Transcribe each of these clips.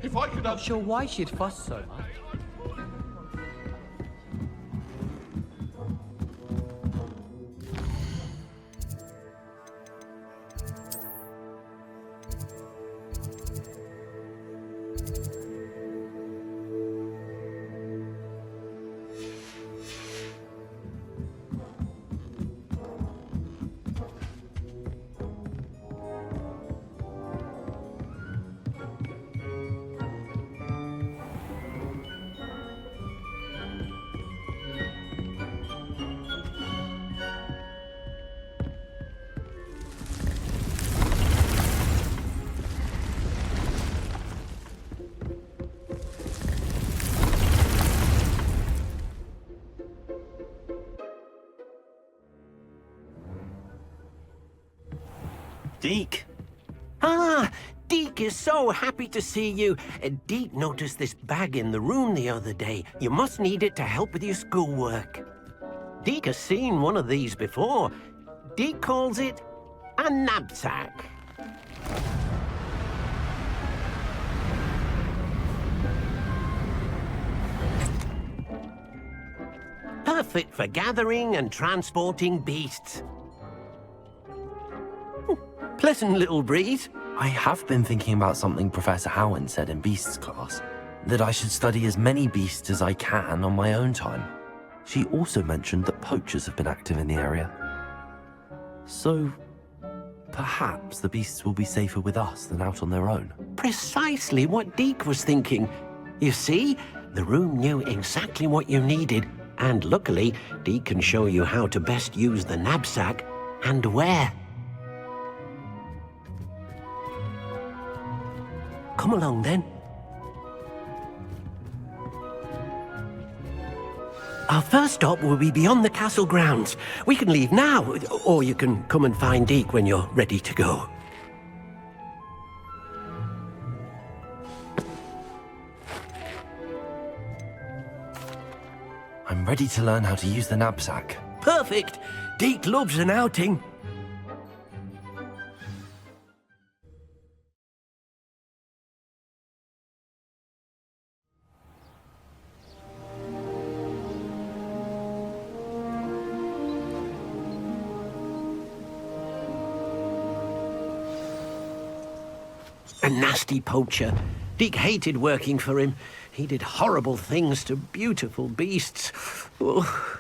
If I could Not sure why she'd fuss so much. Deke. Ah, Deke is so happy to see you. Deke noticed this bag in the room the other day. You must need it to help with your schoolwork. Deke has seen one of these before. Deke calls it a knapsack. Perfect for gathering and transporting beasts. Pleasant little breeze. I have been thinking about something Professor Howard said in Beasts class, that I should study as many beasts as I can on my own time. She also mentioned that poachers have been active in the area. So, perhaps the beasts will be safer with us than out on their own. Precisely what Deke was thinking. You see, the room knew exactly what you needed, and luckily, Deke can show you how to best use the knapsack and where. Come along, then. Our first stop will be beyond the castle grounds. We can leave now, or you can come and find Deke when you're ready to go. I'm ready to learn how to use the knapsack. Perfect! Deke loves an outing. A nasty poacher. Deke hated working for him. He did horrible things to beautiful beasts. Oh.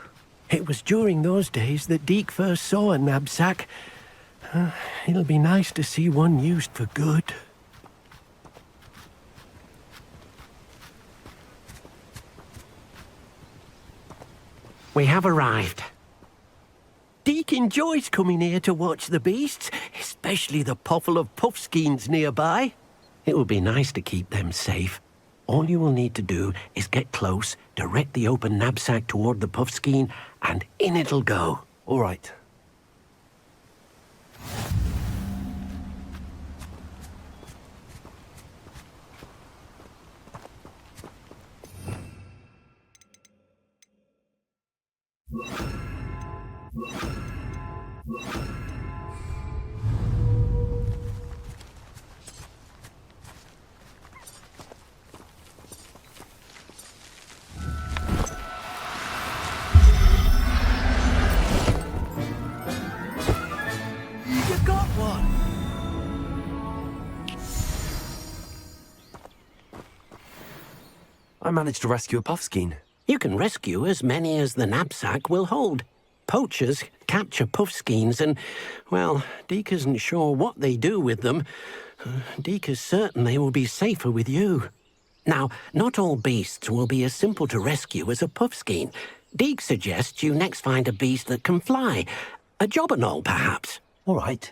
It was during those days that Deke first saw a knapsack. It'll be nice to see one used for good. We have arrived. Deke enjoys coming here to watch the beasts, especially the potful of puffskeins nearby. It will be nice to keep them safe. All you will need to do is get close, direct the open knapsack toward the puffskein, and in it'll go. All right. I managed to rescue a puffskein. You can rescue as many as the knapsack will hold. Poachers capture puffskeins and, well, Deke isn't sure what they do with them. Deke is certain they will be safer with you. Now, not all beasts will be as simple to rescue as a puffskein. Deke suggests you next find a beast that can fly. A jobberknoll, perhaps. All right.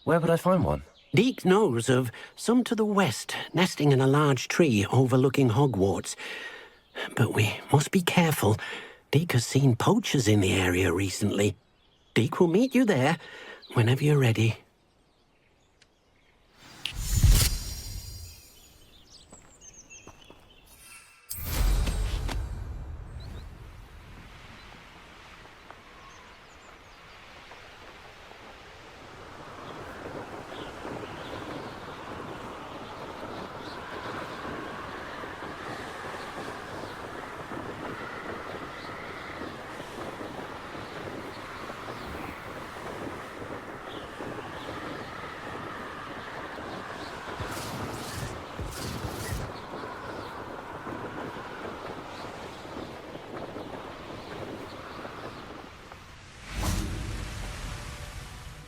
Where would I find one? Deke knows of some to the west, nesting in a large tree overlooking Hogwarts. But we must be careful. Deke has seen poachers in the area recently. Deke will meet you there whenever you're ready.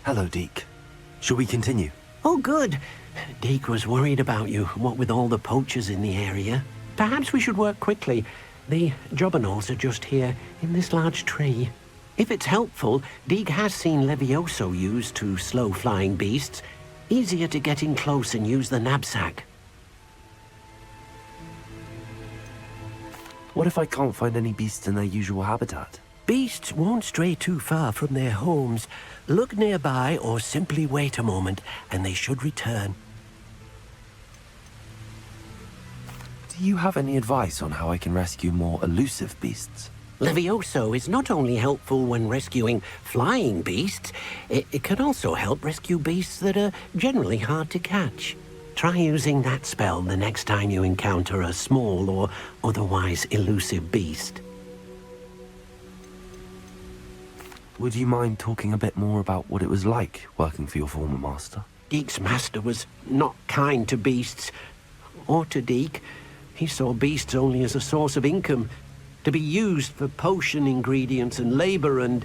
Hello, Deke. Shall we continue? Oh, good. Deke was worried about you, what with all the poachers in the area. Perhaps we should work quickly. The jobberknolls are just here, in this large tree. If it's helpful, Deke has seen Levioso used to slow flying beasts. Easier to get in close and use the knapsack. What if I can't find any beasts in their usual habitat? Beasts won't stray too far from their homes. Look nearby or simply wait a moment, and they should return. Do you have any advice on how I can rescue more elusive beasts? Levioso is not only helpful when rescuing flying beasts, it can also help rescue beasts that are generally hard to catch. Try using that spell the next time you encounter a small or otherwise elusive beast. Would you mind talking a bit more about what it was like working for your former master? Deke's master was not kind to beasts, or to Deke. He saw beasts only as a source of income, to be used for potion ingredients and labor, and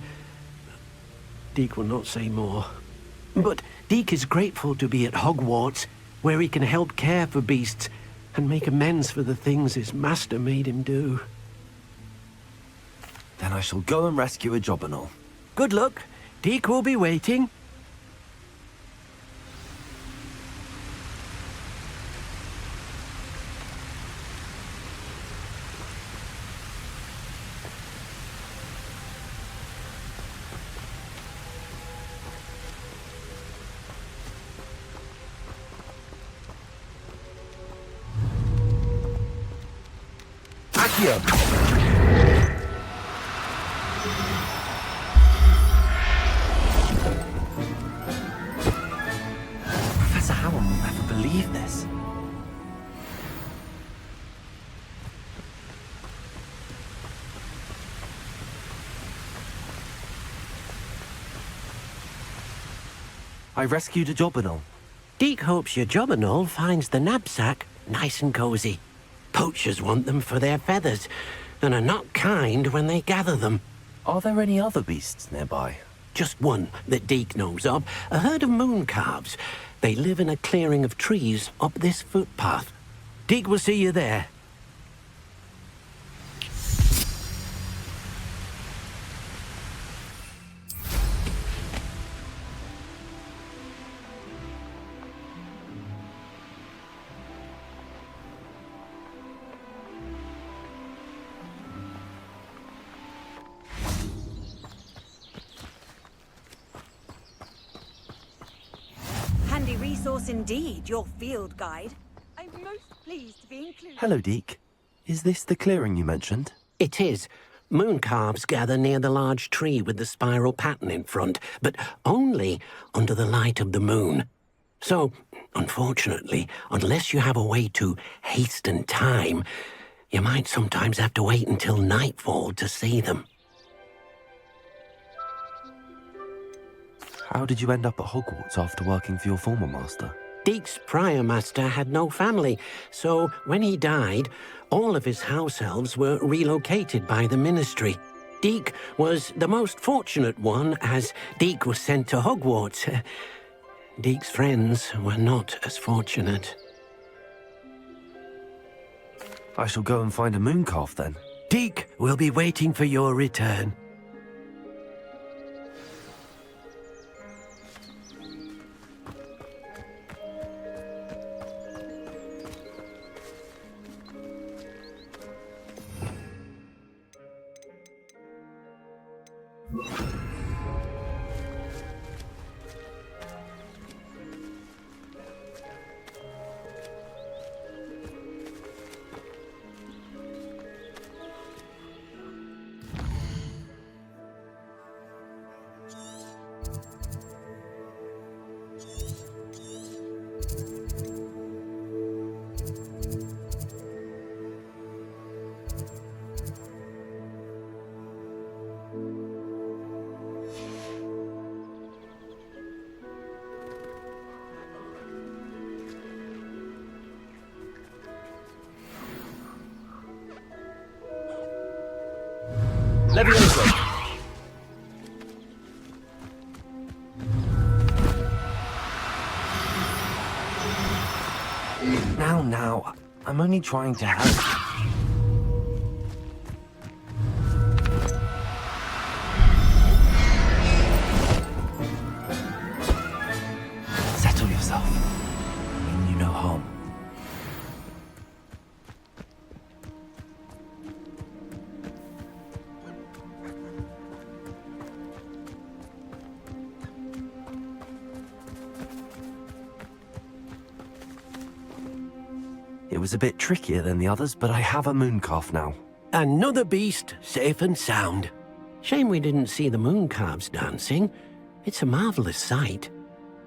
Deke will not say more. But Deke is grateful to be at Hogwarts, where he can help care for beasts and make amends for the things his master made him do. Then I shall go and rescue a jobberknoll. Good luck. Deke will be waiting. Accio! Professor Howell will never believe this. I rescued a jobberknoll. Deke hopes your jobberknoll finds the knapsack nice and cozy. Poachers want them for their feathers, and are not kind when they gather them. Are there any other beasts nearby? Just one that Deke knows of, a herd of moon calves. They live in a clearing of trees up this footpath. Deke will see you there. Handy resource indeed, your field guide. I'm most pleased to be included. Hello, Deke. Is this the clearing you mentioned? It is. Moon calves gather near the large tree with the spiral pattern in front, but only under the light of the moon. So, unfortunately, unless you have a way to hasten time, you might sometimes have to wait until nightfall to see them. How did you end up at Hogwarts after working for your former master? Deek's prior master had no family, so when he died, all of his house elves were relocated by the ministry. Deek was the most fortunate one, as Deek was sent to Hogwarts. Deek's friends were not as fortunate. I shall go and find a mooncalf then. Deek will be waiting for your return. Leviosa! Now, I'm only trying to help. Settle yourself. I mean you no harm. It was a bit trickier than the others, but I have a mooncalf now. Another beast, safe and sound. Shame we didn't see the mooncalves dancing. It's a marvelous sight.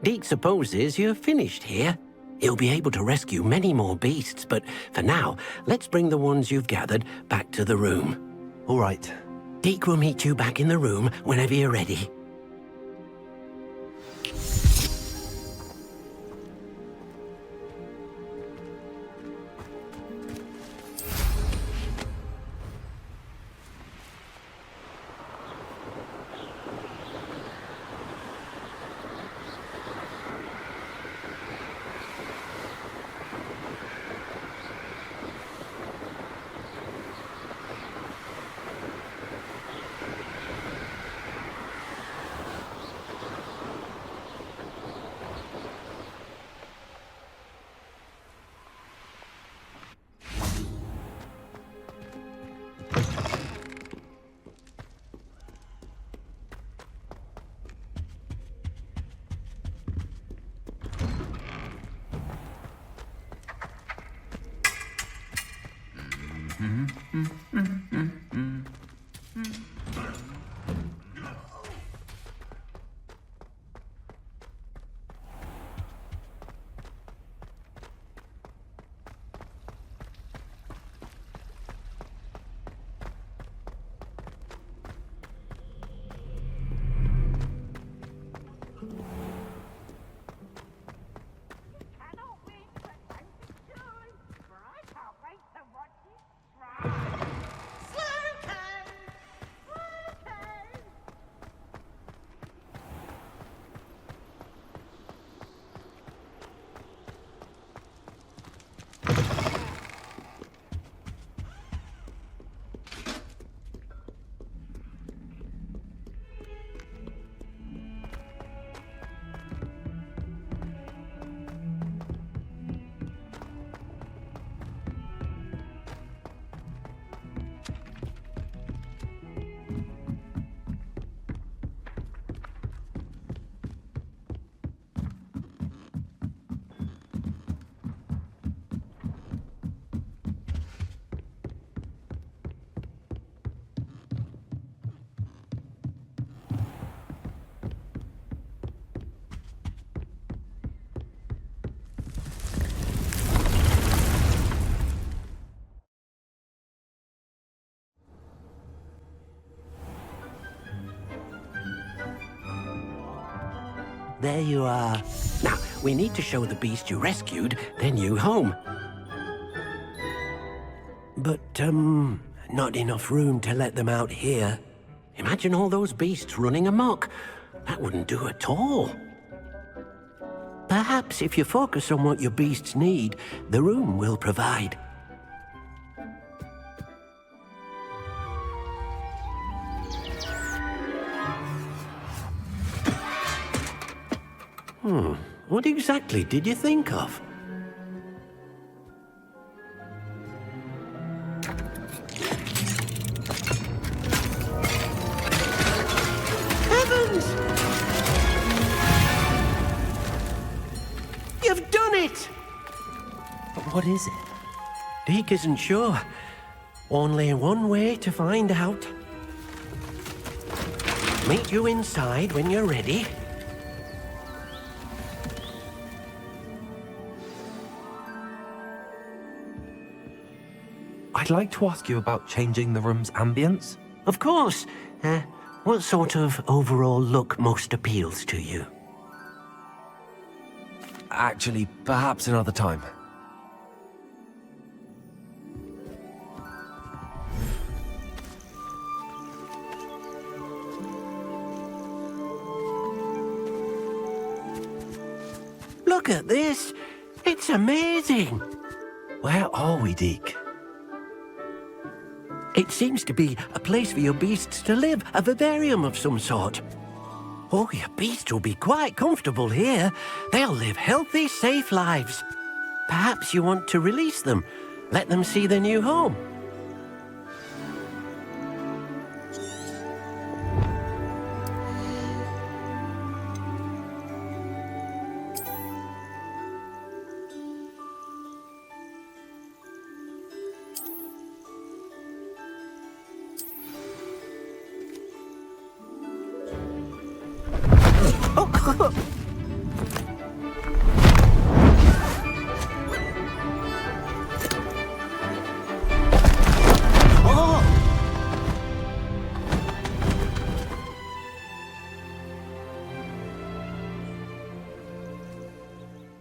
Deek supposes you're finished here. He'll be able to rescue many more beasts, but for now, let's bring the ones you've gathered back to the room. All right. Deek will meet you back in the room whenever you're ready. There you are. Now, we need to show the beast you rescued their new home. But, not enough room to let them out here. Imagine all those beasts running amok. That wouldn't do at all. Perhaps if you focus on what your beasts need, the room will provide. What exactly did you think of? Heavens! You've done it! But what is it? Deke isn't sure. Only one way to find out. Meet you inside when you're ready. I'd like to ask you about changing the room's ambience. Of course. What sort of overall look most appeals to you? Actually, perhaps another time. Look at this. It's amazing. Where are we, Deke? It seems to be a place for your beasts to live, a vivarium of some sort. Oh, your beasts will be quite comfortable here. They'll live healthy, safe lives. Perhaps you want to release them, let them see their new home.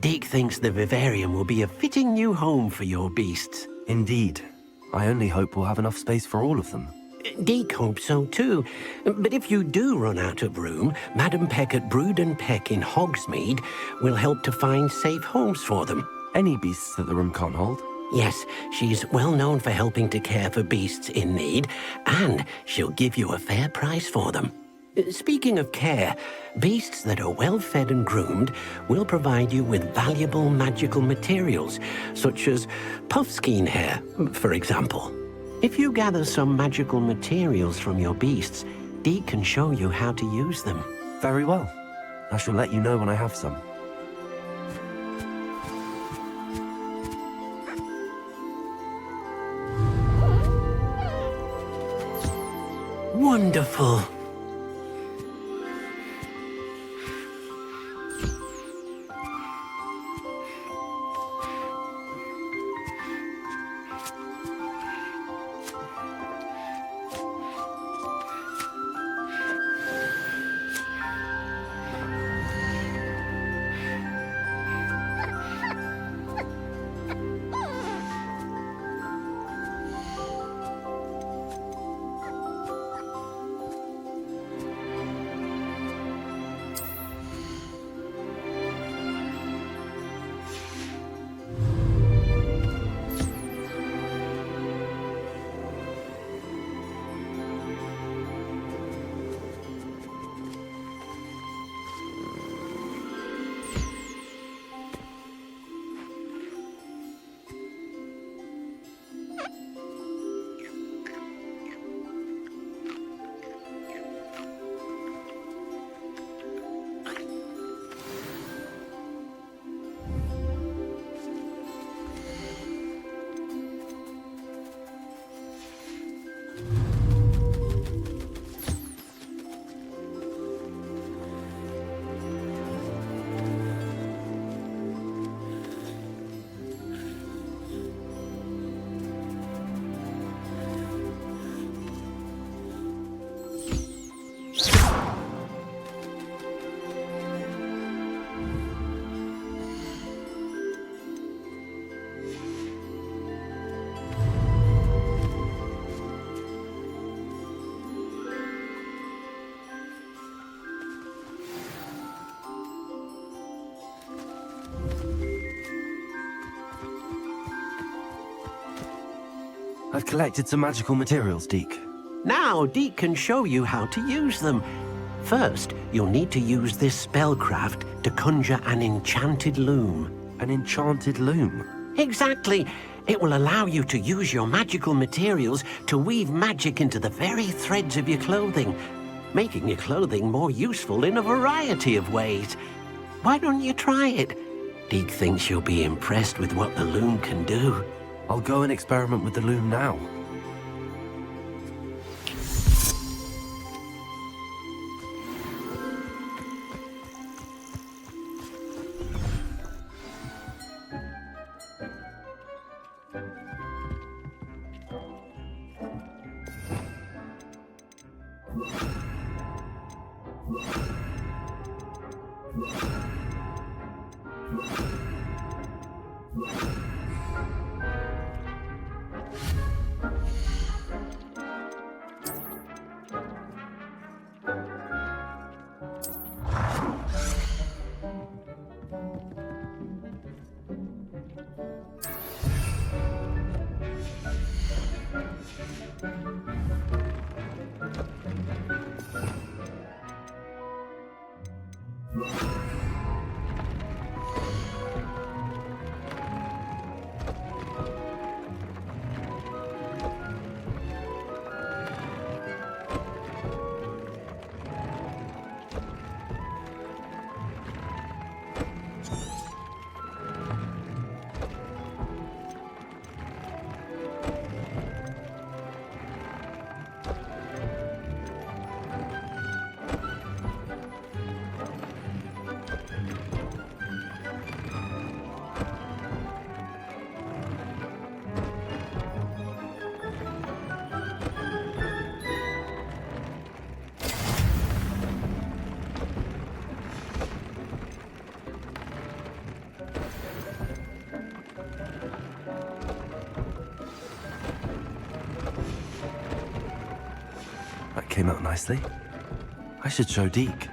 Deke thinks the vivarium will be a fitting new home for your beasts. Indeed. I only hope we'll have enough space for all of them. Deke hopes so too. But if you do run out of room, Madam Peck at Brood and Peck in Hogsmeade will help to find safe homes for them. Any beasts that the room can't hold? Yes, she's well known for helping to care for beasts in need, and she'll give you a fair price for them. Speaking of care, beasts that are well fed and groomed will provide you with valuable magical materials, such as puffskein hair, for example. If you gather some magical materials from your beasts, Deke can show you how to use them. Very well. I shall let you know when I have some. Wonderful. I've collected some magical materials, Deke. Now, Deke can show you how to use them. First, you'll need to use this spellcraft to conjure an enchanted loom. An enchanted loom? Exactly. It will allow you to use your magical materials to weave magic into the very threads of your clothing, making your clothing more useful in a variety of ways. Why don't you try it? Deke thinks you'll be impressed with what the loom can do. I'll go and experiment with the loom now. That came out nicely. I should show Deke.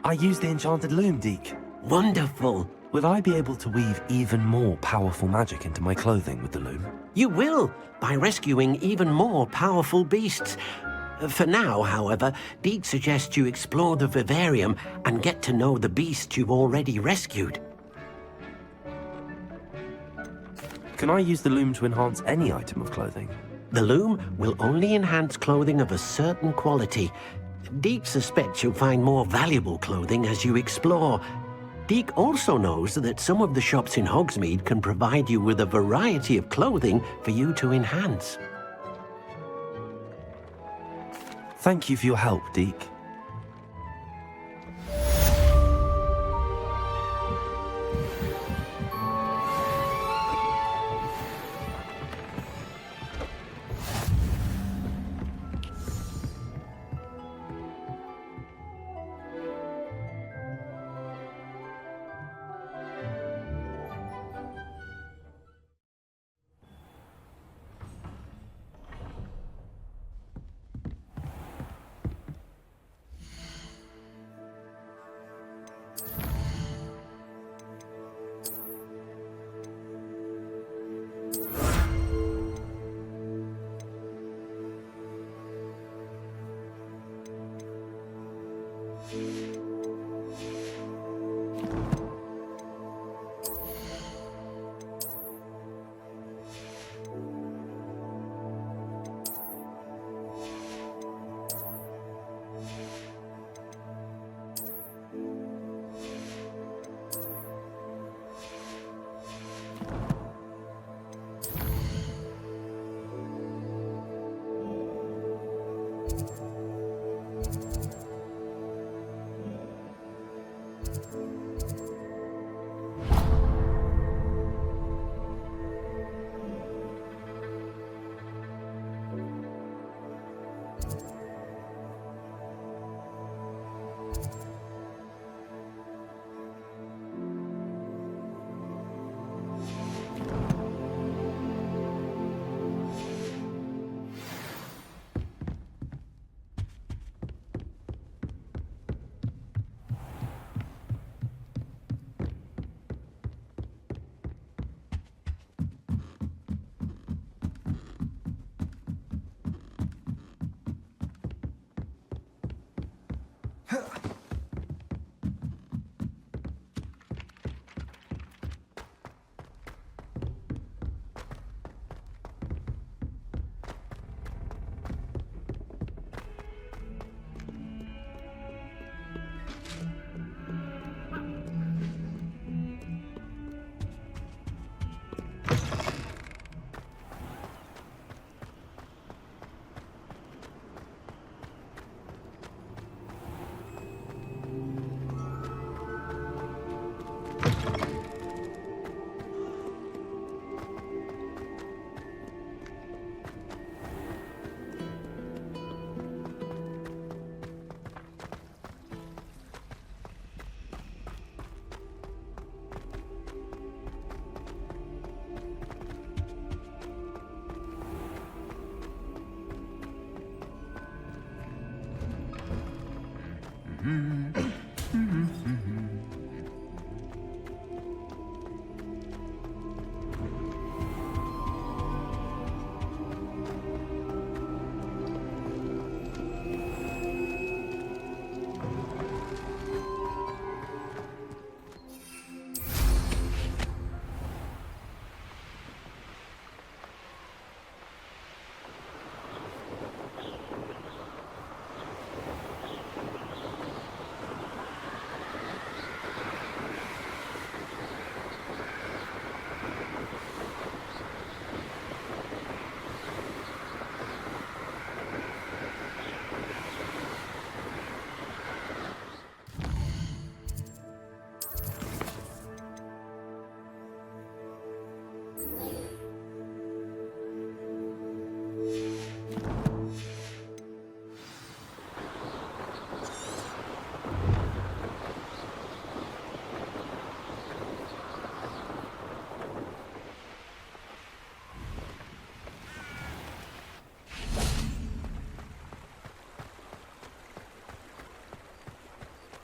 I used the enchanted loom, Deke. Wonderful. Will I be able to weave even more powerful magic into my clothing with the loom? You will, by rescuing even more powerful beasts. For now, however, Deke suggests you explore the vivarium and get to know the beasts you've already rescued. Can I use the loom to enhance any item of clothing? The loom will only enhance clothing of a certain quality. Deke suspects you'll find more valuable clothing as you explore. Deke also knows that some of the shops in Hogsmeade can provide you with a variety of clothing for you to enhance. Thank you for your help, Deke.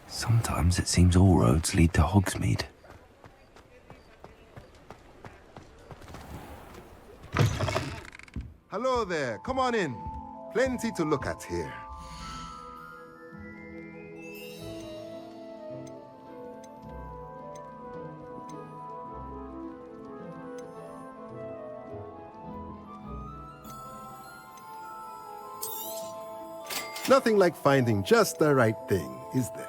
Sometimes it seems all roads lead to Hogsmeade. Hello there, come on in. Plenty to look at here. Nothing like finding just the right thing, is there?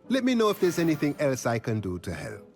Let me know if there's anything else I can do to help.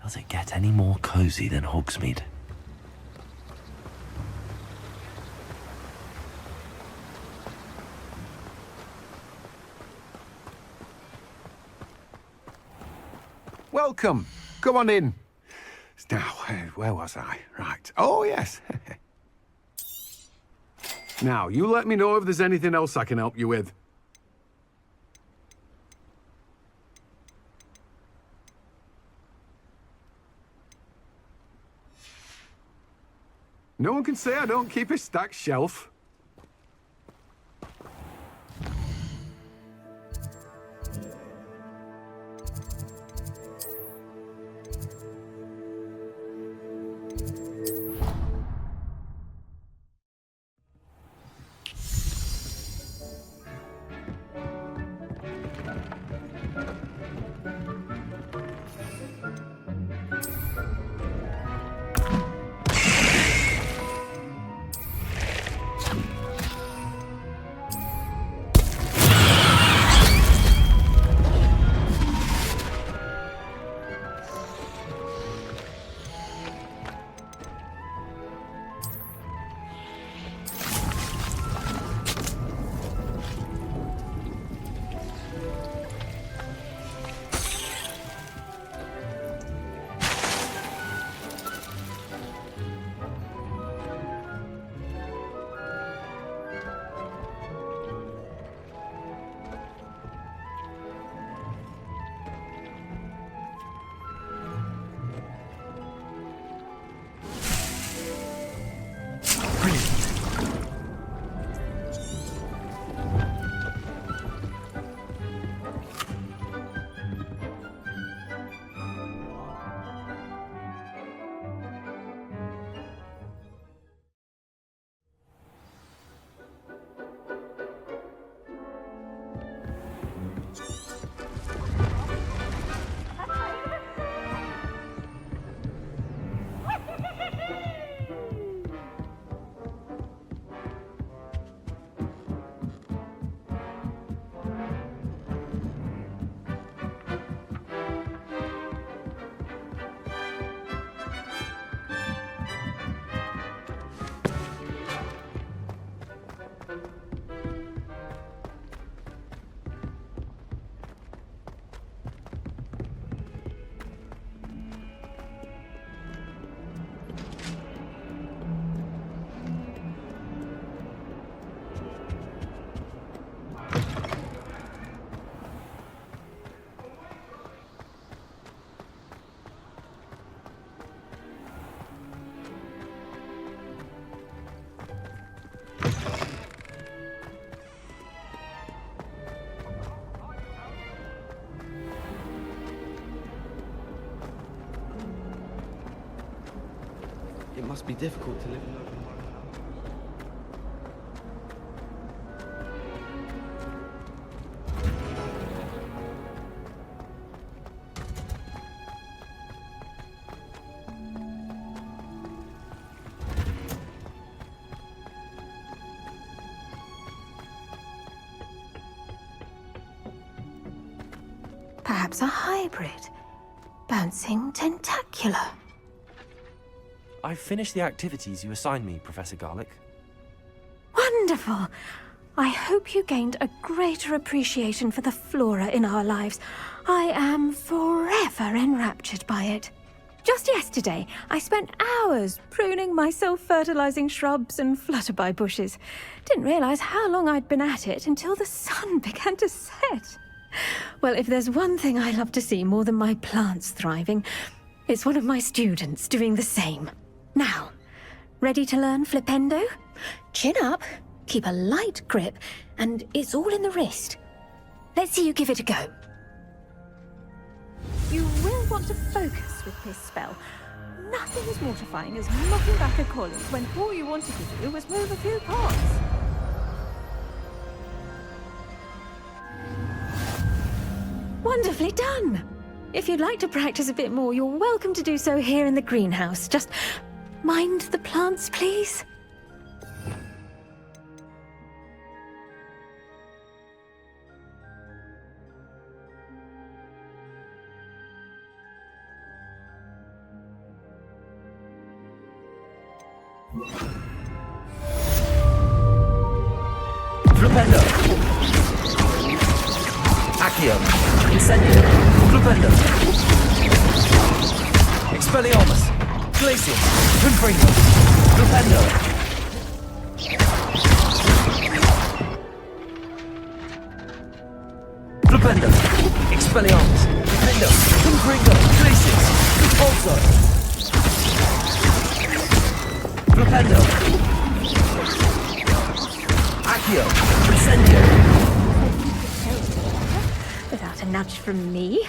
Does it get any more cozy than Hogsmeade? Welcome. Come on in. Now, where was I? Right. Oh, yes. Now, you let me know if there's anything else I can help you with. No one can say I don't keep a stacked shelf. must be difficult to live in open world. Perhaps a hybrid. Bouncing tentacular. I've finished the activities you assigned me, Professor Garlick. Wonderful! I hope you gained a greater appreciation for the flora in our lives. I am forever enraptured by it. Just yesterday, I spent hours pruning my self-fertilizing shrubs and flutterby bushes. Didn't realize how long I'd been at it until the sun began to set. Well, if there's one thing I love to see more than my plants thriving, it's one of my students doing the same. Now, ready to learn Flipendo? Chin up, keep a light grip, and it's all in the wrist. Let's see you give it a go. You will want to focus with this spell. Nothing as mortifying as knocking back a colleague when all you wanted to do was move a few parts. Wonderfully done! If you'd like to practice a bit more, you're welcome to do so here in the greenhouse. Just mind the plants, please. Flipendo! Accio! Incendio! Flipendo! Expelliarmus! Glacius! Confringo! Flipendo! Flipendo! Expelliarmus! Flipendo! Confringo! Glacius! Also! Flipendo! Accio! Incendio! Without a nudge from me.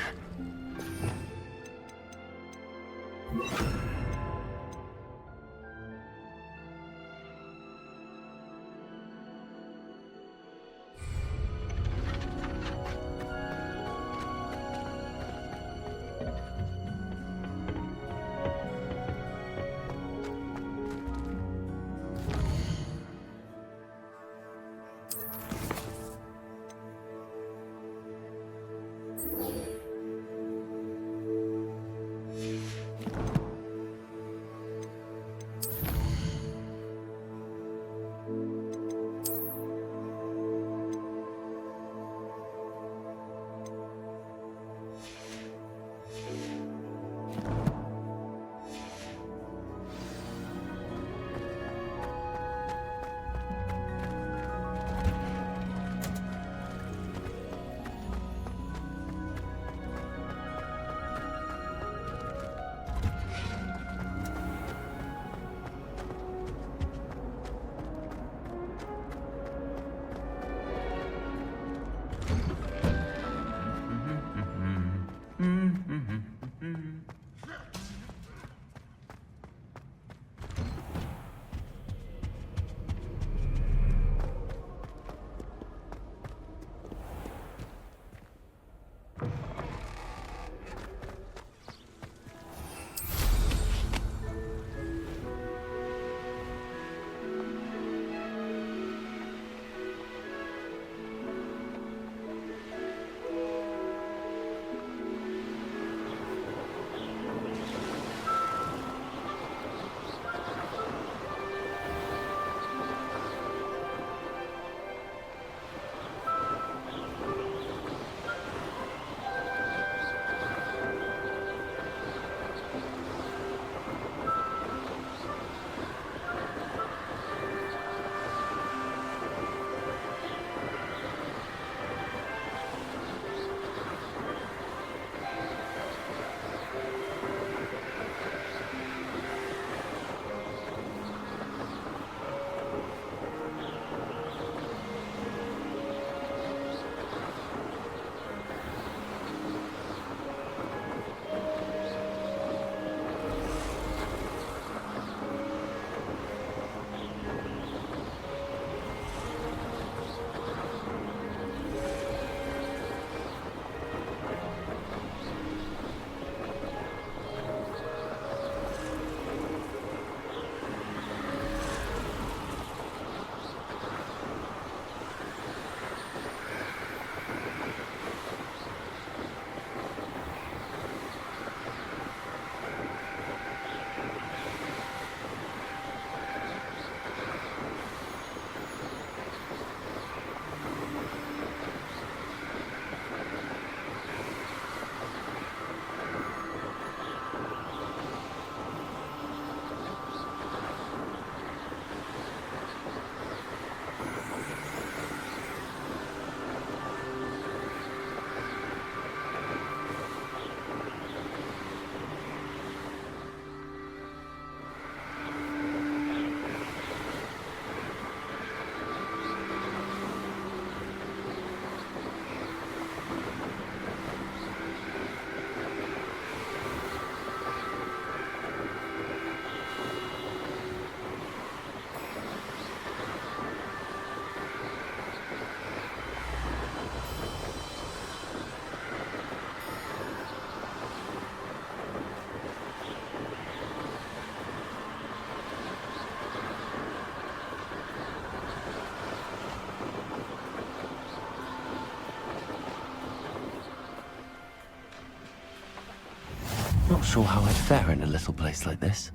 Not sure how I'd fare in a little place like this.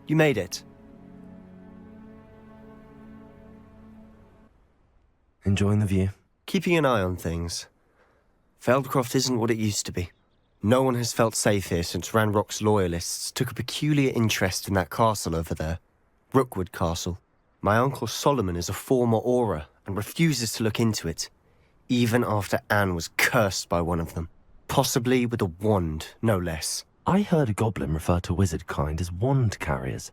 You made it. Enjoying the view? Keeping an eye on things. Feldcroft isn't what it used to be. No one has felt safe here since Ranrock's loyalists took a peculiar interest in that castle over there. Rookwood Castle. My uncle Solomon is a former Auror and refuses to look into it, even after Anne was cursed by one of them. Possibly with a wand, no less. I heard a goblin refer to wizard kind as wand carriers.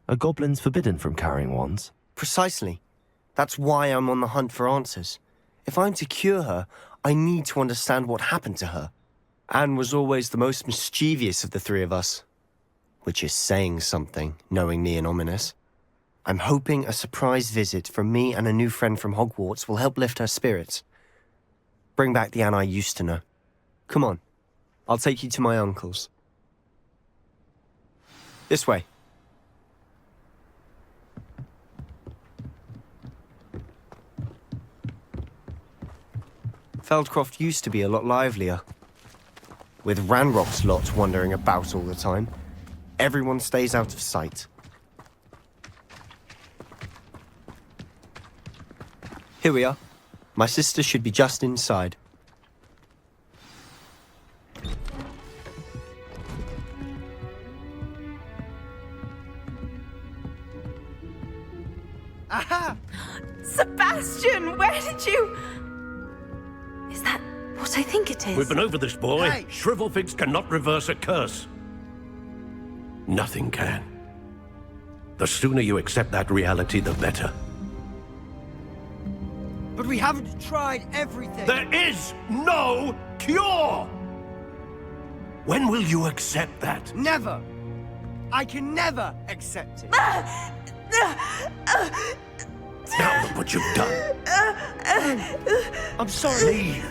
Are goblins forbidden from carrying wands? Precisely. That's why I'm on the hunt for answers. If I'm to cure her, I need to understand what happened to her. Anne was always the most mischievous of the three of us. Which is saying something, knowingly and ominous. I'm hoping a surprise visit from me and a new friend from Hogwarts will help lift her spirits. Bring back the Anne I used to know. Come on. I'll take you to my uncle's. This way. Feldcroft used to be a lot livelier. With Ranrock's lot wandering about all the time, everyone stays out of sight. Here we are. My sister should be just inside. Aha! Sebastian, where did you... Is that what I think it is? We've been over this, boy. Hey! Shrivelfigs cannot reverse a curse. Nothing can. The sooner you accept that reality, the better. But we haven't tried everything. There is no cure! When will you accept that? Never. I can never accept it. Now look what you've done. I'm sorry. Leave.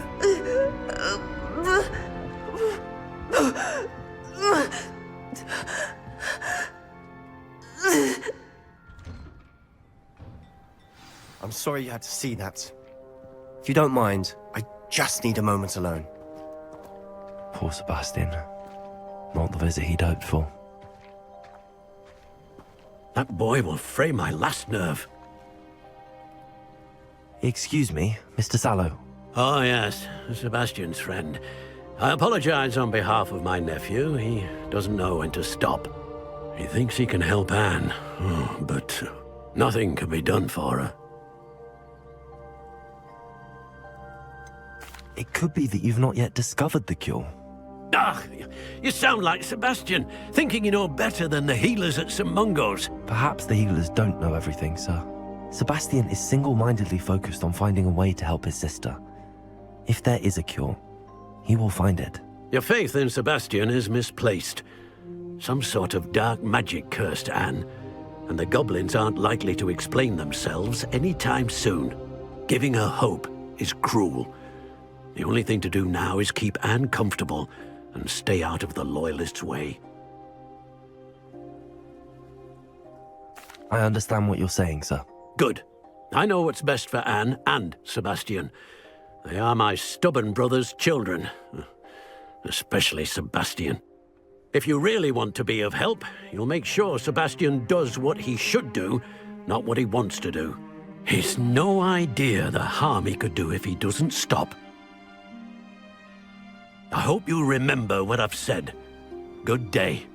I'm sorry you had to see that. If you don't mind, I just need a moment alone. Poor Sebastian. Not the visit he'd hoped for. That boy will fray my last nerve. Excuse me, Mr. Sallow. Oh, yes, Sebastian's friend. I apologize on behalf of my nephew. He doesn't know when to stop. He thinks he can help Anne, but nothing can be done for her. It could be that you've not yet discovered the cure. Ah, you sound like Sebastian, thinking you know better than the healers at St. Mungo's. Perhaps the healers don't know everything, sir. Sebastian is single-mindedly focused on finding a way to help his sister. If there is a cure, he will find it. Your faith in Sebastian is misplaced. Some sort of dark magic cursed Anne, and the goblins aren't likely to explain themselves anytime soon. Giving her hope is cruel. The only thing to do now is keep Anne comfortable and stay out of the Loyalists' way. I understand what you're saying, sir. Good. I know what's best for Anne and Sebastian. They are my stubborn brother's children. Especially Sebastian. If you really want to be of help, you'll make sure Sebastian does what he should do, not what he wants to do. He's no idea the harm he could do if he doesn't stop. I hope you'll remember what I've said. Good day.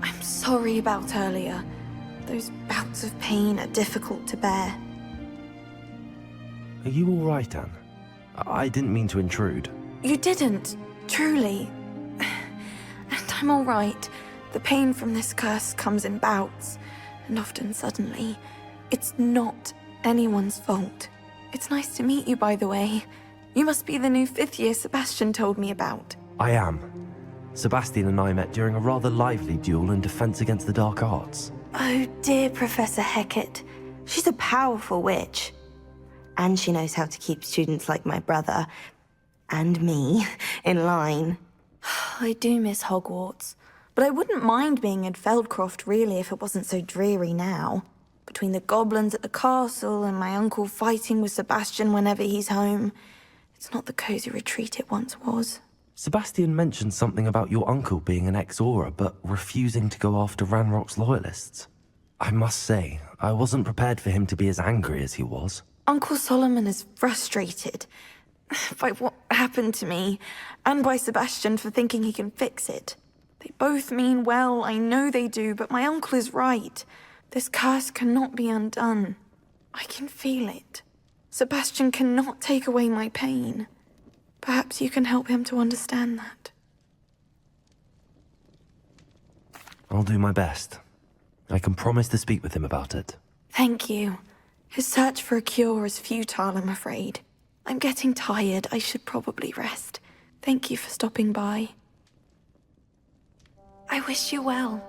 I'm sorry about earlier. Those bouts of pain are difficult to bear. Are you all right, Anne? I didn't mean to intrude. You didn't, truly. And I'm all right. The pain from this curse comes in bouts, and often suddenly. It's not anyone's fault. It's nice to meet you, by the way. You must be the new 5th year Sebastian told me about. I am. Sebastian and I met during a rather lively duel in Defense Against the Dark Arts. Oh dear, Professor Hecat. She's a powerful witch. And she knows how to keep students like my brother and me in line. I do miss Hogwarts, but I wouldn't mind being in Feldcroft really if it wasn't so dreary now. Between the goblins at the castle and my uncle fighting with Sebastian whenever he's home, it's not the cozy retreat it once was. Sebastian mentioned something about your uncle being an ex-Auror, but refusing to go after Ranrock's loyalists. I must say, I wasn't prepared for him to be as angry as he was. Uncle Solomon is frustrated by what happened to me, and by Sebastian for thinking he can fix it. They both mean well, I know they do, but my uncle is right. This curse cannot be undone. I can feel it. Sebastian cannot take away my pain. Perhaps you can help him to understand that. I'll do my best. I can promise to speak with him about it. Thank you. His search for a cure is futile, I'm afraid. I'm getting tired. I should probably rest. Thank you for stopping by. I wish you well.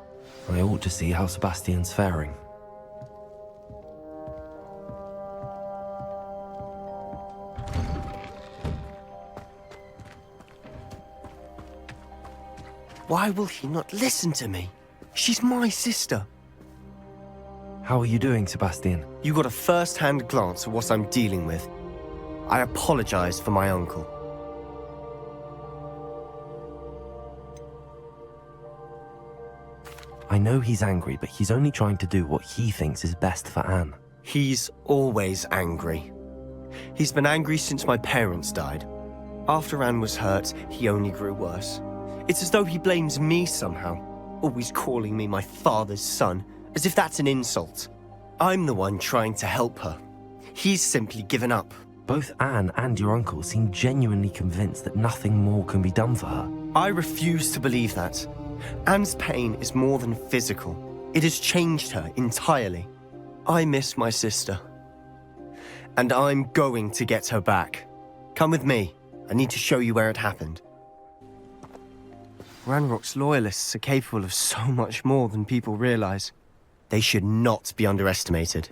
I ought to see how Sebastian's faring. Why will he not listen to me? She's my sister. How are you doing, Sebastian? You got a first-hand glance at what I'm dealing with. I apologize for my uncle. I know he's angry, but he's only trying to do what he thinks is best for Anne. He's always angry. He's been angry since my parents died. After Anne was hurt, he only grew worse. It's as though he blames me somehow, always calling me my father's son, as if that's an insult. I'm the one trying to help her. He's simply given up. Both Anne and your uncle seem genuinely convinced that nothing more can be done for her. I refuse to believe that. Anne's pain is more than physical. It has changed her entirely. I miss my sister. And I'm going to get her back. Come with me. I need to show you where it happened. Ranrock's loyalists are capable of so much more than people realize. They should not be underestimated.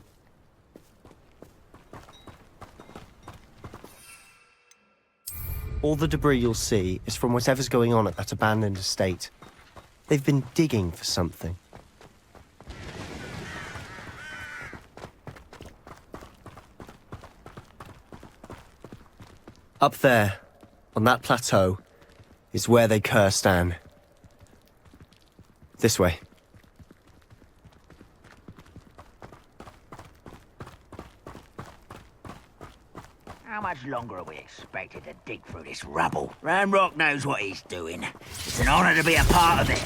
All the debris you'll see is from whatever's going on at that abandoned estate. They've been digging for something. Up there, on that plateau, is where they cursed Anne. This way. How much longer are we expected to dig through this rubble? Ranrock knows what he's doing. It's an honor to be a part of it.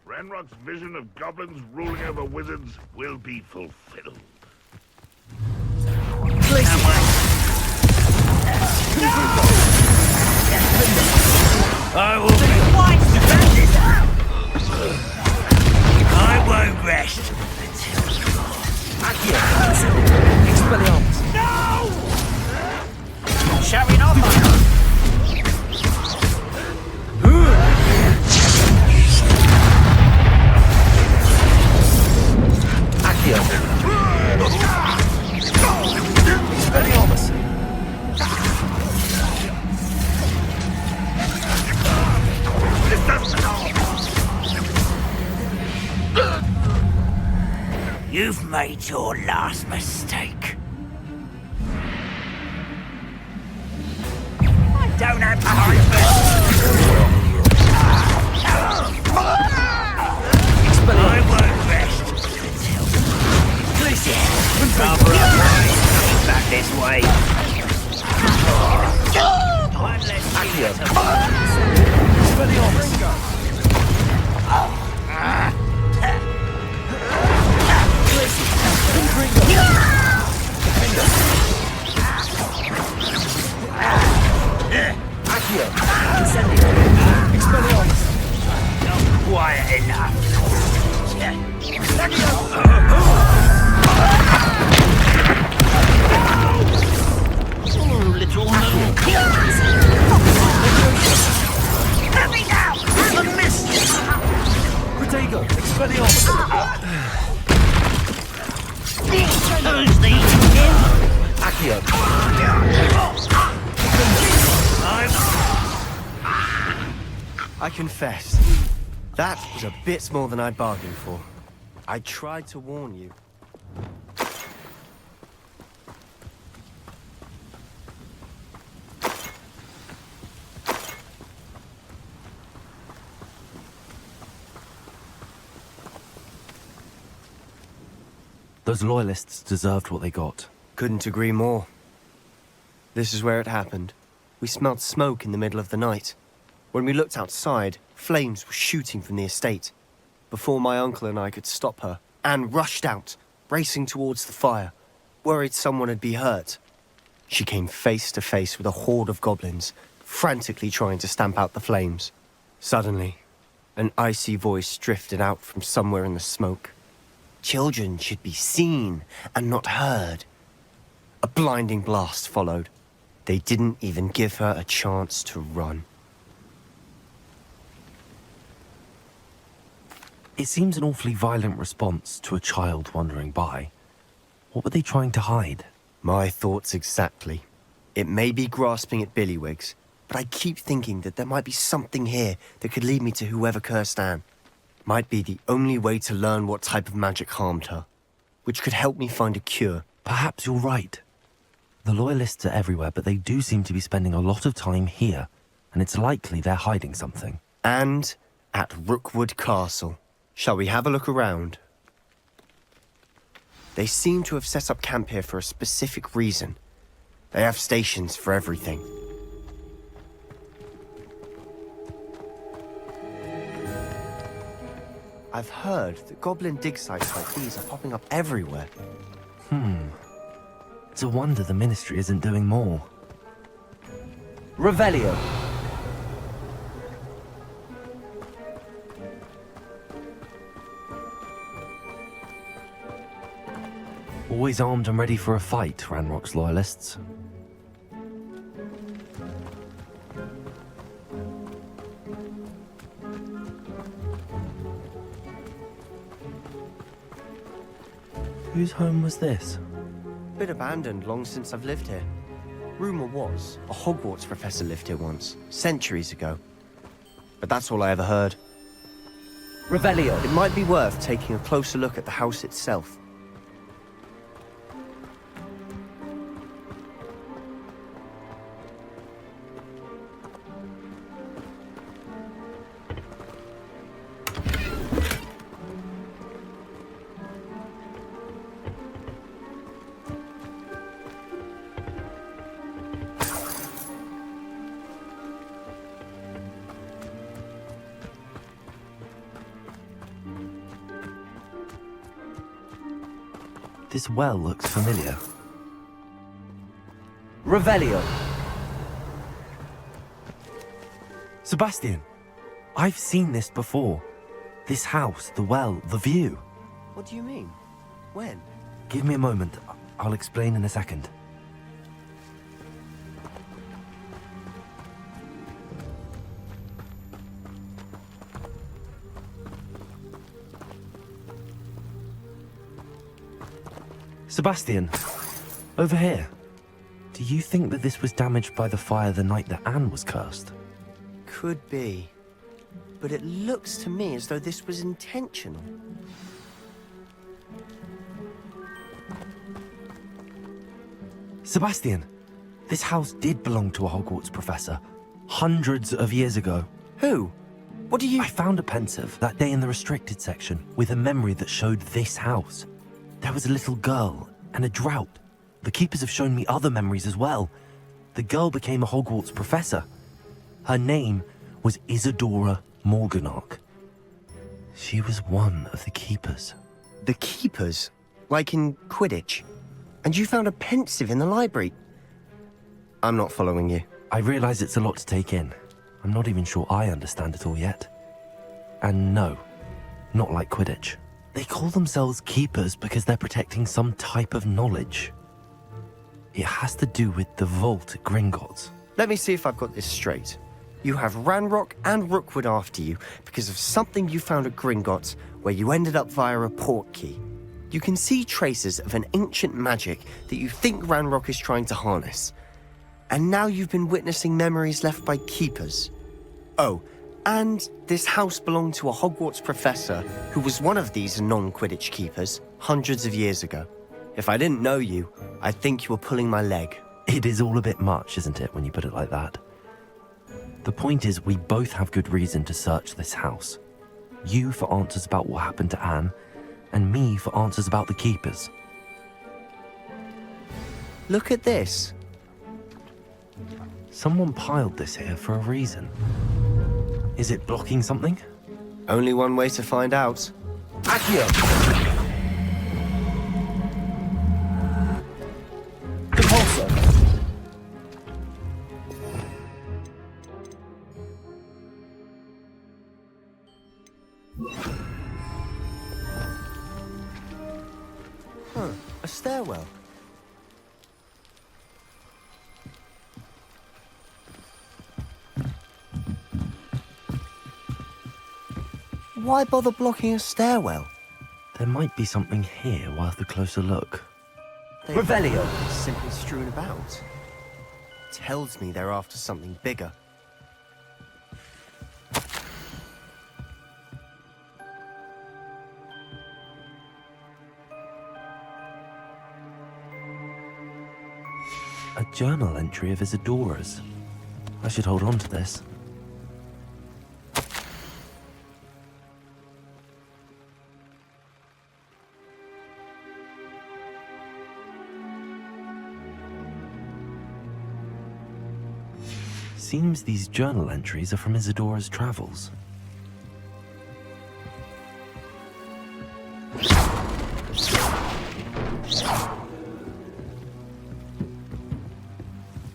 Ranrock's vision of goblins ruling over wizards will be fulfilled. I will be wise to this. I won't rest until No! Showing off. You've made your last mistake. I don't have time I won't rest until... Listen! Back this way. Quiet enough. I confess, that was a bit more than I'd bargained for. I tried to warn you. Those loyalists deserved what they got. Couldn't agree more. This is where it happened. We smelled smoke in the middle of the night. When we looked outside, flames were shooting from the estate. Before my uncle and I could stop her, Anne rushed out, racing towards the fire, worried someone had been hurt. She came face to face with a horde of goblins, frantically trying to stamp out the flames. Suddenly, an icy voice drifted out from somewhere in the smoke. Children should be seen and not heard. A blinding blast followed. They didn't even give her a chance to run. It seems an awfully violent response to a child wandering by. What were they trying to hide? My thoughts exactly. It may be grasping at billywhigs, but I keep thinking that there might be something here that could lead me to whoever cursed Anne. Might be the only way to learn what type of magic harmed her, which could help me find a cure. Perhaps you're right. The Loyalists are everywhere, but they do seem to be spending a lot of time here, and it's likely they're hiding something. And at Rookwood Castle. Shall we have a look around? They seem to have set up camp here for a specific reason. They have stations for everything. I've heard that goblin dig sites like these are popping up everywhere. It's a wonder the Ministry isn't doing more. Revelio. Always armed and ready for a fight, Ranrock's Loyalists. Whose home was this? Bit abandoned long since I've lived here. Rumour was, a Hogwarts professor lived here once, centuries ago. But that's all I ever heard. Revelio. It might be worth taking a closer look at the house itself. This well looks familiar. Revelio. Sebastian, I've seen this before. This house, the well, the view. What do you mean? When? Give me a moment. I'll explain in a second. Sebastian, over here. Do you think that this was damaged by the fire the night that Anne was cursed? Could be. But it looks to me as though this was intentional. Sebastian, this house did belong to a Hogwarts professor, hundreds of years ago. Who? What do you... I found a pensive that day in the restricted section with a memory that showed this house. There was a little girl and a drought. The keepers have shown me other memories as well. The girl became a Hogwarts professor. Her name was Isadora Morganach. She was one of the keepers. The keepers? Like in Quidditch? And you found a pensive in the library? I'm not following you. I realize it's a lot to take in. I'm not even sure I understand it all yet. And no, not like Quidditch. They call themselves keepers because they're protecting some type of knowledge. It has to do with the vault at Gringotts. Let me see if I've got this straight. You have Ranrock and Rookwood after you because of something you found at Gringotts where you ended up via a portkey. You can see traces of an ancient magic that you think Ranrock is trying to harness. And now you've been witnessing memories left by keepers. Oh, And this house belonged to a Hogwarts professor who was one of these non-Quidditch keepers hundreds of years ago. If I didn't know you, I'd think you were pulling my leg. It is all a bit much, isn't it, when you put it like that? The point is, we both have good reason to search this house. You for answers about what happened to Anne, and me for answers about the keepers. Look at this. Someone piled this here for a reason. Is it blocking something? Only one way to find out. Accio! Repulsor! Huh, a stairwell. Why bother blocking a stairwell? There might be something here worth a closer look. Revelio. Simply strewn about. Tells me they're after something bigger. A journal entry of Isadora's. I should hold on to this. Seems these journal entries are from Isadora's travels.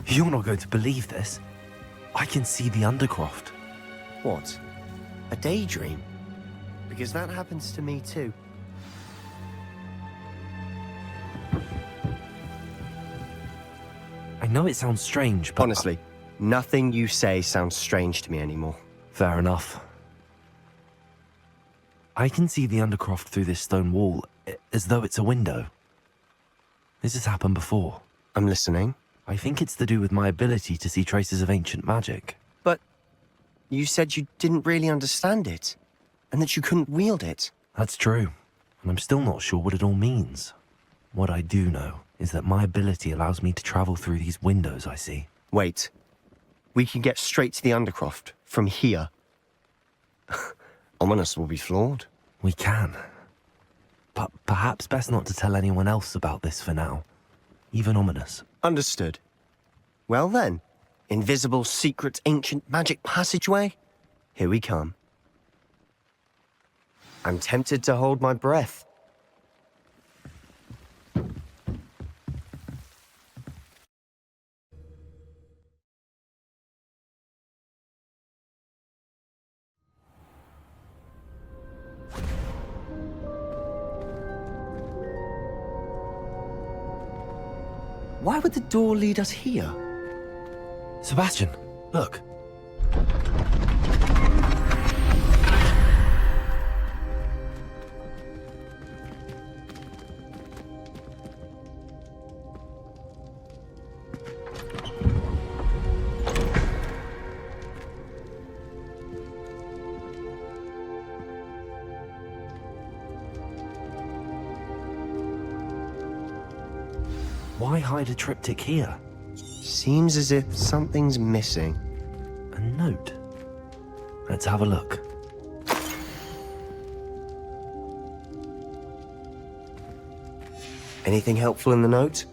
You're not going to believe this. I can see the Undercroft. What? A daydream? Because that happens to me too. I know it sounds strange, but... Honestly, nothing you say sounds strange to me anymore. Fair enough. I can see the Undercroft through this stone wall, as though it's a window. This has happened before. I'm listening. I think it's to do with my ability to see traces of ancient magic. But you said you didn't really understand it, and that you couldn't wield it. That's true, and I'm still not sure what it all means. What I do know is that my ability allows me to travel through these windows I see. Wait. We can get straight to the Undercroft from here. Ominous will be flawed. We can. But perhaps best not to tell anyone else about this for now. Even Ominous. Understood. Well then, invisible, secret, ancient magic passageway? Here we come. I'm tempted to hold my breath. Why would the door lead us here? Sebastian, look. Why hide a triptych here? Seems as if something's missing. A note. Let's have a look. Anything helpful in the note?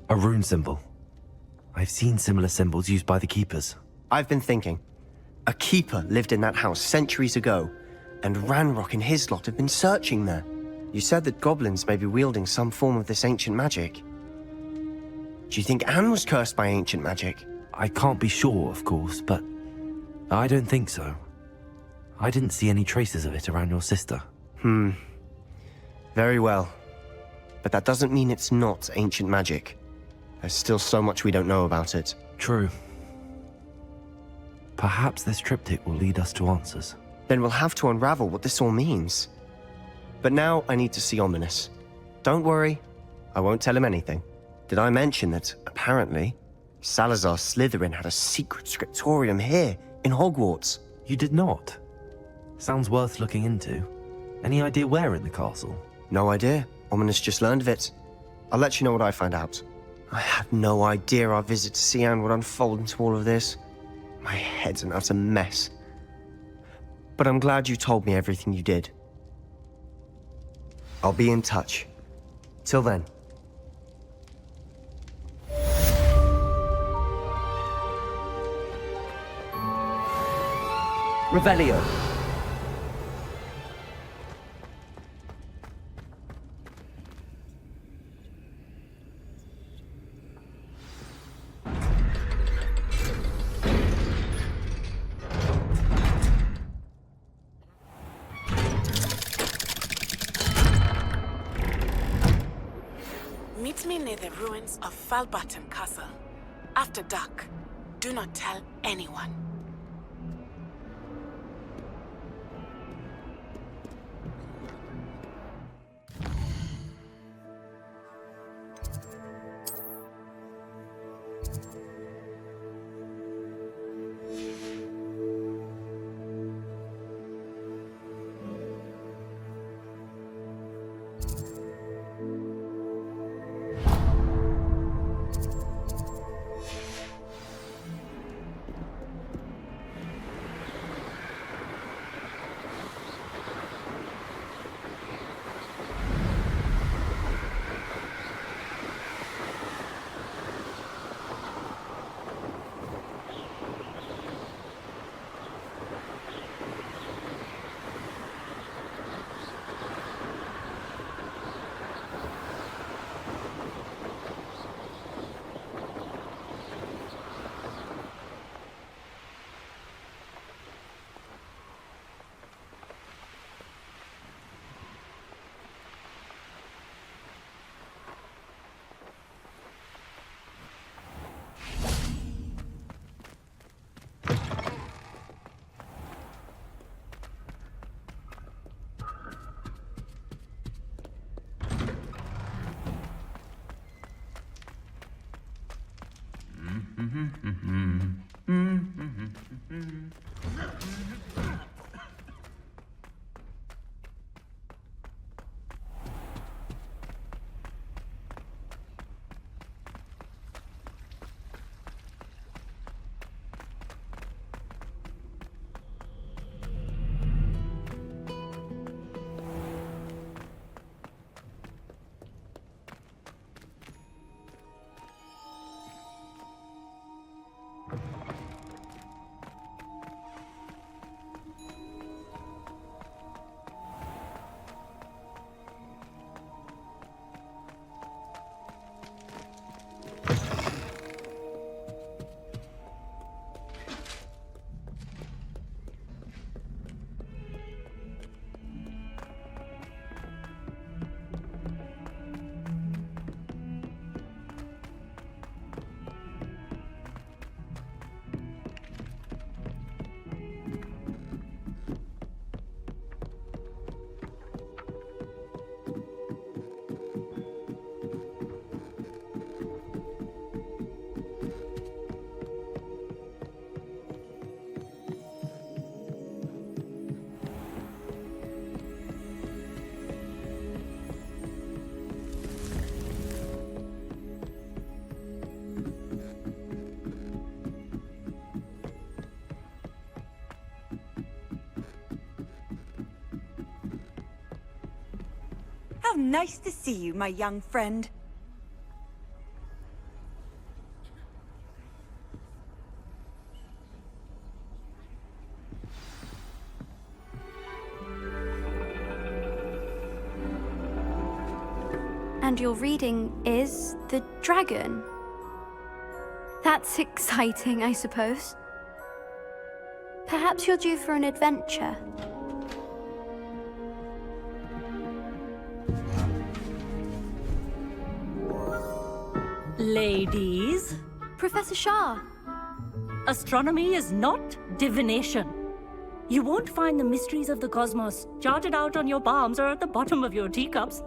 A rune symbol. I've seen similar symbols used by the keepers. I've been thinking. A keeper lived in that house centuries ago, and Ranrock and his lot have been searching there. You said that goblins may be wielding some form of this ancient magic. Do you think Anne was cursed by ancient magic? I can't be sure, of course, but I don't think so. I didn't see any traces of it around your sister. Very well. But that doesn't mean it's not ancient magic. There's still so much we don't know about it. True. Perhaps this triptych will lead us to answers. Then we'll have to unravel what this all means. But now I need to see Ominous. Don't worry, I won't tell him anything. Did I mention that, apparently, Salazar Slytherin had a secret scriptorium here in Hogwarts. You did not? Sounds worth looking into. Any idea where in the castle? No idea. Ominous just learned of it. I'll let you know what I find out. I had no idea our visit to Cian would unfold into all of this. My head's an utter mess. But I'm glad you told me everything you did. I'll be in touch. Till then. Revelio. Meet me near the ruins of Falbaton Castle. After dark. Do not tell anyone. How nice to see you, my young friend. And your reading is the dragon. That's exciting, I suppose. Perhaps you're due for an adventure. Ladies, Professor Shah. astronomy is not divination. You won't find the mysteries of the cosmos charted out on your palms or at the bottom of your teacups.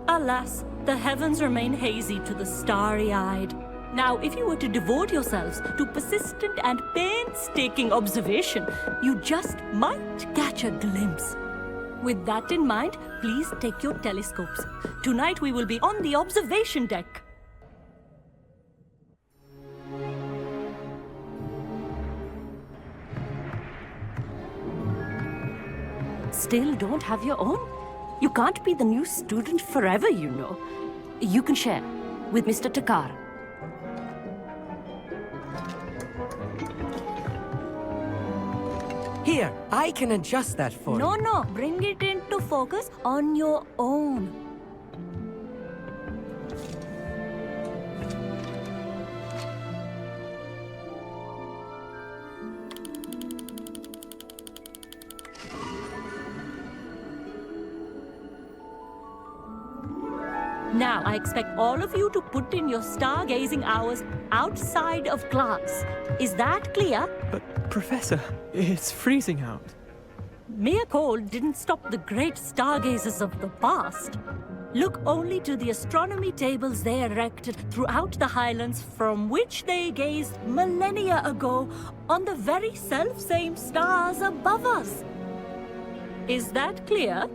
Alas, the heavens remain hazy to the starry-eyed. Now, if you were to devote yourselves to persistent and painstaking observation, you just might catch a glimpse. With that in mind, please take your telescopes. Tonight we will be on the observation deck. Still don't have your own? You can't be the new student forever, you know. You can share with Mr. Takar. Here, I can adjust that for you. No, bring it into focus on your own. Now, I expect all of you to put in your stargazing hours outside of class. Is that clear? But, Professor, it's freezing out. Mere cold didn't stop the great stargazers of the past. Look only to the astronomy tables they erected throughout the highlands from which they gazed millennia ago on the very self-same stars above us. Is that clear?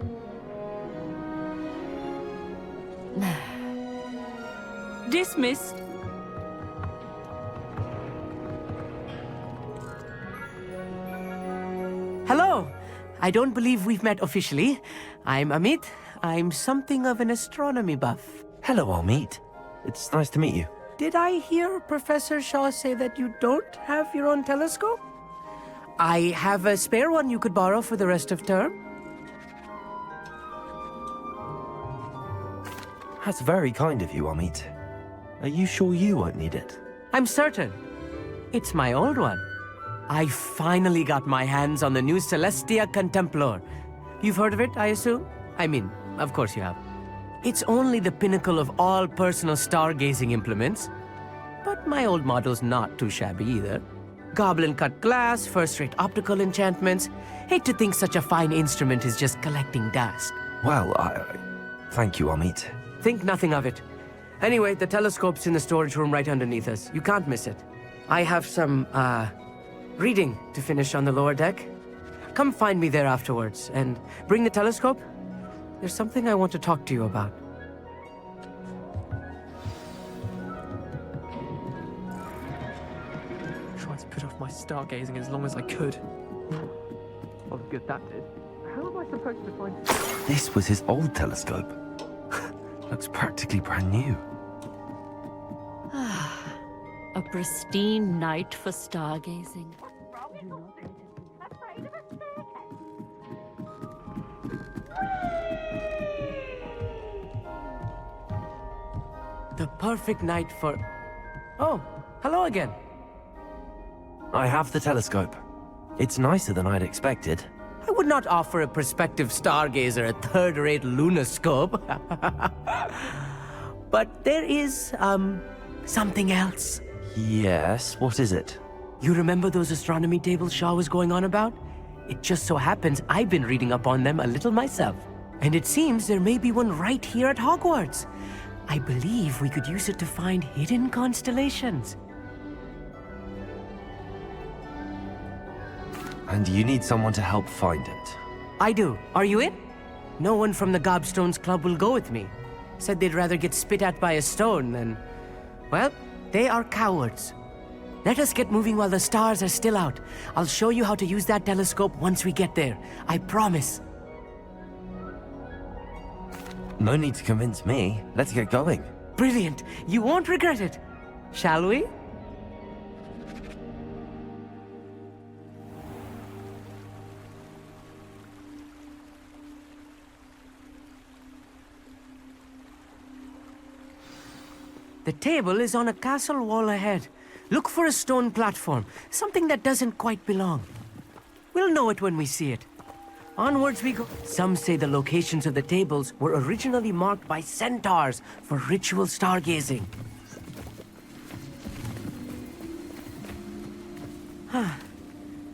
Dismissed. Hello. I don't believe we've met officially. I'm Amit. I'm something of an astronomy buff. Hello, Amit. It's nice to meet you. Did I hear Professor Shaw say that you don't have your own telescope? I have a spare one you could borrow for the rest of term. That's very kind of you, Amit. Are you sure you won't need it? I'm certain. It's my old one. I finally got my hands on the new Celestia Contemplar. You've heard of it, I assume? I mean, of course you have. It's only the pinnacle of all personal stargazing implements. But my old model's not too shabby either. Goblin-cut glass, first-rate optical enchantments. Hate to think such a fine instrument is just collecting dust. Well, thank you, Amit. Think nothing of it. Anyway, the telescope's in the storage room right underneath us. You can't miss it. I have some, reading to finish on the lower deck. Come find me there afterwards, and bring the telescope. There's something I want to talk to you about. Tried to put off my stargazing as long as I could. Oh, good that did. How am I supposed to find... This was his old telescope. Looks practically brand new. A pristine night for stargazing. The perfect night for... Oh, hello again. I have the telescope. It's nicer than I'd expected. I would not offer a prospective stargazer a third-rate lunoscope. But there is, something else. Yes, what is it? You remember those astronomy tables Shaw was going on about? It just so happens I've been reading up on them a little myself. And it seems there may be one right here at Hogwarts. I believe we could use it to find hidden constellations. And you need someone to help find it. I do. Are you in? No one from the Gobstones Club will go with me. Said they'd rather get spit at by a stone than... Well, they are cowards. Let us get moving while the stars are still out. I'll show you how to use that telescope once we get there. I promise. No need to convince me. Let's get going. Brilliant. You won't regret it. Shall we? The table is on a castle wall ahead. Look for a stone platform, something that doesn't quite belong. We'll know it when we see it. Onwards we go. Some say the locations of the tables were originally marked by centaurs for ritual stargazing.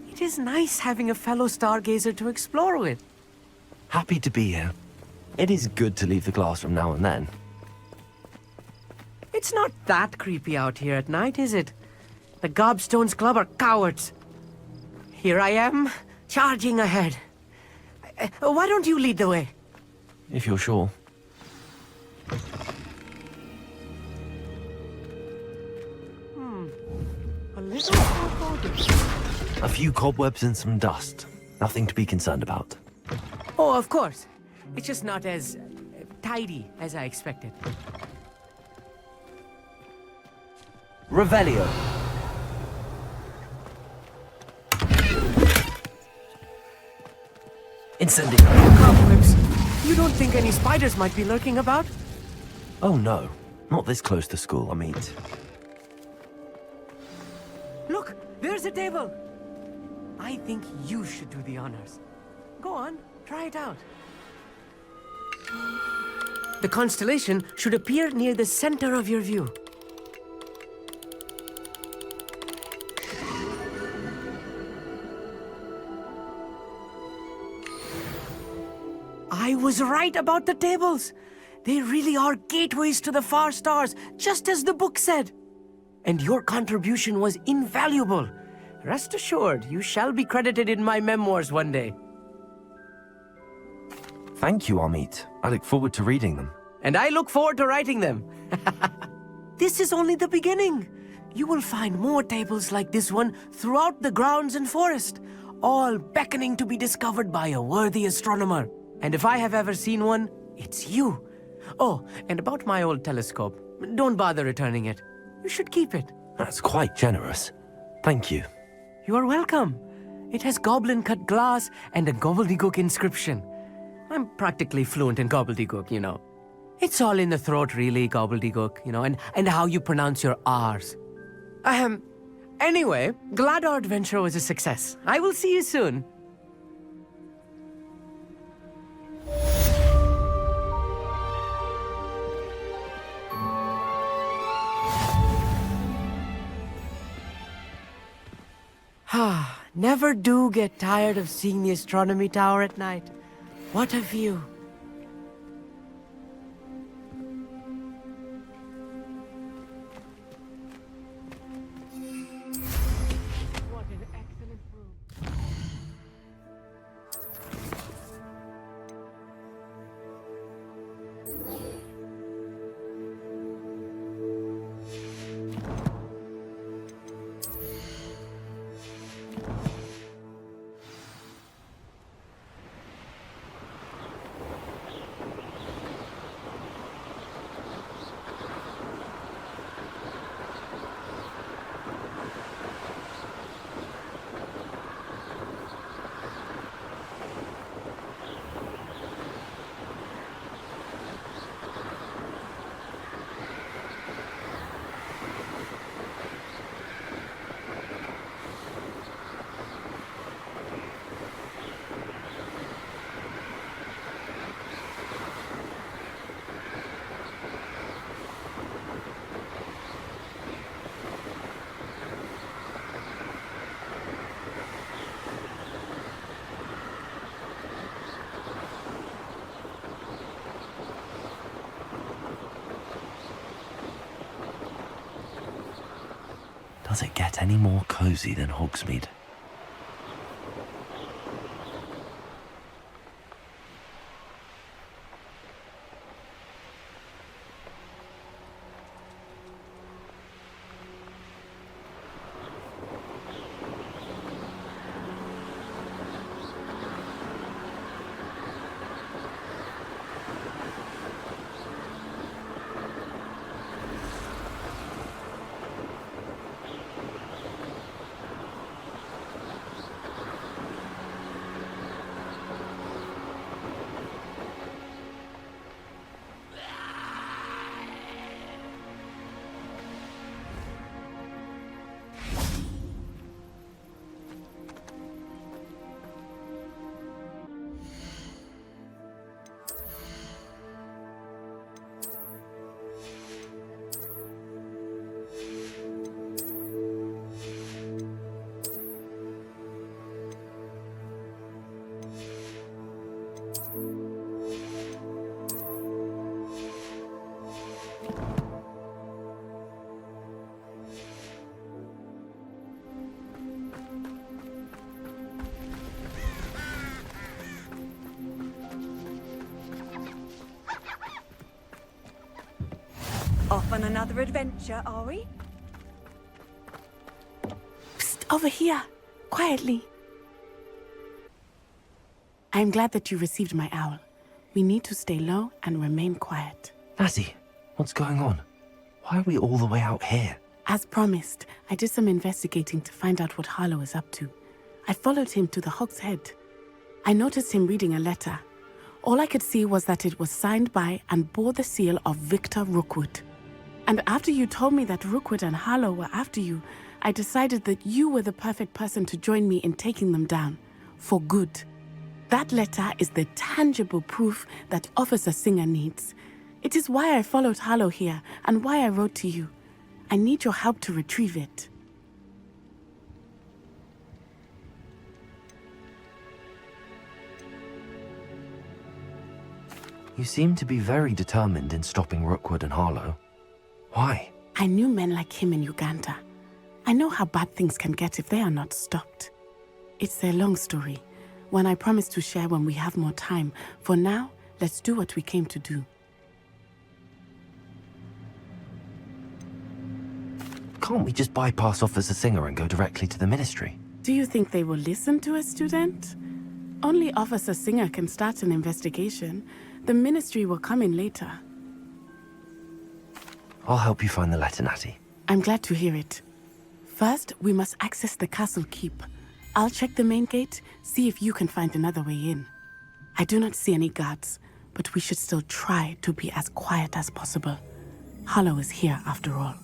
It is nice having a fellow stargazer to explore with. Happy to be here. It is good to leave the classroom now and then. It's not that creepy out here at night, is it? The Gobstones Club are cowards. Here I am, charging ahead. Why don't you lead the way? If you're sure. A little foreboding. A few cobwebs and some dust. Nothing to be concerned about. Oh, of course. It's just not as tidy as I expected. Revelio. Incendio. Cobwebs. You don't think any spiders might be lurking about? Oh no, not this close to school, I mean. Look, there's a table. I think you should do the honors. Go on, try it out. The constellation should appear near the center of your view. I was right about the tables. They really are gateways to the far stars, just as the book said. And your contribution was invaluable. Rest assured, you shall be credited in my memoirs one day. Thank you, Amit. I look forward to reading them. And I look forward to writing them. This is only the beginning. You will find more tables like this one throughout the grounds and forest, all beckoning to be discovered by a worthy astronomer. And if I have ever seen one, it's you. Oh, and about my old telescope, don't bother returning it. You should keep it. That's quite generous. Thank you. You are welcome. It has goblin-cut glass and a gobbledygook inscription. I'm practically fluent in gobbledygook, you know. It's all in the throat, really, gobbledygook, you know, and how you pronounce your R's. Anyway, glad our adventure was a success. I will see you soon. Never do get tired of seeing the astronomy tower at night. What a view. What an excellent room. Does it get any more cozy than Hogsmeade? Off on another adventure, are we? Psst, over here. Quietly. I'm glad that you received my owl. We need to stay low and remain quiet. Natty, what's going on? Why are we all the way out here? As promised, I did some investigating to find out what Harlow is up to. I followed him to the Hog's Head. I noticed him reading a letter. All I could see was that it was signed by and bore the seal of Victor Rookwood. And after you told me that Rookwood and Harlow were after you, I decided that you were the perfect person to join me in taking them down. For good. That letter is the tangible proof that Officer Singer needs. It is why I followed Harlow here and why I wrote to you. I need your help to retrieve it. You seem to be very determined in stopping Rookwood and Harlow. Why? I knew men like him in Uganda. I know how bad things can get if they are not stopped. It's a long story, one I promise to share when we have more time. For now, let's do what we came to do. Can't we just bypass Officer Singer and go directly to the ministry? Do you think they will listen to a student? Only Officer Singer can start an investigation. The ministry will come in later. I'll help you find the letter, Natty. I'm glad to hear it. First, we must access the castle keep. I'll check the main gate, see if you can find another way in. I do not see any guards, but we should still try to be as quiet as possible. Harlow is here after all.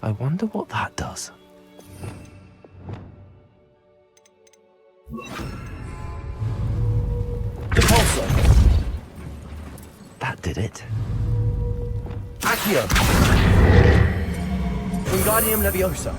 I wonder what that does. Repulsor! That did it. Accio! Wingardium Leviosa!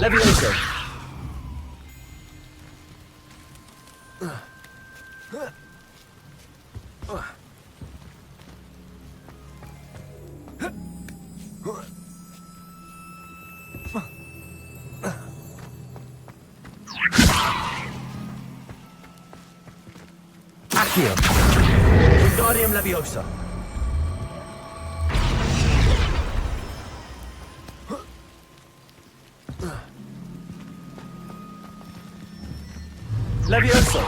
Leviosa! Accio! Wingardium Leviosa! Leviosa!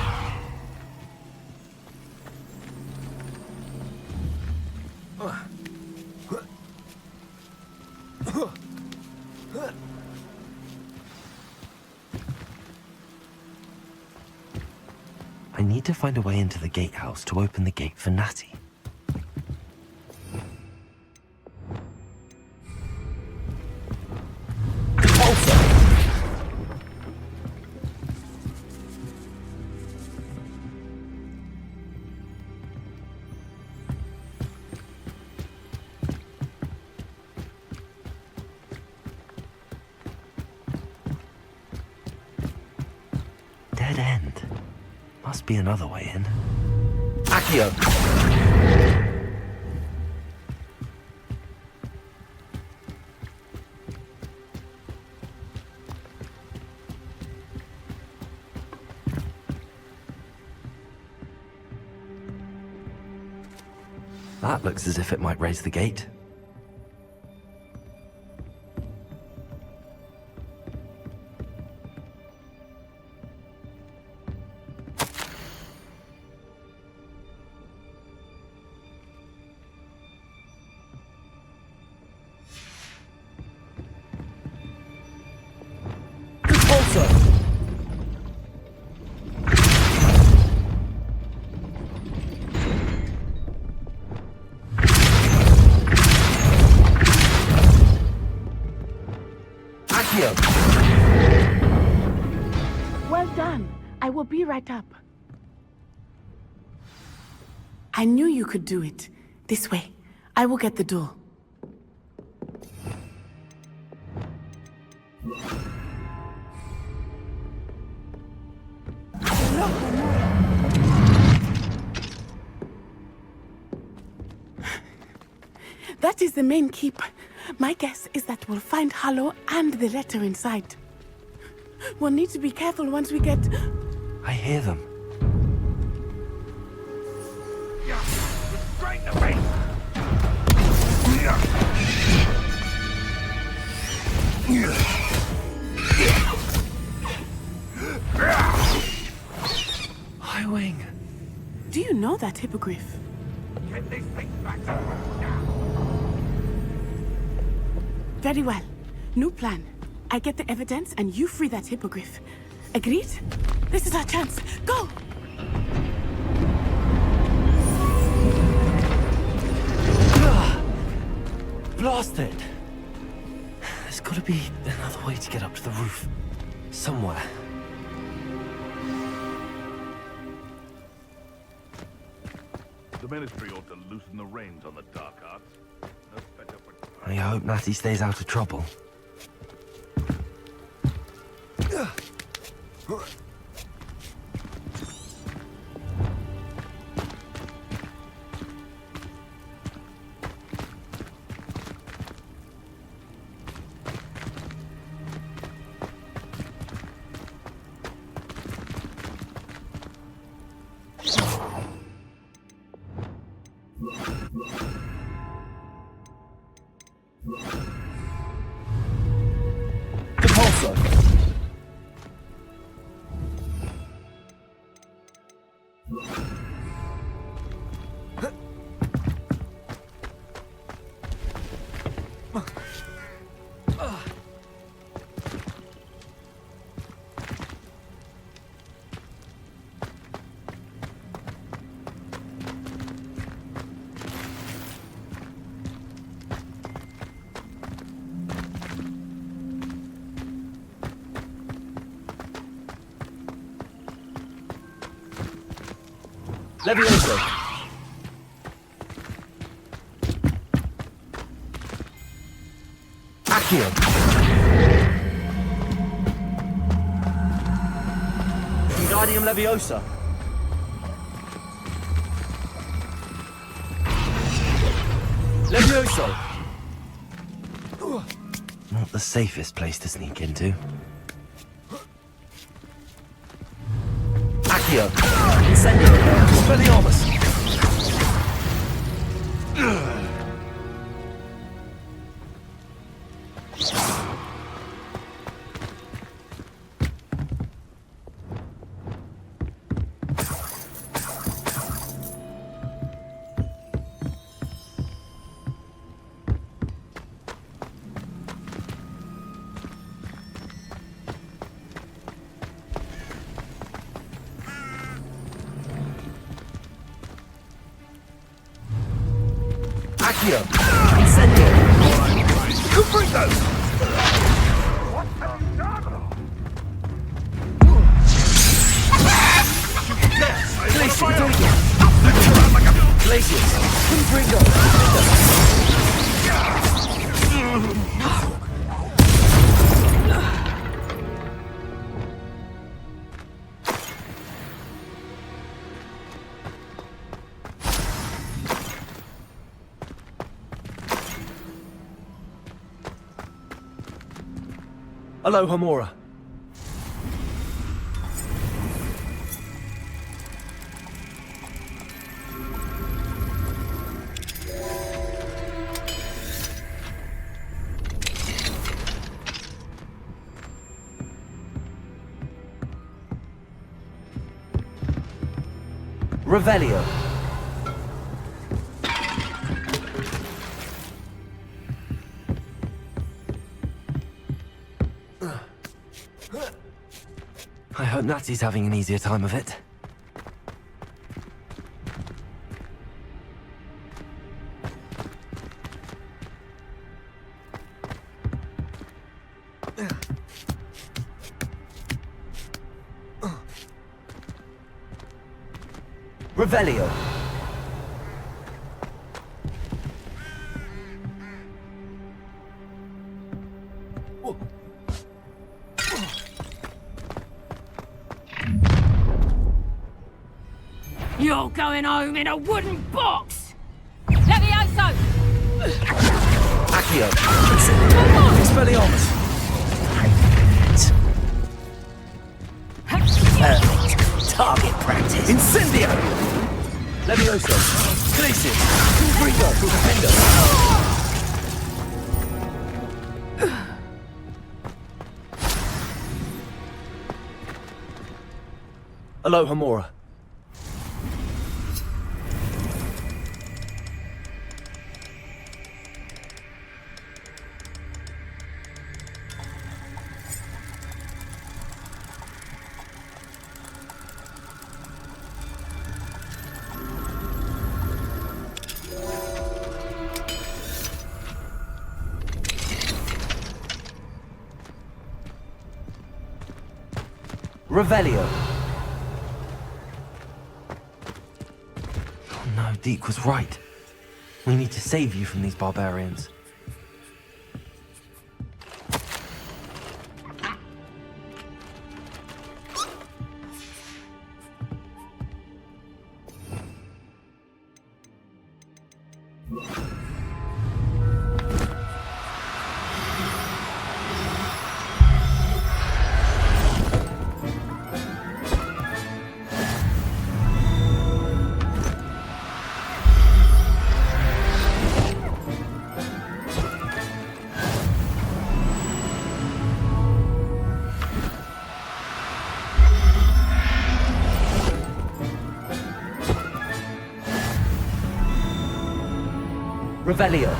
I need to find a way into the gatehouse to open the gate for Natty. Dead end. Must be another way in. Accio! That looks as if it might raise the gate. will be right up. I knew you could do it. This way. I will get the door. That is the main keep. My guess is that we'll find Hollow and the letter inside. We'll need to be careful once we get... I hear them. Restrain the beast! Highwing. Do you know that hippogriff? Get this thing back to work now! Very well. New plan. I get the evidence and you free that hippogriff. Agreed? This is our chance. Go! Blasted! There's gotta be another way to get up to the roof. Somewhere. The Ministry ought to loosen the reins on the dark arts. No better for... I hope Natty stays out of trouble. Levioso. Accio. Wingardium Leviosa. Levioso. Not the safest place to sneak into. Accio. Incendio. Expelliarmus. Accio. Incendio. Cubrito. What have you done? Glacius. Glacius. Cubrito. Hello, Homora. Revelio. I hope Natty's having an easier time of it. Revelio. You're going home in a wooden box! Levioso! Accio. Expelliarmus. Perfect. Target practice. Incendio. Levioso. Glacius. Confringo. Defender. Aloha Mora. Revelio. Oh no, Deke was right. We need to save you from these barbarians. Revelio.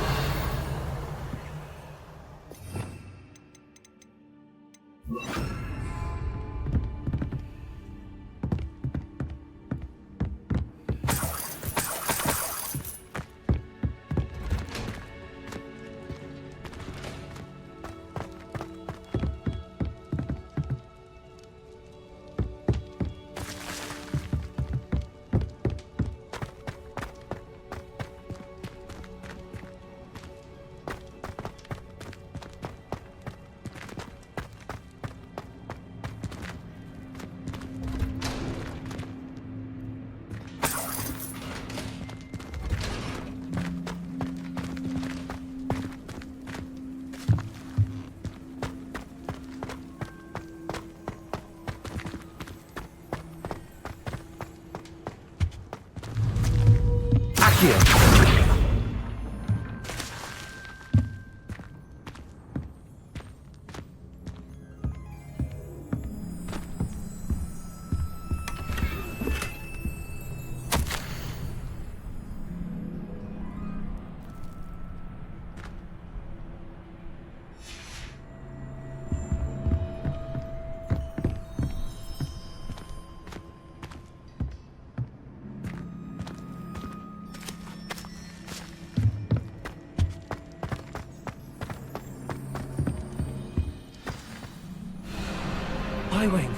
Wing.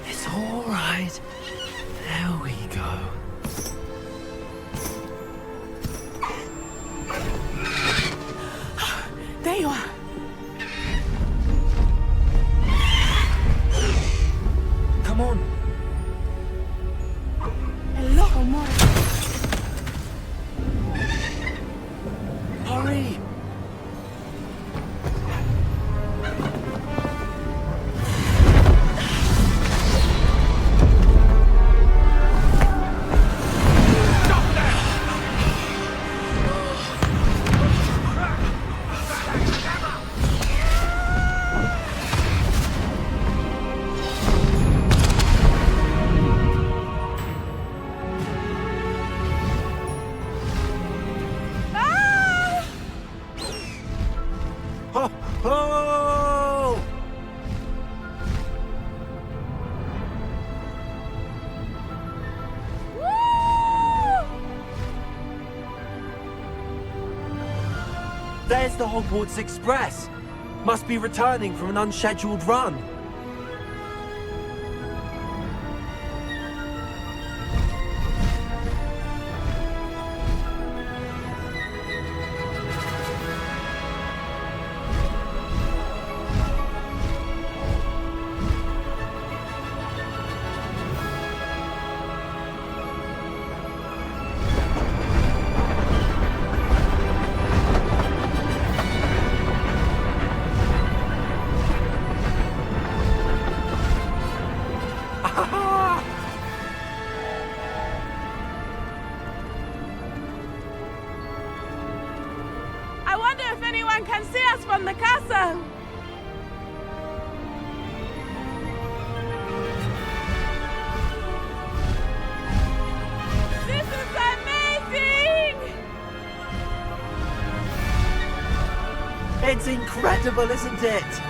It's all right. There we go. There you are. Come on. Hello, Mora. Hurry. There's the Hogwarts Express. Must be returning from an unscheduled run. if anyone can see us from the castle. This is amazing! It's incredible, isn't it?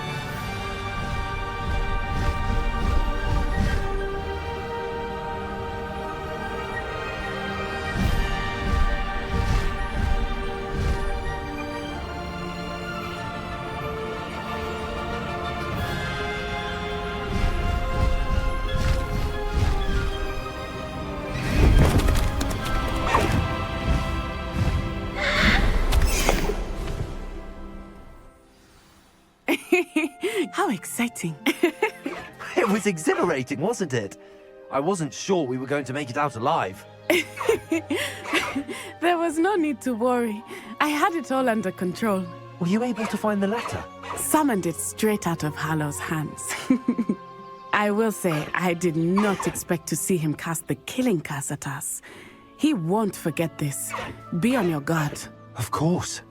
How exciting. It was exhilarating, wasn't it? I wasn't sure we were going to make it out alive. There was no need to worry. I had it all under control. Were you able to find the letter? Summoned it straight out of Harlow's hands. I will say, I did not expect to see him cast the killing curse at us. He won't forget this. Be on your guard. Of course.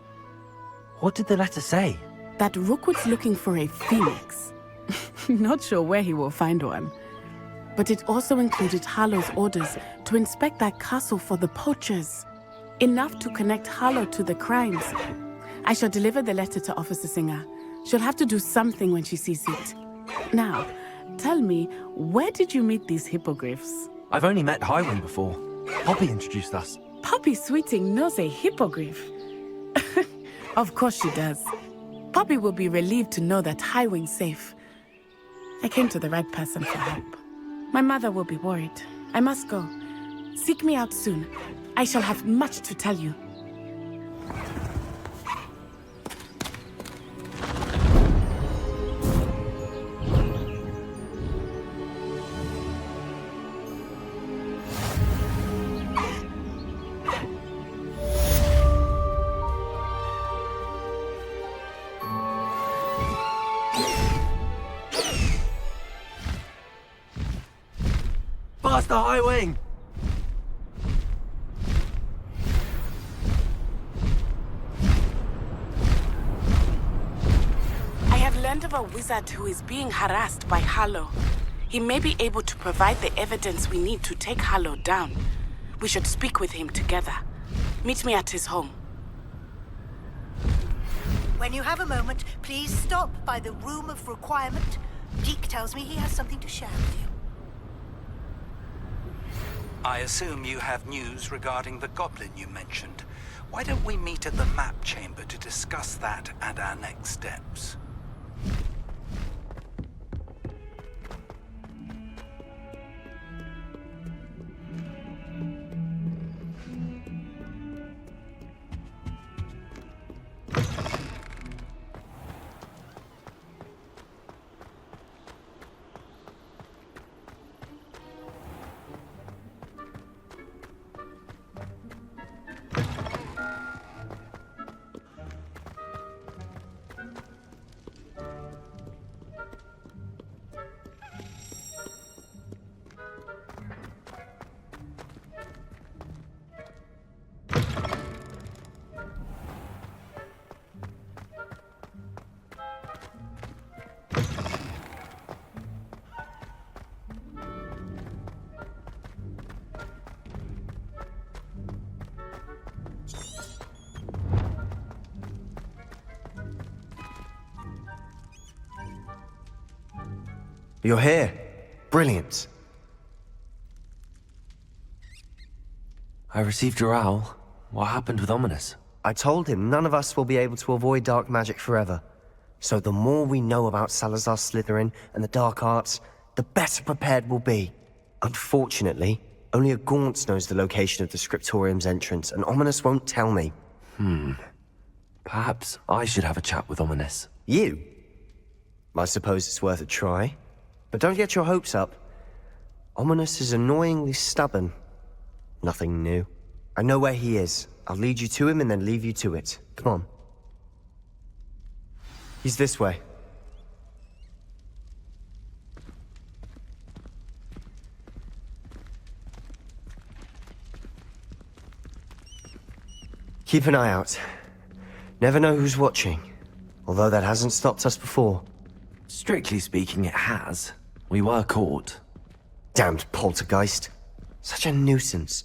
What did the letter say? That Rookwood's looking for a phoenix. Not sure where he will find one. But it also included Harlow's orders to inspect that castle for the poachers. Enough to connect Harlow to the crimes. I shall deliver the letter to Officer Singer. She'll have to do something when she sees it. Now, tell me, where did you meet these hippogriffs? I've only met Highwing before. Poppy introduced us. Poppy Sweeting knows a hippogriff. Of course she does. Poppy will be relieved to know that Highwing's safe. I came to the right person for help. My mother will be worried. I must go. Seek me out soon. I shall have much to tell you. Faster, Highwing! I have learned of a wizard who is being harassed by Harlow. He may be able to provide the evidence we need to take Harlow down. We should speak with him together. Meet me at his home. When you have a moment, please stop by the Room of Requirement. Deke tells me he has something to share with you. I assume you have news regarding the goblin you mentioned. Why don't we meet at the map chamber to discuss that and our next steps? You're here. Brilliant. I received your owl. What happened with Ominous? I told him none of us will be able to avoid dark magic forever. So the more we know about Salazar Slytherin and the dark arts, the better prepared we'll be. Unfortunately, only a Gaunt knows the location of the Scriptorium's entrance, and Ominous won't tell me. Perhaps I should have a chat with Ominous. You? I suppose it's worth a try. But don't get your hopes up. Ominous is annoyingly stubborn. Nothing new. I know where he is. I'll lead you to him and then leave you to it. Come on. He's this way. Keep an eye out. Never know who's watching. Although that hasn't stopped us before. Strictly speaking, it has. We were caught. Damned poltergeist. Such a nuisance.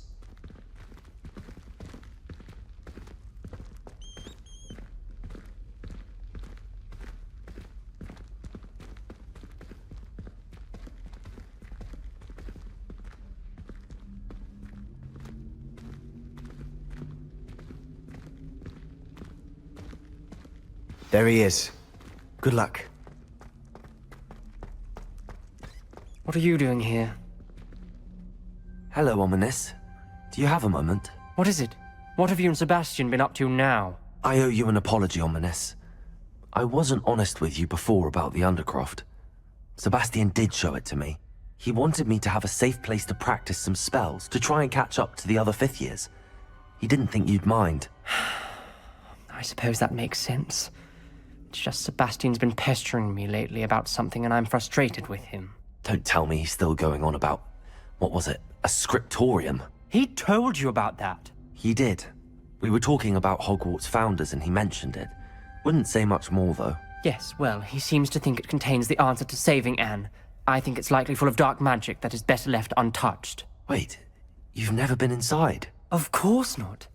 There he is. Good luck. What are you doing here? Hello, Ominous. Do you have a moment? What is it? What have you and Sebastian been up to now? I owe you an apology, Ominous. I wasn't honest with you before about the Undercroft. Sebastian did show it to me. He wanted me to have a safe place to practice some spells, to try and catch up to the other 5th years. He didn't think you'd mind. I suppose that makes sense. It's just Sebastian's been pestering me lately about something and I'm frustrated with him. Don't tell me he's still going on about, what was it, a scriptorium? He told you about that. He did. We were talking about Hogwarts founders and he mentioned it. Wouldn't say much more though. Yes, well, he seems to think it contains the answer to saving Anne. I think it's likely full of dark magic that is better left untouched. Wait, you've never been inside? Of course not.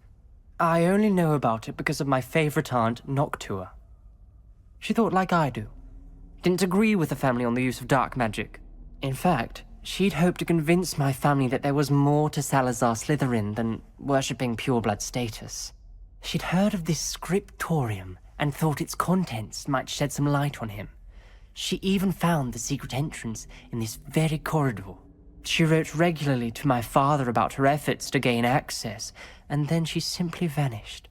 I only know about it because of my favorite aunt, Noctua. She thought like I do. Didn't agree with the family on the use of dark magic. In fact, she'd hoped to convince my family that there was more to Salazar Slytherin than worshipping pureblood status. She'd heard of this scriptorium and thought its contents might shed some light on him. She even found the secret entrance in this very corridor. She wrote regularly to my father about her efforts to gain access, and then she simply vanished.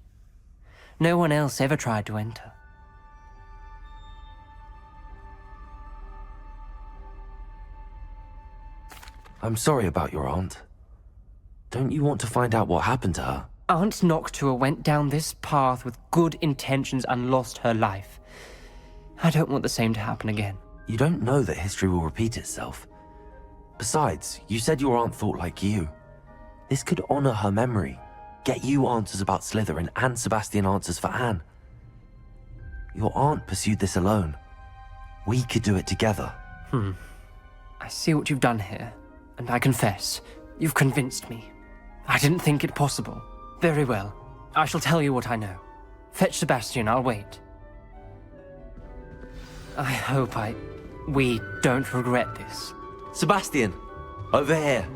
No one else ever tried to enter. I'm sorry about your aunt. Don't you want to find out what happened to her? Aunt Noctua went down this path with good intentions and lost her life. I don't want the same to happen again. You don't know that history will repeat itself. Besides, you said your aunt thought like you. This could honor her memory, get you answers about Slytherin and Sebastian answers for Anne. Your aunt pursued this alone. We could do it together. I see what you've done here, and I confess, you've convinced me. I didn't think it possible. Very well. I shall tell you what I know. Fetch Sebastian, I'll wait. I hope we don't regret this. Sebastian, over here.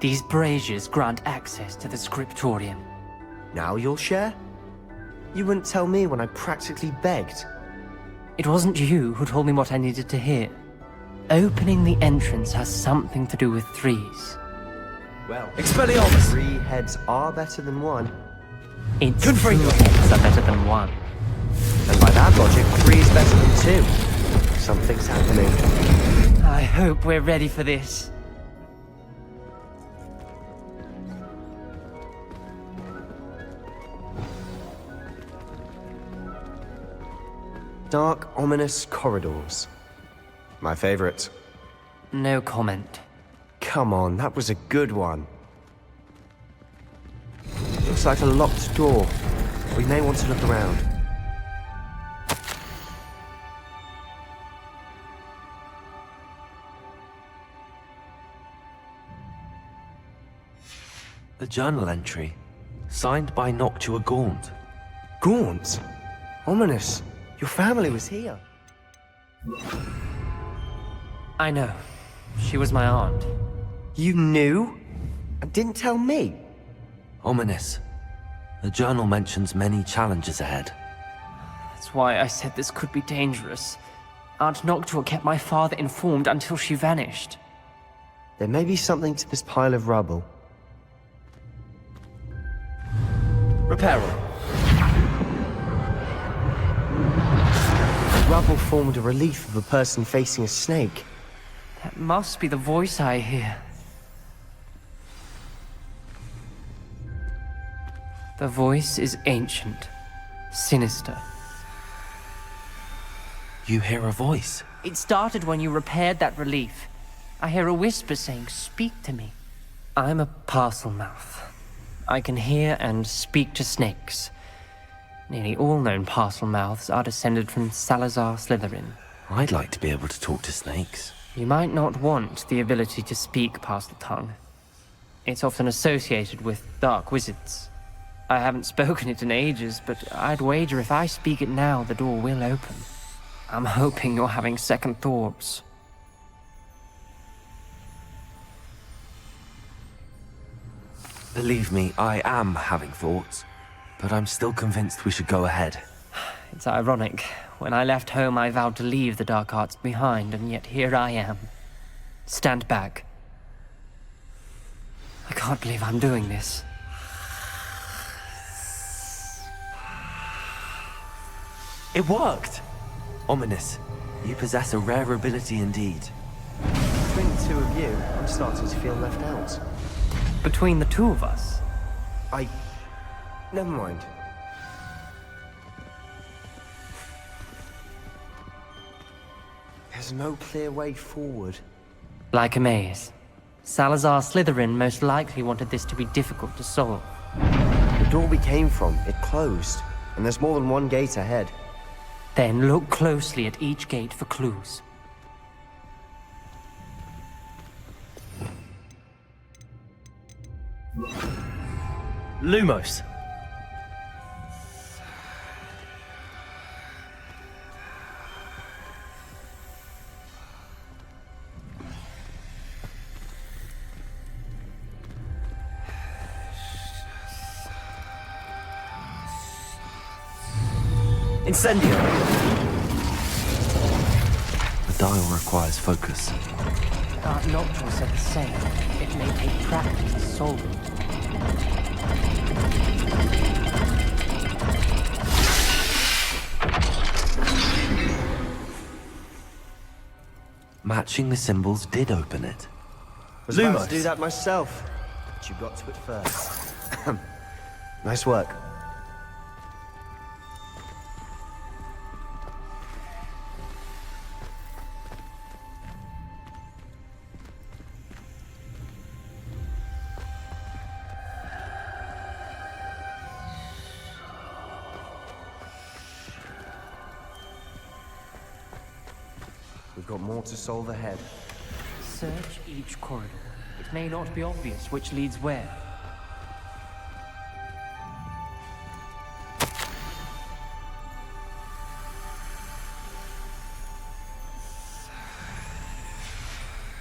These braziers grant access to the scriptorium. Now you'll share? You wouldn't tell me when I practically begged. It wasn't you who told me what I needed to hear. Opening the entrance has something to do with threes. Well, Expelliarmus! 3 heads are better than 1. It's 2 heads are better than 1. And by that logic, 3 is better than 2. Something's happening. I hope we're ready for this. Dark, ominous corridors. My favorite. No comment. Come on, that was a good one. Looks like a locked door. We may want to look around. A journal entry, signed by Noctua Gaunt. Gaunt? Ominous. Your family was here. I know. She was my aunt. You knew? And didn't tell me? Ominous. The journal mentions many challenges ahead. That's why I said this could be dangerous. Aunt Noctua kept my father informed until she vanished. There may be something to this pile of rubble. Reparo. The rubble formed a relief of a person facing a snake. That must be the voice I hear. The voice is ancient, sinister. You hear a voice? It started when you repaired that relief. I hear a whisper saying, "Speak to me." I'm a parcel mouth. I can hear and speak to snakes. Nearly all known parcel mouths are descended from Salazar Slytherin. I'd like to be able to talk to snakes. You might not want the ability to speak past the tongue. It's often associated with dark wizards. I haven't spoken it in ages, but I'd wager if I speak it now, the door will open. I'm hoping you're having second thoughts. Believe me, I am having thoughts, but I'm still convinced we should go ahead. It's ironic. When I left home, I vowed to leave the dark arts behind, and yet here I am. Stand back. I can't believe I'm doing this. It worked! Ominous, you possess a rare ability indeed. Between the two of you, I'm starting to feel left out. Between the two of us? Never mind. There's no clear way forward. Like a maze. Salazar Slytherin most likely wanted this to be difficult to solve. The door we came from, it closed, and there's more than one gate ahead. Then look closely at each gate for clues. Lumos! Incendio! The dial requires focus. Art Nocturne said the same. It may take practice to solve it. Matching the symbols did open it. Was about to do that myself, but you got to it first. Nice work. We've got more to solve ahead. Search each corridor. It may not be obvious which leads where.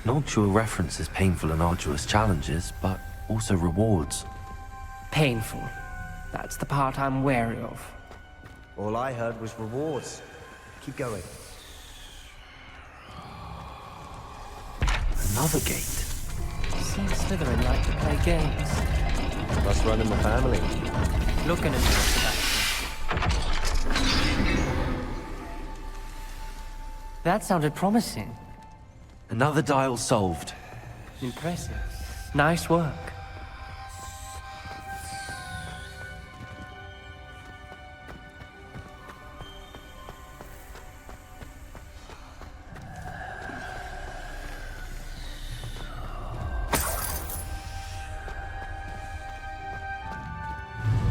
Noctua references painful and arduous challenges, but also rewards. Painful. That's the part I'm wary of. All I heard was rewards. Keep going. Another gate. Seems Slytherin like to play games. Must run in the family. Looking at that sounded promising. Another dial solved. Impressive. Nice work.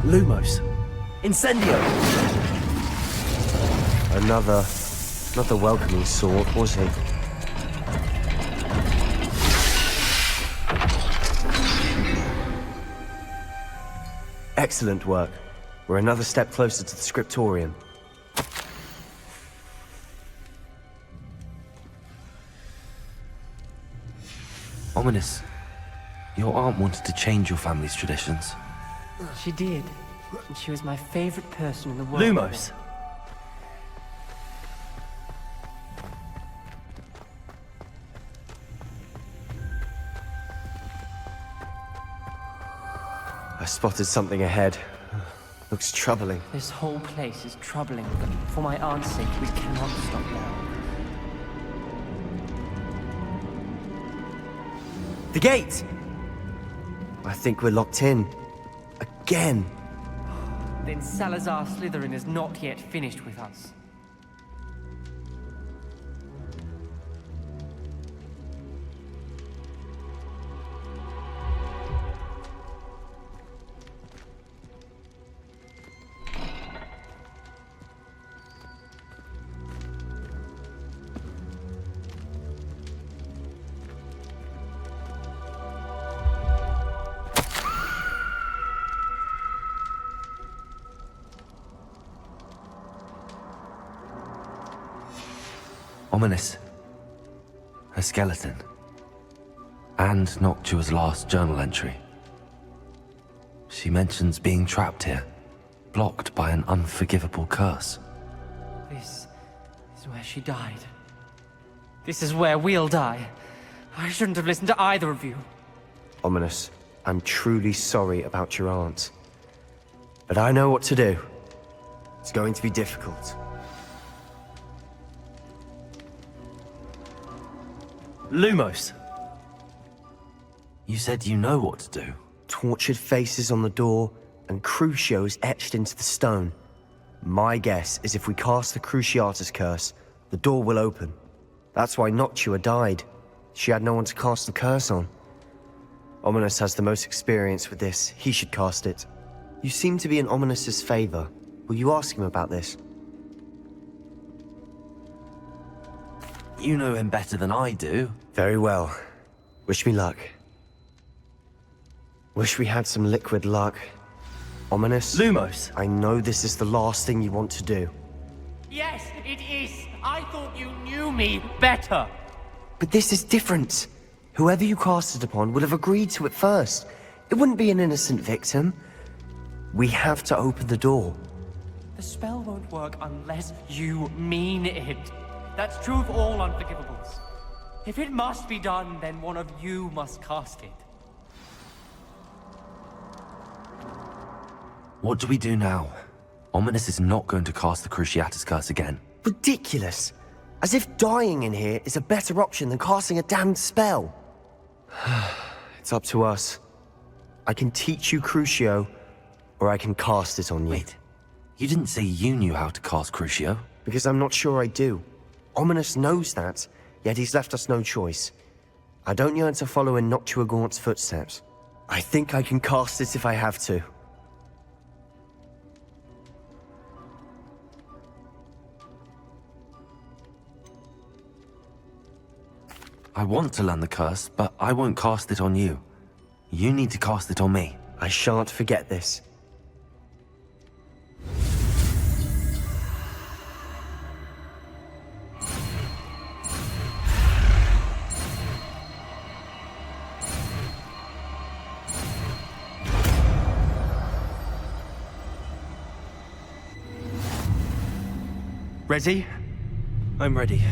Lumos. Incendio! Another... not the welcoming sort, was he? Excellent work. We're another step closer to the scriptorium. Ominous. Your aunt wanted to change your family's traditions. She did. And she was my favorite person in the world. Lumos! I spotted something ahead. Looks troubling. This whole place is troubling, but for my aunt's sake, we cannot stop now. The gate! I think we're locked in. Again! Then Salazar Slytherin is not yet finished with us. Ominous. Her skeleton. And Noctua's last journal entry. She mentions being trapped here, blocked by an unforgivable curse. This is where she died. This is where we'll die. I shouldn't have listened to either of you. Ominous, I'm truly sorry about your aunt. But I know what to do. It's going to be difficult. Lumos! You said you know what to do. Tortured faces on the door and Crucios etched into the stone. My guess is if we cast the Cruciatus curse, the door will open. That's why Noctua died. She had no one to cast the curse on. Ominous has the most experience with this. He should cast it. You seem to be in Ominous's favor. Will you ask him about this? You know him better than I do. Very well. Wish me luck. Wish we had some liquid luck. Ominous? Lumos! I know this is the last thing you want to do. Yes, it is. I thought you knew me better. But this is different. Whoever you cast it upon would have agreed to it first. It wouldn't be an innocent victim. We have to open the door. The spell won't work unless you mean it. That's true of all unforgivables. If it must be done, then one of you must cast it. What do we do now? Ominous is not going to cast the Cruciatus curse again. Ridiculous. As if dying in here is a better option than casting a damned spell. It's up to us. I can teach you Crucio, or I can cast it on you. Wait, you didn't say you knew how to cast Crucio? Because I'm not sure I do. Ominous knows that, yet he's left us no choice. I don't yearn to follow in Noctua Gaunt's footsteps. I think I can cast it if I have to. I want to learn the curse, but I won't cast it on you. You need to cast it on me. I shan't forget this. Ready? I'm ready.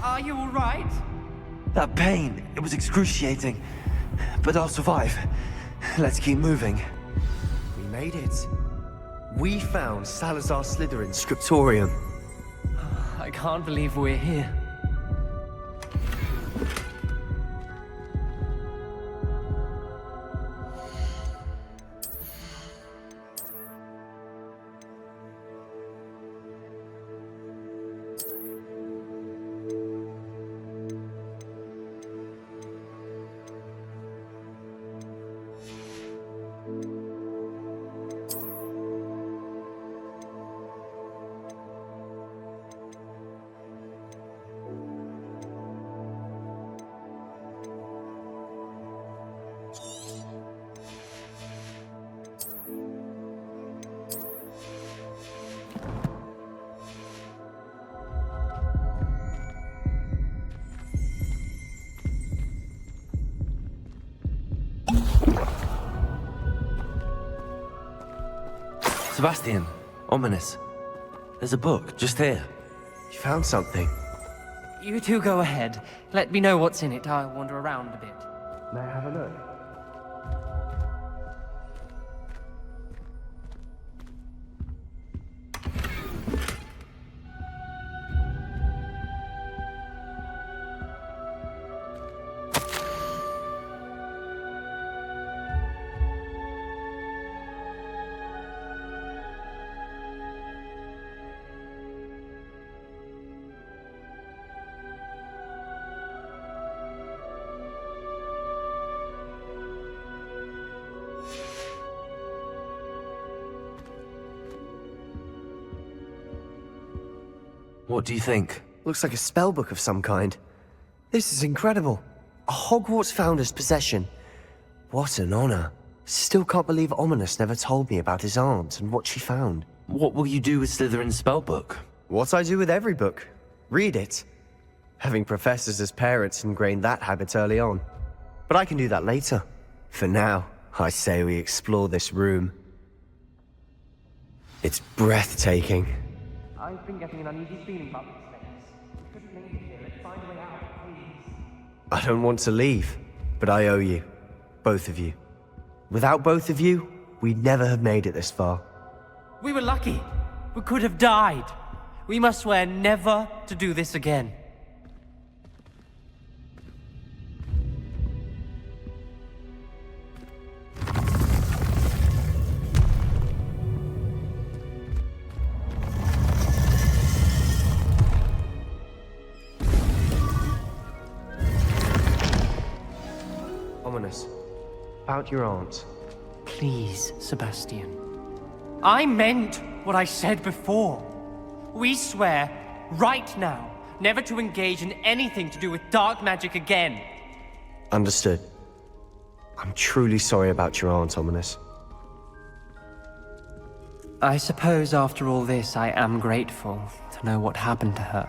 Are you all right? That pain, it was excruciating. But I'll survive. Let's keep moving. We made it. We found Salazar Slytherin's scriptorium. I can't believe we're here. Sebastian, Ominous. There's a book, just here. You found something. You two go ahead. Let me know what's in it. I'll wander around a bit. May I have a look? What do you think? Looks like a spellbook of some kind. This is incredible. A Hogwarts founder's possession. What an honor. Still can't believe Ominous never told me about his aunt and what she found. What will you do with Slytherin's spellbook? What I do with every book. Read it. Having professors as parents ingrained that habit early on. But I can do that later. For now, I say we explore this room. It's breathtaking. I've been getting an uneasy feeling about this place. We couldn't leave it here. Let's find a way out, please. I don't want to leave, but I owe you. Both of you. Without both of you, we'd never have made it this far. We were lucky. We could have died. We must swear never to do this again. Ominous. About your aunt. Please, Sebastian. I meant what I said before. We swear, right now, never to engage in anything to do with dark magic again. Understood. I'm truly sorry about your aunt, Ominous. I suppose after all this, I am grateful to know what happened to her.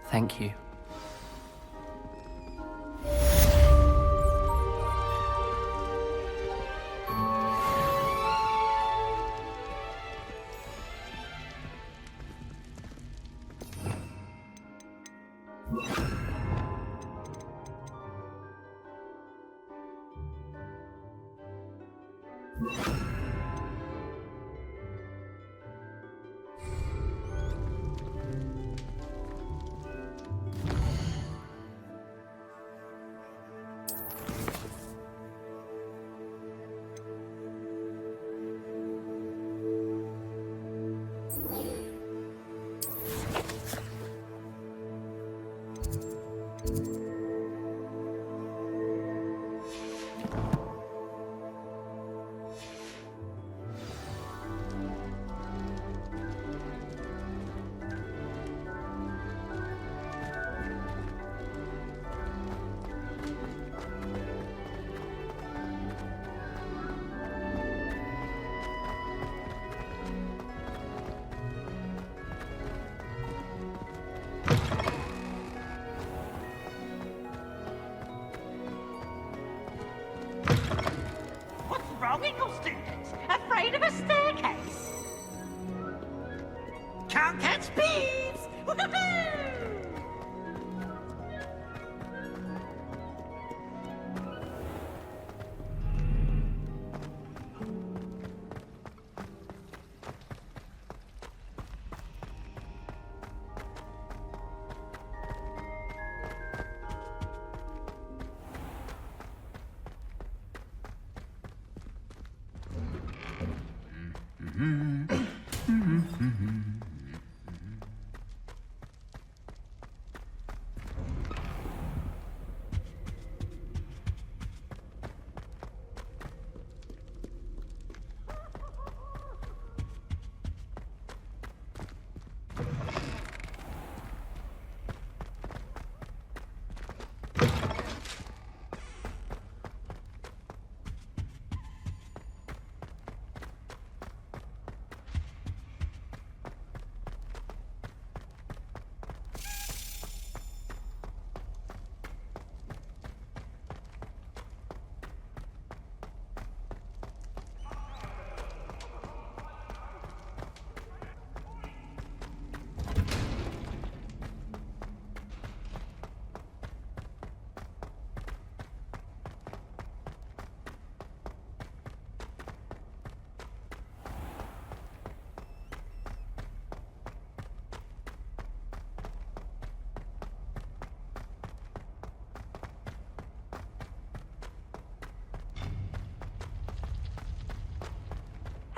Thank you. Wrong in your students? Afraid of a staircase? Can't catch bees! Woohoo!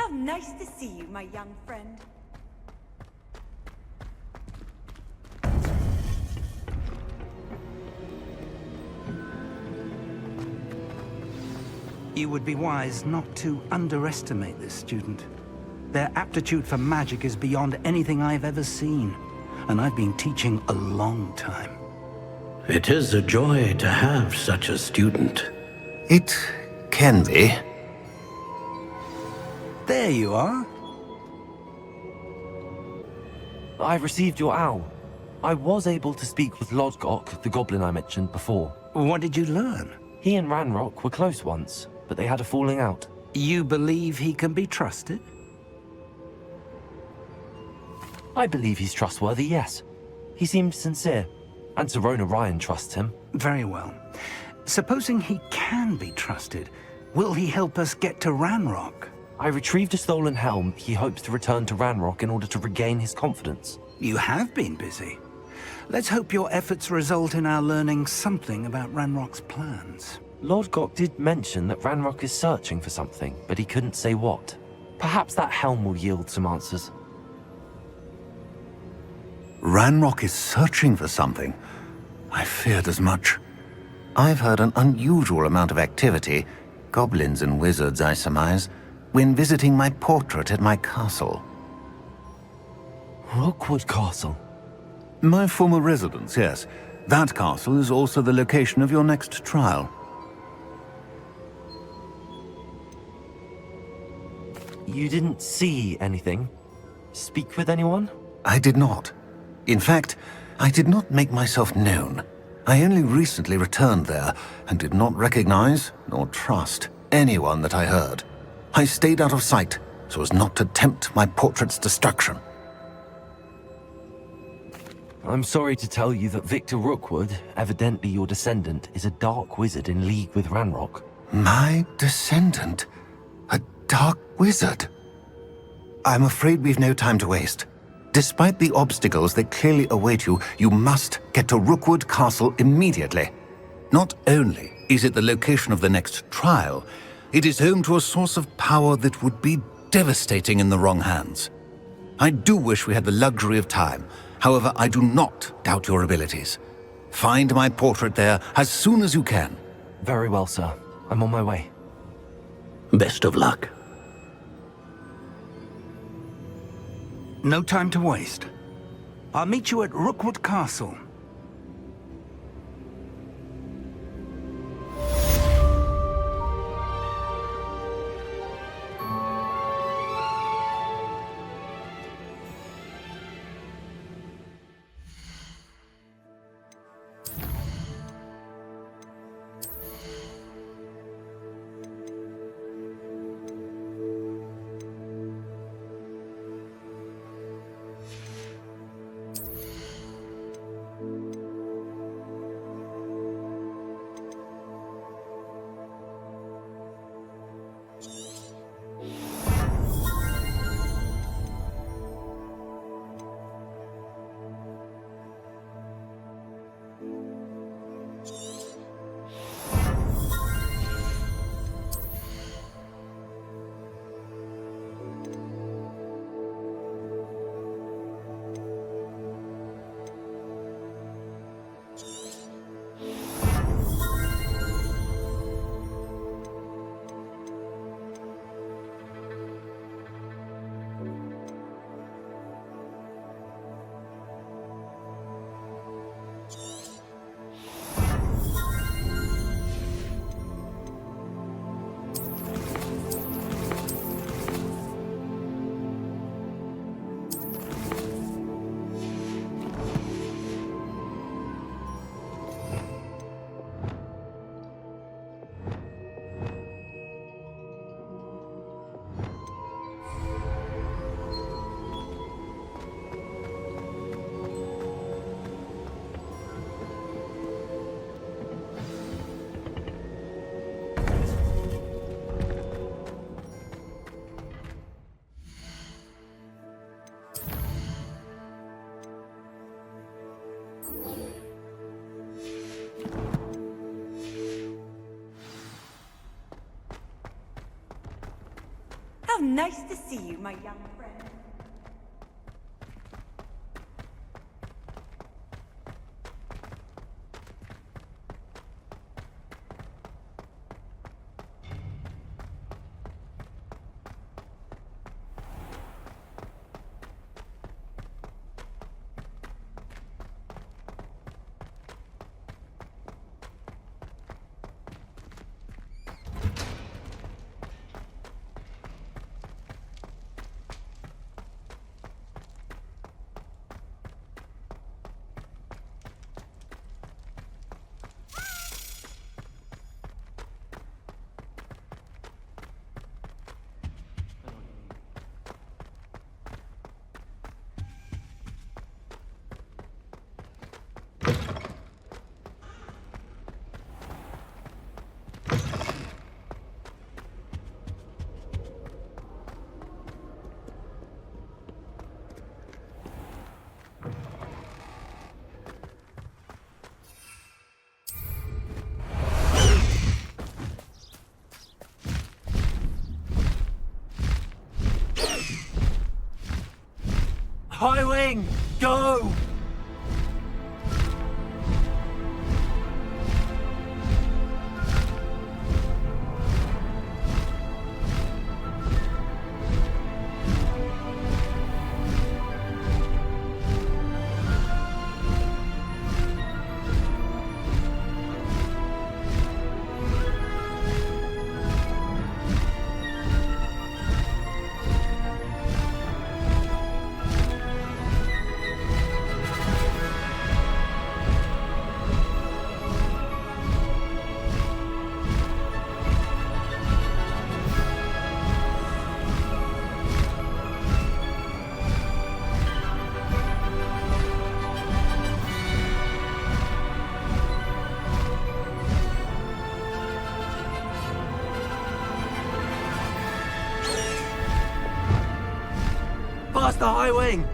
How nice to see you, my young friend. You would be wise not to underestimate this student. Their aptitude for magic is beyond anything I've ever seen. and I've been teaching a long time. It is a joy to have such a student. It can be. There you are. I've received your owl. I was able to speak with Lodgok, the goblin I mentioned before. What did you learn? He and Ranrock were close once, but they had a falling out. You believe he can be trusted? I believe he's trustworthy, yes. He seems sincere, and Sirona Ryan trusts him. Very well. Supposing he can be trusted, will he help us get to Ranrock? I retrieved a stolen helm. He hopes to return to Ranrock in order to regain his confidence. You have been busy. Let's hope your efforts result in our learning something about Ranrock's plans. Lodgok did mention that Ranrock is searching for something, but he couldn't say what. Perhaps that helm will yield some answers. Ranrock is searching for something. I feared as much. I've heard an unusual amount of activity, goblins and wizards, I surmise, when visiting my portrait at my castle. Rookwood Castle? My former residence, yes. That castle is also the location of your next trial. You didn't see anything? Speak with anyone? I did not. In fact, I did not make myself known. I only recently returned there and did not recognize nor trust anyone that I heard. I stayed out of sight so as not to tempt my portrait's destruction. I'm sorry to tell you that Victor Rookwood, evidently your descendant, is a dark wizard in league with Ranrock. My descendant? A dark wizard? I'm afraid we've no time to waste. Despite the obstacles that clearly await you, you must get to Rookwood Castle immediately. Not only is it the location of the next trial, it is home to a source of power that would be devastating in the wrong hands. I do wish we had the luxury of time. However, I do not doubt your abilities. Find my portrait there as soon as you can. Very well, sir. I'm on my way. Best of luck. No time to waste. I'll meet you at Rookwood Castle. How nice to see you, my young friend. High Wing, go! Past the High Wing!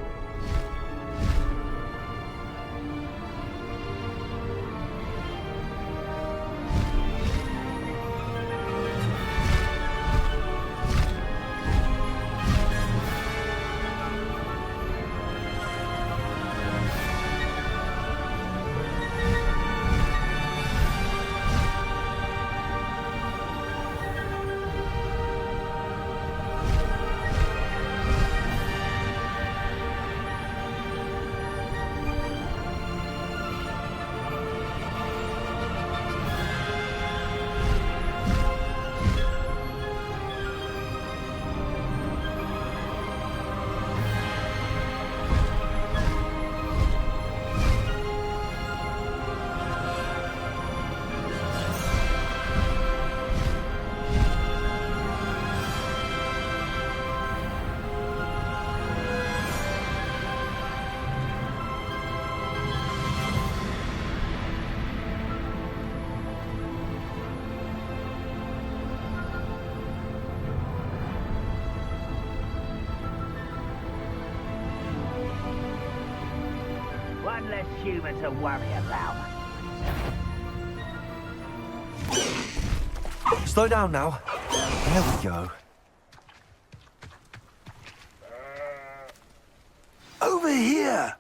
One less human to worry about. Slow down now. There we go. Over here!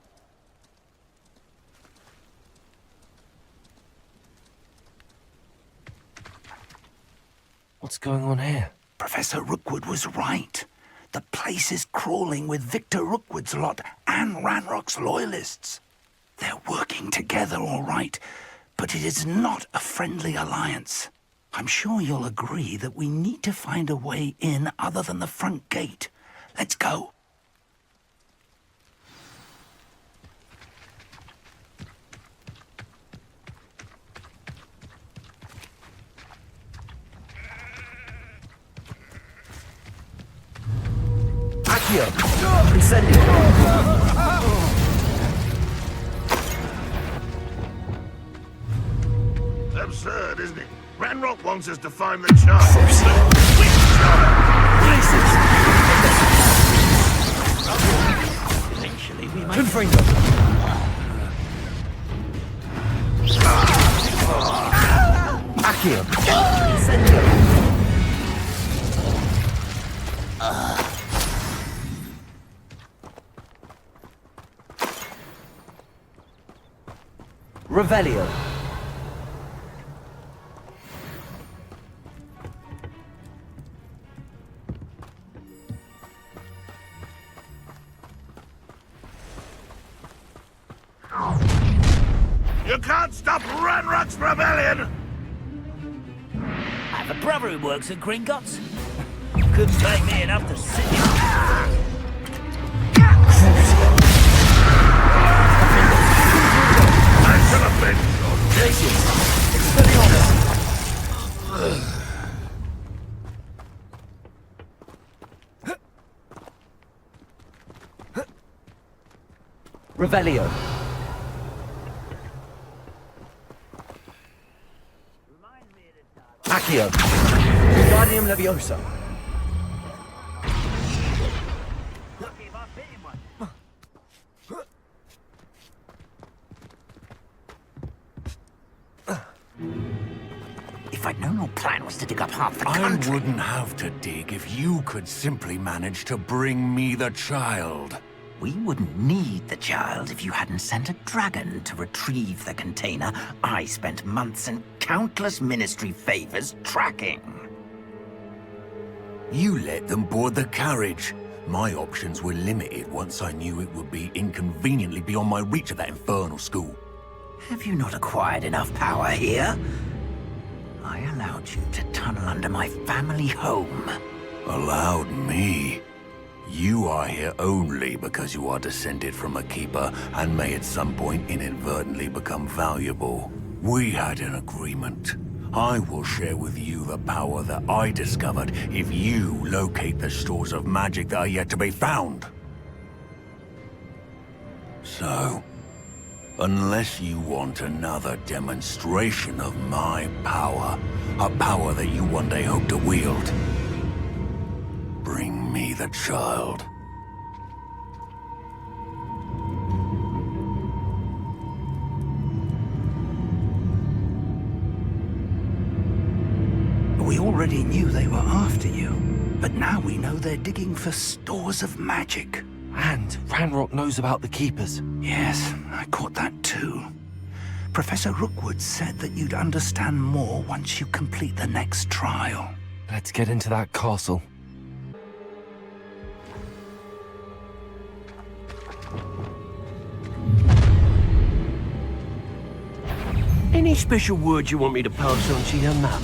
What's going on here? Professor Rookwood was right. The place is crawling with Victor Rookwood's lot and Ranrock's loyalists. They're working together, all right, but it is not a friendly alliance. I'm sure you'll agree that we need to find a way in other than the front gate. Let's go. Accio! Incendio! Absurd, isn't it? Ranrock wants us to find the child. Eventually we might... Confringo! Accio! Incendio! Revelio. You can't stop Ranrock's rebellion! I have a brother who works at Gringotts. Couldn't take me enough to sit Revelio. Accio. Wingardium Leviosa. If I'd known your plan was to dig up half the country... I wouldn't have to dig if you could simply manage to bring me the child. We wouldn't need the child if you hadn't sent a dragon to retrieve the container I spent months and countless ministry favors tracking. You let them board the carriage. My options were limited once I knew it would be inconveniently beyond my reach at that infernal school. Have you not acquired enough power here? I allowed you to tunnel under my family home. Allowed me? You are here only because you are descended from a keeper and may at some point inadvertently become valuable. We had an agreement. I will share with you the power that I discovered if you locate the stores of magic that are yet to be found. So, unless you want another demonstration of my power, a power that you one day hope to wield, bring me the child. We already knew they were after you, but now we know they're digging for stores of magic. And Ranrock knows about the Keepers. Yes, I caught that too. Professor Rookwood said that you'd understand more once you complete the next trial. Let's get into that castle. Any special words you want me to pass on to your mum?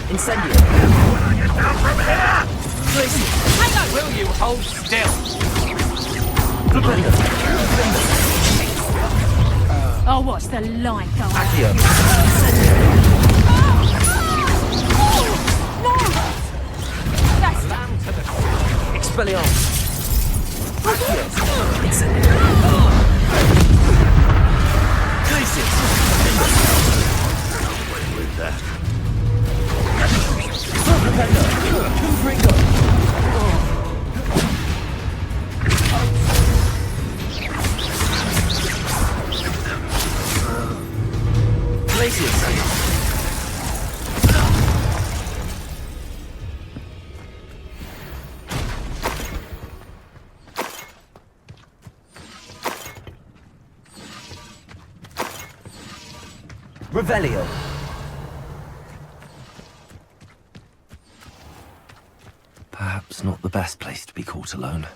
Incendio. Listen, hang on. Will you hold still? Oh, what's the light go on? Expelliarmus. Revelio. Perhaps not the best place to be caught alone.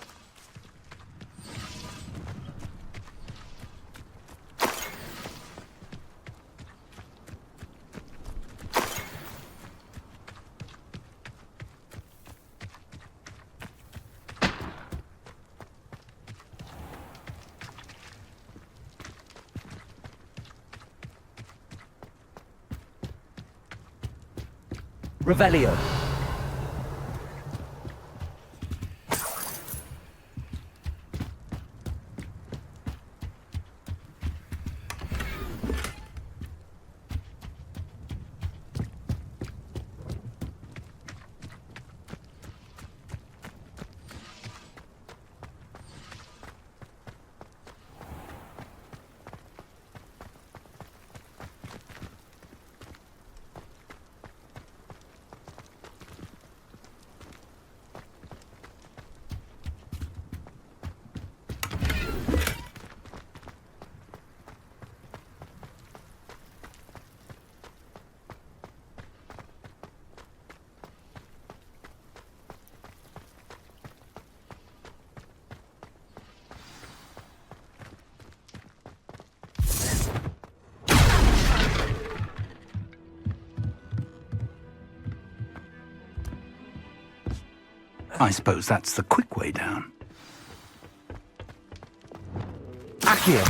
Revelio. I suppose that's the quick way down. Accio.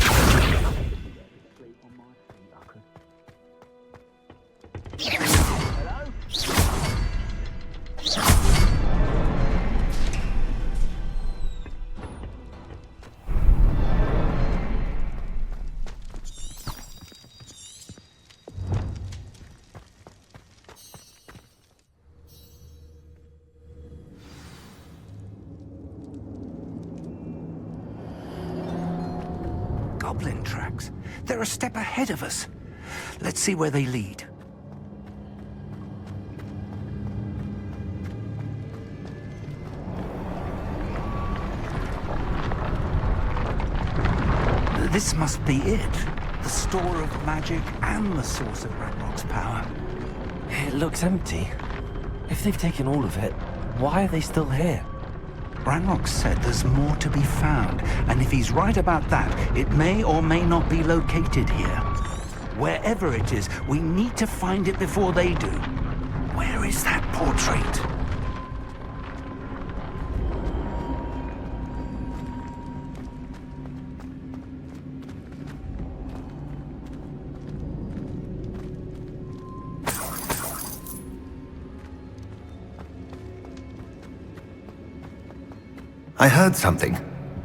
goblin tracks. They're a step ahead of us. Let's see where they lead. This must be it. The store of magic and the source of Ranrock's power. It looks empty. If they've taken all of it, why are they still here? Ranrock said there's more to be found, and if he's right about that, it may or may not be located here. Wherever it is, we need to find it before they do. Where is that portrait? I heard something.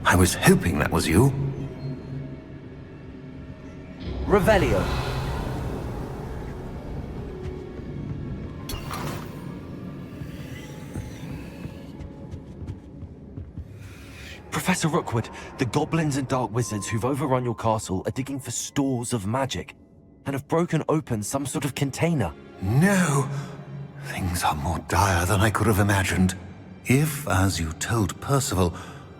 I was hoping that was you. Revelio. Professor Rookwood, the goblins and dark wizards who've overrun your castle are digging for stores of magic and have broken open some sort of container. No! Things are more dire than I could have imagined. If, as you told Percival,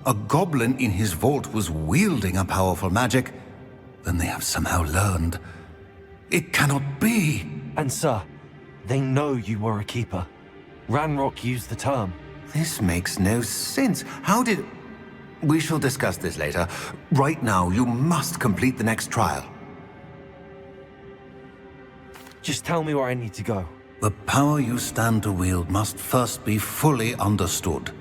a goblin in his vault was wielding a powerful magic, then they have somehow learned. It cannot be! And sir, they know you were a keeper. Ranrock used the term. This makes no sense. How did... We shall discuss this later. Right now, you must complete the next trial. Just tell me where I need to go. The power you stand to wield must first be fully understood.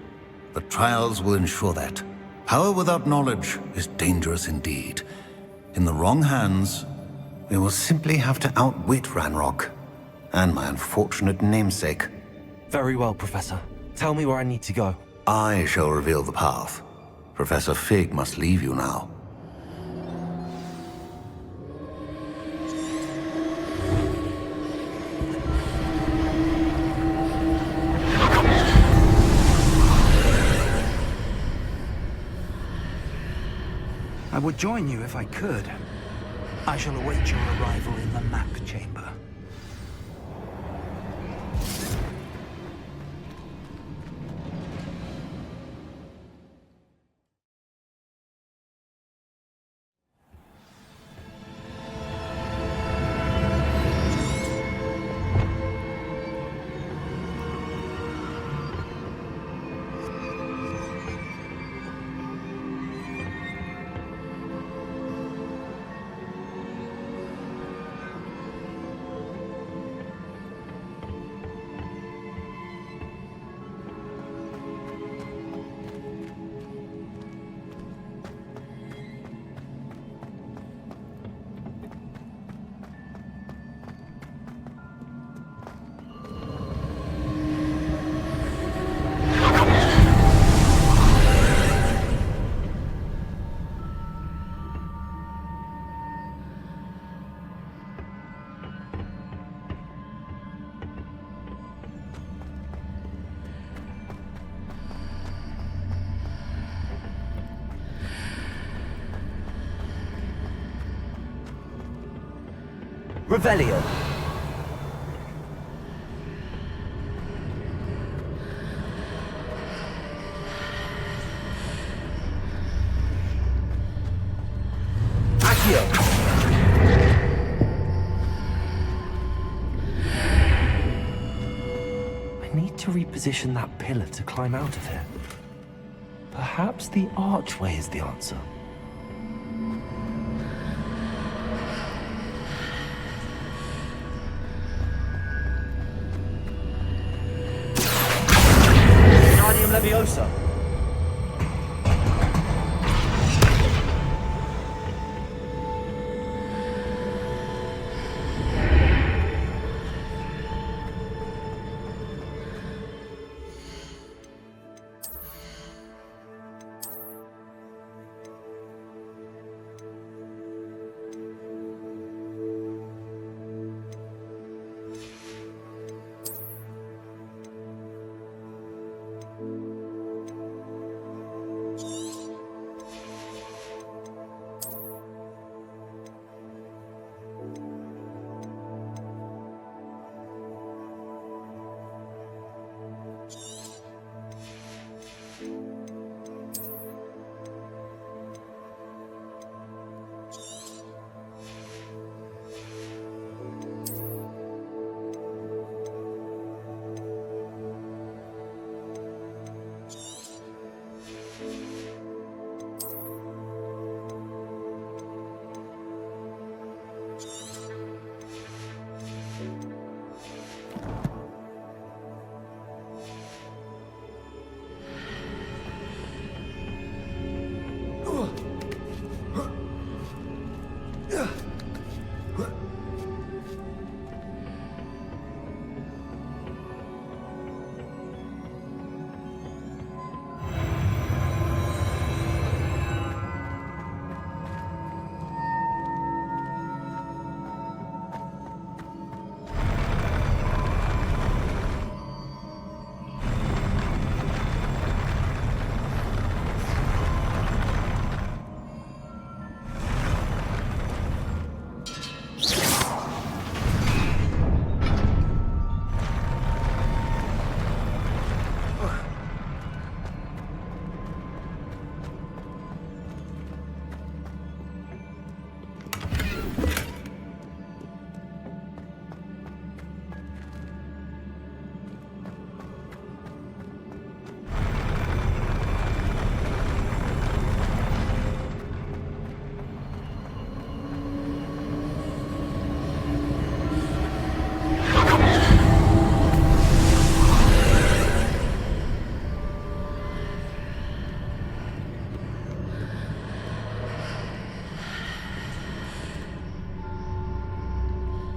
The trials will ensure that. Power without knowledge is dangerous indeed. In the wrong hands, we will simply have to outwit Ranrock and my unfortunate namesake. Very well, Professor. Tell me where I need to go. I shall reveal the path. Professor Fig must leave you now. I would join you if I could. I shall await your arrival in the map chamber. Revelio. Accio. I need to reposition that pillar to climb out of here. Perhaps the archway is the answer. Leviosa.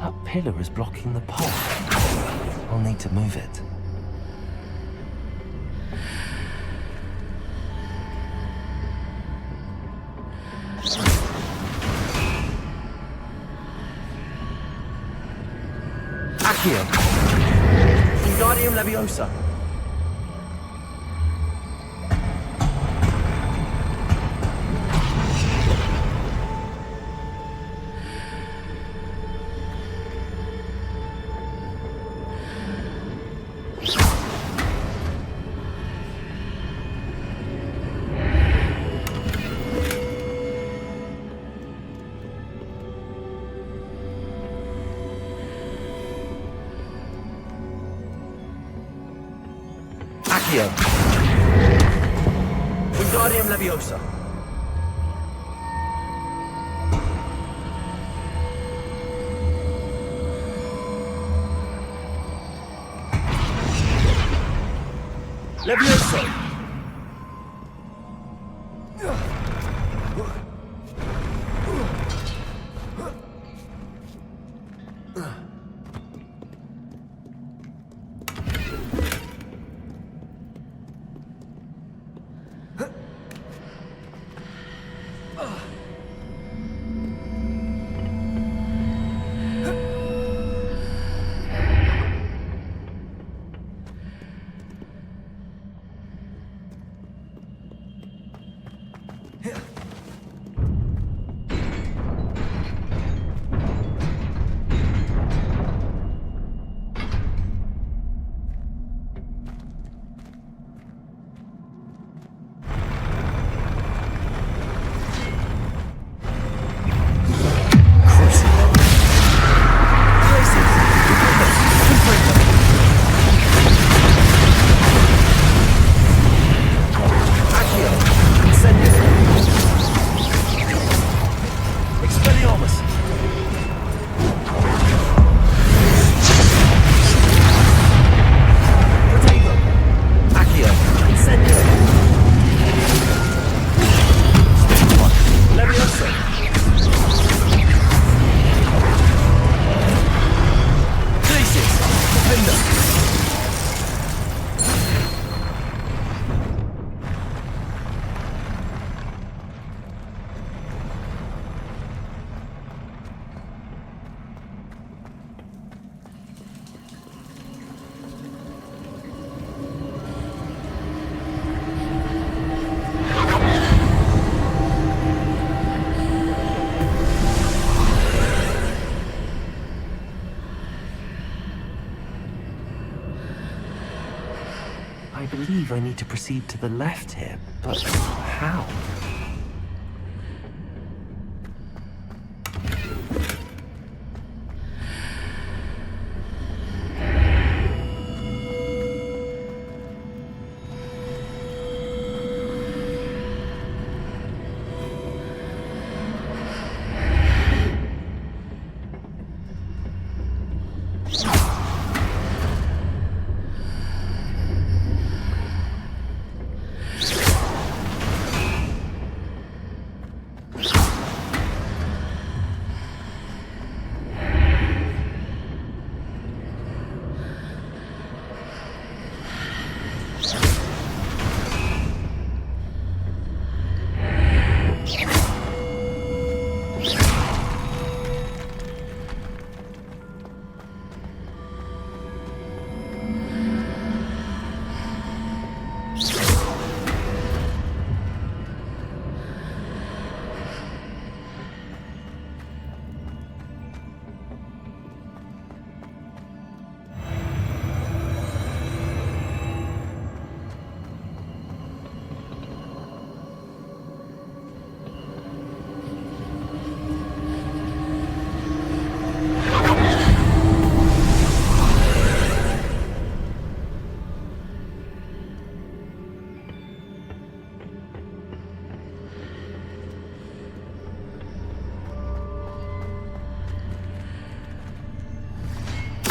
That pillar is blocking the path. I'll need to move it. Accio! Wingardium Leviosa! Accio! Wingardium Leviosa! Leviosa! I believe I need to proceed to the left here, but how?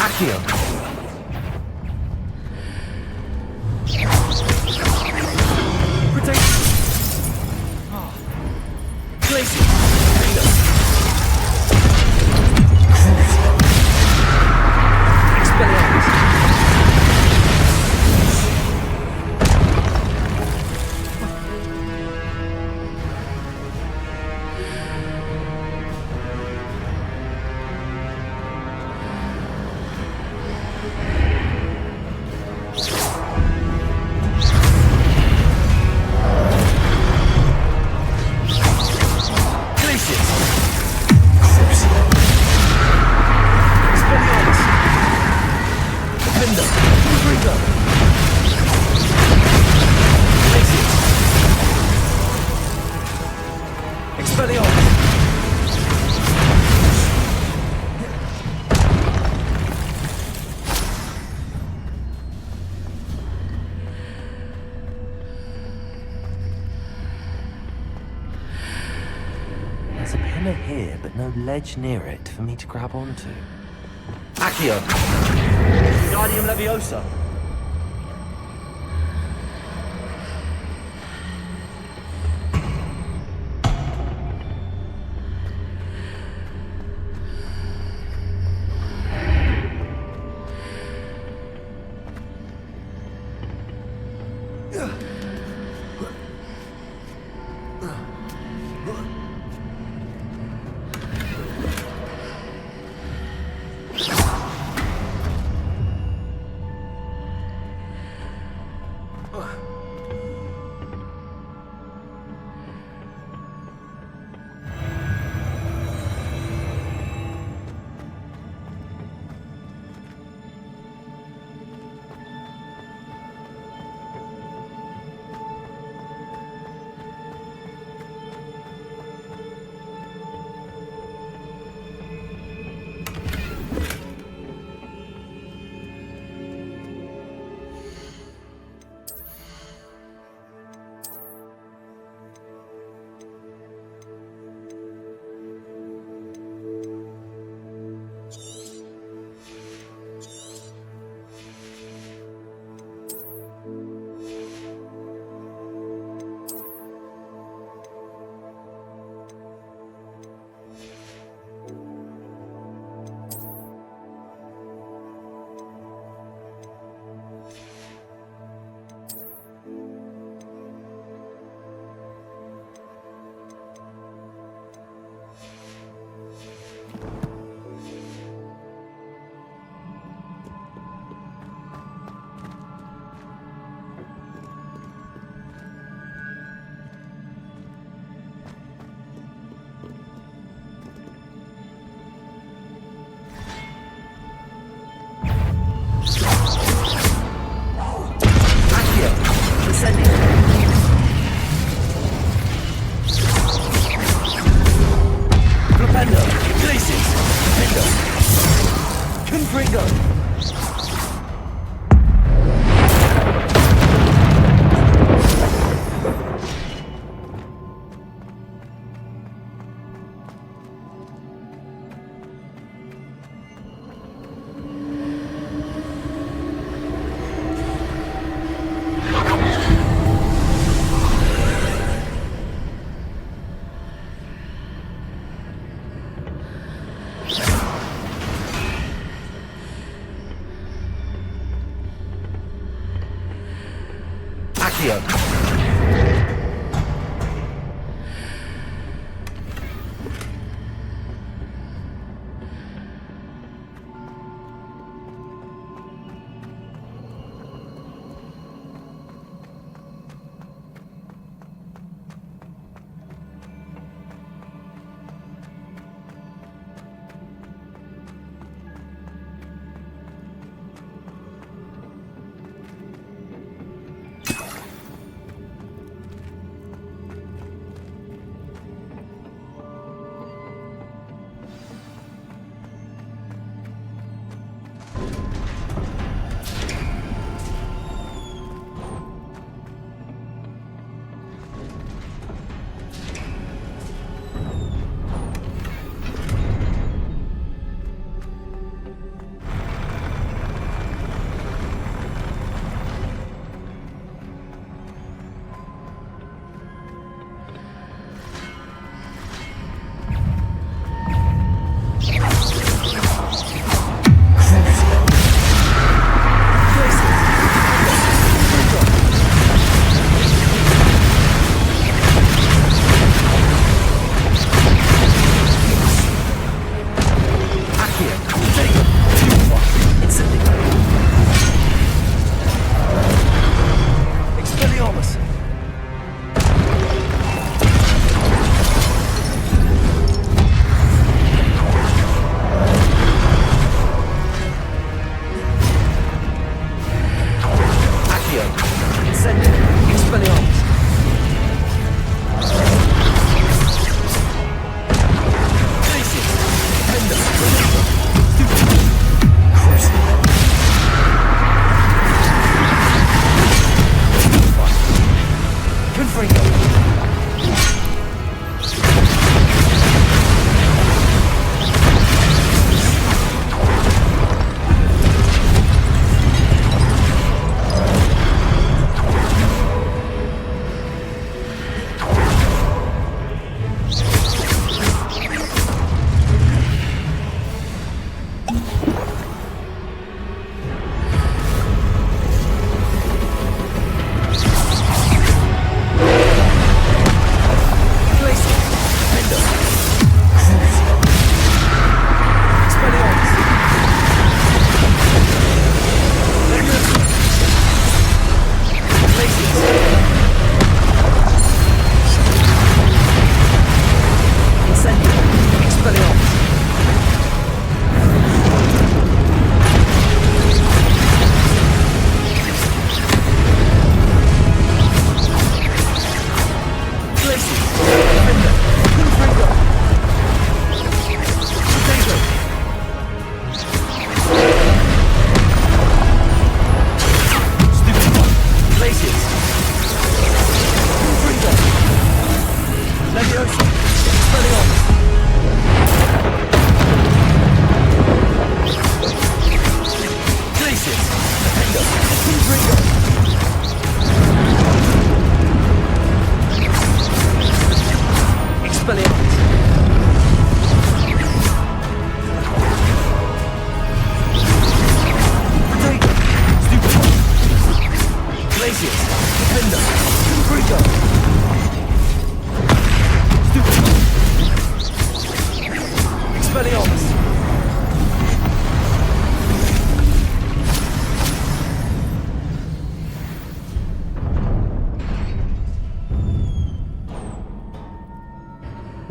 Accio! Protect! Glacier! There's a pillar here, but no ledge near it for me to grab onto. Accio! Wingardium Leviosa!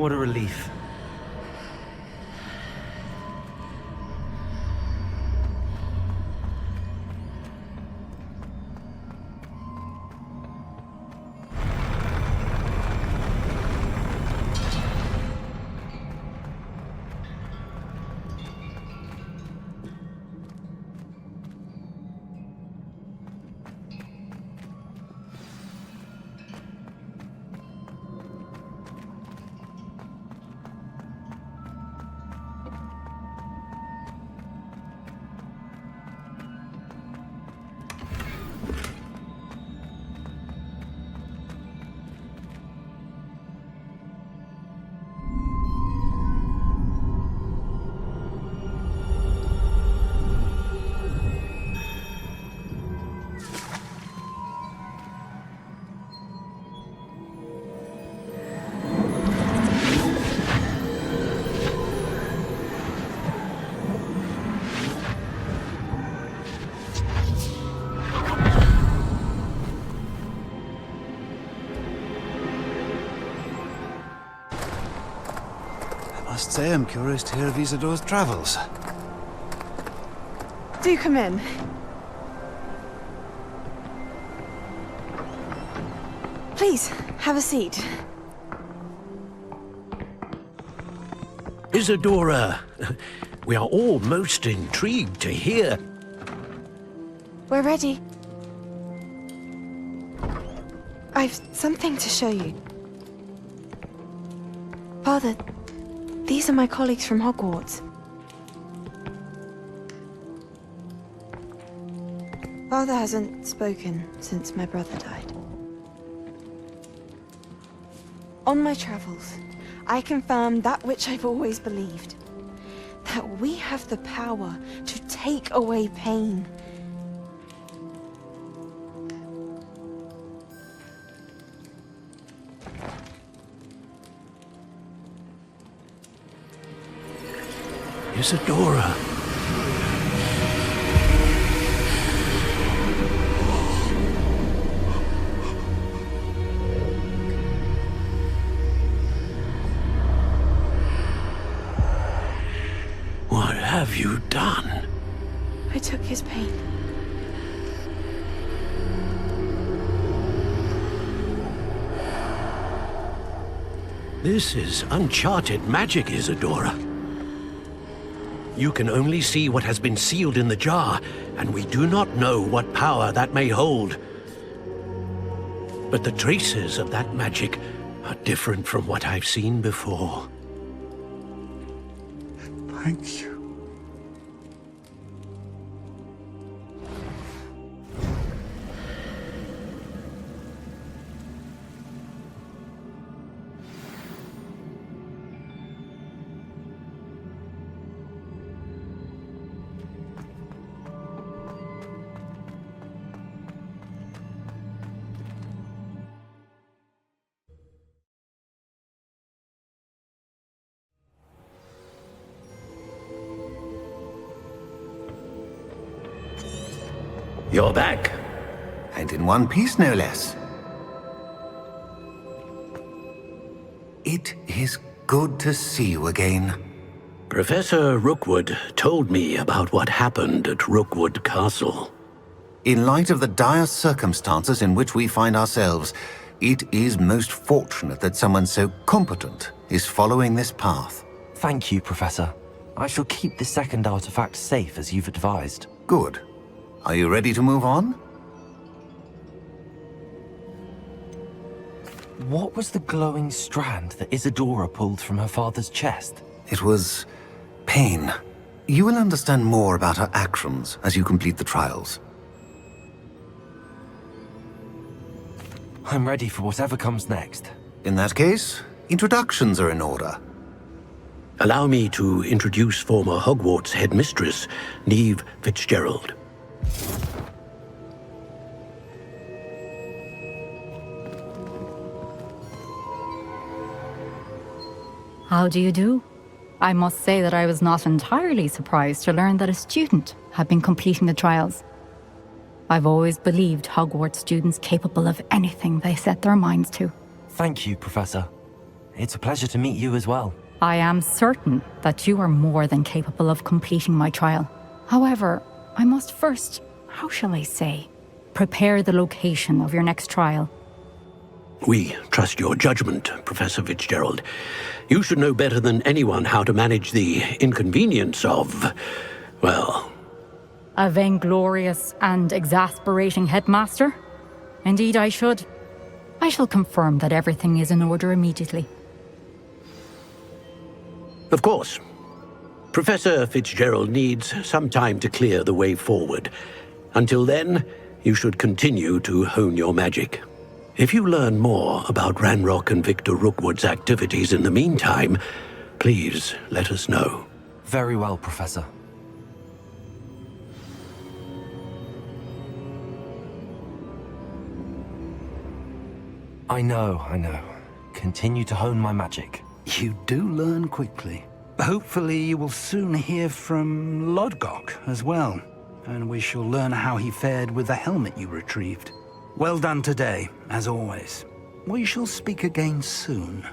What a relief. I must say I'm curious to hear of Isidore's travels. Do come in. Please, have a seat. Isadora, we are all most intrigued to hear. We're ready. I've something to show you. Father, these are my colleagues from Hogwarts. Father hasn't spoken since my brother died. On my travels, I confirmed that which I've always believed. That we have the power to take away pain. Isadora. What have you done? I took his pain. This is uncharted magic, Isadora. You can only see what has been sealed in the jar, and we do not know what power that may hold. But the traces of that magic are different from what I've seen before. Thank you. You're back. And in one piece, no less. It is good to see you again. Professor Rookwood told me about what happened at Rookwood Castle. In light of the dire circumstances in which we find ourselves, it is most fortunate that someone so competent is following this path. Thank you, Professor. I shall keep the second artifact safe as you've advised. Good. Are you ready to move on? What was the glowing strand that Isadora pulled from her father's chest? It was pain. You will understand more about her actions as you complete the trials. I'm ready for whatever comes next. In that case, introductions are in order. Allow me to introduce former Hogwarts headmistress, Neve Fitzgerald. How do you do? I must say that I was not entirely surprised to learn that a student had been completing the trials. I've always believed Hogwarts students capable of anything they set their minds to. Thank you, Professor. It's a pleasure to meet you as well. I am certain that you are more than capable of completing my trial. However, I must first, how shall I say, prepare the location of your next trial. We trust your judgment, Professor Fitzgerald. You should know better than anyone how to manage the inconvenience of, well... A vainglorious and exasperating headmaster? Indeed I should. I shall confirm that everything is in order immediately. Of course. Professor Fitzgerald needs some time to clear the way forward. Until then, you should continue to hone your magic. If you learn more about Ranrock and Victor Rookwood's activities in the meantime, please let us know. Very well, Professor. I know. Continue to hone my magic. You do learn quickly. Hopefully you will soon hear from Lodgok as well, and we shall learn how he fared with the helmet you retrieved. Well done today, as always. We shall speak again soon.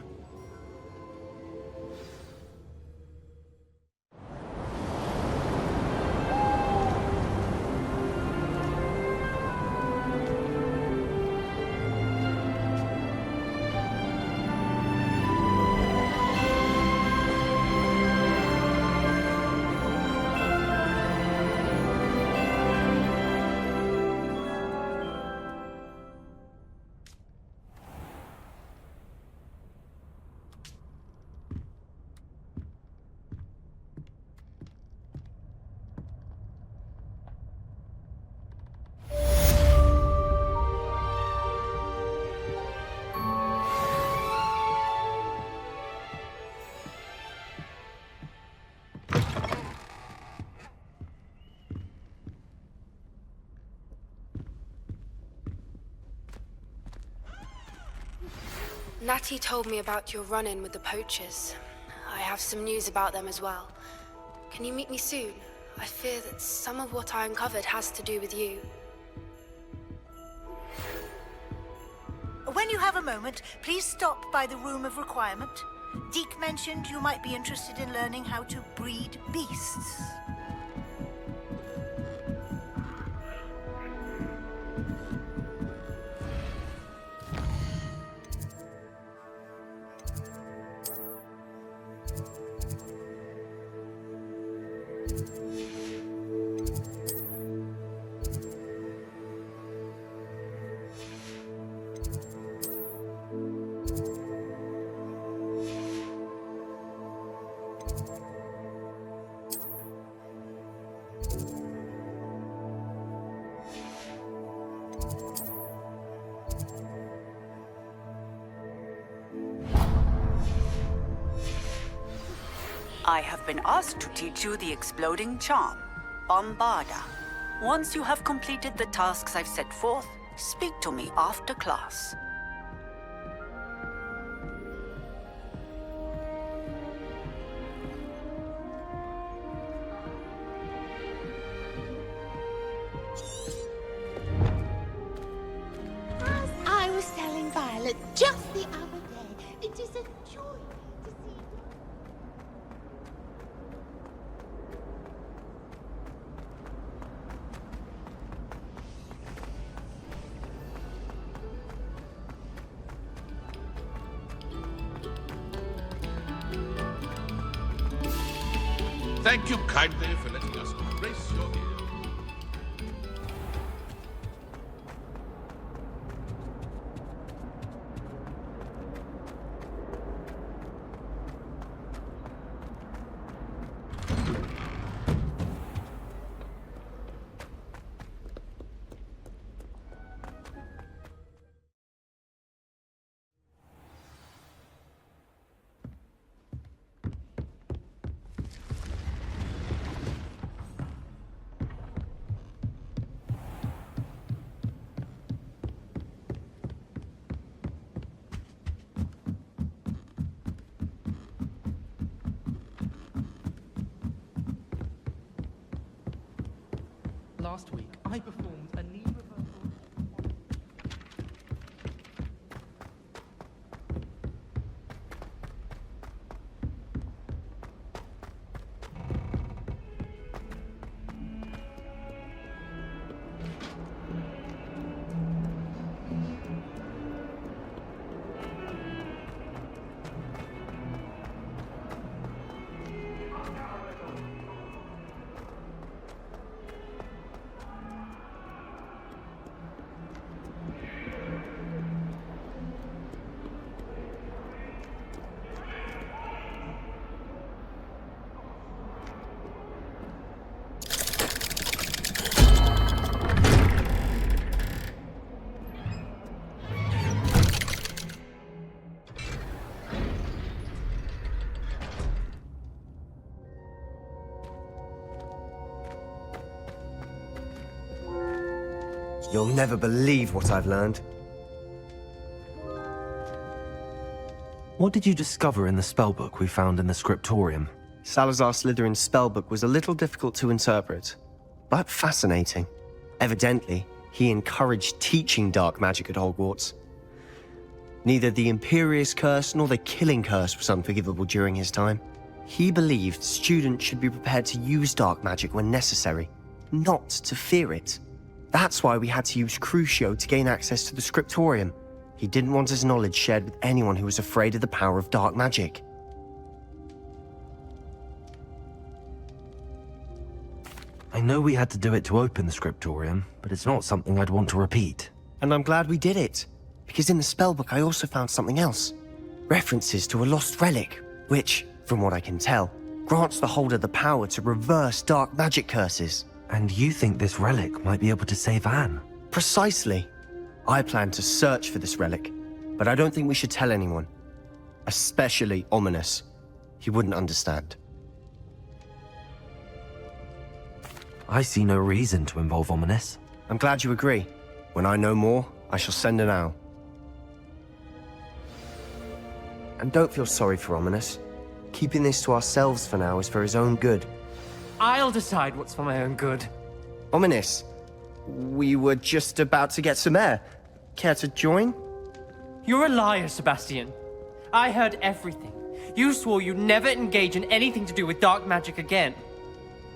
Natty told me about your run-in with the poachers. I have some news about them as well. Can you meet me soon? I fear that some of what I uncovered has to do with you. When you have a moment, please stop by the Room of Requirement. Deke mentioned you might be interested in learning how to breed beasts. I have been asked to teach you the exploding charm, Bombarda. Once you have completed the tasks I've set forth, speak to me after class. As I was telling Violet just the other day, it is a joy to see. Thank you kindly for letting us grace your ears. Last week, I performed a knee reversal. You'll never believe what I've learned. What did you discover in the spellbook we found in the scriptorium? Salazar Slytherin's spellbook was a little difficult to interpret, but fascinating. Evidently, he encouraged teaching dark magic at Hogwarts. Neither the Imperious Curse nor the Killing Curse was unforgivable during his time. He believed students should be prepared to use dark magic when necessary, not to fear it. That's why we had to use Crucio to gain access to the scriptorium. He didn't want his knowledge shared with anyone who was afraid of the power of dark magic. I know we had to do it to open the scriptorium, but it's not something I'd want to repeat. And I'm glad we did it, because in the spellbook I also found something else. References to a lost relic, which, from what I can tell, grants the holder the power to reverse dark magic curses. And you think this relic might be able to save Anne? Precisely. I plan to search for this relic, but I don't think we should tell anyone. Especially Ominous. He wouldn't understand. I see no reason to involve Ominous. I'm glad you agree. When I know more, I shall send an owl. And don't feel sorry for Ominous. Keeping this to ourselves for now is for his own good. I'll decide what's for my own good. Ominous, we were just about to get some air. Care to join? You're a liar, Sebastian. I heard everything. You swore you'd never engage in anything to do with dark magic again.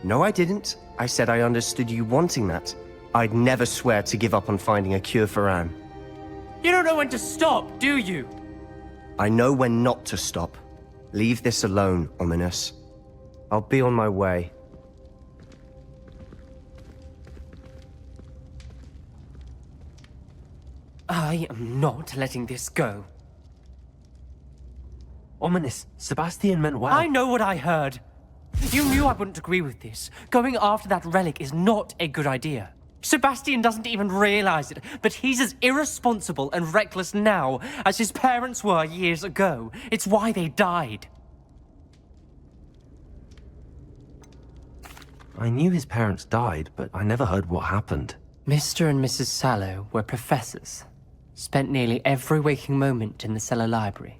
No, I didn't. I said I understood you wanting that. I'd never swear to give up on finding a cure for Anne. You don't know when to stop, do you? I know when not to stop. Leave this alone, Ominous. I'll be on my way. I am not letting this go. Ominous, Sebastian meant well. I know what I heard. You knew I wouldn't agree with this. Going after that relic is not a good idea. Sebastian doesn't even realize it, but he's as irresponsible and reckless now as his parents were years ago. It's why they died. I knew his parents died, but I never heard what happened. Mr. and Mrs. Sallow were professors. Spent nearly every waking moment in the cellar library.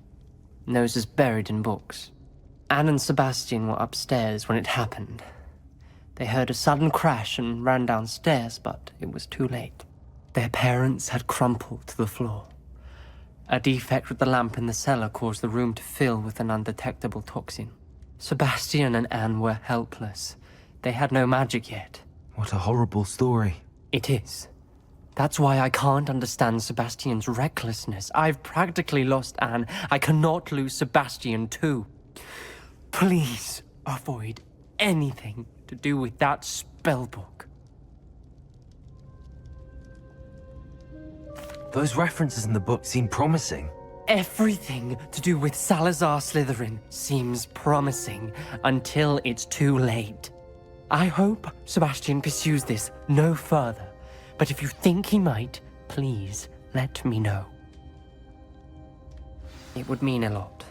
Noses buried in books. Anne and Sebastian were upstairs when it happened. They heard a sudden crash and ran downstairs, but it was too late. Their parents had crumpled to the floor. A defect with the lamp in the cellar caused the room to fill with an undetectable toxin. Sebastian and Anne were helpless. They had no magic yet. What a horrible story. It is. That's why I can't understand Sebastian's recklessness. I've practically lost Anne. I cannot lose Sebastian too. Please avoid anything to do with that spellbook. Those references in the book seem promising. Everything to do with Salazar Slytherin seems promising until it's too late. I hope Sebastian pursues this no further, but if you think he might, please let me know. It would mean a lot.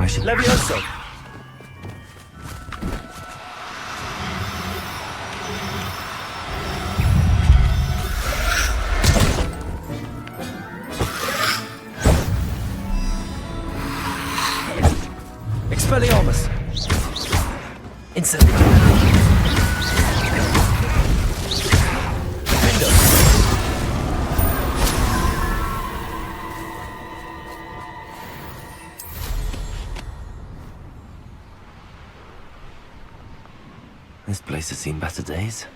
I should... Levioso! Expelliarmus! Incendio! This place has seen better days.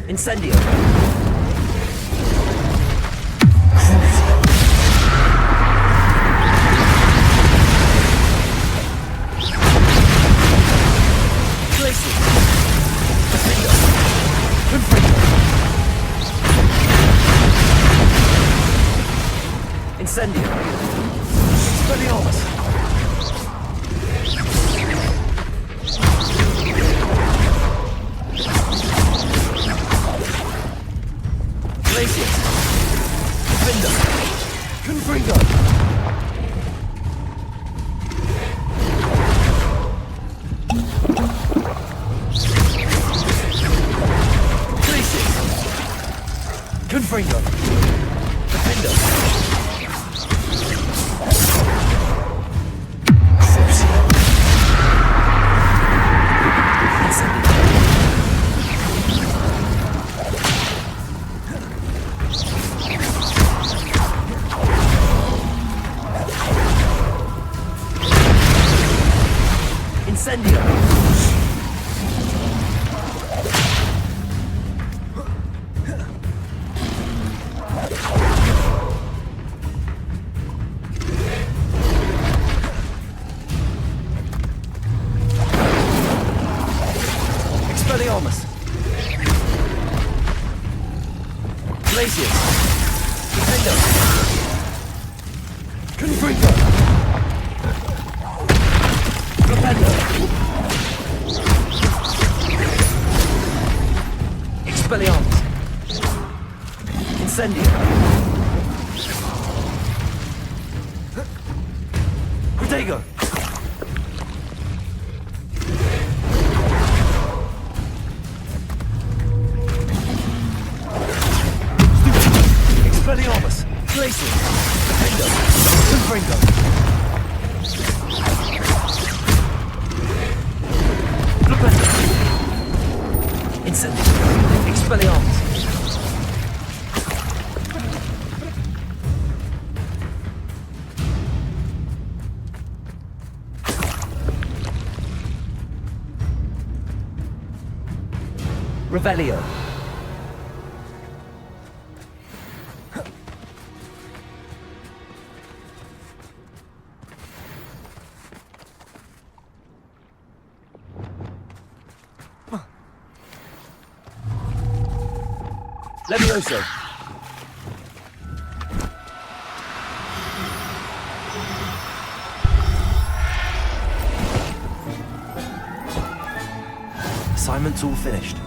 Incendio! Glacier! Defender! Confringo! Incendio! Expelliarmus! Glacier! Defender! Confringo! Glacier! Confringo! Defender! Incendio! Expelliarmus! Glacier! Defender! Confringo! Propender! Expelliarmus! Incendio! Protego! Expelliarmus! Glacier! Defender! Confringo! Propender! Incendio! Expelliarmus! Revelio! Levioso! Assignment's all finished.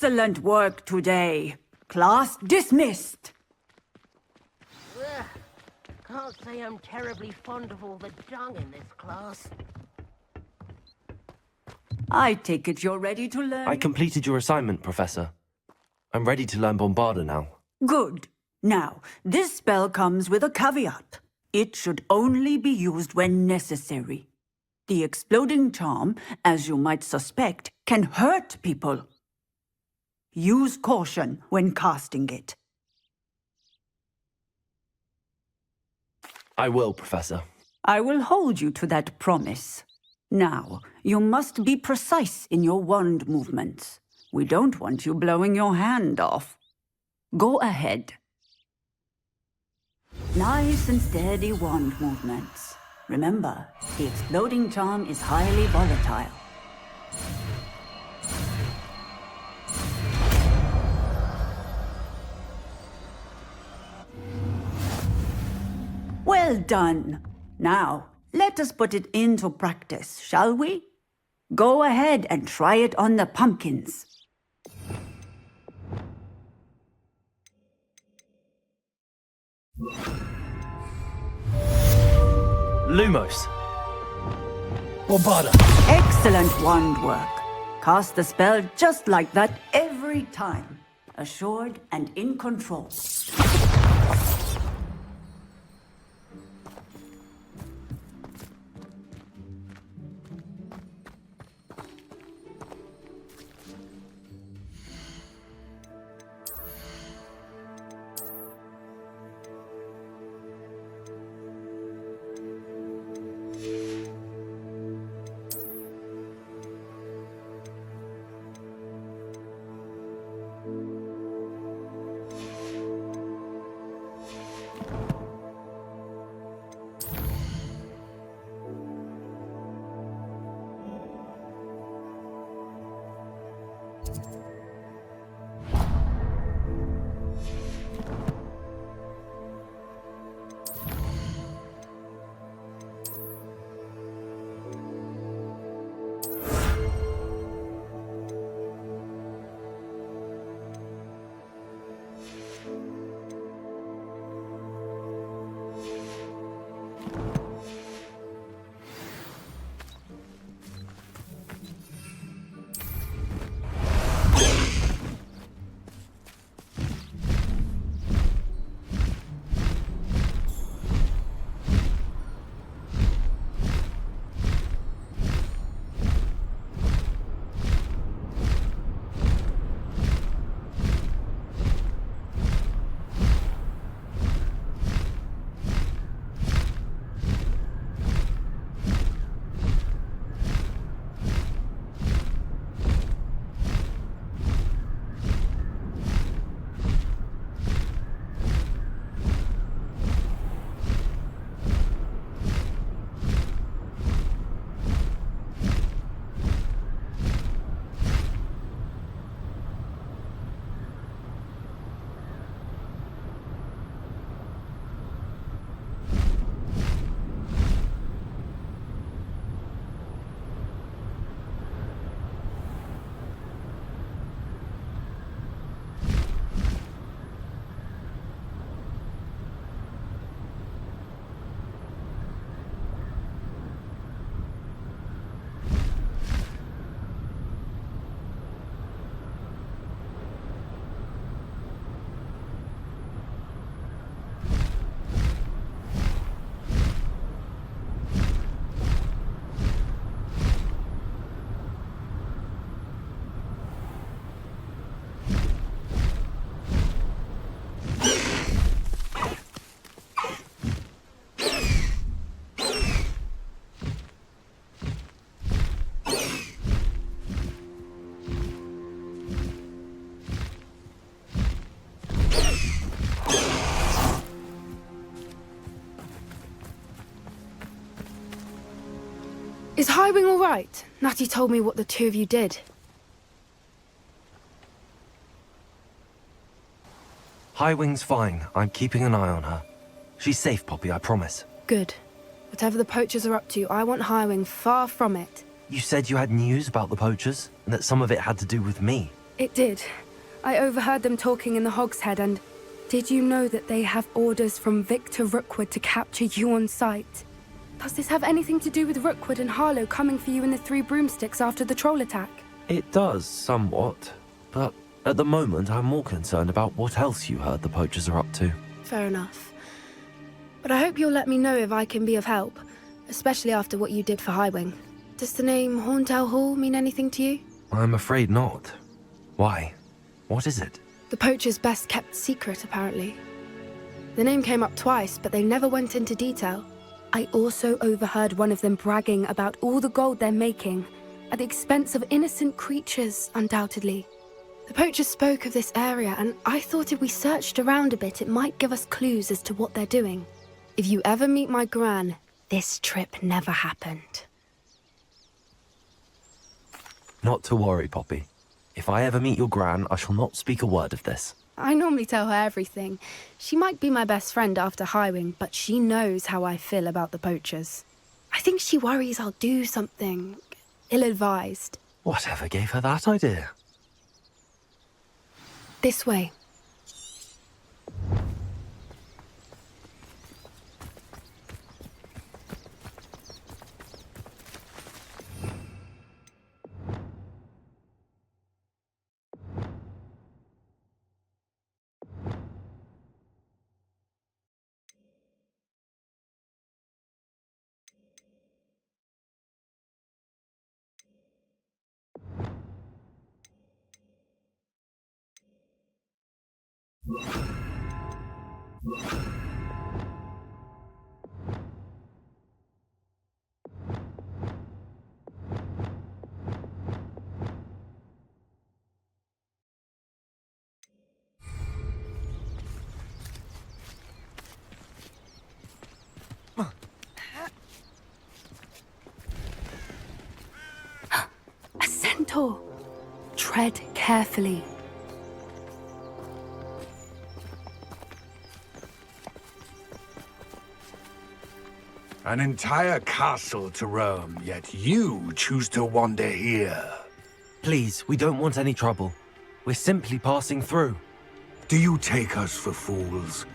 Excellent work today. Class dismissed. Ugh. Can't say I'm terribly fond of all the dung in this class. I take it you're ready to learn? I completed your assignment, Professor. I'm ready to learn Bombarda now. Good. Now, this spell comes with a caveat. It should only be used when necessary. The exploding charm, as you might suspect, can hurt people. Use caution when casting it. I will, Professor. I will hold you to that promise. Now, you must be precise in your wand movements. We don't want you blowing your hand off. Go ahead. Nice and steady wand movements. Remember, the exploding charm is highly volatile. Well done. Now, let us put it into practice, shall we? Go ahead and try it on the pumpkins. Lumos. Bombarda. Excellent wand work. Cast the spell just like that every time. Assured and in control. Is Highwing all right? Natty told me what the two of you did. Highwing's fine. I'm keeping an eye on her. She's safe, Poppy, I promise. Good. Whatever the poachers are up to, I want Highwing far from it. You said you had news about the poachers, and that some of it had to do with me. It did. I overheard them talking in the Hogshead, and did you know that they have orders from Victor Rookwood to capture you on sight? Does this have anything to do with Rookwood and Harlow coming for you in the Three Broomsticks after the troll attack? It does, somewhat. But at the moment, I'm more concerned about what else you heard the poachers are up to. Fair enough. But I hope you'll let me know if I can be of help, especially after what you did for Highwing. Does the name Horntail Hall mean anything to you? I'm afraid not. Why? What is it? The poachers' best kept secret, apparently. The name came up twice, but they never went into detail. I also overheard one of them bragging about all the gold they're making, at the expense of innocent creatures, undoubtedly. The poachers spoke of this area, and I thought if we searched around a bit, it might give us clues as to what they're doing. If you ever meet my gran, this trip never happened. Not to worry, Poppy. If I ever meet your gran, I shall not speak a word of this. I normally tell her everything. She might be my best friend after Highwing, but she knows how I feel about the poachers. I think she worries I'll do something ill-advised. Whatever gave her that idea? This way. A centaur. Tread carefully. An entire castle to roam, yet you choose to wander here. Please, we don't want any trouble. We're simply passing through. Do you take us for fools?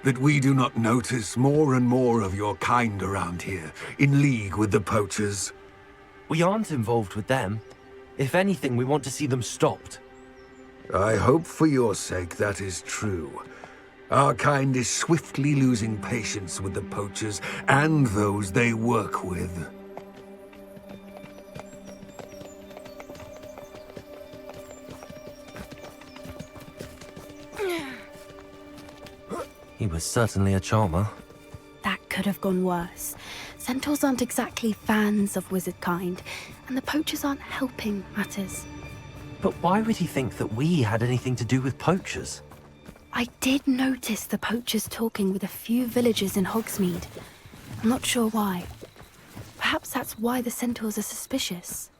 That we do not notice more and more of your kind around here, in league with the poachers? We aren't involved with them. If anything, we want to see them stopped. I hope for your sake that is true. Our kind is swiftly losing patience with the poachers and those they work with. He was certainly a charmer. That could have gone worse. Centaurs aren't exactly fans of wizard kind, and the poachers aren't helping matters. But why would he think that we had anything to do with poachers? I did notice the poachers talking with a few villagers in Hogsmeade. I'm not sure why. Perhaps that's why the centaurs are suspicious.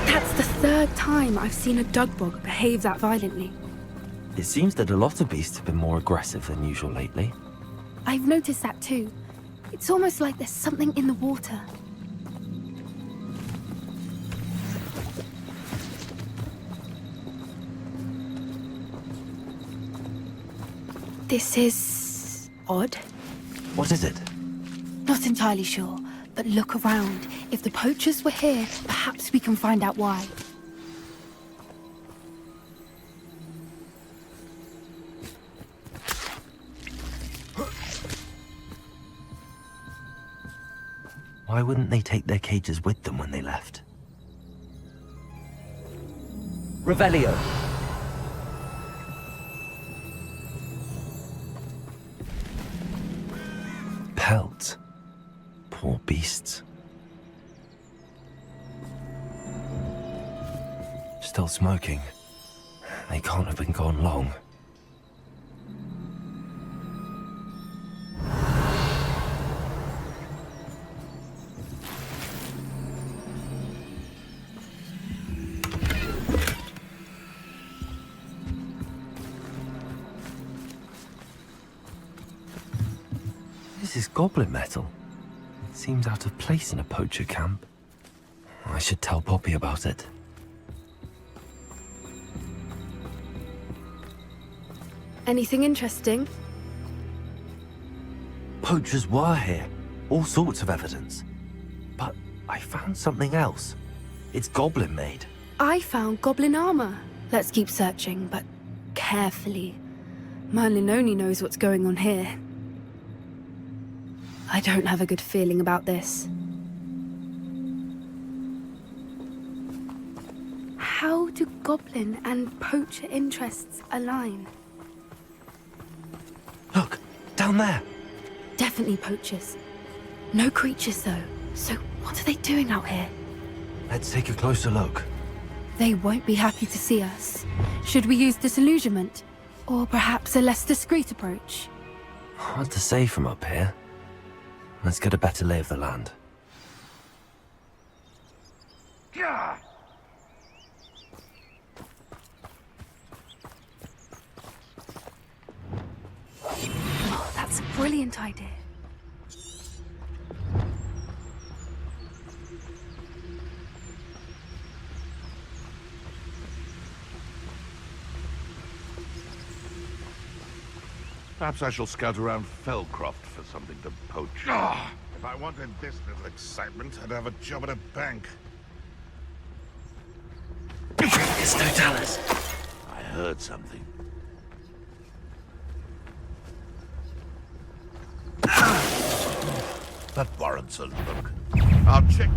That's the third time I've seen a dugbog behave that violently. It seems that a lot of beasts have been more aggressive than usual lately. I've noticed that too. It's almost like there's something in the water. This is odd. What is it? Not entirely sure, but look around. If the poachers were here, perhaps we can find out why. Why wouldn't they take their cages with them when they left? Revelio! Pelt. Poor beasts. Still smoking. They can't have been gone long. This is goblin metal. It seems out of place in a poacher camp. I should tell Poppy about it. Anything interesting? Poachers were here. All sorts of evidence. But I found something else. It's goblin made. I found goblin armor. Let's keep searching, but carefully. Merlin only knows what's going on here. I don't have a good feeling about this. How do goblin and poacher interests align? Look, down there. Definitely poachers. No creatures, though. So what are they doing out here? Let's take a closer look. They won't be happy to see us. Should we use disillusionment? Or perhaps a less discreet approach? Hard to say from up here. Let's get a better lay of the land. Oh, that's a brilliant idea. Perhaps I shall scout around Fellcroft for something to poach. If I wanted this little excitement, I'd have a job at a bank. It's no Dallas. I heard something. That warrants a look. I'll check.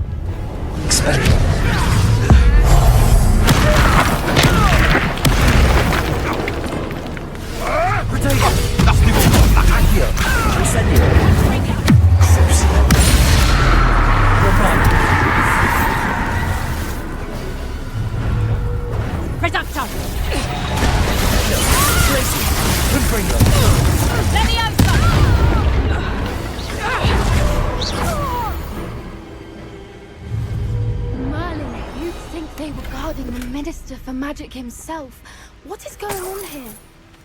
Merlin, you'd think they were guarding the Minister for Magic himself. What is going on here?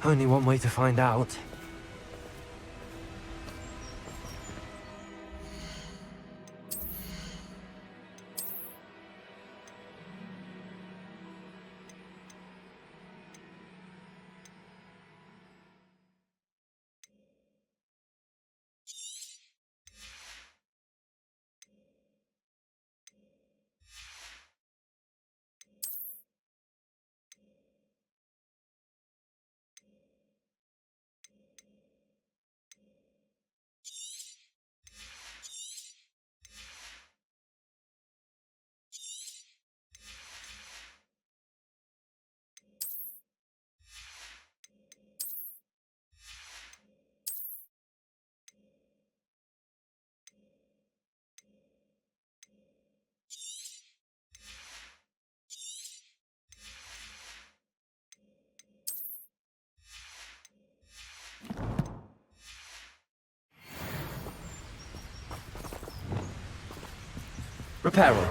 Only one way to find out. Reparo.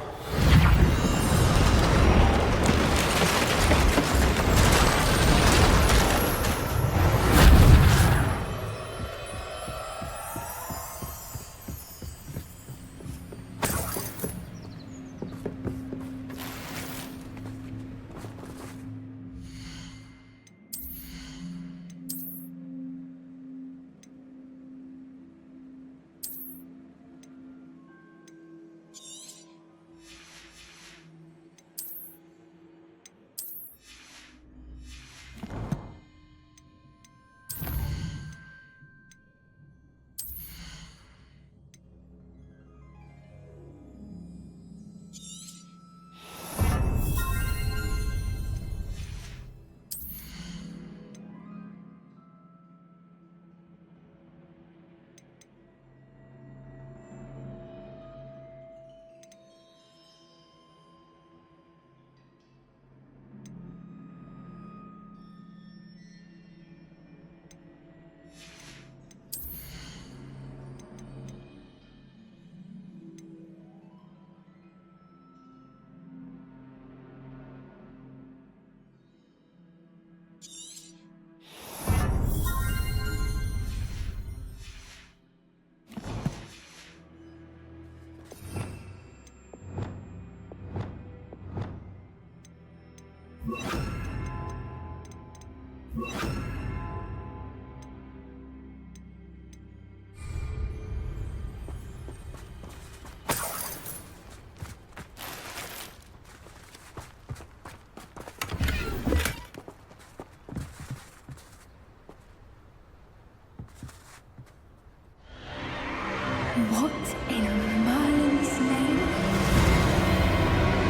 What in Merlin's name?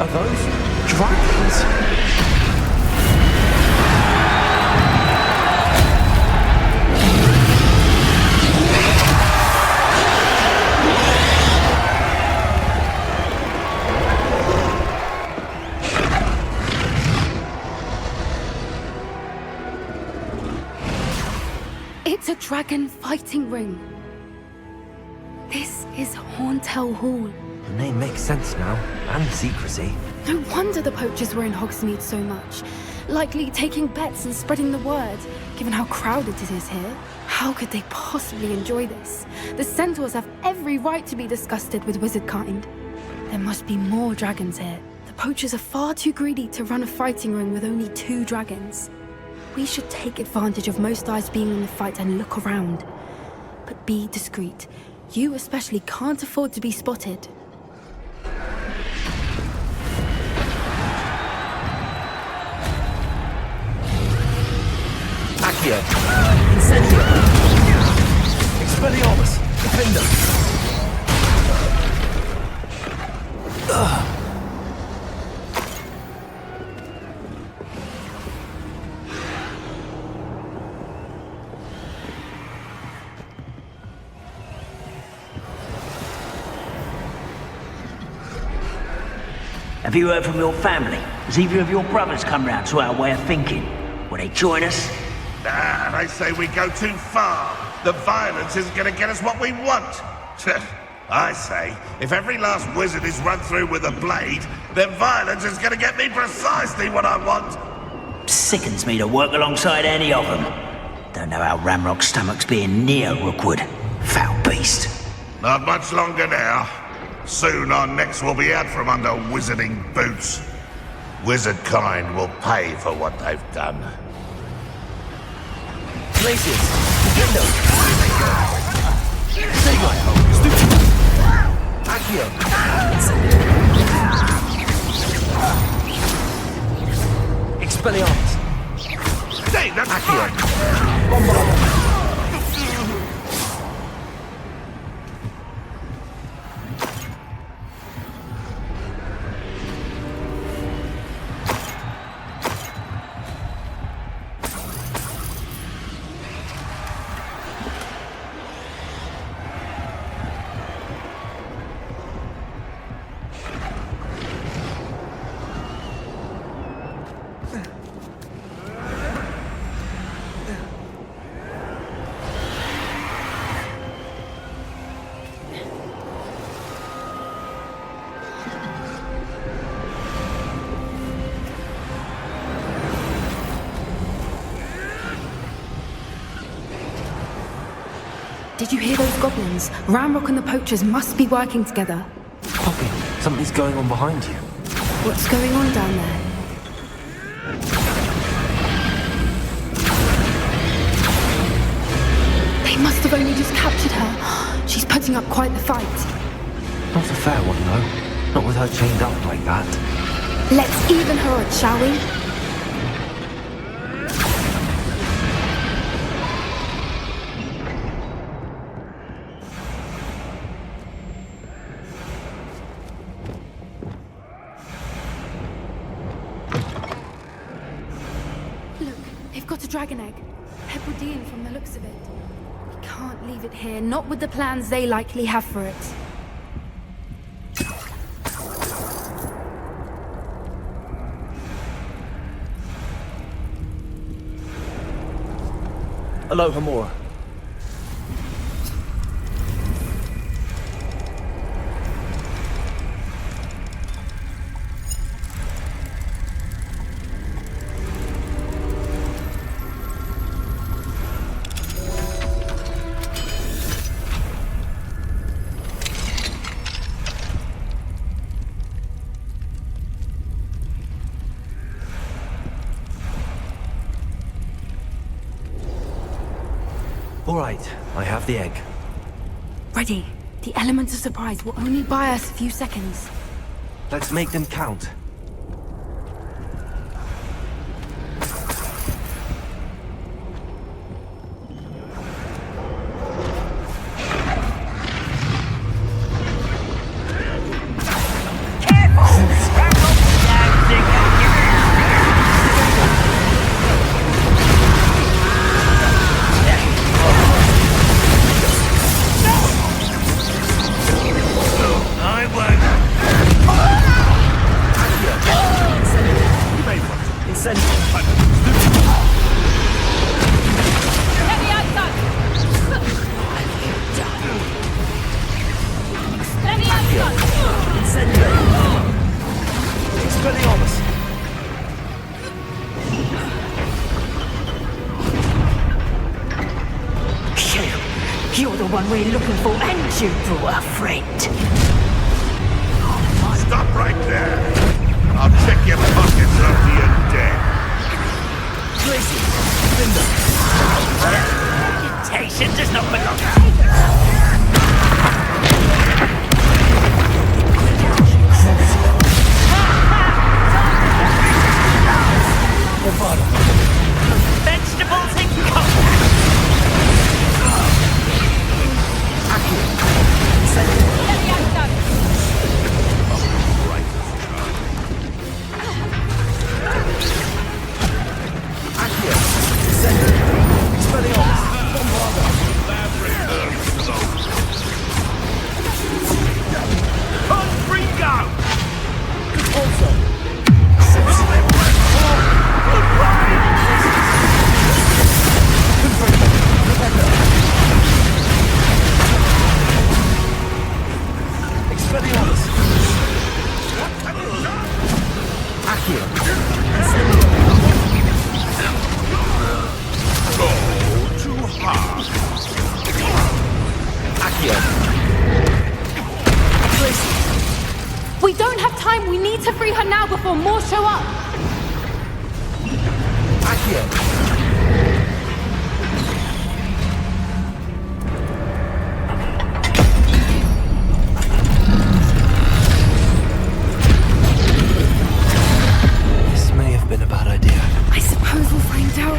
Are those dragons? It's a dragon fighting ring. This is Horntail Hall. The name makes sense now, and the secrecy. No wonder the poachers were in Hogsmeade so much. Likely taking bets and spreading the word, given how crowded it is here. How could they possibly enjoy this? The centaurs have every right to be disgusted with wizard kind. There must be more dragons here. The poachers are far too greedy to run a fighting ring with only 2 dragons. We should take advantage of most eyes being in the fight and look around. But be discreet. You especially can't afford to be spotted. Accio! Incendio! Expelliarmus! Defender! Ugh. Have you heard from your family? Has either of your brothers come round to our way of thinking? Will they join us? Nah, they say we go too far. The violence isn't going to get us what we want. I say, if every last wizard is run through with a blade, then violence is going to get me precisely what I want. Sickens me to work alongside any of them. Don't know how Ramrock's stomach's being near Rookwood. Foul beast. Not much longer now. Soon our necks will be out from under wizarding boots. Wizard kind will pay for what they've done. Glacius! Defender! Sega! Stupid! Accio! Expelliarmus! Hey, that's Accio! Bombard! Did you hear those goblins? Ramrock and the poachers must be working together. Poppy, something's going on behind you. What's going on down there? They must have only just captured her. She's putting up quite the fight. Not a fair one, though. Not with her chained up like that. Let's even her odds, shall we? Dragon egg. Hebridean from the looks of it. We can't leave it here, not with the plans they likely have for it. Aloha, Mora. All right, I have the egg. Ready. The elements of surprise will only buy us a few seconds. Let's make them count. You're the one we're looking for, and you brought a friend. Stop right there! I'll check your pockets after you're dead. Tracy, reputation does not belong. Vegetables and coke. We don't have time. We need to free her now before more show up. This may have been a bad idea. I suppose we'll find out.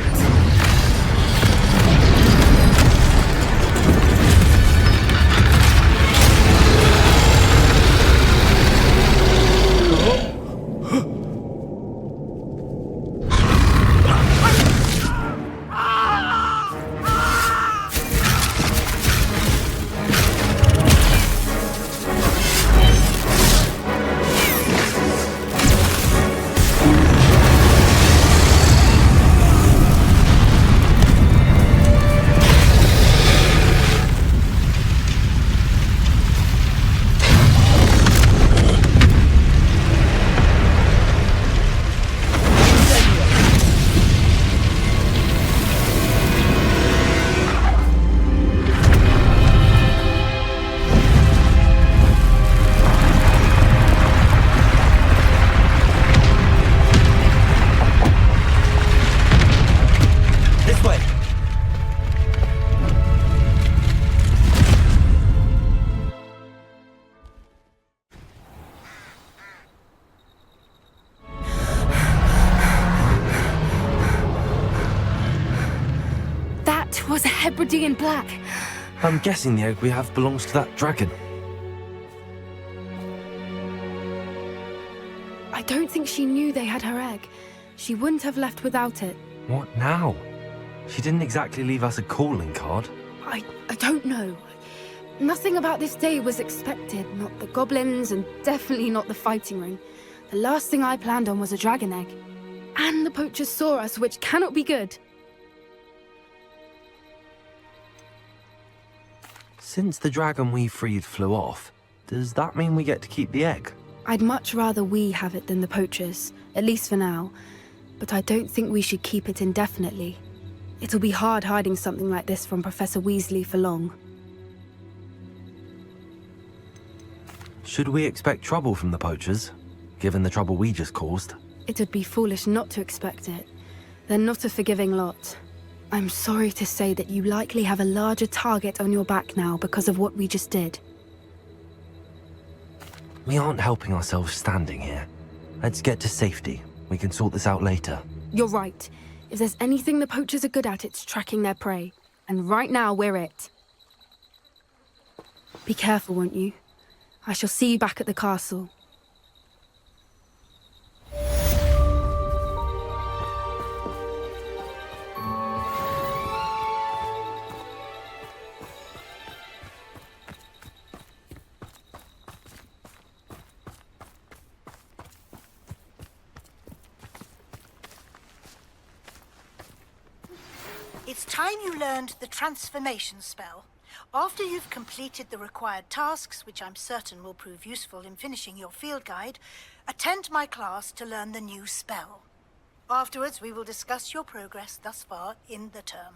Was a Hebridean black. I'm guessing the egg we have belongs to that dragon. I don't think she knew they had her egg. She wouldn't have left without it. What now? She didn't exactly leave us a calling card. I don't know. Nothing about this day was expected. Not the goblins, and definitely not the fighting ring. The last thing I planned on was a dragon egg. And the poachers saw us, which cannot be good. Since the dragon we freed flew off, does that mean we get to keep the egg? I'd much rather we have it than the poachers, at least for now. But I don't think we should keep it indefinitely. It'll be hard hiding something like this from Professor Weasley for long. Should we expect trouble from the poachers, given the trouble we just caused? It would be foolish not to expect it. They're not a forgiving lot. I'm sorry to say that you likely have a larger target on your back now because of what we just did. We aren't helping ourselves standing here. Let's get to safety. We can sort this out later. You're right. If there's anything the poachers are good at, it's tracking their prey. And right now, we're it. Be careful, won't you? I shall see you back at the castle. It's time you learned the transformation spell. After you've completed the required tasks, which I'm certain will prove useful in finishing your field guide, attend my class to learn the new spell. Afterwards, we will discuss your progress thus far in the term.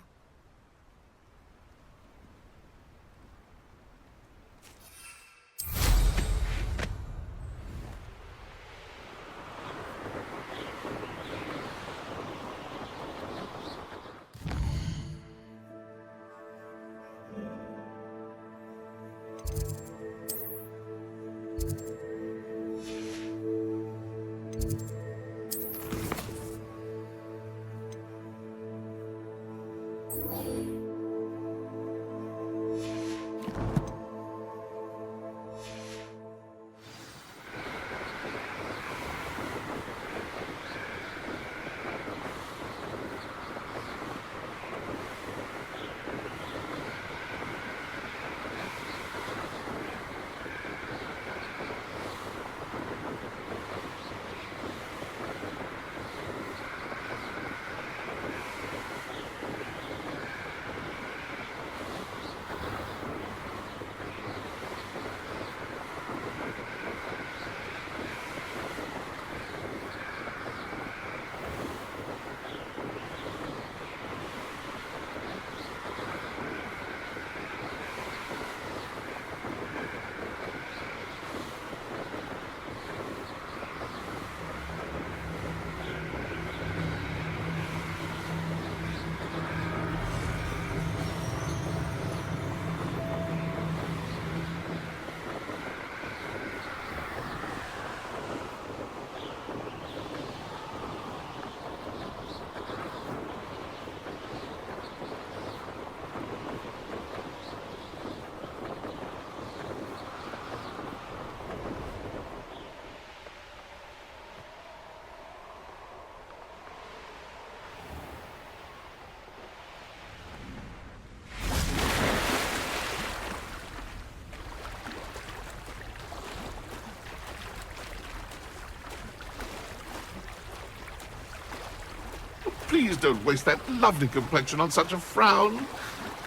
Please don't waste that lovely complexion on such a frown.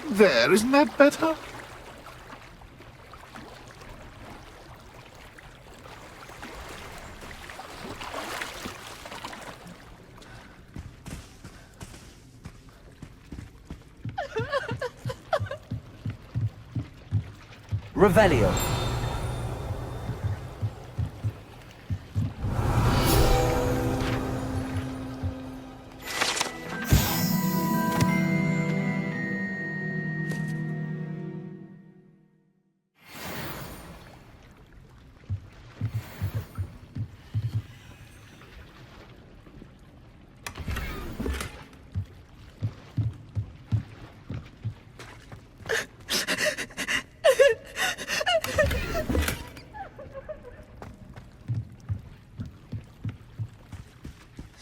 There, isn't that better? Revelio.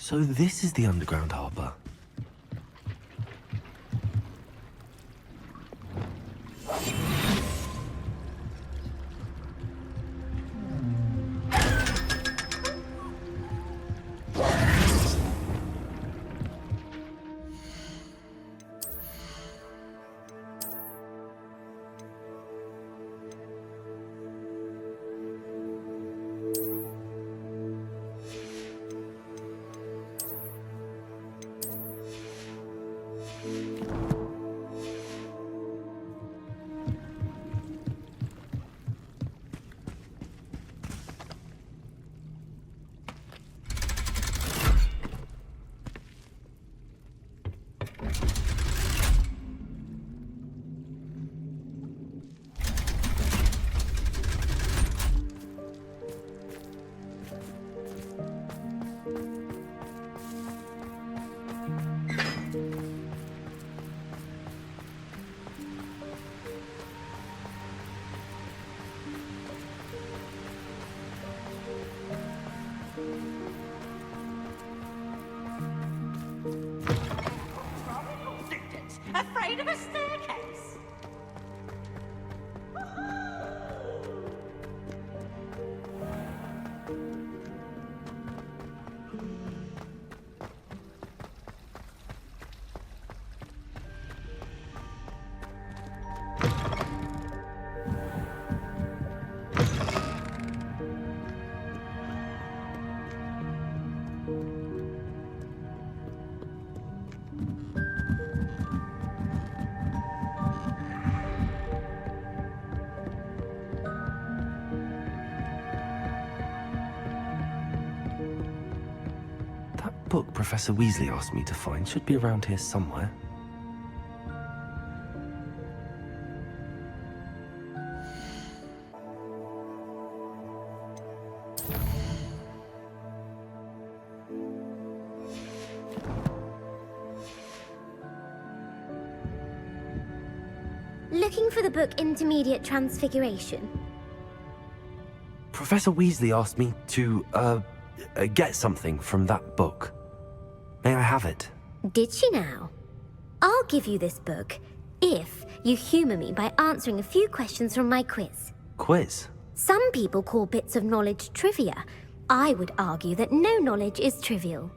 So this is the underground harbour. Afraid of a staircase? That book Professor Weasley asked me to find should be around here somewhere. Looking for the book Intermediate Transfiguration? Professor Weasley asked me to, get something from that book. May I have it? Did she now? I'll give you this book if you humour me by answering a few questions from my quiz. Quiz? Some people call bits of knowledge trivia. I would argue that no knowledge is trivial.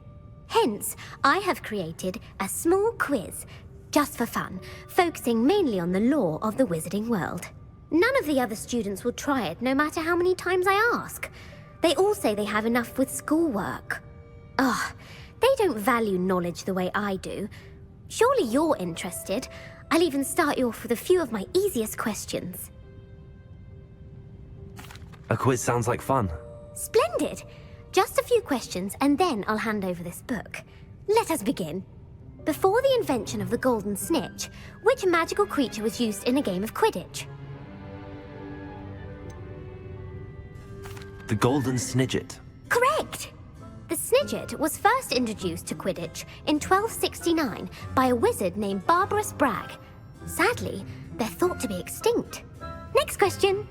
Hence, I have created a small quiz, just for fun, focusing mainly on the lore of the wizarding world. None of the other students will try it, no matter how many times I ask. They all say they have enough with schoolwork. Ugh, they don't value knowledge the way I do. Surely you're interested. I'll even start you off with a few of my easiest questions. A quiz sounds like fun. Splendid! Just a few questions, and then I'll hand over this book. Let us begin. Before the invention of the golden snitch, which magical creature was used in a game of Quidditch? The Golden Snidget. Correct! The Snidget was first introduced to Quidditch in 1269 by a wizard named Barbarous Bragg. Sadly, they're thought to be extinct. Next question.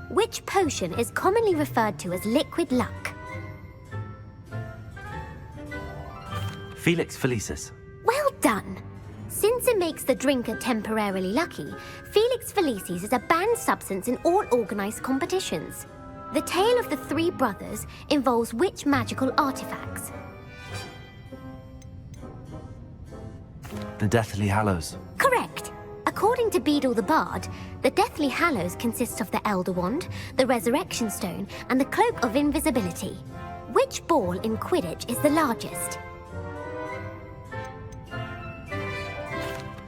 Which potion is commonly referred to as liquid luck? Felix Felicis. Well done! Since it makes the drinker temporarily lucky, Felix Felicis is a banned substance in all organised competitions. The tale of the three brothers involves which magical artifacts? The Deathly Hallows. Correct! According to Beedle the Bard, the Deathly Hallows consists of the Elder Wand, the Resurrection Stone, and the Cloak of Invisibility. Which ball in Quidditch is the largest?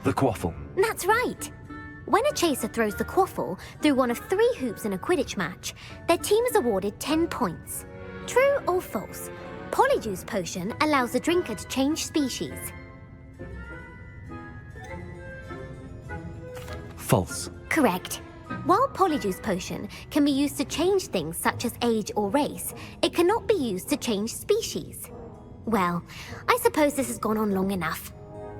The Quaffle. That's right! When a chaser throws the quaffle through one of 3 hoops in a Quidditch match, their team is awarded 10 points. True or false? Polyjuice Potion allows the drinker to change species. False. Correct. While Polyjuice Potion can be used to change things such as age or race, it cannot be used to change species. Well, I suppose this has gone on long enough.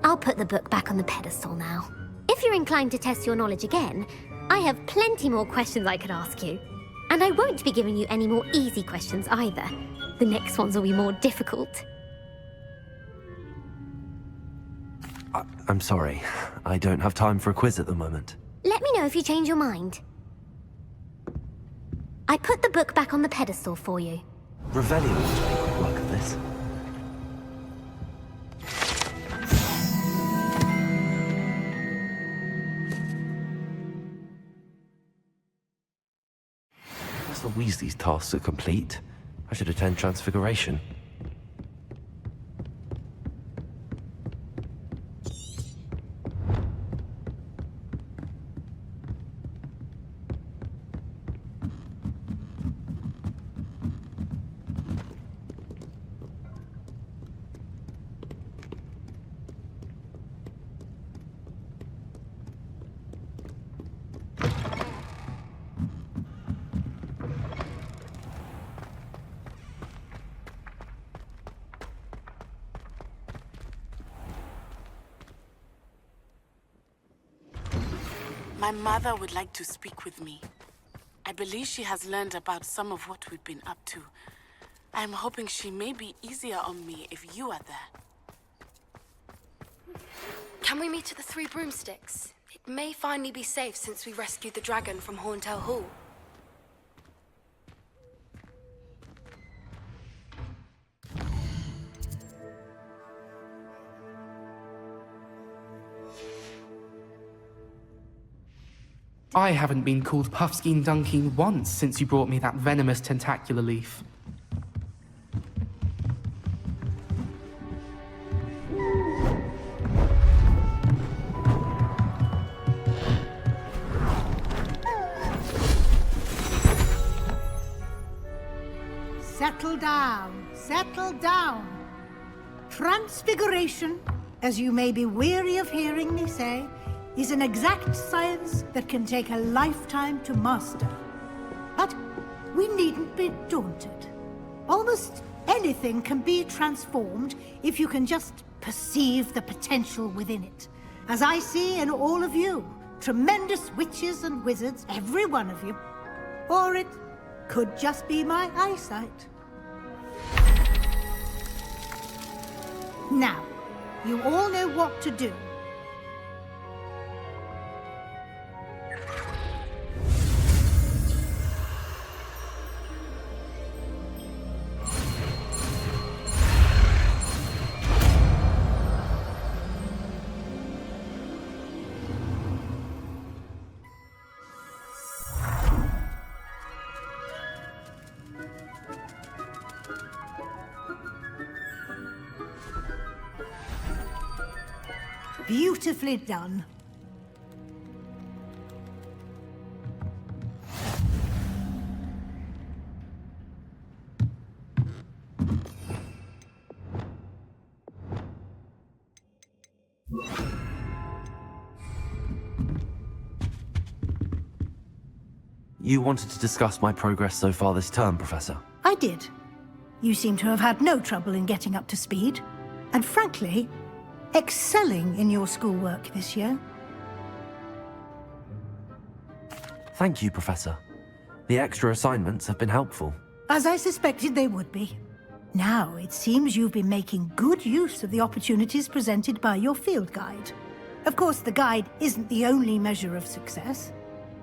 I'll put the book back on the pedestal now. If you're inclined to test your knowledge again, I have plenty more questions I could ask you. And I won't be giving you any more easy questions either. The next ones will be more difficult. I'm sorry. I don't have time for a quiz at the moment. Let me know if you change your mind. I put the book back on the pedestal for you. Revelio will take a quick look at this. Professor Weasley's tasks are complete. I should attend Transfiguration. My mother would like to speak with me. I believe she has learned about some of what we've been up to. I'm hoping she may be easier on me if you are there. Can we meet at the Three Broomsticks? It may finally be safe since we rescued the dragon from Horntail Hall. I haven't been called Puffskein Dunking once since you brought me that venomous tentacular leaf. Settle down. Settle down. Transfiguration, as you may be weary of hearing me say, is an exact science that can take a lifetime to master. But we needn't be daunted. Almost anything can be transformed if you can just perceive the potential within it. As I see in all of you, tremendous witches and wizards, every one of you. Or it could just be my eyesight. Now, you all know what to do. Beautifully done. You wanted to discuss my progress so far this term, Professor? I did. You seem to have had no trouble in getting up to speed. And frankly, excelling in your schoolwork this year. Thank you, Professor. The extra assignments have been helpful. As I suspected they would be. Now, it seems you've been making good use of the opportunities presented by your field guide. Of course, the guide isn't the only measure of success.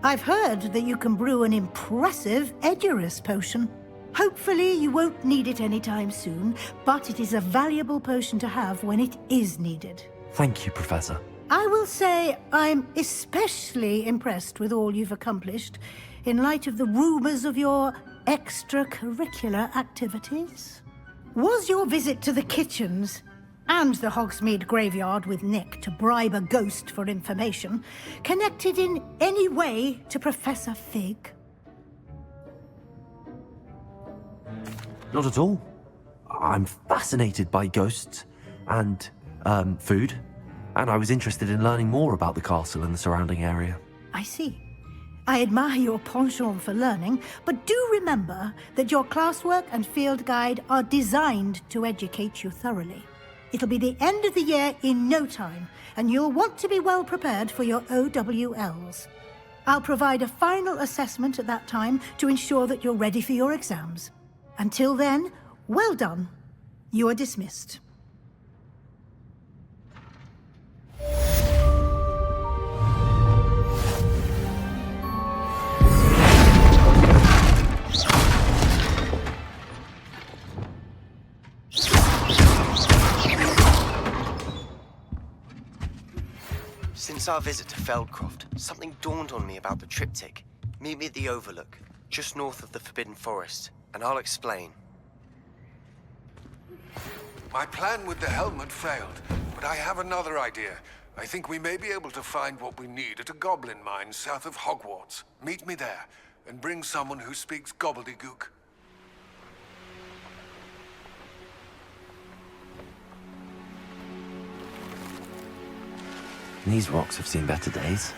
I've heard that you can brew an impressive Edurus potion. Hopefully, you won't need it anytime soon, but it is a valuable potion to have when it is needed. Thank you, Professor. I will say I'm especially impressed with all you've accomplished in light of the rumors of your extracurricular activities. Was your visit to the kitchens and the Hogsmeade graveyard with Nick to bribe a ghost for information connected in any way to Professor Fig? Not at all. I'm fascinated by ghosts and, food, and I was interested in learning more about the castle and the surrounding area. I see. I admire your penchant for learning, but do remember that your classwork and field guide are designed to educate you thoroughly. It'll be the end of the year in no time, and you'll want to be well prepared for your OWLs. I'll provide a final assessment at that time to ensure that you're ready for your exams. Until then, well done. You are dismissed. Since our visit to Feldcroft, something dawned on me about the triptych. Meet me at the Overlook, just north of the Forbidden Forest, and I'll explain. My plan with the helmet failed, but I have another idea. I think we may be able to find what we need at a goblin mine south of Hogwarts. Meet me there, and bring someone who speaks gobbledygook. These rocks have seen better days.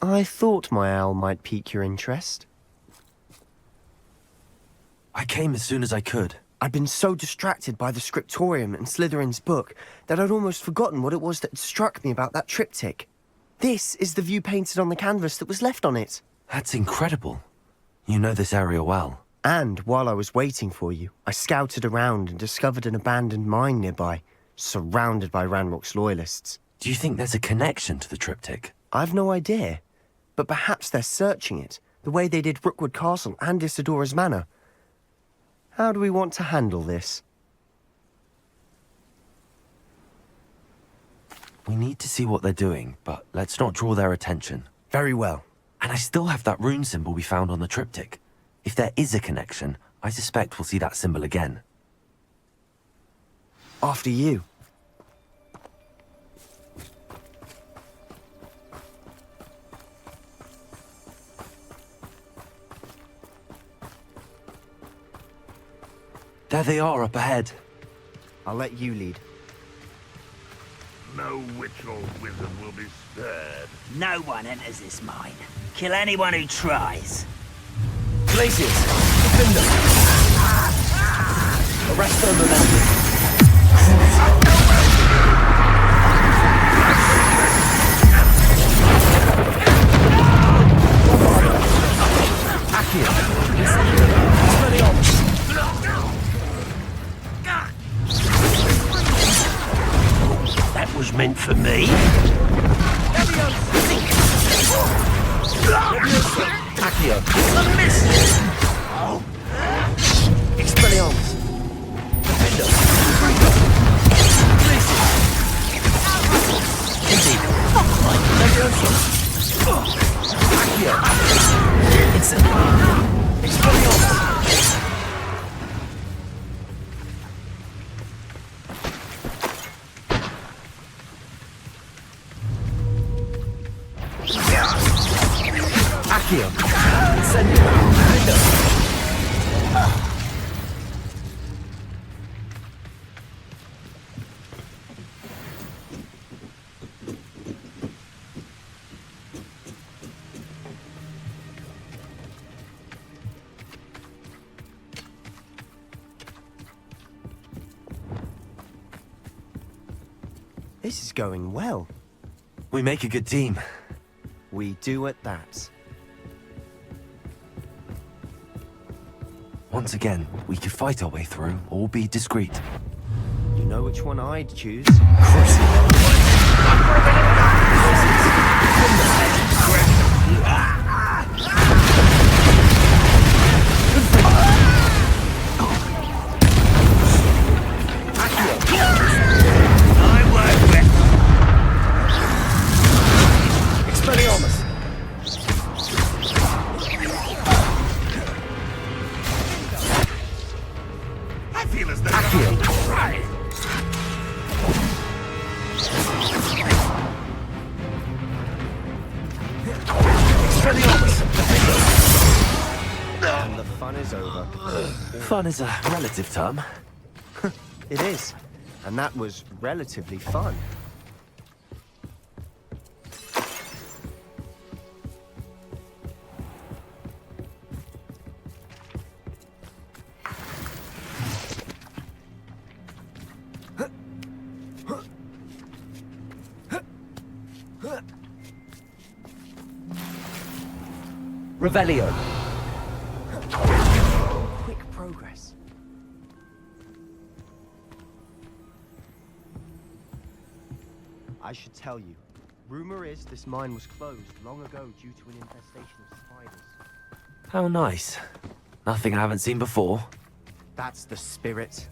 I thought my owl might pique your interest. I came as soon as I could. I'd been so distracted by the scriptorium and Slytherin's book that I'd almost forgotten what it was that struck me about that triptych. This is the view painted on the canvas that was left on it. That's incredible. You know this area well. And while I was waiting for you, I scouted around and discovered an abandoned mine nearby, surrounded by Ranrock's loyalists. Do you think there's a connection to the triptych? I've no idea. But perhaps they're searching it, the way they did Rookwood Castle and Isidora's Manor. How do we want to handle this? We need to see what they're doing, but let's not draw their attention. Very well. And I still have that rune symbol we found on the triptych. If there is a connection, I suspect we'll see that symbol again. After you. There they are up ahead. I'll let you lead. No witch or wizard will be spared. No one enters this mine. Kill anyone who tries. Glaciers! Defend them! Arrest their momentum. That was meant for me. Accio. Expelliarmus. Defender. Indeed. Accio. It's Expelliarmus. Accio. Incendio. This is going well. We make a good team. We do at that. Once again, we could fight our way through, or be discreet. You know which one I'd choose? Expelliarmus. I feel as though... Accio. Expelliarmus. And the fun is over. Fun is a relative term. It is. And that was relatively fun. Revelio. Quick progress. I should tell you. Rumor is this mine was closed long ago due to an infestation of spiders. How nice. Nothing I haven't seen before. That's the spirit.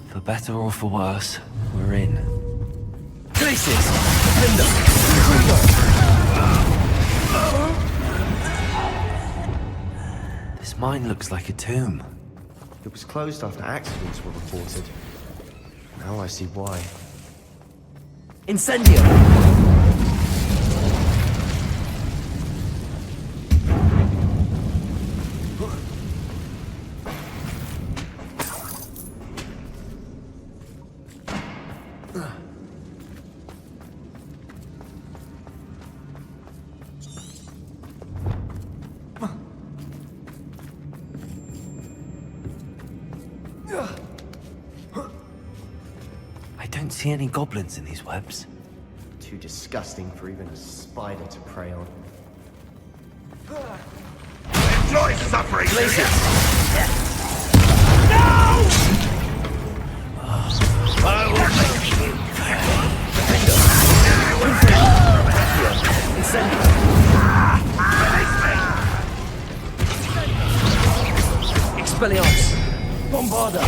For better or for worse, we're in. Glaciers. Defender. This mine looks like a tomb. It was closed after accidents were reported. Now I see why. Incendio. I don't see any goblins in these webs. Too disgusting for even a spider to prey on. Enjoy suffering! Glaciers. No! Expelliarmus! Bombarda!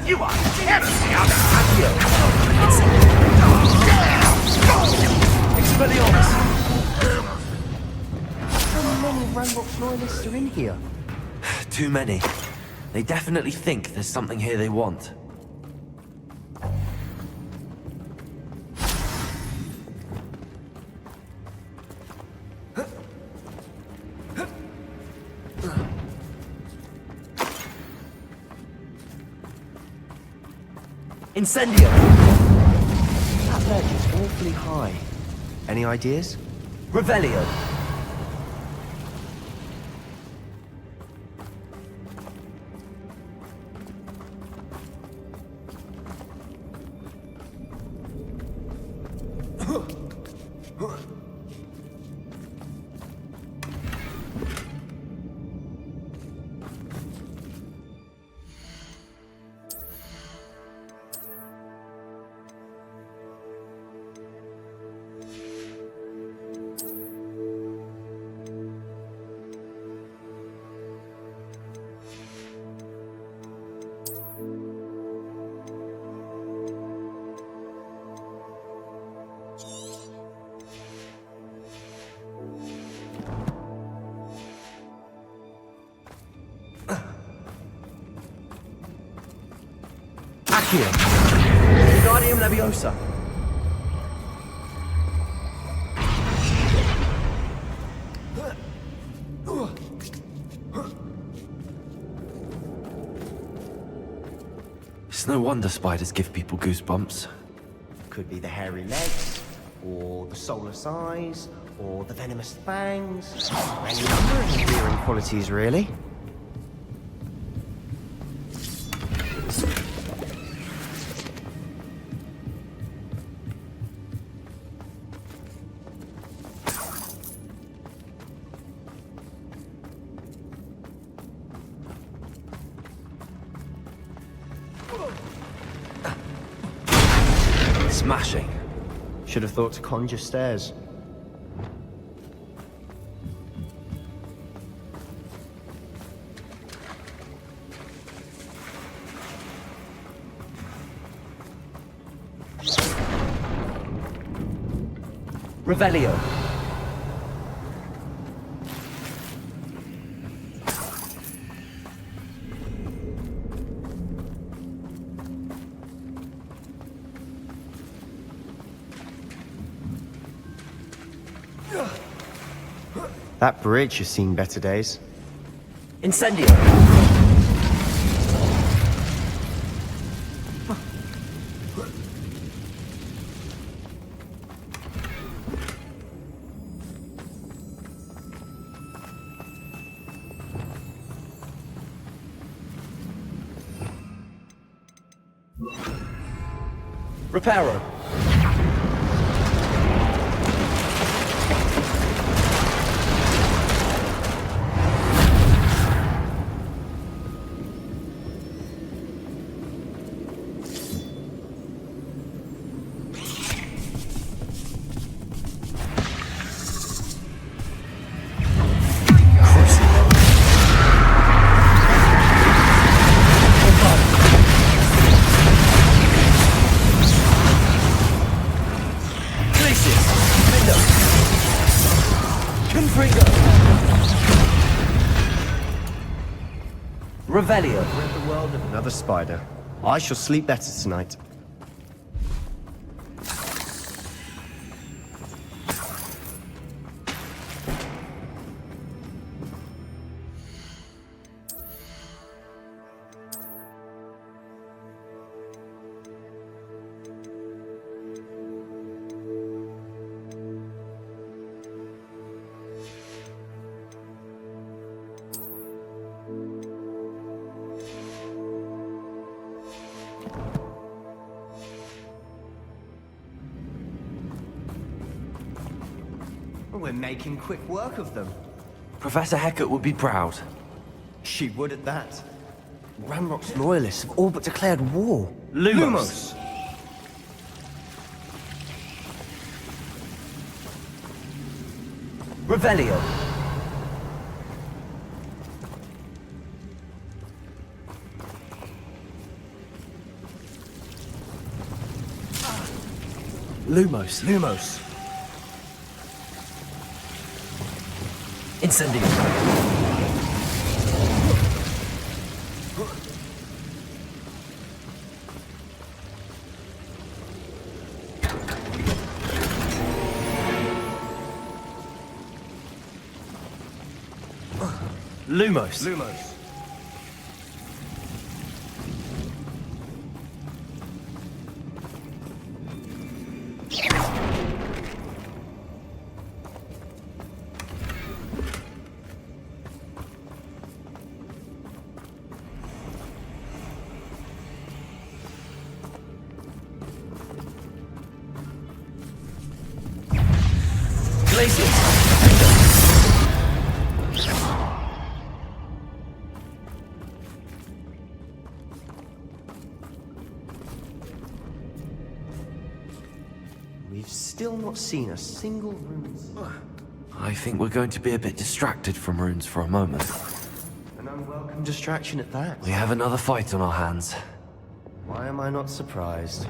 You are terribly underhand. Expelliarmus! How many Ranrock's loyalists are in here? Too many. They definitely think there's something here they want. Incendio! That ledge is awfully high. Any ideas? Revelio! Wingardium Leviosa! It's no wonder spiders give people goosebumps. Could be the hairy legs, or the soulless eyes, or the venomous fangs. Any number of endearing qualities, really. Smashing. Should have thought to conjure stairs. Revelio. That bridge has seen better days. Incendio. Reparo. Revelio. Rid the world of another spider. I shall sleep better tonight. We're making quick work of them. Professor Hecat would be proud. She would at that. Ranrock's loyalists have all but declared war. Lumos. Revelio. Lumos, Lumos. Incendio. Lumos. Lumos. We've still not seen a single rune. I think we're going to be a bit distracted from runes for a moment. An unwelcome distraction at that. We have another fight on our hands. Why am I not surprised?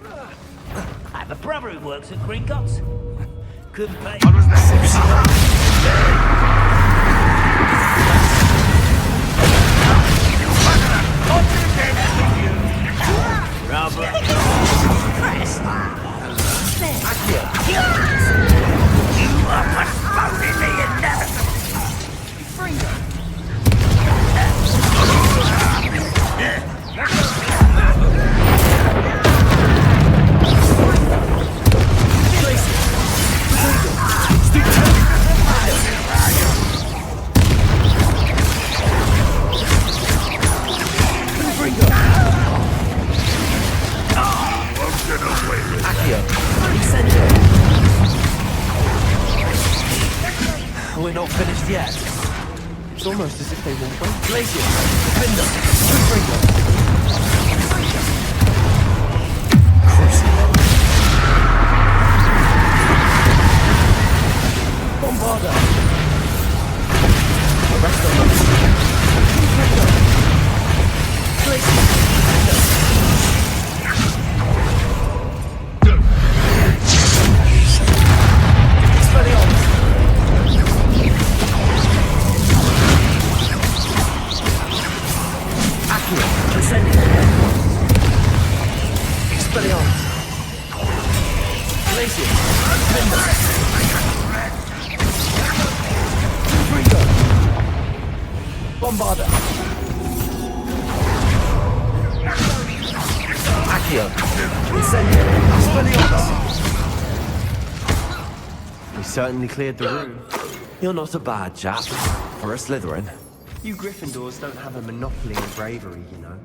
I have a brother who works at Gringotts. Couldn't pay. What was that? You are postponing the inevitable. We're not finished yet. It's almost as if they won't wait. Glacier, Defender, Twinbreaker. Bombarder. Arrest them. Twinbreaker. Glacier, Expelliarmus. Ascending. Expelliarmus. Glacier. Defender. Freego. Bombarder. Accio. Incendio. Expelliarmus. We certainly cleared the room. You're not a bad chap for a Slytherin. You Gryffindors don't have a monopoly on bravery, you know.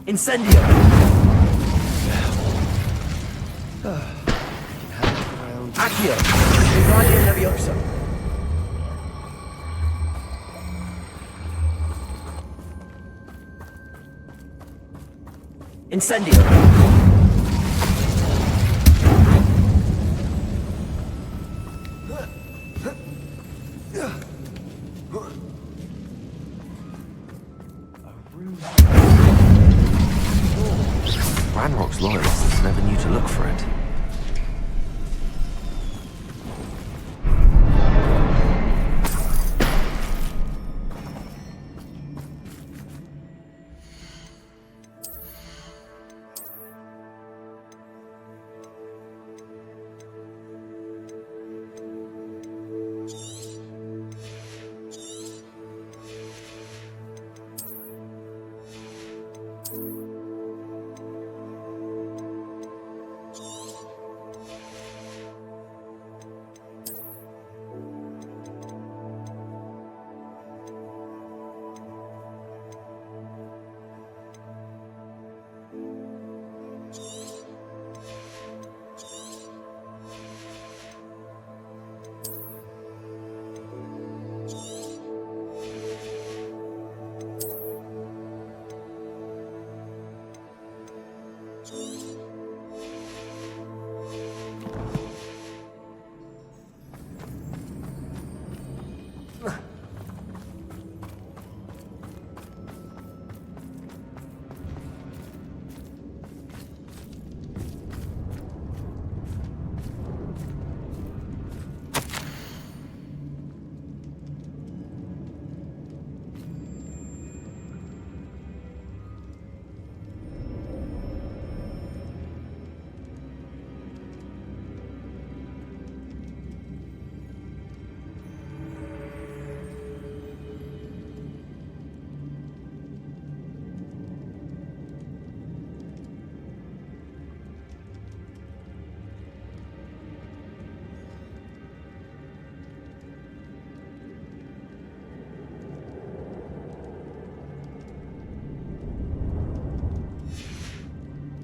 Incendio. Accio. Wingardium Leviosa. Incendio. Ranrock's loyalists never knew to look for it.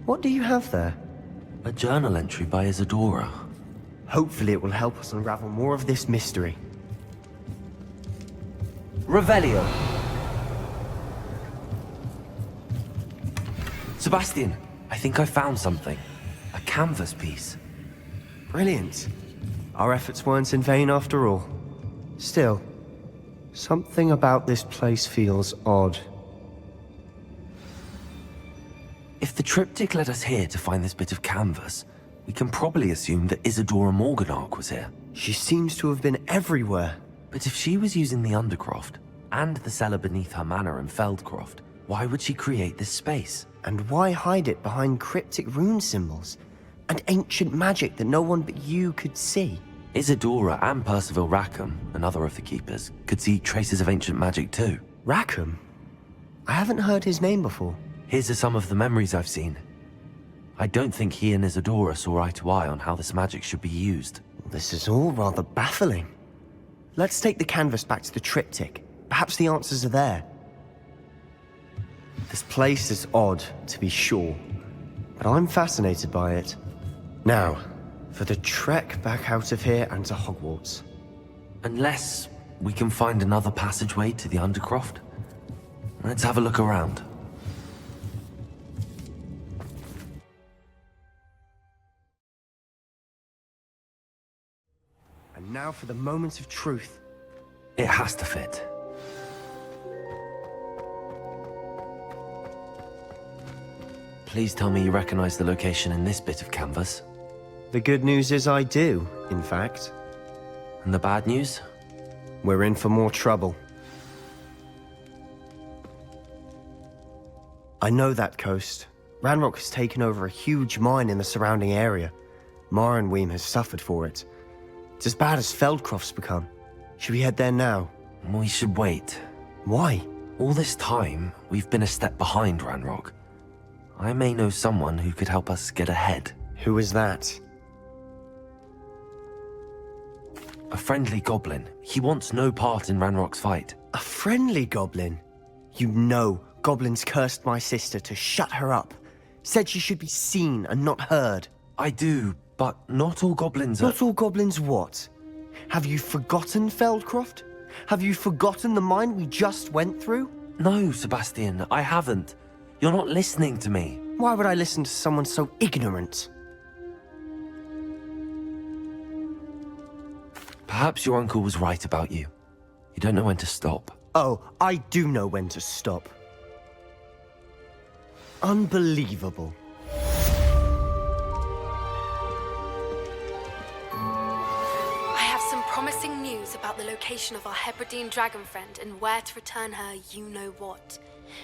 What do you have there? A journal entry by Isadora. Hopefully it will help us unravel more of this mystery. Revelio! Sebastian, I think I found something. A canvas piece. Brilliant. Our efforts weren't in vain after all. Still, something about this place feels odd. If the triptych led us here to find this bit of canvas, we can probably assume that Isadora Morganach was here. She seems to have been everywhere. But if she was using the Undercroft, and the cellar beneath her manor in Feldcroft, why would she create this space? And why hide it behind cryptic rune symbols? And ancient magic that no one but you could see? Isadora and Percival Rackham, another of the Keepers, could see traces of ancient magic too. Rackham? I haven't heard his name before. Here's some of the memories I've seen. I don't think he and Isadora saw eye to eye on how this magic should be used. This is all rather baffling. Let's take the canvas back to the triptych. Perhaps the answers are there. This place is odd, to be sure, but I'm fascinated by it. Now, for the trek back out of here and to Hogwarts. Unless we can find another passageway to the Undercroft. Let's have a look around. And now for the moment of truth. It has to fit. Please tell me you recognize the location in this bit of canvas. The good news is I do, in fact. And the bad news? We're in for more trouble. I know that coast. Ranrock has taken over a huge mine in the surrounding area. Mornweem has suffered for it. It's as bad as Feldcroft's become. Should we head there now? We should wait. Why? All this time, we've been a step behind Ranrock. I may know someone who could help us get ahead. Who is that? A friendly goblin. He wants no part in Ranrock's fight. A friendly goblin? You know goblins cursed my sister to shut her up. Said she should be seen and not heard. I do, but not all goblins are... Not all goblins what? Have you forgotten Feldcroft? Have you forgotten the mine we just went through? No, Sebastian, I haven't. You're not listening to me. Why would I listen to someone so ignorant? Perhaps your uncle was right about you. You don't know when to stop. Oh, I do know when to stop. Unbelievable. I have some promising news about the location of our Hebridean dragon friend and where to return her you-know-what.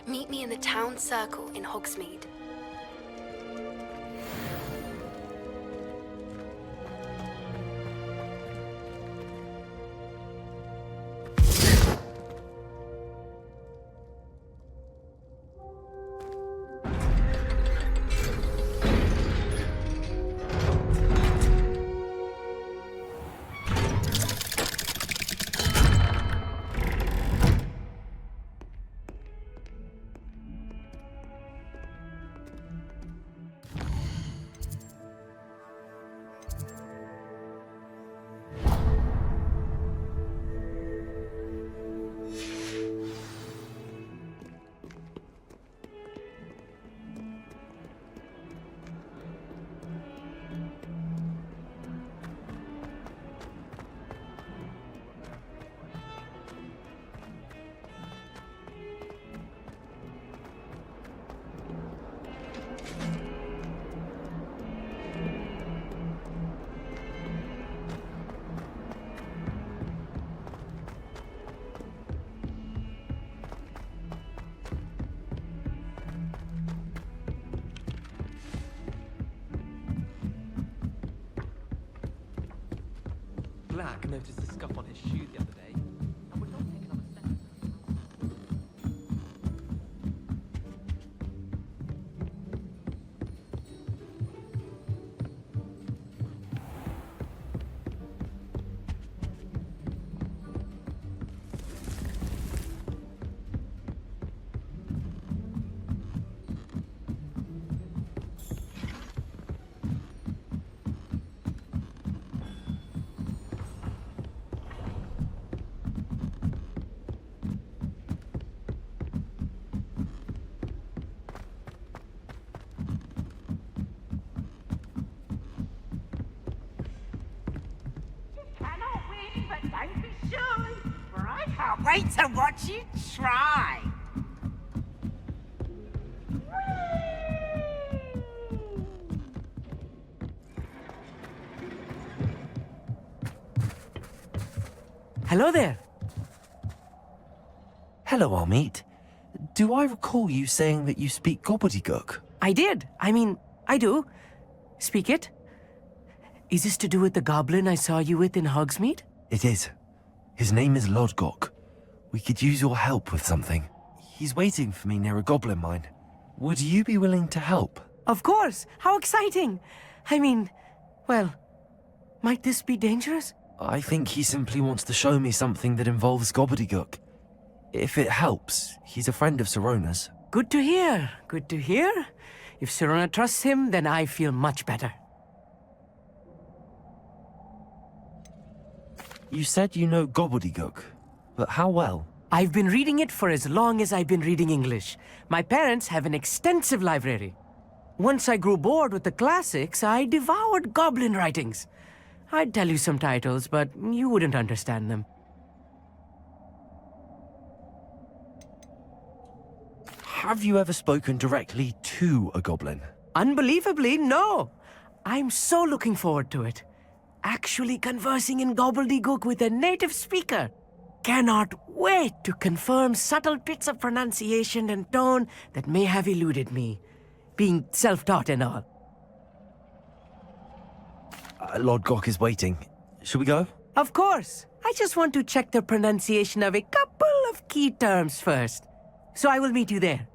Meet me in the town circle in Hogsmeade. Black noticed the scuff on his shoe the other day, and would not take another step. wait to watch you try. Hello there. Hello, Amit. Do I recall you saying that you speak gobbledygook? I did. I mean, I do. Speak it. Is this to do with the goblin I saw you with in Hogsmeade? It is. His name is Lodgok. We could use your help with something. He's waiting for me near a goblin mine. Would you be willing to help? Of course. How exciting. I mean, well, might this be dangerous? I think he simply wants to show me something that involves gobbledygook. If it helps, he's a friend of Sirona's. Good to hear. Good to hear. If Sirona trusts him, then I feel much better. You said you know gobbledygook, but how well? I've been reading it for as long as I've been reading English. My parents have an extensive library. Once I grew bored with the classics, I devoured goblin writings. I'd tell you some titles, but you wouldn't understand them. Have you ever spoken directly to a goblin? Unbelievably, no. I'm so looking forward to it. Actually conversing in gobbledygook with a native speaker. Cannot wait to confirm subtle bits of pronunciation and tone that may have eluded me, being self-taught and all. Lodgok is waiting. Shall we go? Of course. I just want to check the pronunciation of a couple of key terms first. So I will meet you there.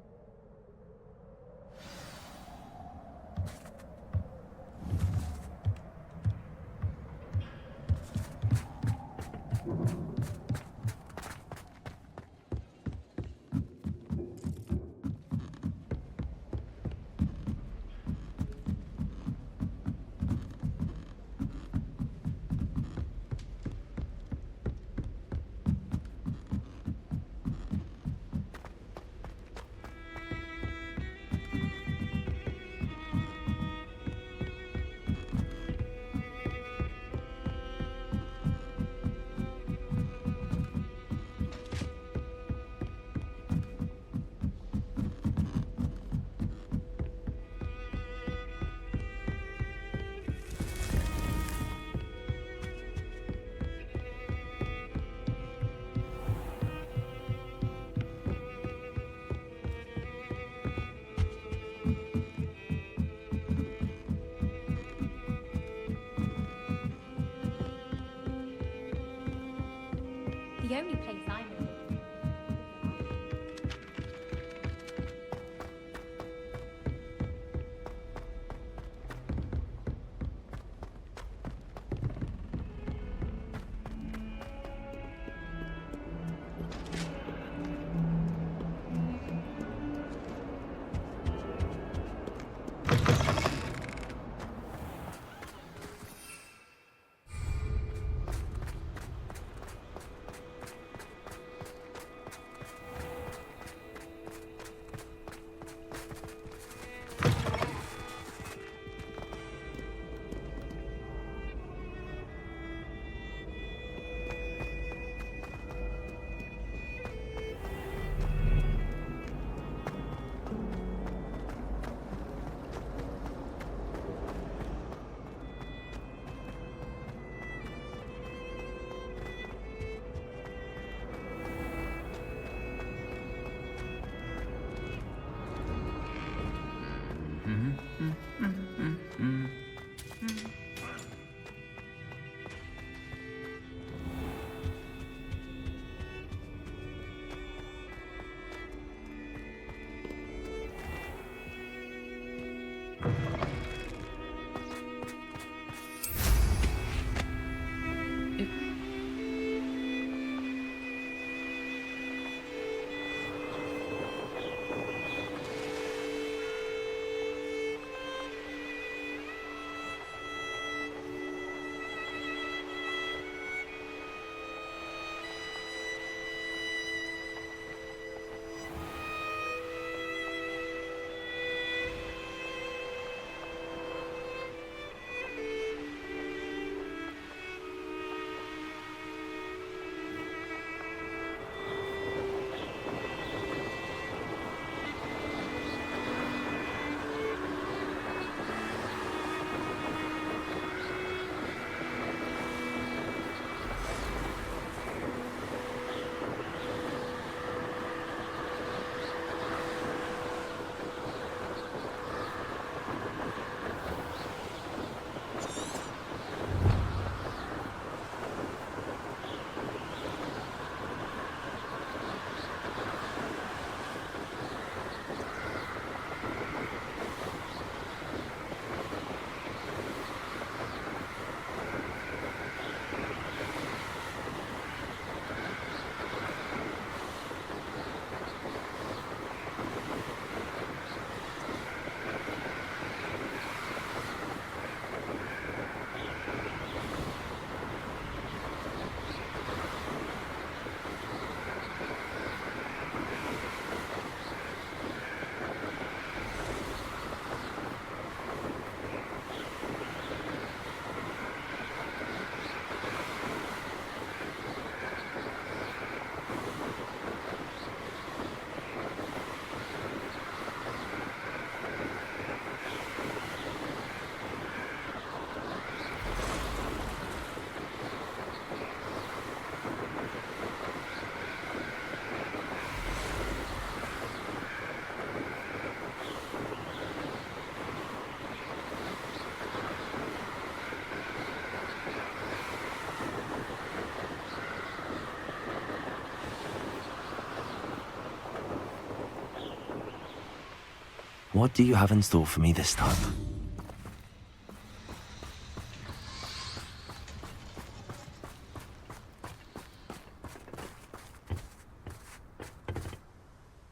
What do you have in store for me this time?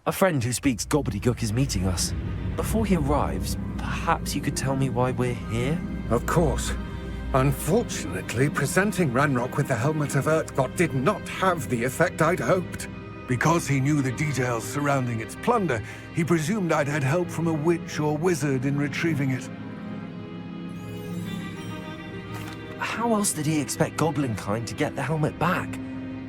A friend who speaks gobbledygook is meeting us. Before he arrives, perhaps you could tell me why we're here? Of course. Unfortunately, presenting Ranrock with the Helmet of Urtkot did not have the effect I'd hoped. Because he knew the details surrounding its plunder, he presumed I'd had help from a witch or wizard in retrieving it. How else did he expect Goblinkind to get the helmet back?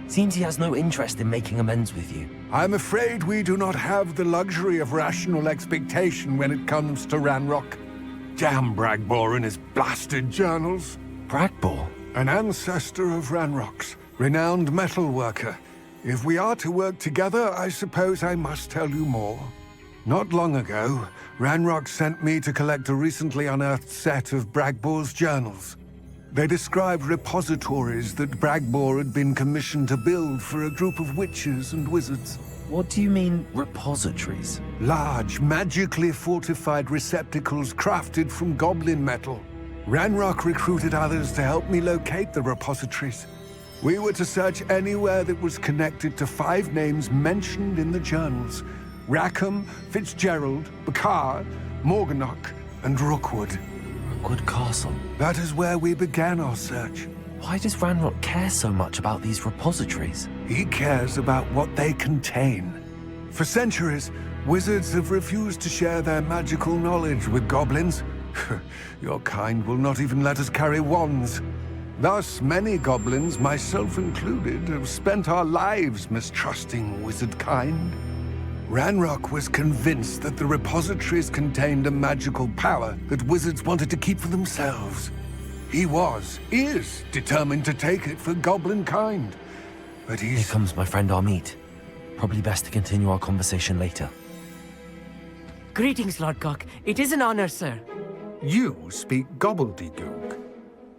Seems he has no interest in making amends with you. I'm afraid we do not have the luxury of rational expectation when it comes to Ranrock. Damn Bragbor and his blasted journals. Bragbor? An ancestor of Ranrock's, renowned metal worker. If we are to work together, I suppose I must tell you more. Not long ago, Ranrock sent me to collect a recently unearthed set of Bragbor's journals. They described repositories that Bragbor had been commissioned to build for a group of witches and wizards. What do you mean, repositories? Large, magically fortified receptacles crafted from goblin metal. Ranrock recruited others to help me locate the repositories. We were to search anywhere that was connected to 5 names mentioned in the journals. Rackham, Fitzgerald, Bakar, Morganach, and Rookwood. Rookwood Castle? That is where we began our search. Why does Ranrock care so much about these repositories? He cares about what they contain. For centuries, wizards have refused to share their magical knowledge with goblins. Your kind will not even let us carry wands. Thus, many goblins, myself included, have spent our lives mistrusting wizard kind. Ranrock was convinced that the repositories contained a magical power that wizards wanted to keep for themselves. He is determined to take it for goblin kind. But Here comes my friend Amit. Probably best to continue our conversation later. Greetings, Lord Cock. It is an honor, sir. You speak gobbledygook.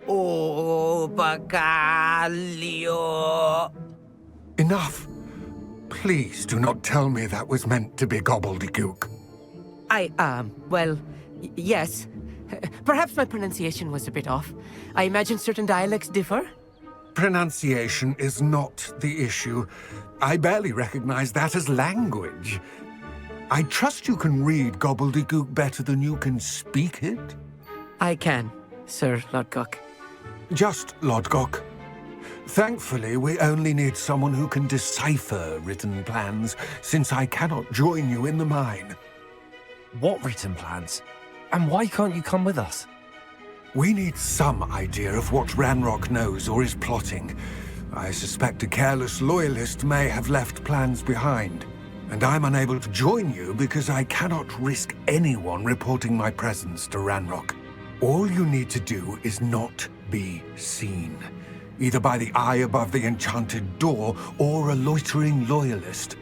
Oh, Bacalio. Enough. Please do not tell me that was meant to be gobbledygook. Yes. Perhaps my pronunciation was a bit off. I imagine certain dialects differ? Pronunciation is not the issue. I barely recognize that as language. I trust you can read gobbledygook better than you can speak it? I can, Sir Lodgok. Just Lodgok. Thankfully, we only need someone who can decipher written plans, since I cannot join you in the mine. What written plans? And why can't you come with us? We need some idea of what Ranrock knows or is plotting. I suspect a careless loyalist may have left plans behind. And I'm unable to join you because I cannot risk anyone reporting my presence to Ranrock. All you need to do is not be seen, either by the eye above the enchanted door or a loitering loyalist.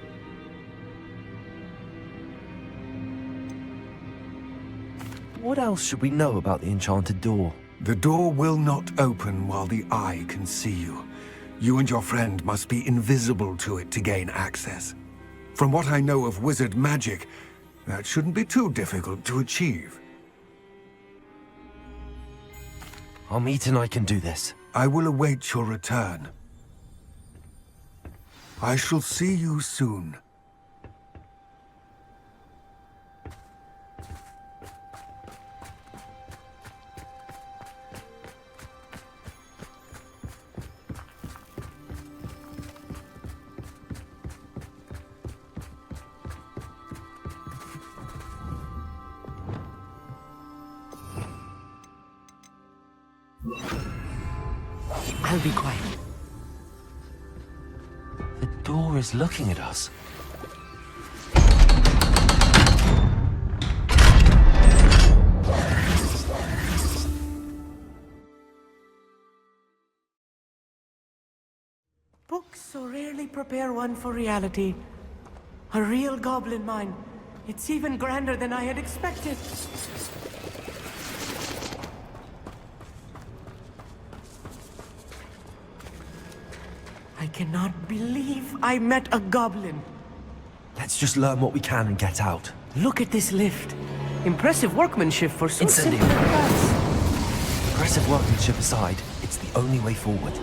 What else should we know about the enchanted door? The door will not open while the eye can see you. You and your friend must be invisible to it to gain access. From what I know of wizard magic, that shouldn't be too difficult to achieve. Amit and I can do this. I will await your return. I shall see you soon. I'll be quiet. The door is looking at us. Books so rarely prepare one for reality. A real goblin mine. It's even grander than I had expected. I cannot believe I met a goblin. Let's just learn what we can and get out. Look at this lift. Impressive workmanship for so Incendio. simple a class. Aggressive workmanship aside, it's the only way forward.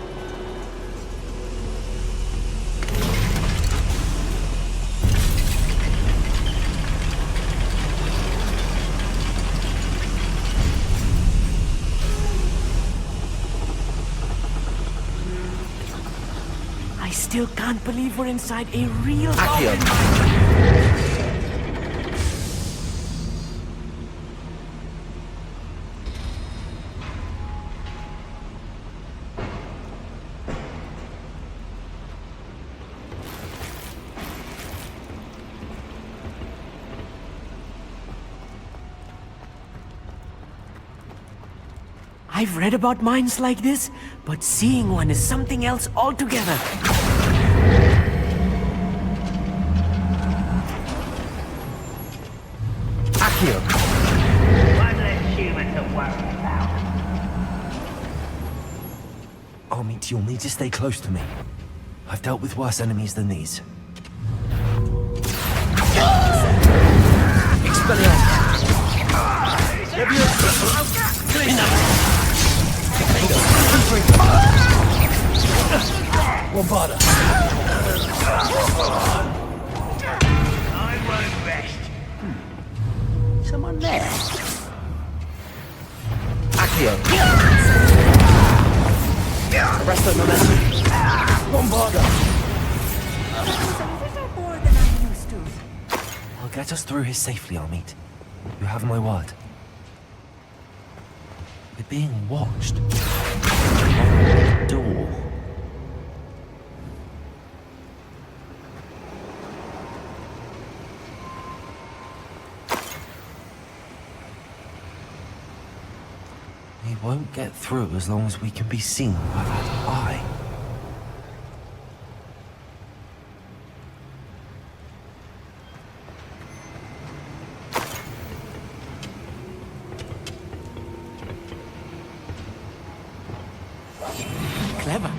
I still can't believe we're inside a real Accio. goblin. I've read about mines like this, but seeing one is something else altogether. Accio. One less human to worry about. Amit, you'll need to stay close to me. I've dealt with worse enemies than these. Bombarda. I won't rest. Someone there? Accio. Arresto momentum. Bombarda. More than I'm used to. I'll get us through here safely, Amit. You have my word. We're being watched. The door. We won't get through as long as we can be seen by that eye. Clever.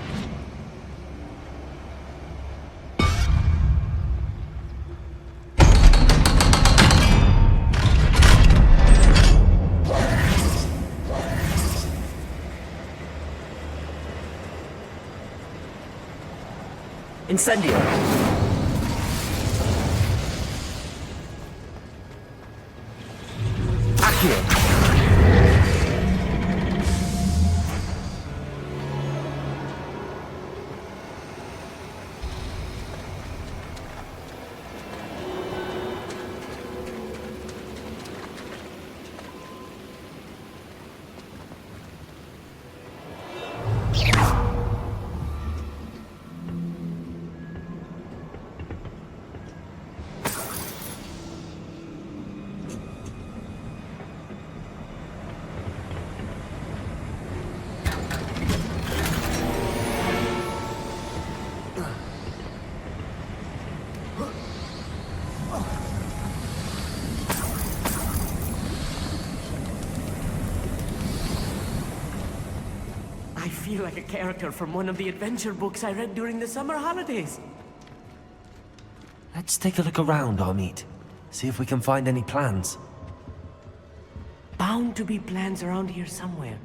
Incendio. Accio. I feel like a character from one of the adventure books I read during the summer holidays. Let's take a look around, Amit. See if we can find any plans. Bound to be plans around here somewhere.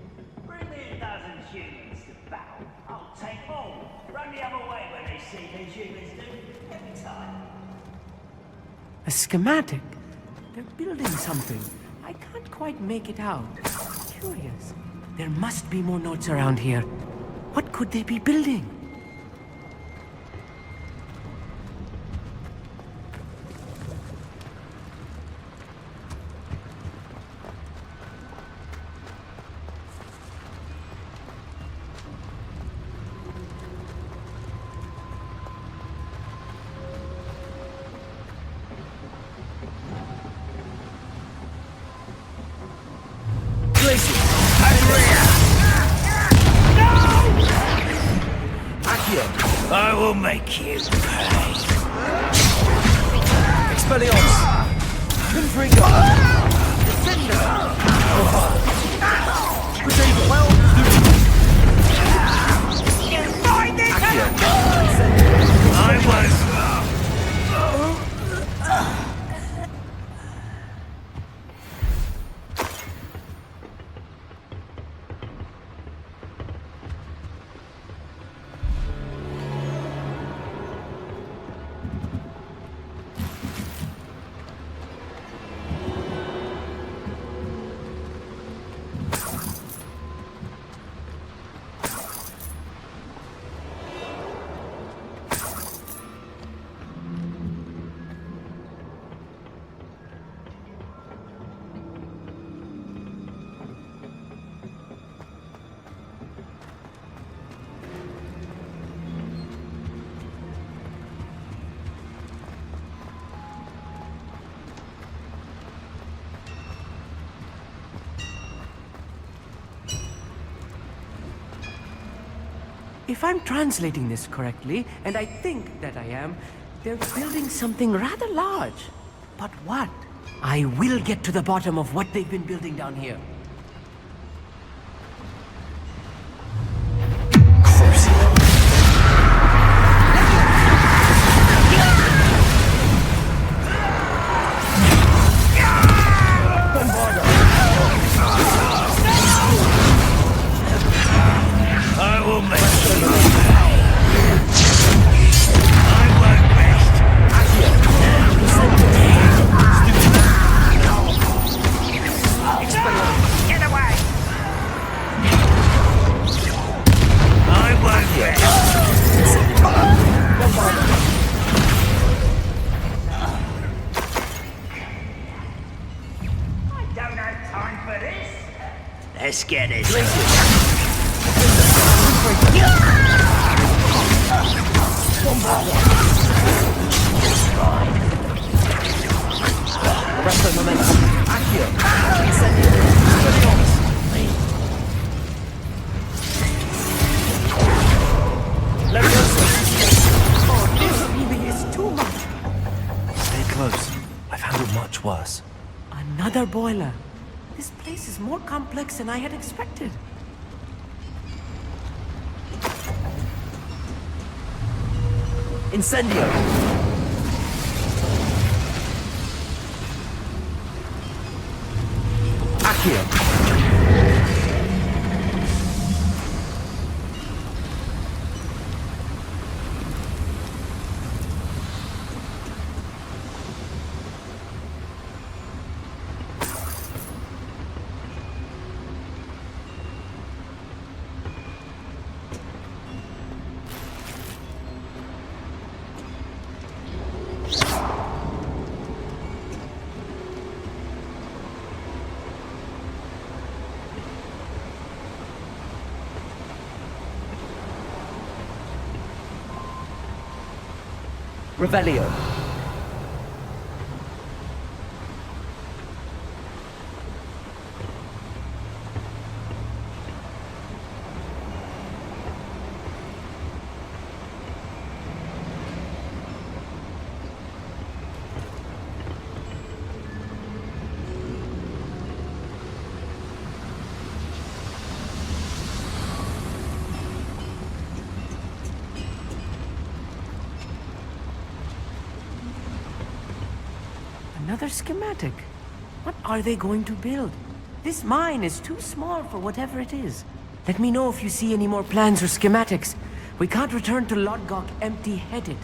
Bring me a dozen humans to battle. I'll take all. Run the other way when they see these humans do. Every time. A schematic? They're building something. I can't quite make it out. Curious. There must be more notes around here. What could they be building? I will make you pay. Expelliarmus! Confringo! Descender! Well, I was... If I'm translating this correctly, and I think that I am, they're building something rather large. But what? I will get to the bottom of what they've been building down here. I will make sure. I won't rest. Get away! I won't rest. I don't have time for this. Let's get it. Arresto momentum. Accio. Oh, this really is too much. Stay close. I've handled much worse. Another boiler. This place is more complex than I had expected. Incendio! Accio! Revelio. Another schematic. What are they going to build? This mine is too small for whatever it is. Let me know if you see any more plans or schematics. We can't return to Lodgok empty-headed.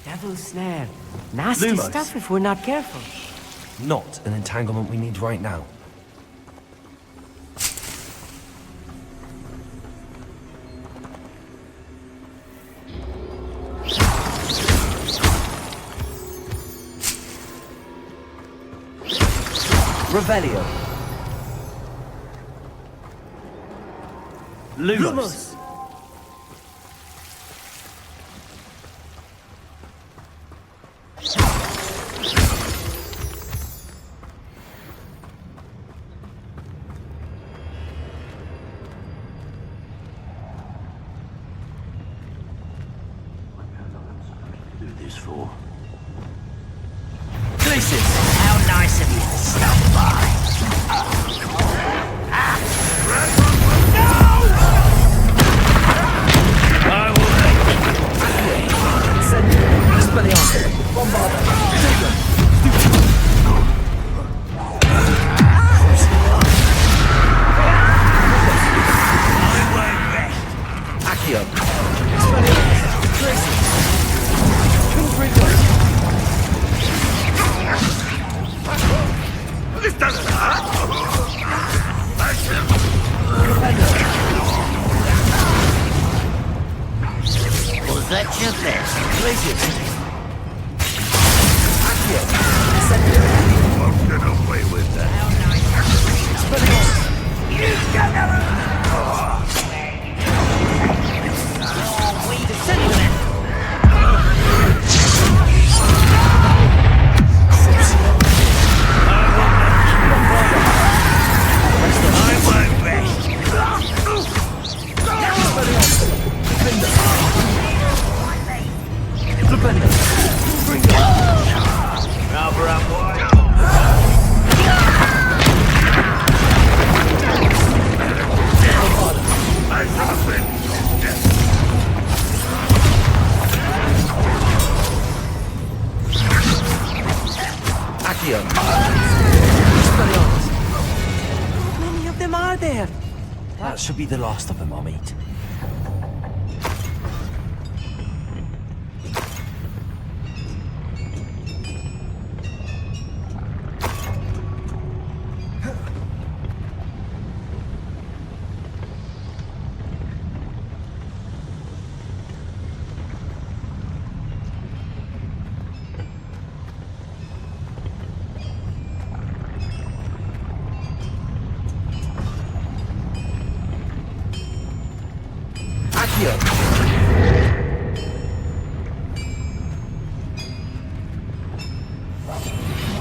Devil's snare. Nasty Lumos. stuff if we're not careful. Not an entanglement we need right now. Revelio. Lumos. Do this for. Places. How nice of you to stop by. I will This doesn't hurt. Was that your best? Places. Won't get away with that. That should be the last of them, I'll meet.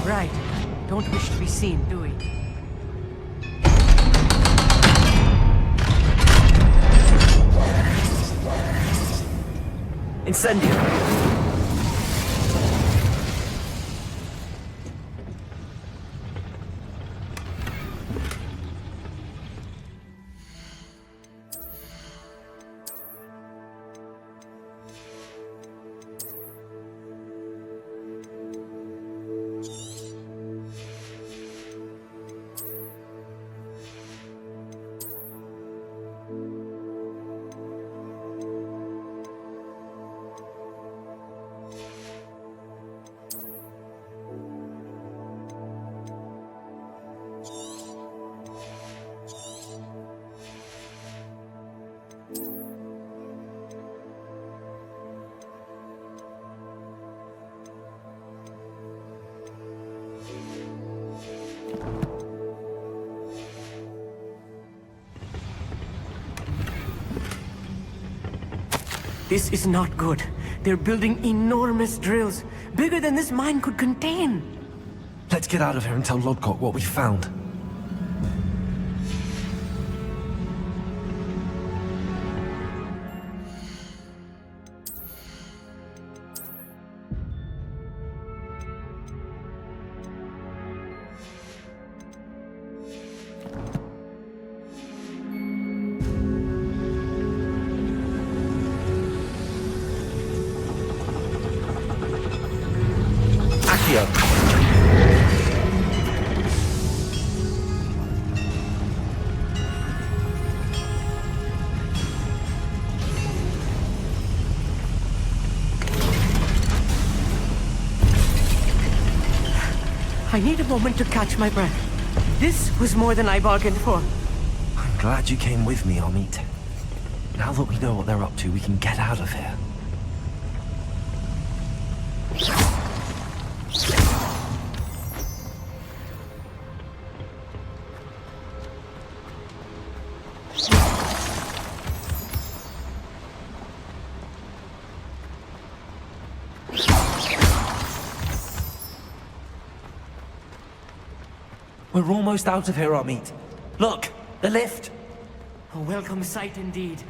Right. Don't wish to be seen, do we? Incendio! This is not good. They're building enormous drills, bigger than this mine could contain. Let's get out of here and tell Lodcock what we found. I need a moment to catch my breath. This was more than I bargained for. I'm glad you came with me, Amit. Now that we know what they're up to, we can get out of here. We're almost out of here, Amit. Look, the lift. A welcome sight indeed.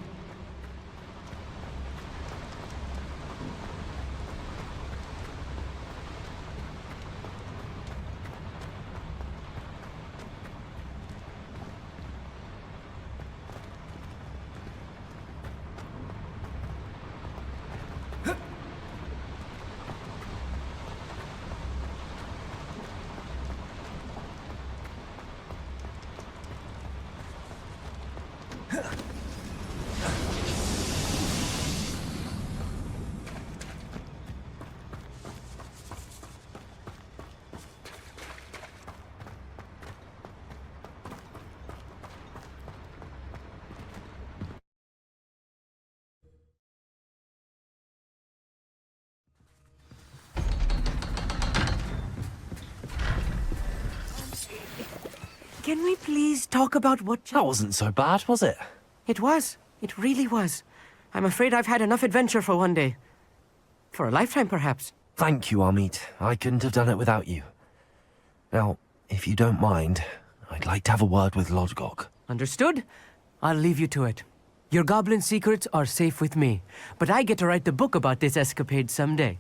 Can we please talk about what... That wasn't so bad, was it? It was. It really was. I'm afraid I've had enough adventure for one day. For a lifetime, perhaps. Thank you, Amit. I couldn't have done it without you. Now, if you don't mind, I'd like to have a word with Lodgok. Understood? I'll leave you to it. Your goblin secrets are safe with me, but I get to write the book about this escapade someday.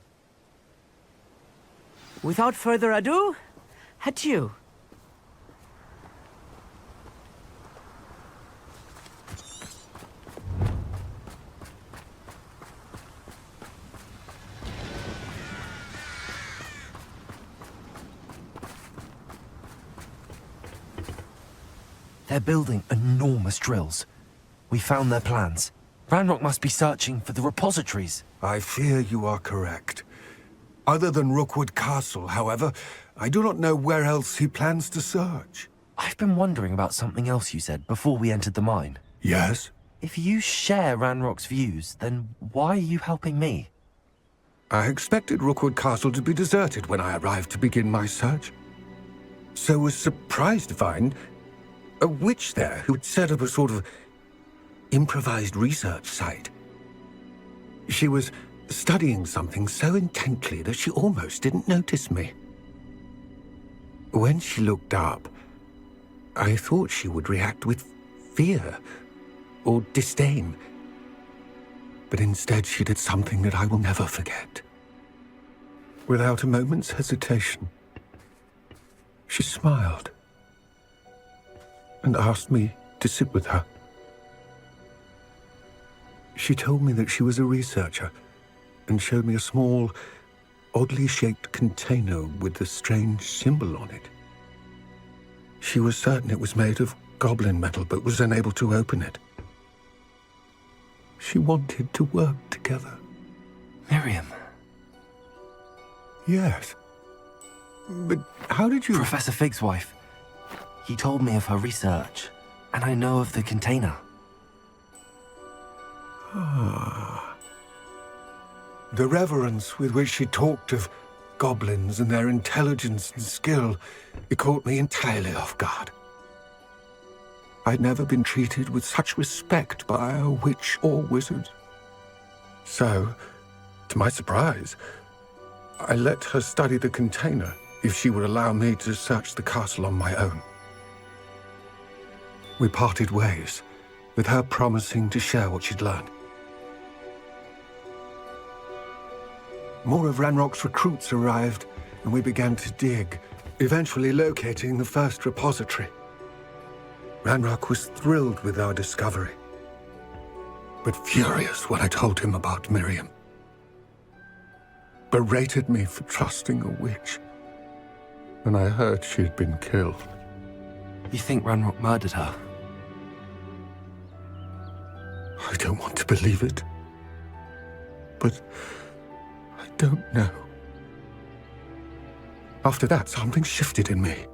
Without further ado, adieu. They're building enormous drills. We found their plans. Ranrock must be searching for the repositories. I fear you are correct. Other than Rookwood Castle, however, I do not know where else he plans to search. I've been wondering about something else you said before we entered the mine. Yes? If you share Ranrock's views, then why are you helping me? I expected Rookwood Castle to be deserted when I arrived to begin my search. So was surprised to find a witch there who had set up a sort of improvised research site. She was studying something so intently that she almost didn't notice me. When she looked up, I thought she would react with fear or disdain. But instead she did something that I will never forget. Without a moment's hesitation, she smiled and asked me to sit with her. She told me that she was a researcher and showed me a small, oddly shaped container with a strange symbol on it. She was certain it was made of goblin metal, but was unable to open it. She wanted to work together. Miriam. Yes. But how did you... Professor Fig's wife. He told me of her research, and I know of the container. Ah. The reverence with which she talked of goblins and their intelligence and skill, it caught me entirely off guard. I'd never been treated with such respect by a witch or wizard. So, to my surprise, I let her study the container if she would allow me to search the castle on my own. We parted ways, with her promising to share what she'd learned. More of Ranrock's recruits arrived, and we began to dig, eventually locating the first repository. Ranrock was thrilled with our discovery, but furious when I told him about Miriam. Berated me for trusting a witch, and I heard she had been killed. You think Ranrock murdered her? I don't want to believe it, but I don't know. After that, something shifted in me.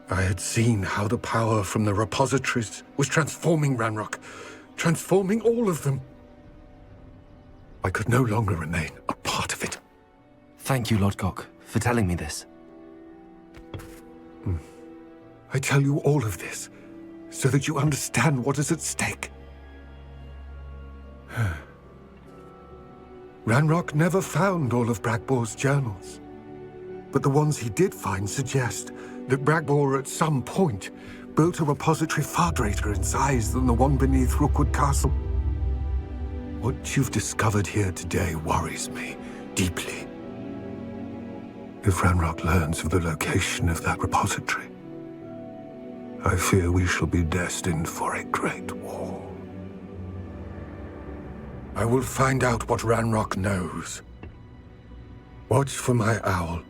I had seen how the power from the repositories was transforming Ranrock, transforming all of them. I could no longer remain a part of it. Thank you, Lodgok, for telling me this. I tell you all of this so that you understand what is at stake. Ranrock never found all of Bragbor's journals, but the ones he did find suggest that Bragbor at some point built a repository far greater in size than the one beneath Rookwood Castle. What you've discovered here today worries me deeply. If Ranrock learns of the location of that repository, I fear we shall be destined for a great war. I will find out what Ranrock knows. Watch for my owl.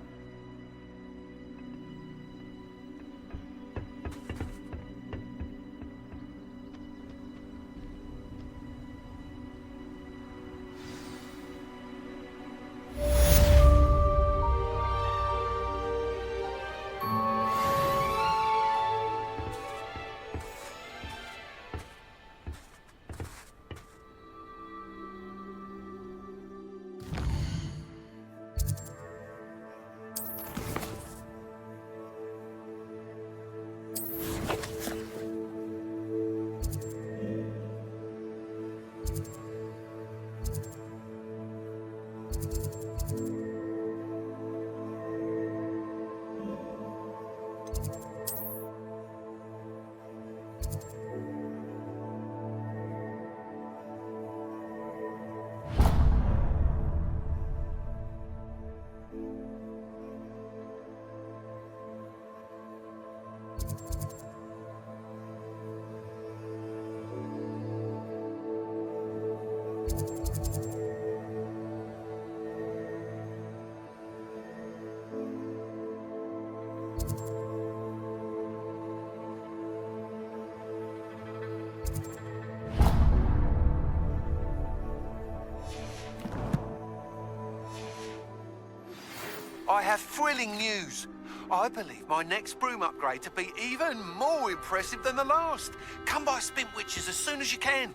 I have thrilling news. I believe my next broom upgrade to be even more impressive than the last. Come by Spintwitches as soon as you can.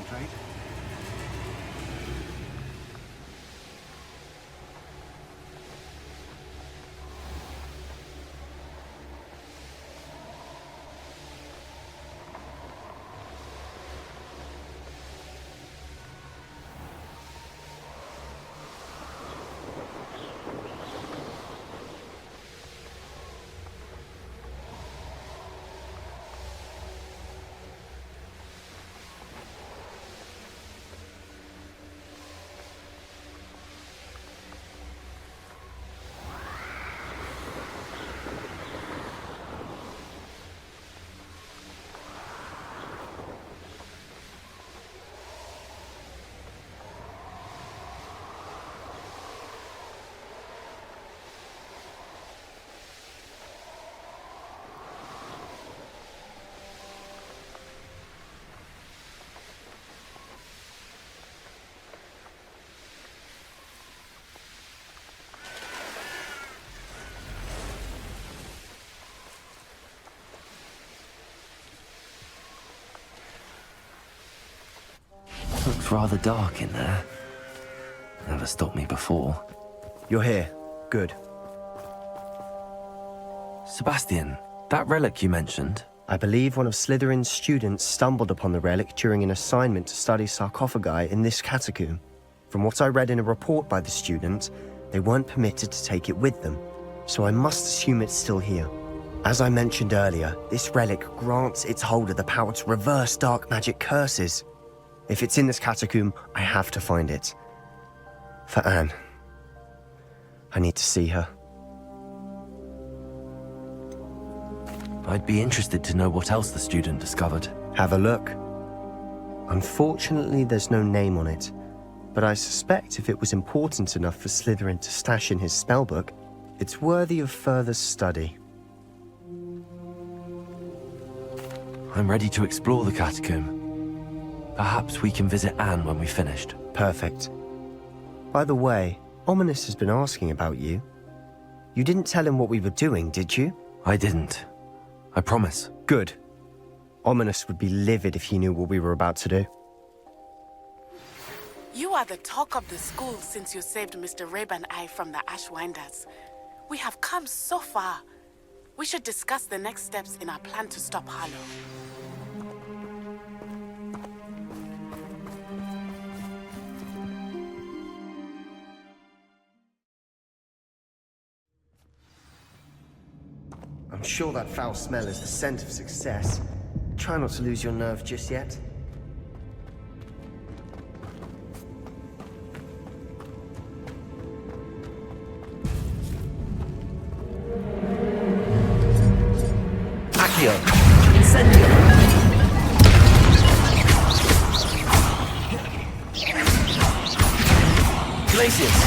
Concentrate. Looks rather dark in there. Never stopped me before. You're here. Good. Sebastian, that relic you mentioned? I believe one of Slytherin's students stumbled upon the relic during an assignment to study sarcophagi in this catacomb. From what I read in a report by the student, they weren't permitted to take it with them, so I must assume it's still here. As I mentioned earlier, this relic grants its holder the power to reverse dark magic curses. If it's in this catacomb, I have to find it. For Anne. I need to see her. I'd be interested to know what else the student discovered. Have a look. Unfortunately, there's no name on it, but I suspect if it was important enough for Slytherin to stash in his spellbook, it's worthy of further study. I'm ready to explore the catacomb. Perhaps we can visit Anne when we've finished. Perfect. By the way, Ominous has been asking about you. You didn't tell him what we were doing, did you? I didn't. I promise. Good. Ominous would be livid if he knew what we were about to do. You are the talk of the school since you saved Mr. Rabe and I from the Ashwinders. We have come so far. We should discuss the next steps in our plan to stop Harlow. I'm sure that foul smell is the scent of success. Try not to lose your nerve just yet. Accio! Incendio! Glacius!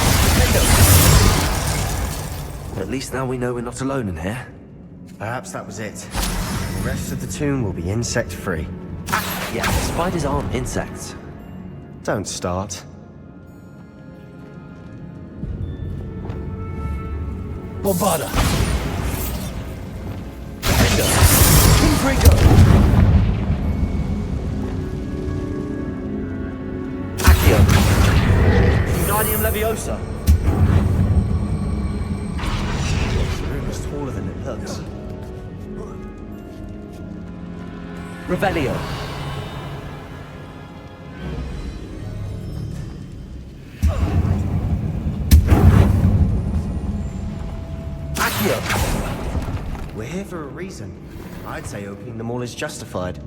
At least now we know we're not alone in here. Perhaps that was it. The rest of the tomb will be insect-free. Yeah, spiders aren't insects. Don't start. Bombarda! Defender! Confrigo! Accio! Unadium Leviosa! This room is taller than it looks. Revelio! Accio! We're here for a reason. I'd say opening them all is justified.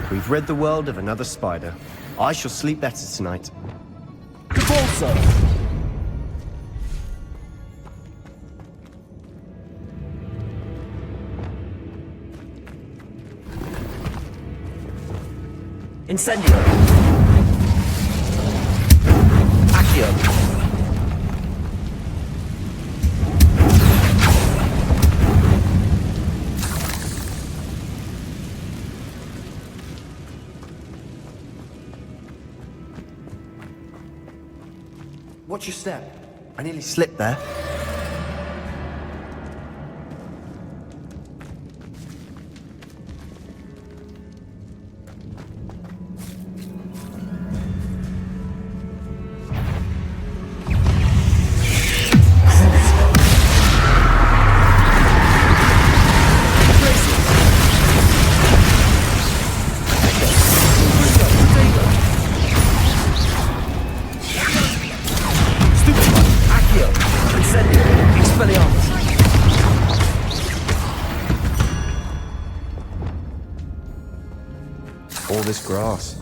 We've rid the world of another spider. I shall sleep better tonight. Cabolso! Incendio! Accio! Watch your step. I nearly slipped there. All this grass.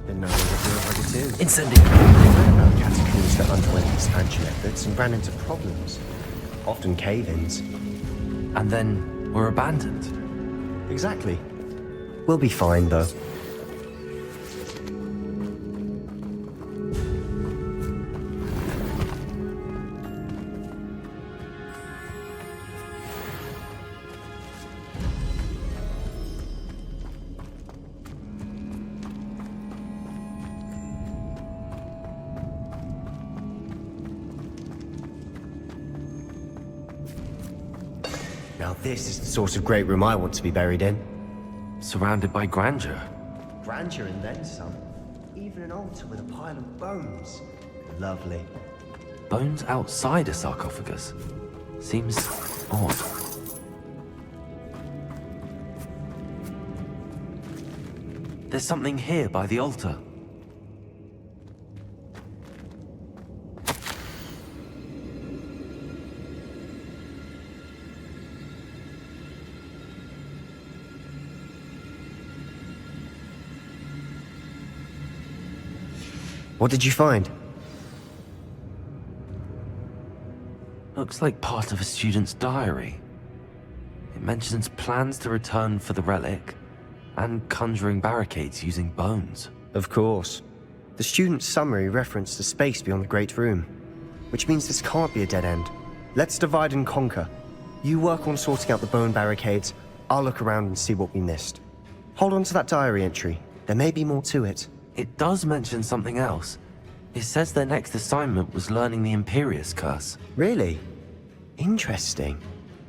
Didn't know what it is. Incendio! About catacombs that underwent expansion efforts and ran into problems. Often cave-ins. And then were abandoned. Exactly. We'll be fine, though. Now this is the sort of great room I want to be buried in. Surrounded by grandeur. Grandeur and then some. Even an altar with a pile of bones. Lovely. Bones outside a sarcophagus. Seems odd. There's something here by the altar. What did you find? Looks like part of a student's diary. It mentions plans to return for the relic and conjuring barricades using bones. Of course. The student's summary referenced the space beyond the Great Room, which means this can't be a dead end. Let's divide and conquer. You work on sorting out the bone barricades, I'll look around and see what we missed. Hold on to that diary entry. There may be more to it. It does mention something else. It says their next assignment was learning the Imperius Curse. Really? Interesting.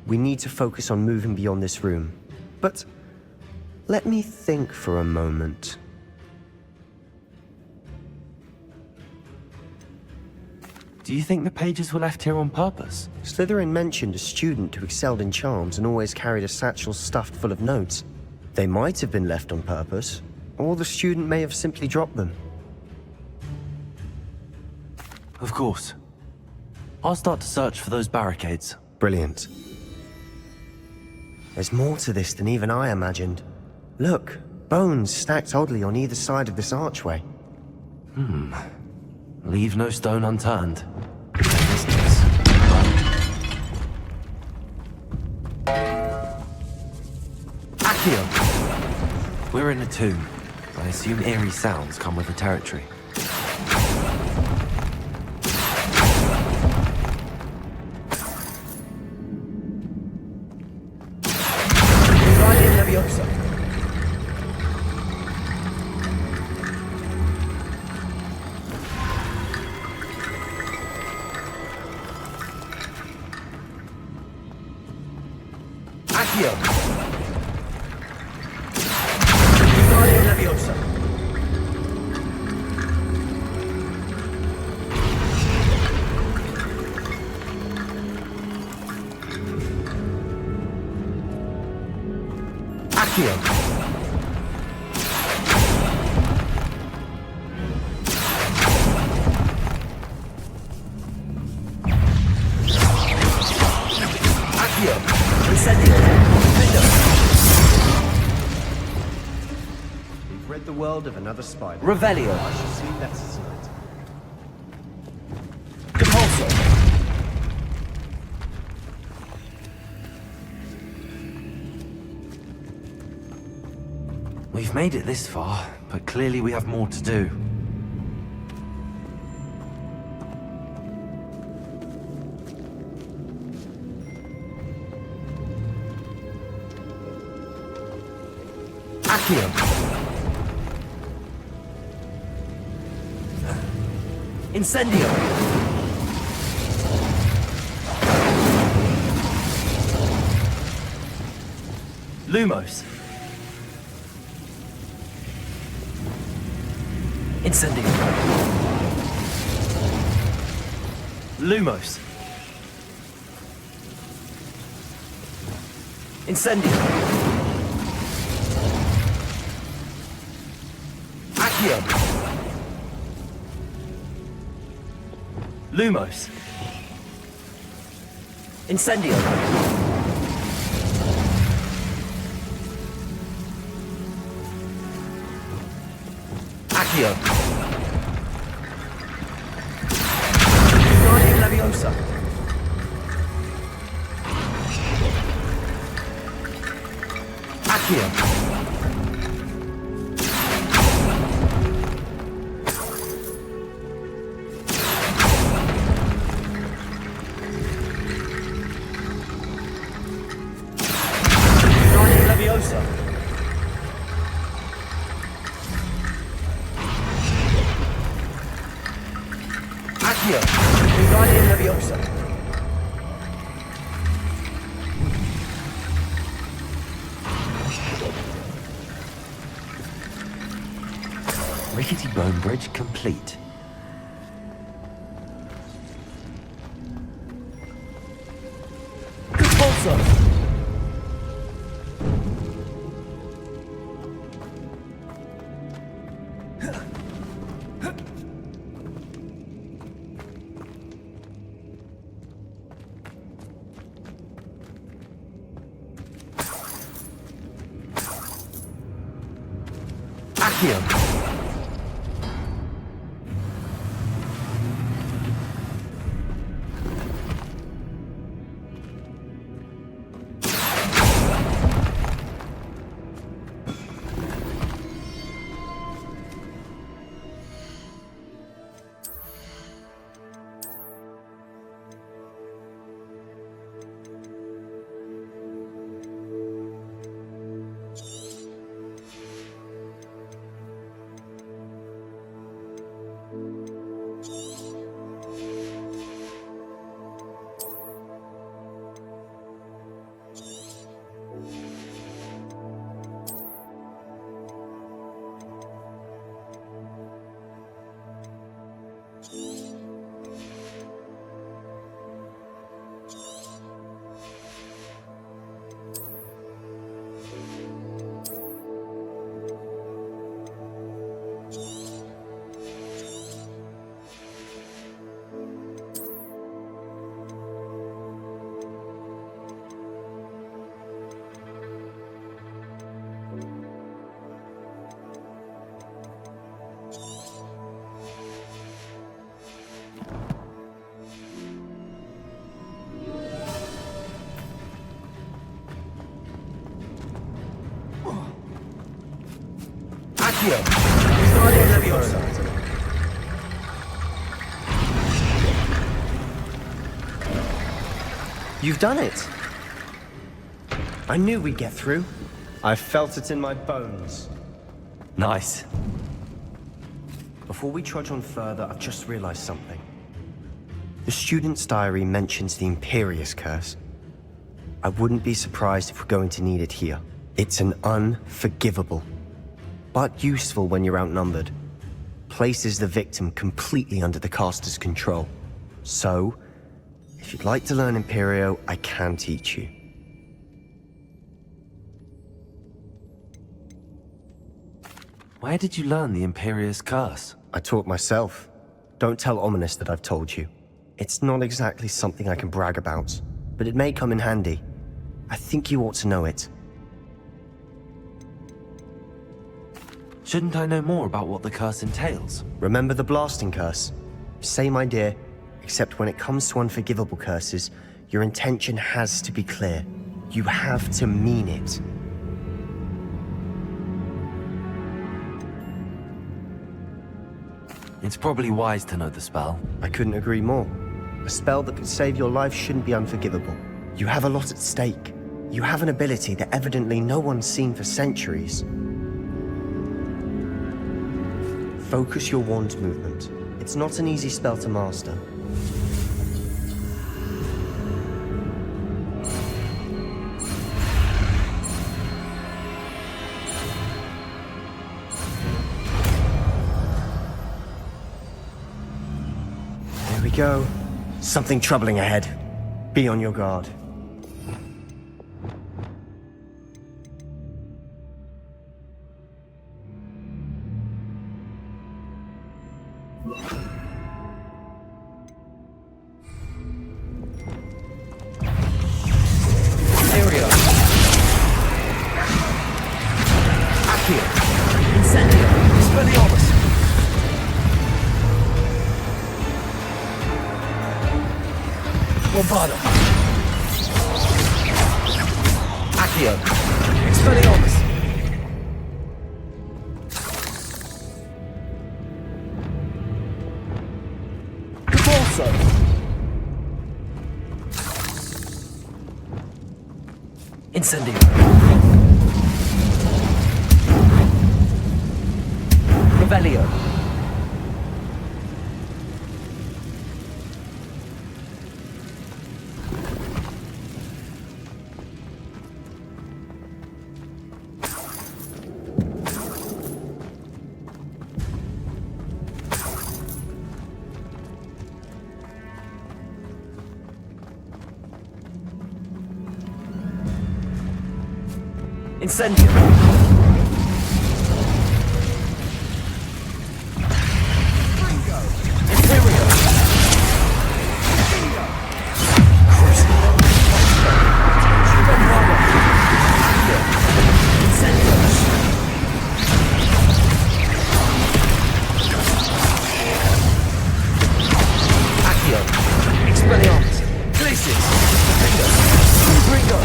We need to focus on moving beyond this room. But let me think for a moment. Do you think the pages were left here on purpose? Slytherin mentioned a student who excelled in charms and always carried a satchel stuffed full of notes. They might have been left on purpose, or the student may have simply dropped them. Of course. I'll start to search for those barricades. Brilliant. There's more to this than even I imagined. Look, bones stacked oddly on either side of this archway. Leave no stone unturned. Accio! We're in a tomb. I assume eerie sounds come with the territory. We've read the world of another spider. Revelio. I shall sleep better tonight. We've made it this far, but clearly we have more to do. Accio! Incendio! Lumos! Incendio! Lumos! Incendio! Accio! Lumos! Incendio! Accio! Guardian Leviosa! Accio! Accio! Guardian Leviosa! Rickety bone bridge complete. Compulso! Accio! You've done it! I knew we'd get through. I felt it in my bones. Nice. Before we trudge on further, I've just realized something. The student's diary mentions the Imperious Curse. I wouldn't be surprised if we're going to need it here. It's an unforgivable, but useful when you're outnumbered. Places the victim completely under the caster's control. So, if you'd like to learn Imperio, I can teach you. Where did you learn the Imperious Curse? I taught myself. Don't tell Ominous that I've told you. It's not exactly something I can brag about, but it may come in handy. I think you ought to know it. Shouldn't I know more about what the curse entails? Remember the blasting curse? Same idea, except when it comes to unforgivable curses, your intention has to be clear. You have to mean it. It's probably wise to know the spell. I couldn't agree more. A spell that could save your life shouldn't be unforgivable. You have a lot at stake. You have an ability that evidently no one's seen for centuries. Focus your wand's movement. It's not an easy spell to master. There we go. Something troubling ahead. Be on your guard. Incendio. Revelio. Incendio. Imperio. Accio. Expelliarmus. Glacius. Ringo.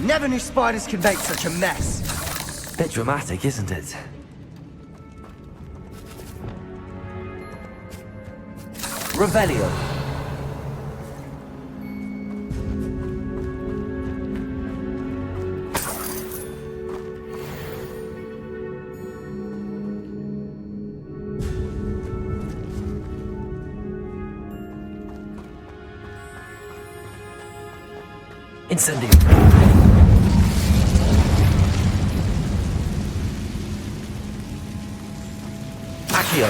Never knew spiders could make such a mess. Bit dramatic, isn't it? Revelio. Incendio. Accio.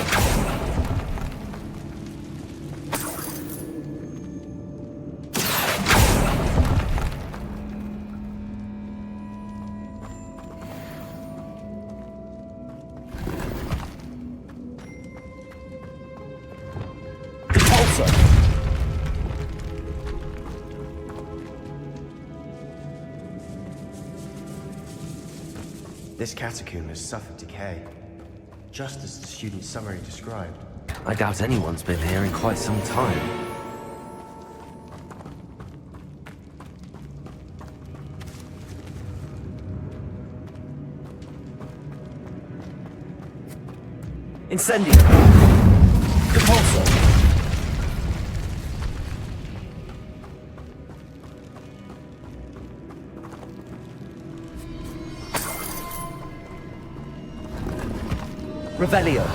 Repulsor! This catacomb has suffered decay, just as the student summary described. I doubt anyone's been here in quite some time. Incendio! Repulsor! Revelio!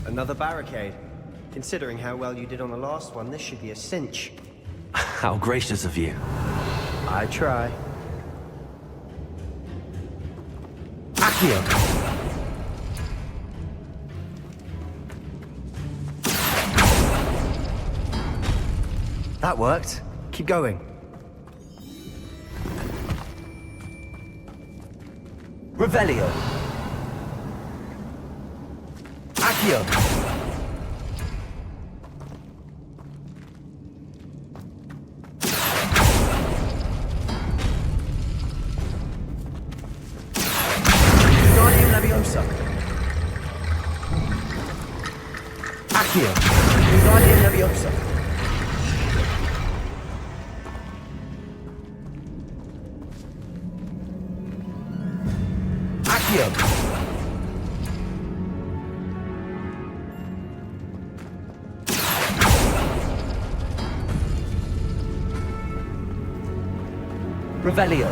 Another barricade. Considering how well you did on the last one, this should be a cinch. How gracious of you. I try. Accio! That worked. Keep going. Revelio! Accio! Accio! Guardian Leviosa! Accio! Revelio!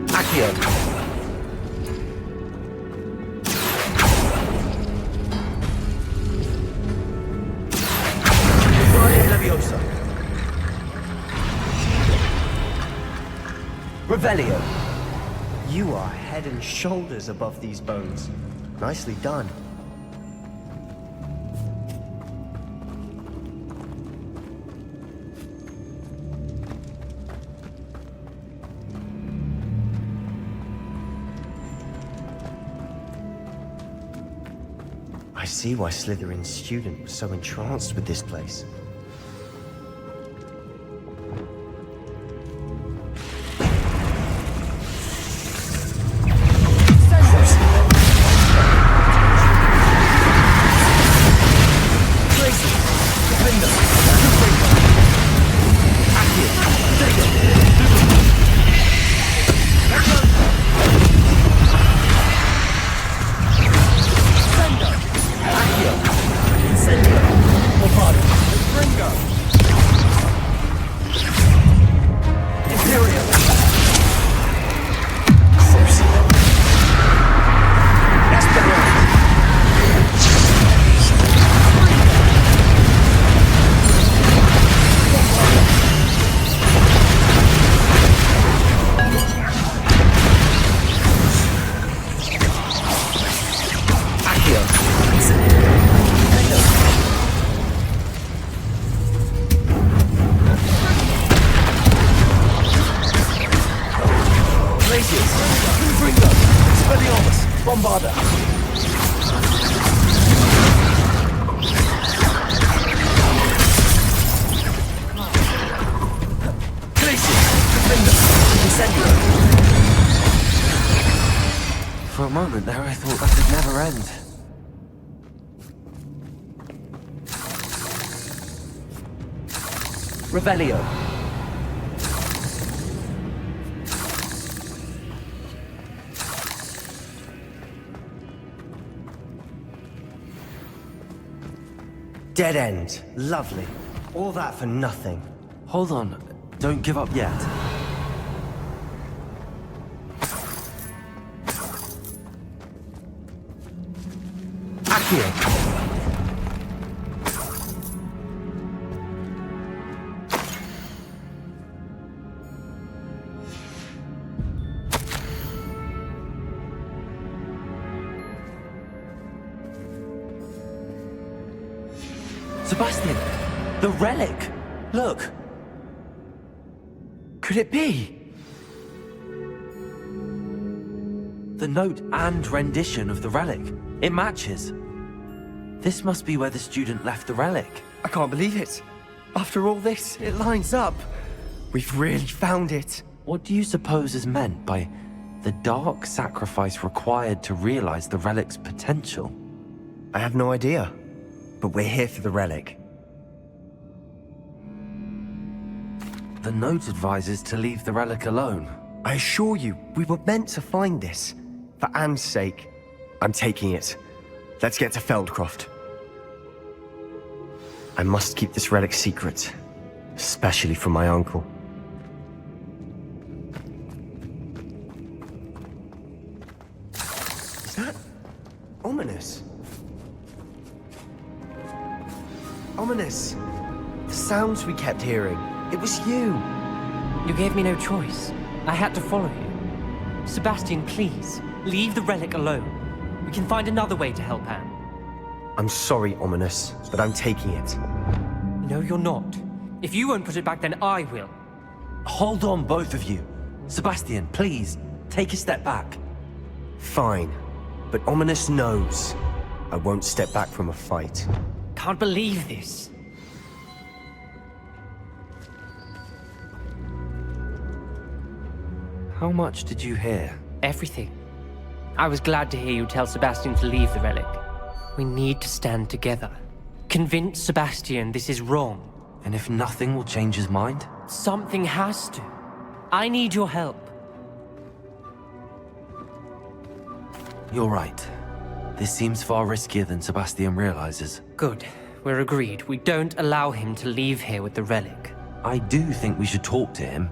Accio! Guardian Leviosa! Revelio! You are head and shoulders above these bones. Nicely done. I see why Slytherin's student was so entranced with this place. Bombarda! For a moment there, I thought that would never end. Revelio. Dead end. Lovely. All that for nothing. Hold on. Don't give up yet. Accio. Sebastian! The relic! Look! Could it be? The note and rendition of the relic. It matches. This must be where the student left the relic. I can't believe it. After all this, it lines up. We've really found it. What do you suppose is meant by the dark sacrifice required to realize the relic's potential? I have no idea, but we're here for the relic. The note advises to leave the relic alone. I assure you, we were meant to find this. For Anne's sake, I'm taking it. Let's get to Feldcroft. I must keep this relic secret, especially from my uncle. Is that ominous? Ominous! The sounds we kept hearing. It was you! You gave me no choice. I had to follow you. Sebastian, please, leave the relic alone. We can find another way to help Anne. I'm sorry, Ominous, but I'm taking it. No, you're not. If you won't put it back, then I will. Hold on, both of you. Sebastian, please, take a step back. Fine, but Ominous knows I won't step back from a fight. Can't believe this. How much did you hear? Everything. I was glad to hear you tell Sebastian to leave the relic. We need to stand together. Convince Sebastian this is wrong. And if nothing will change his mind? Something has to. I need your help. You're right. This seems far riskier than Sebastian realizes. Good. We're agreed. We don't allow him to leave here with the relic. I do think we should talk to him,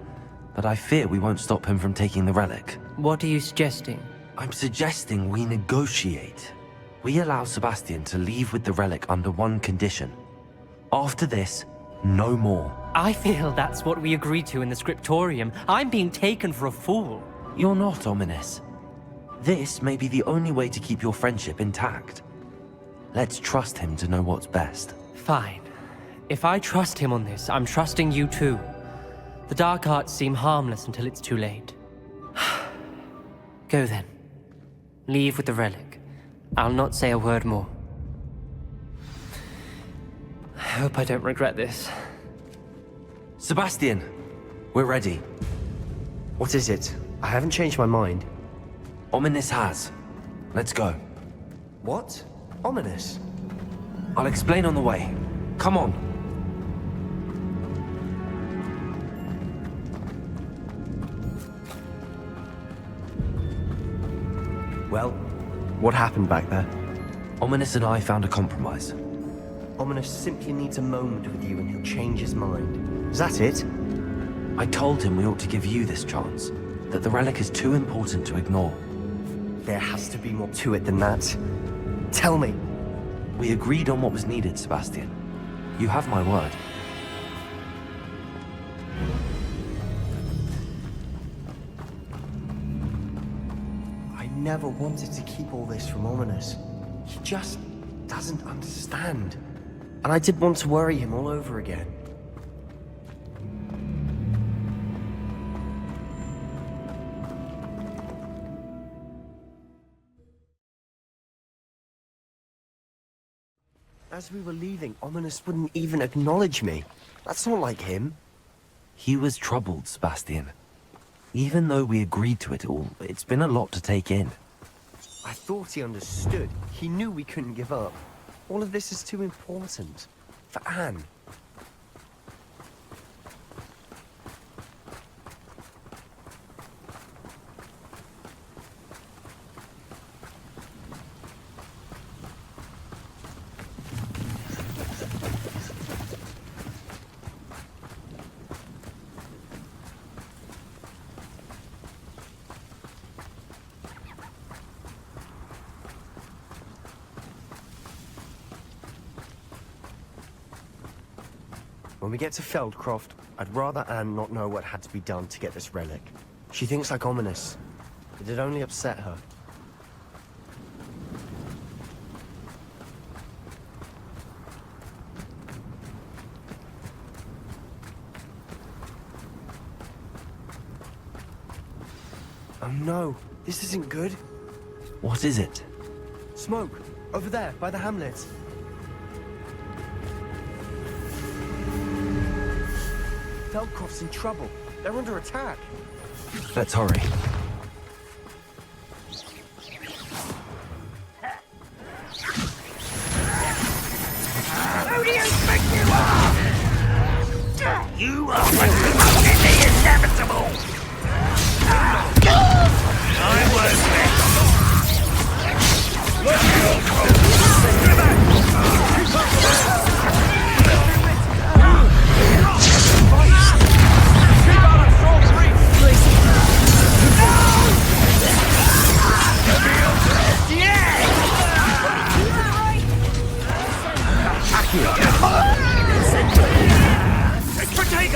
but I fear we won't stop him from taking the relic. What are you suggesting? I'm suggesting we negotiate. We allow Sebastian to leave with the relic under one condition. After this, no more. I feel that's what we agreed to in the scriptorium. I'm being taken for a fool. You're not, Ominous. This may be the only way to keep your friendship intact. Let's trust him to know what's best. Fine. If I trust him on this, I'm trusting you too. The dark arts seem harmless until it's too late. Go then. Leave with the relic. I'll not say a word more. I hope I don't regret this. Sebastian, we're ready. What is it? I haven't changed my mind. Ominous has. Let's go. What? Ominous? I'll explain on the way. Come on. Well, what happened back there? Ominous and I found a compromise. Ominous simply needs a moment with you and he'll change his mind. Is that it? I told him we ought to give you this chance, that the relic is too important to ignore. There has to be more to it than that. Tell me. We agreed on what was needed, Sebastian. You have my word. I never wanted to keep all this from Ominous. He just doesn't understand. And I did want to worry him all over again. As we were leaving, Ominous wouldn't even acknowledge me. That's not like him. He was troubled, Sebastian. Even though we agreed to it all, it's been a lot to take in. I thought he understood. He knew we couldn't give up. All of this is too important. For Anne. When we get to Feldcroft, I'd rather Anne not know what had to be done to get this relic. She thinks like Ominous. It'd only upset her. Oh no, this isn't good. What is it? Smoke, over there, by the hamlet. Feldcroft's in trouble. They're under attack. Let's hurry. Who do you think you are? You are what's promoting the inevitable!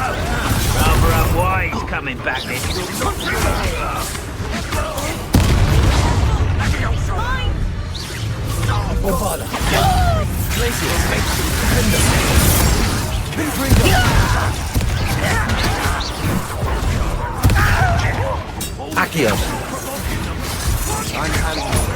I was rather unwise coming back this. Bombarda. Accio. I'm handling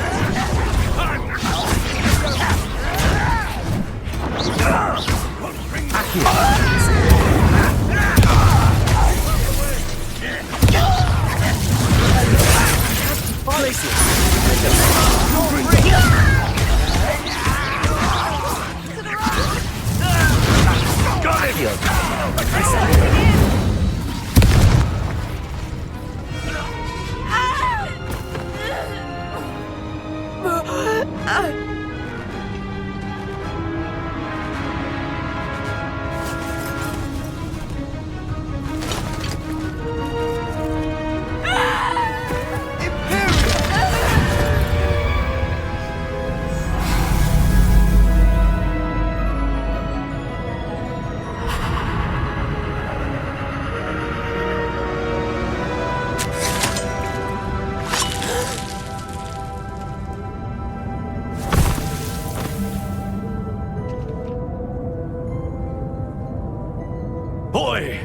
Boy!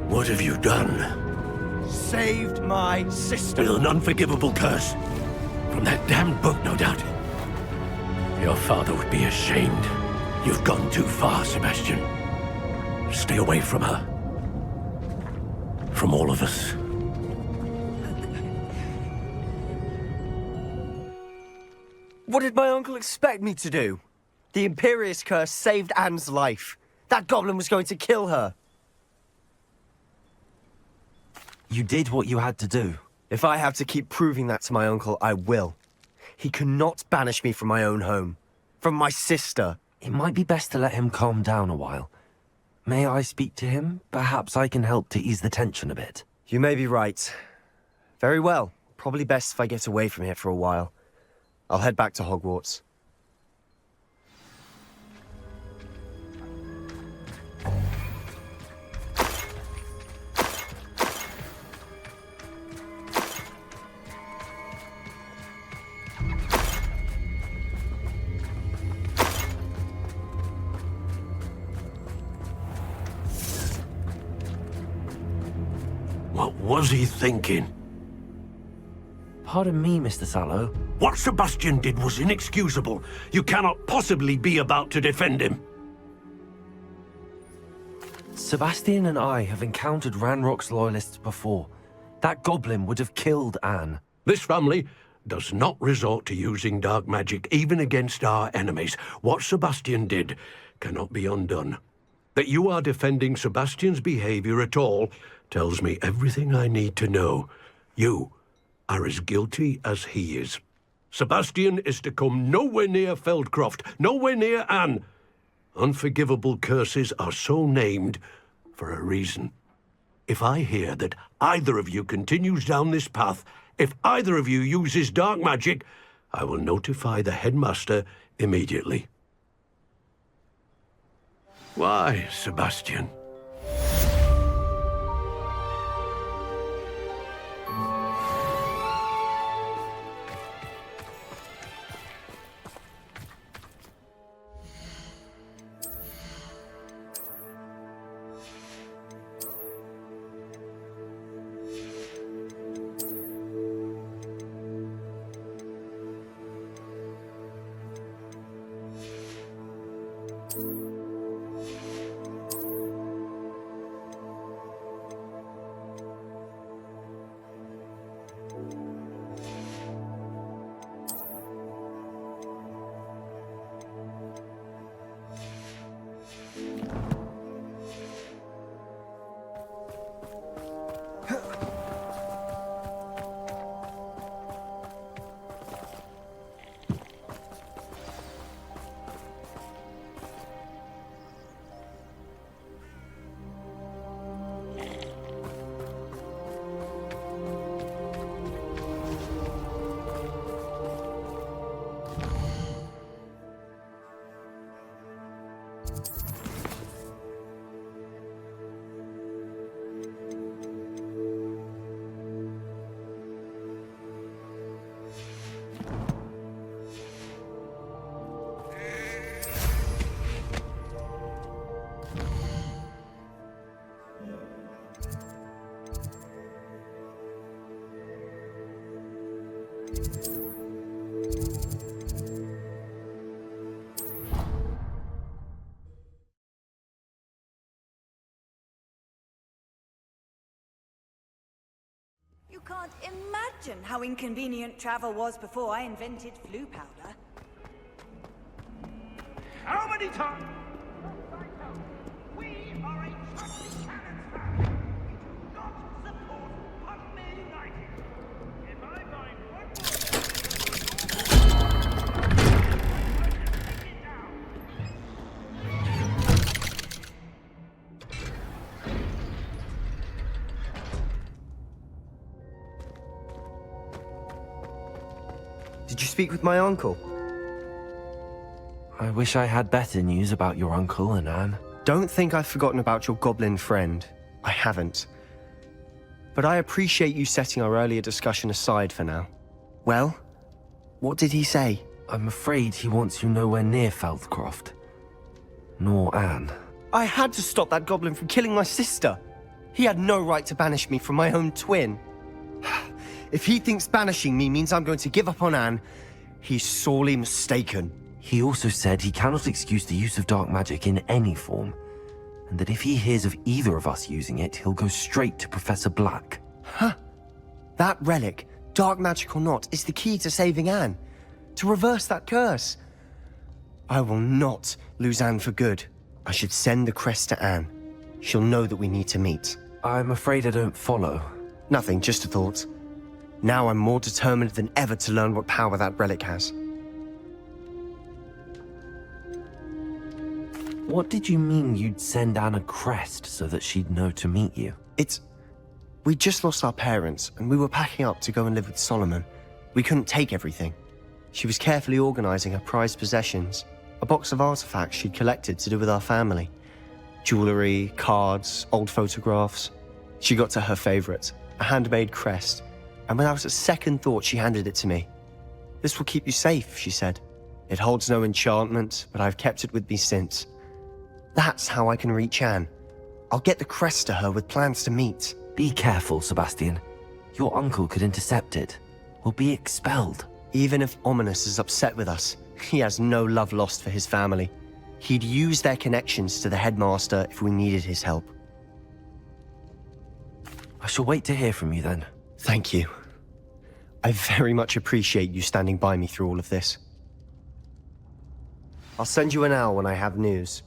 What have you done? saved my sister. With an unforgivable curse. From that damned book, no doubt. Your father would be ashamed. You've gone too far, Sebastian. Stay away from her. From all of us. What did my uncle expect me to do? The Imperious curse saved Anne's life. That goblin was going to kill her. You did what you had to do. If I have to keep proving that to my uncle, I will. He cannot banish me from my own home. From my sister. It might be best to let him calm down a while. May I speak to him? Perhaps I can help to ease the tension a bit. You may be right. Very well. Probably best if I get away from here for a while. I'll head back to Hogwarts. What was he thinking? Pardon me, Mr. Sallow. What Sebastian did was inexcusable. You cannot possibly be about to defend him. Sebastian and I have encountered Ranrock's loyalists before. That goblin would have killed Anne. This family does not resort to using dark magic even against our enemies. What Sebastian did cannot be undone. That you are defending Sebastian's behavior at all tells me everything I need to know. You are as guilty as he is. Sebastian is to come nowhere near Feldcroft, nowhere near Anne. Unforgivable curses are so named for a reason. If I hear that either of you continues down this path, if either of you uses dark magic, I will notify the headmaster immediately. Why, Sebastian? You can't imagine how inconvenient travel was before I invented flu powder. How many times? We are a trusted cannon family. We do not support Puffman United. If I find one more, take it down. Did you speak with my uncle? I wish I had better news about your uncle and Anne. Don't think I've forgotten about your goblin friend. I haven't. But I appreciate you setting our earlier discussion aside for now. Well, what did he say? I'm afraid he wants you nowhere near Feldcroft. Nor Anne. I had to stop that goblin from killing my sister. He had no right to banish me from my own twin. If he thinks banishing me means I'm going to give up on Anne, he's sorely mistaken. He also said he cannot excuse the use of dark magic in any form, and that if he hears of either of us using it, he'll go straight to Professor Black. Huh. That relic, dark magic or not, is the key to saving Anne. To reverse that curse. I will not lose Anne for good. I should send the crest to Anne. She'll know that we need to meet. I'm afraid I don't follow. Nothing, just a thought. Now I'm more determined than ever to learn what power that relic has. What did you mean you'd send Anne a crest so that she'd know to meet you? We just lost our parents, and we were packing up to go and live with Solomon. We couldn't take everything. She was carefully organizing her prized possessions, a box of artifacts she'd collected to do with our family. Jewelry, cards, old photographs. She got to her favorite, a handmade crest, and without a second thought, she handed it to me. "This will keep you safe," she said. "It holds no enchantment, but I've kept it with me since. That's how I can reach Anne. I'll get the crest to her with plans to meet." Be careful, Sebastian. Your uncle could intercept it. We'll be expelled. Even if Ominous is upset with us, he has no love lost for his family. He'd use their connections to the headmaster if we needed his help. I shall wait to hear from you then. Thank you. I very much appreciate you standing by me through all of this. I'll send you an owl when I have news.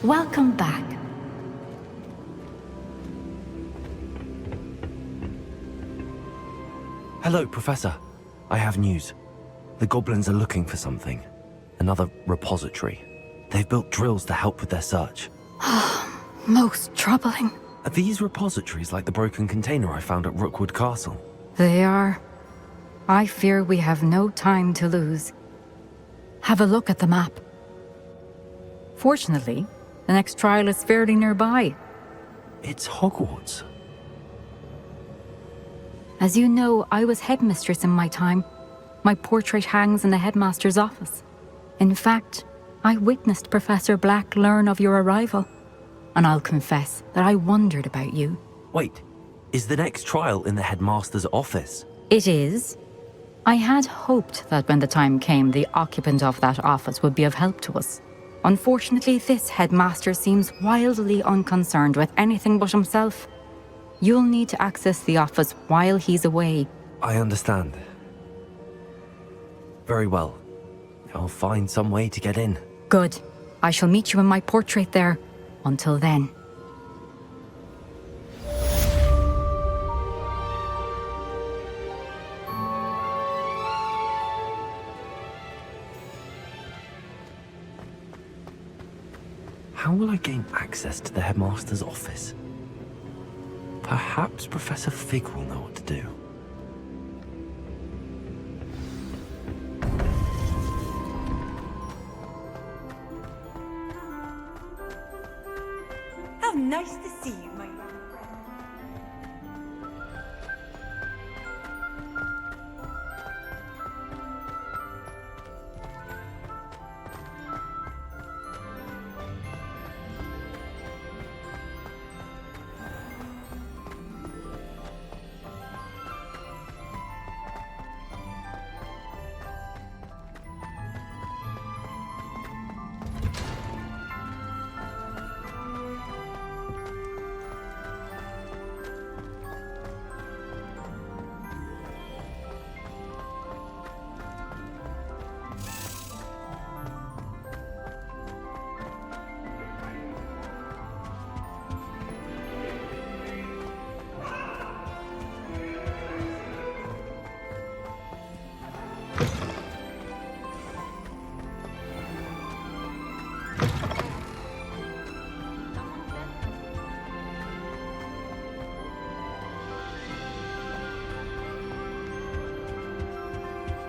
Welcome back. Hello, Professor. I have news. The goblins are looking for something. Another repository. They've built drills to help with their search. Most troubling. Are these repositories like the broken container I found at Rookwood Castle? They are. I fear we have no time to lose. Have a look at the map. Fortunately, the next trial is fairly nearby. It's Hogwarts. As you know, I was headmistress in my time. My portrait hangs in the headmaster's office. In fact, I witnessed Professor Black learn of your arrival. And I'll confess that I wondered about you. Wait, is the next trial in the headmaster's office? It is. I had hoped that when the time came, the occupant of that office would be of help to us. Unfortunately, this headmaster seems wildly unconcerned with anything but himself. You'll need to access the office while he's away. I understand. Very well. I'll find some way to get in. Good. I shall meet you in my portrait there. Until then. How will I gain access to the headmaster's office? Perhaps Professor Fig will know what to do. How nice to see you, my young friend.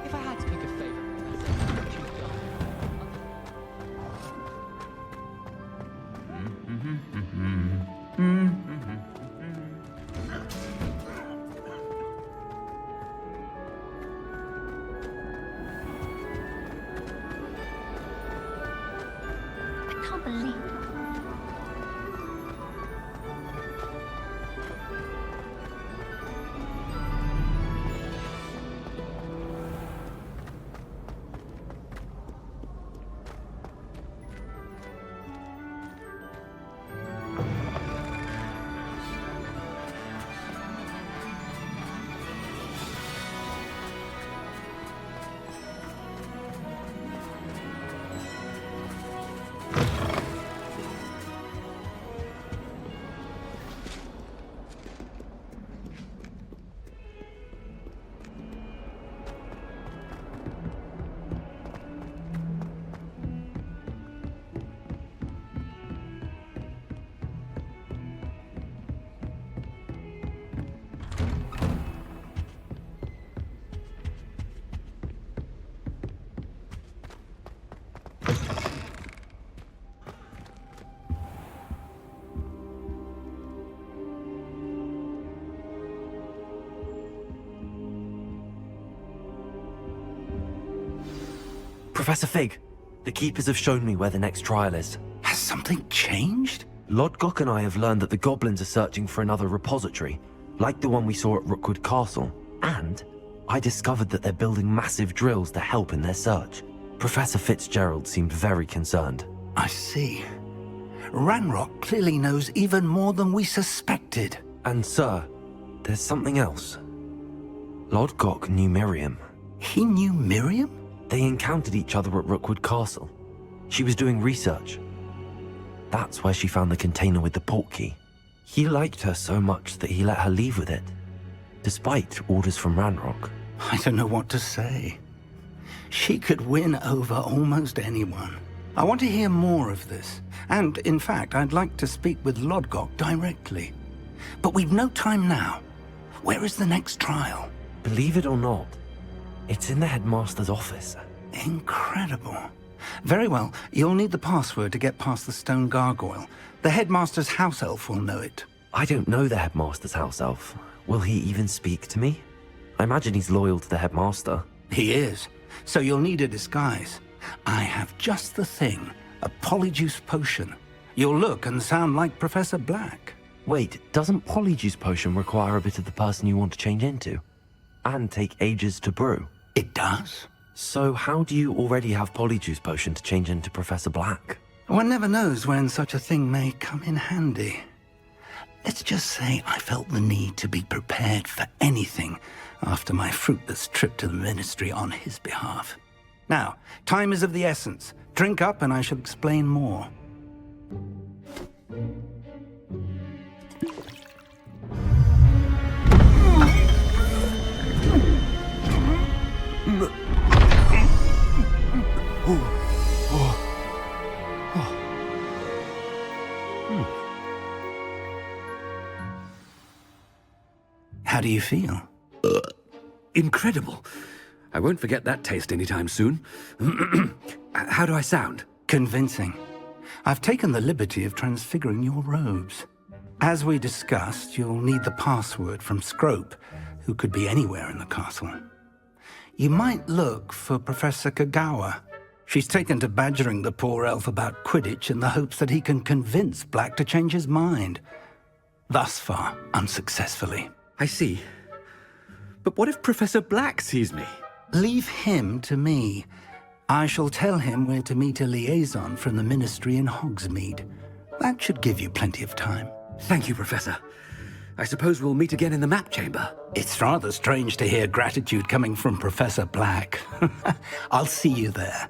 If I had to pick a favorite, I can't believe Professor Fig, the Keepers have shown me where the next trial is. Has something changed? Lodgok and I have learned that the goblins are searching for another repository, like the one we saw at Rookwood Castle. And I discovered that they're building massive drills to help in their search. Professor Fitzgerald seemed very concerned. I see. Ranrock clearly knows even more than we suspected. And sir, there's something else. Lodgok knew Miriam. He knew Miriam? They encountered each other at Rookwood Castle. She was doing research. That's where she found the container with the portkey. He liked her so much that he let her leave with it, despite orders from Ranrock. I don't know what to say. She could win over almost anyone. I want to hear more of this. And, in fact, I'd like to speak with Lodgok directly. But we've no time now. Where is the next trial? Believe it or not, it's in the headmaster's office. Incredible. Very well, you'll need the password to get past the stone gargoyle. The headmaster's house elf will know it. I don't know the headmaster's house elf. Will he even speak to me? I imagine he's loyal to the headmaster. He is. So you'll need a disguise. I have just the thing. A polyjuice potion. You'll look and sound like Professor Black. Wait, doesn't polyjuice potion require a bit of the person you want to change into? And take ages to brew? It does. So how do you already have polyjuice potion to change into Professor Black? One never knows when such a thing may come in handy. Let's just say I felt the need to be prepared for anything after my fruitless trip to the Ministry on his behalf. Now, time is of the essence. Drink up and I shall explain more. How do you feel? Incredible. I won't forget that taste anytime soon. How do I sound? Convincing. I've taken the liberty of transfiguring your robes. As we discussed, you'll need the password from Scrope, who could be anywhere in the castle. You might look for Professor Kagawa. She's taken to badgering the poor elf about Quidditch in the hopes that he can convince Black to change his mind. Thus far, unsuccessfully. I see. But what if Professor Black sees me? Leave him to me. I shall tell him where to meet a liaison from the Ministry in Hogsmeade. That should give you plenty of time. Thank you, Professor. I suppose we'll meet again in the map chamber. It's rather strange to hear gratitude coming from Professor Black. I'll see you there.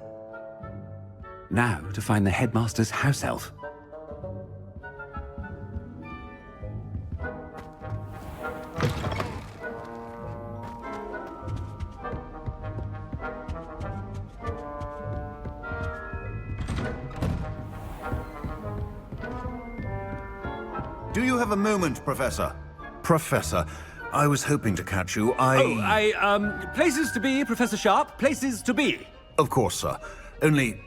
Now to find the headmaster's house elf. Do you have a moment, Professor? Professor, I was hoping to catch you. Places to be, Professor Sharp. Places to be. Of course, sir. Only...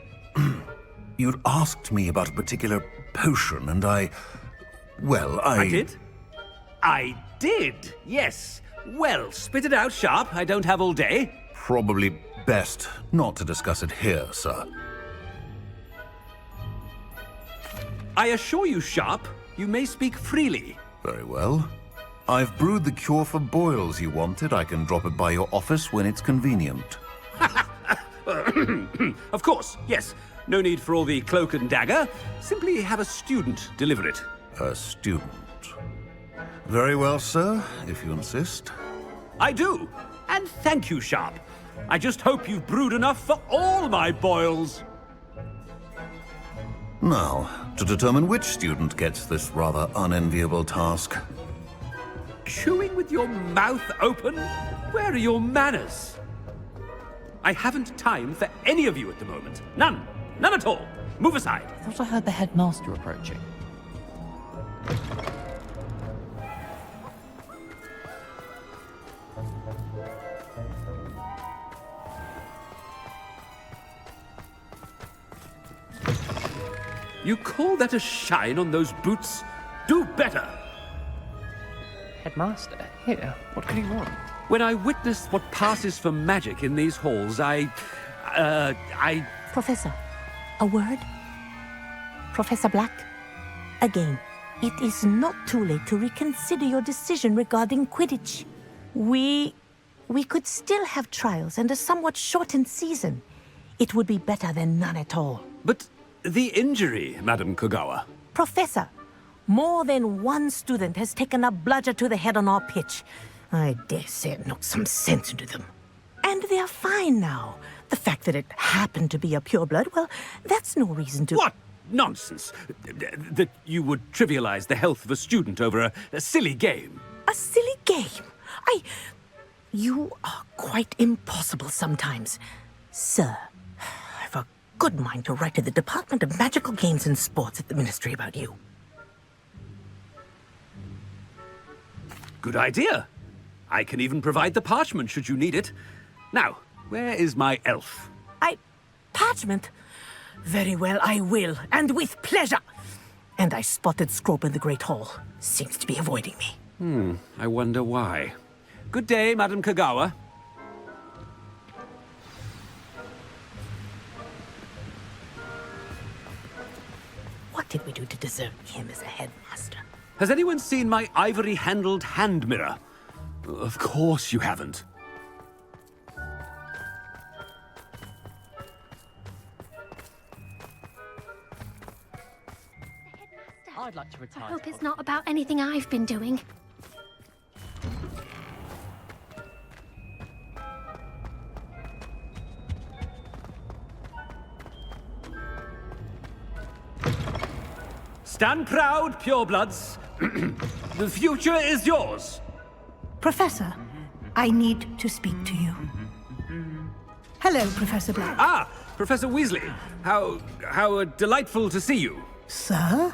you'd asked me about a particular potion, and I did? I did, yes. Well, spit it out, Sharp. I don't have all day. Probably best not to discuss it here, sir. I assure you, Sharp, you may speak freely. Very well. I've brewed the cure for boils you wanted. I can drop it by your office when it's convenient. Of course, yes. No need for all the cloak and dagger. Simply have a student deliver it. A student? Very well, sir, if you insist. I do. And thank you, Sharp. I just hope you've brewed enough for all my boils. Now, to determine which student gets this rather unenviable task. Chewing with your mouth open? Where are your manners? I haven't time for any of you at the moment. None. None at all. Move aside. I thought I heard the headmaster approaching. You call that a shine on those boots? Do better! Headmaster, here, what could he want? When I witness what passes for magic in these halls, I... Professor, a word? Professor Black? Again, it is not too late to reconsider your decision regarding Quidditch. We could still have trials and a somewhat shortened season. It would be better than none at all. But the injury, Madam Kogawa. Professor, more than one student has taken a bludger to the head on our pitch. I dare say it knocked some sense into them. And they're fine now. The fact that it happened to be a pureblood, well, that's no reason to... What nonsense! That you would trivialize the health of a student over a silly game. A silly game? You are quite impossible sometimes. Sir, I've a good mind to write to the Department of Magical Games and Sports at the Ministry about you. Good idea. I can even provide the parchment should you need it. Now, where is my elf? Parchment? Very well, I will, and with pleasure. And I spotted Scrope in the Great Hall. Seems to be avoiding me. I wonder why. Good day, Madam Kagawa. What did we do to deserve him as a headmaster? Has anyone seen my ivory-handled hand mirror? Of course you haven't. I'd like to retire. I hope it's not about anything I've been doing. Stand proud, purebloods. The future is yours. Professor, I need to speak to you. Hello, Professor Black. Ah, Professor Weasley. How delightful to see you. Sir?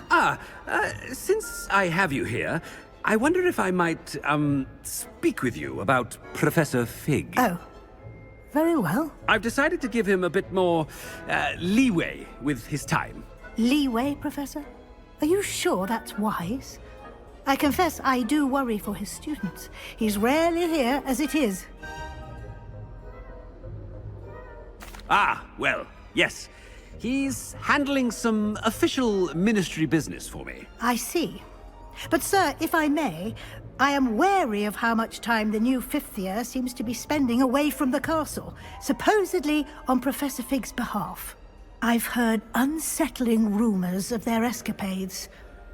Since I have you here, I wonder if I might, speak with you about Professor Fig. Oh, very well. I've decided to give him a bit more, leeway with his time. Leeway, Professor? Are you sure that's wise? I confess I do worry for his students. He's rarely here as it is. Ah, well, yes. He's handling some official ministry business for me. I see. But, sir, if I may, I am wary of how much time the new fifth year seems to be spending away from the castle, supposedly on Professor Fig's behalf. I've heard unsettling rumors of their escapades.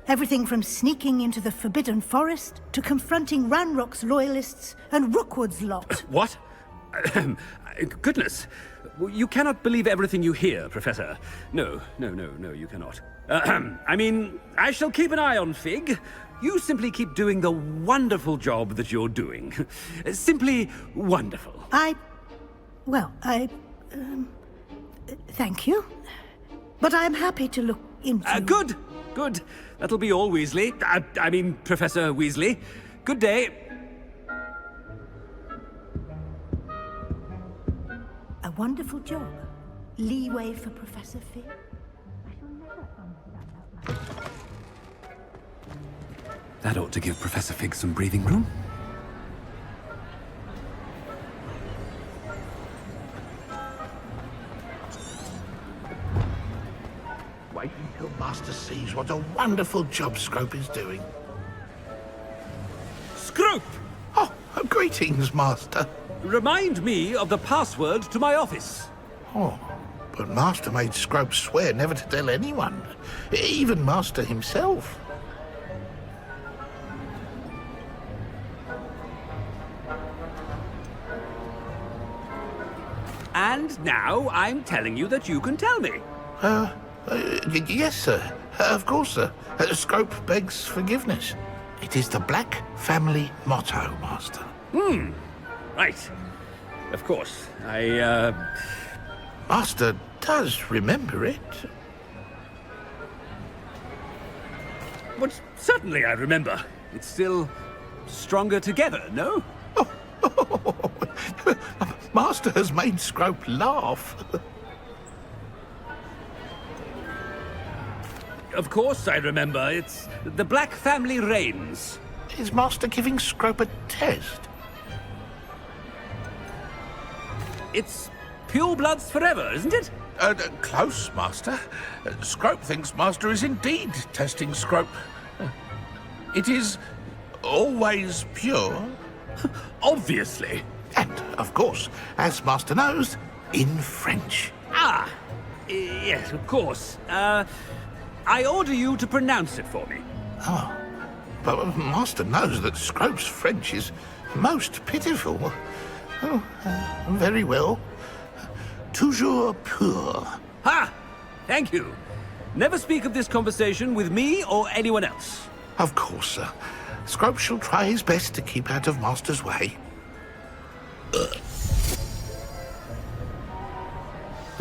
Everything from sneaking into the Forbidden Forest to confronting Ranrock's loyalists and Rookwood's lot. What? Goodness. You cannot believe everything you hear, Professor. No, you cannot. I mean, I shall keep an eye on Fig. You simply keep doing the wonderful job that you're doing. Simply wonderful. Thank you. But I'm happy to look into... Good. That'll be all, Weasley. I mean, Professor Weasley. Good day. A wonderful job. Leeway for Professor Fig. I shall never understand that much. That ought to give Professor Fig some breathing room. Wait until Master sees what a wonderful job Scrope is doing. Scrope! Oh, greetings, Master. Remind me of the password to my office. Oh, but Master made Scrope swear never to tell anyone, even Master himself. And now I'm telling you that you can tell me. Yes, sir. Of course, sir. Scrope begs forgiveness. It is the Black family motto, Master. Right. Of course. Master does remember it. But certainly I remember. It's still stronger together, no? Master has made Scrope laugh. Of course I remember. It's the Black family reigns. Is Master giving Scrope a test? It's purebloods forever, isn't it? Close, Master. Scrope thinks Master is indeed testing Scrope. It is always pure. Obviously. And, of course, as Master knows, in French. Yes, of course. I order you to pronounce it for me. Oh, but Master knows that Scrope's French is most pitiful. Oh, very well. Toujours pur. Ha! Thank you. Never speak of this conversation with me or anyone else. Of course, sir. Scrope shall try his best to keep out of Master's way. The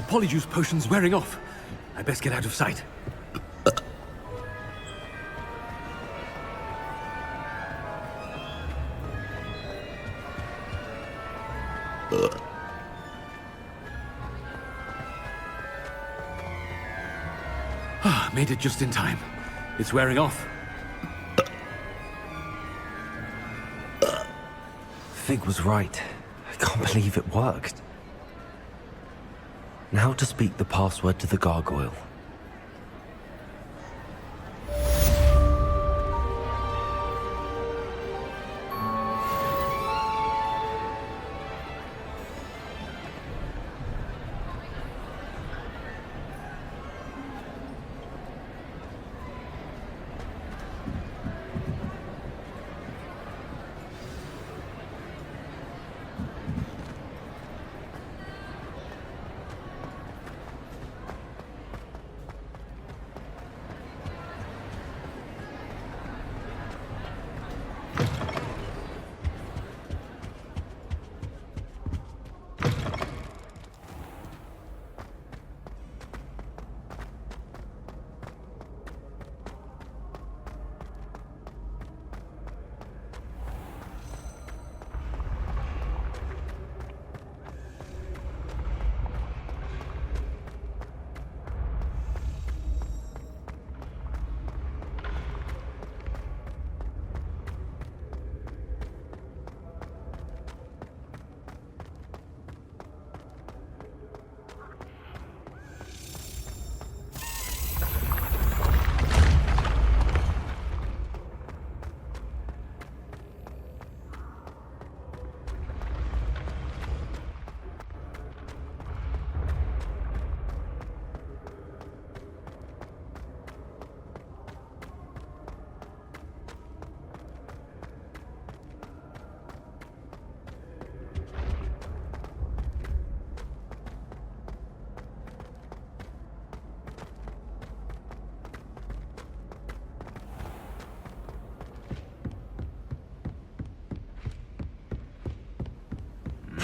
polyjuice potion's wearing off. I best get out of sight. Made it just in time. It's wearing off. Fig was right. I can't believe it worked. Now to speak the password to the gargoyle.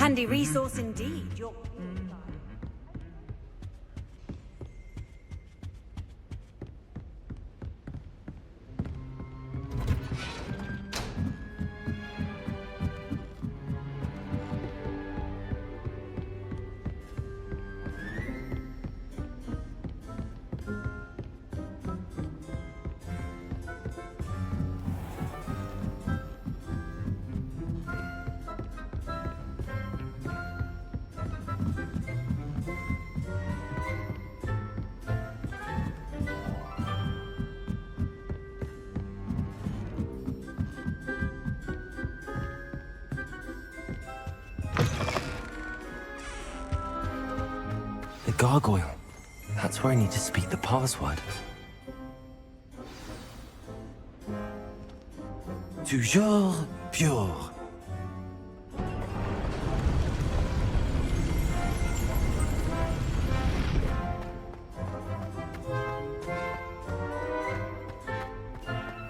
Handy resource indeed. The gargoyle. That's where I need to speak the password. Toujours pur.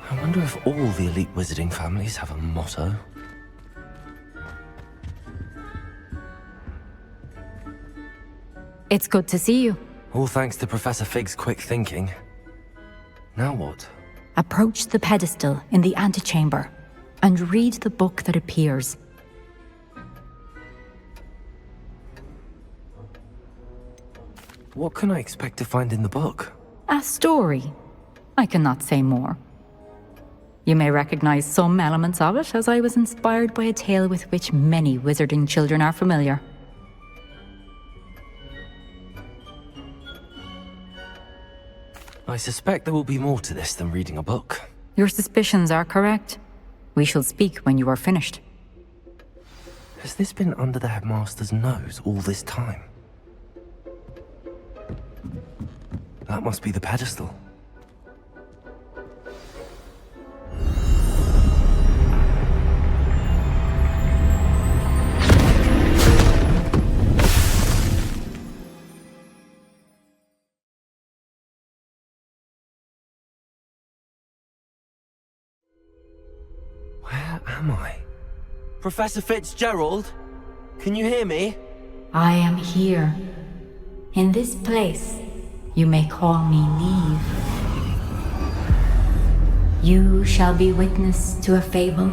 I wonder if all the elite wizarding families have a motto. It's good to see you. All thanks to Professor Fig's quick thinking. Now what? Approach the pedestal in the antechamber and read the book that appears. What can I expect to find in the book? A story. I cannot say more. You may recognize some elements of it, as I was inspired by a tale with which many wizarding children are familiar. I suspect there will be more to this than reading a book. Your suspicions are correct. We shall speak when you are finished. Has this been under the headmaster's nose all this time? That must be the pedestal. Where am I? Professor Fitzgerald? Can you hear me? I am here. In this place, you may call me Neve. You shall be witness to a fable.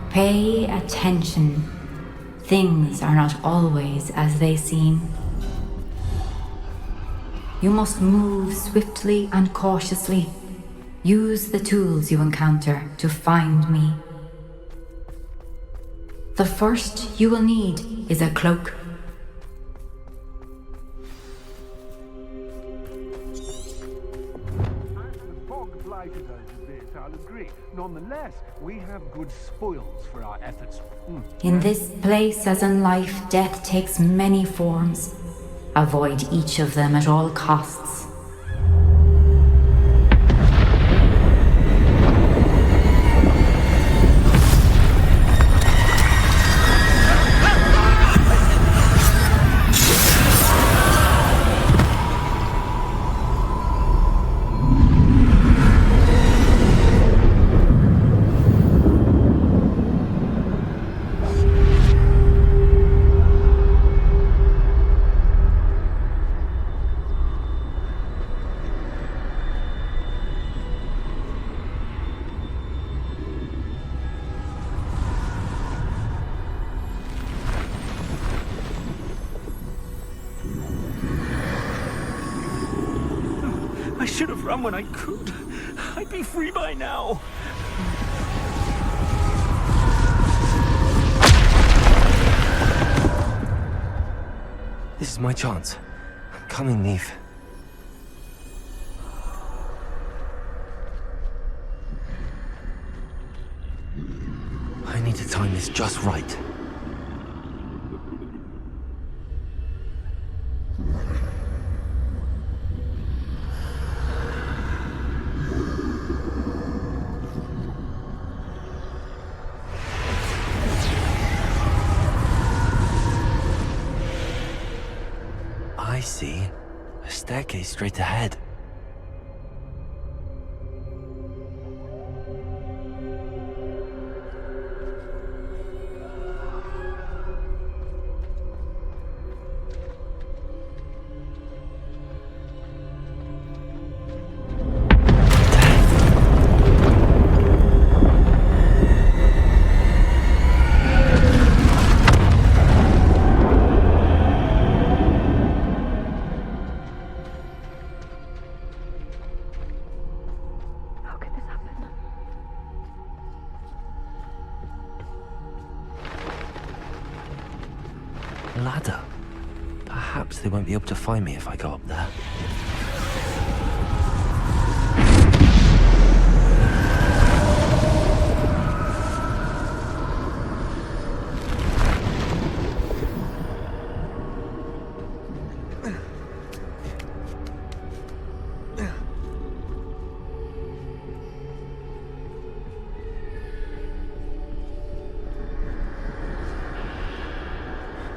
Pay attention. Things are not always as they seem. You must move swiftly and cautiously. Use the tools you encounter to find me. The first you will need is a cloak. The fog blighted us a bit, I'll agree. Nonetheless, we have good spoils for our efforts. In this place, as in life, death takes many forms. Avoid each of them at all costs. I should have run when I could. I'd be free by now. This is my chance. I'm coming, Neve. I need to time this just right. I see. A staircase straight ahead. Ladder. Perhaps they won't be able to find me if I go up there.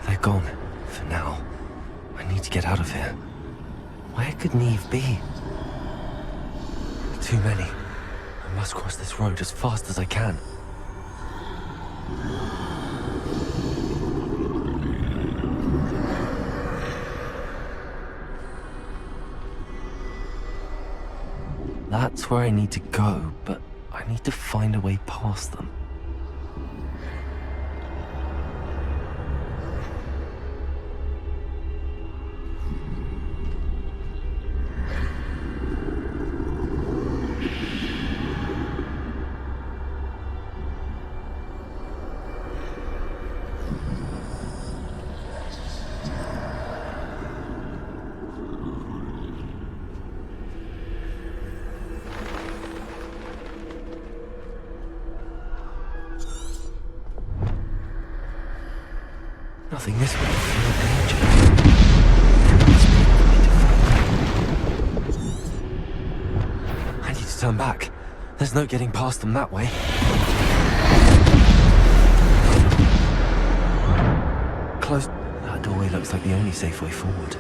They're gone, for now. I need to get out of here. Where could Neve be? Too many. I must cross this road as fast as I can. That's where I need to go, but I need to find a way past them. Nothing this way. No danger. I need to turn back. There's no getting past them that way. Close. That doorway looks like the only safe way forward.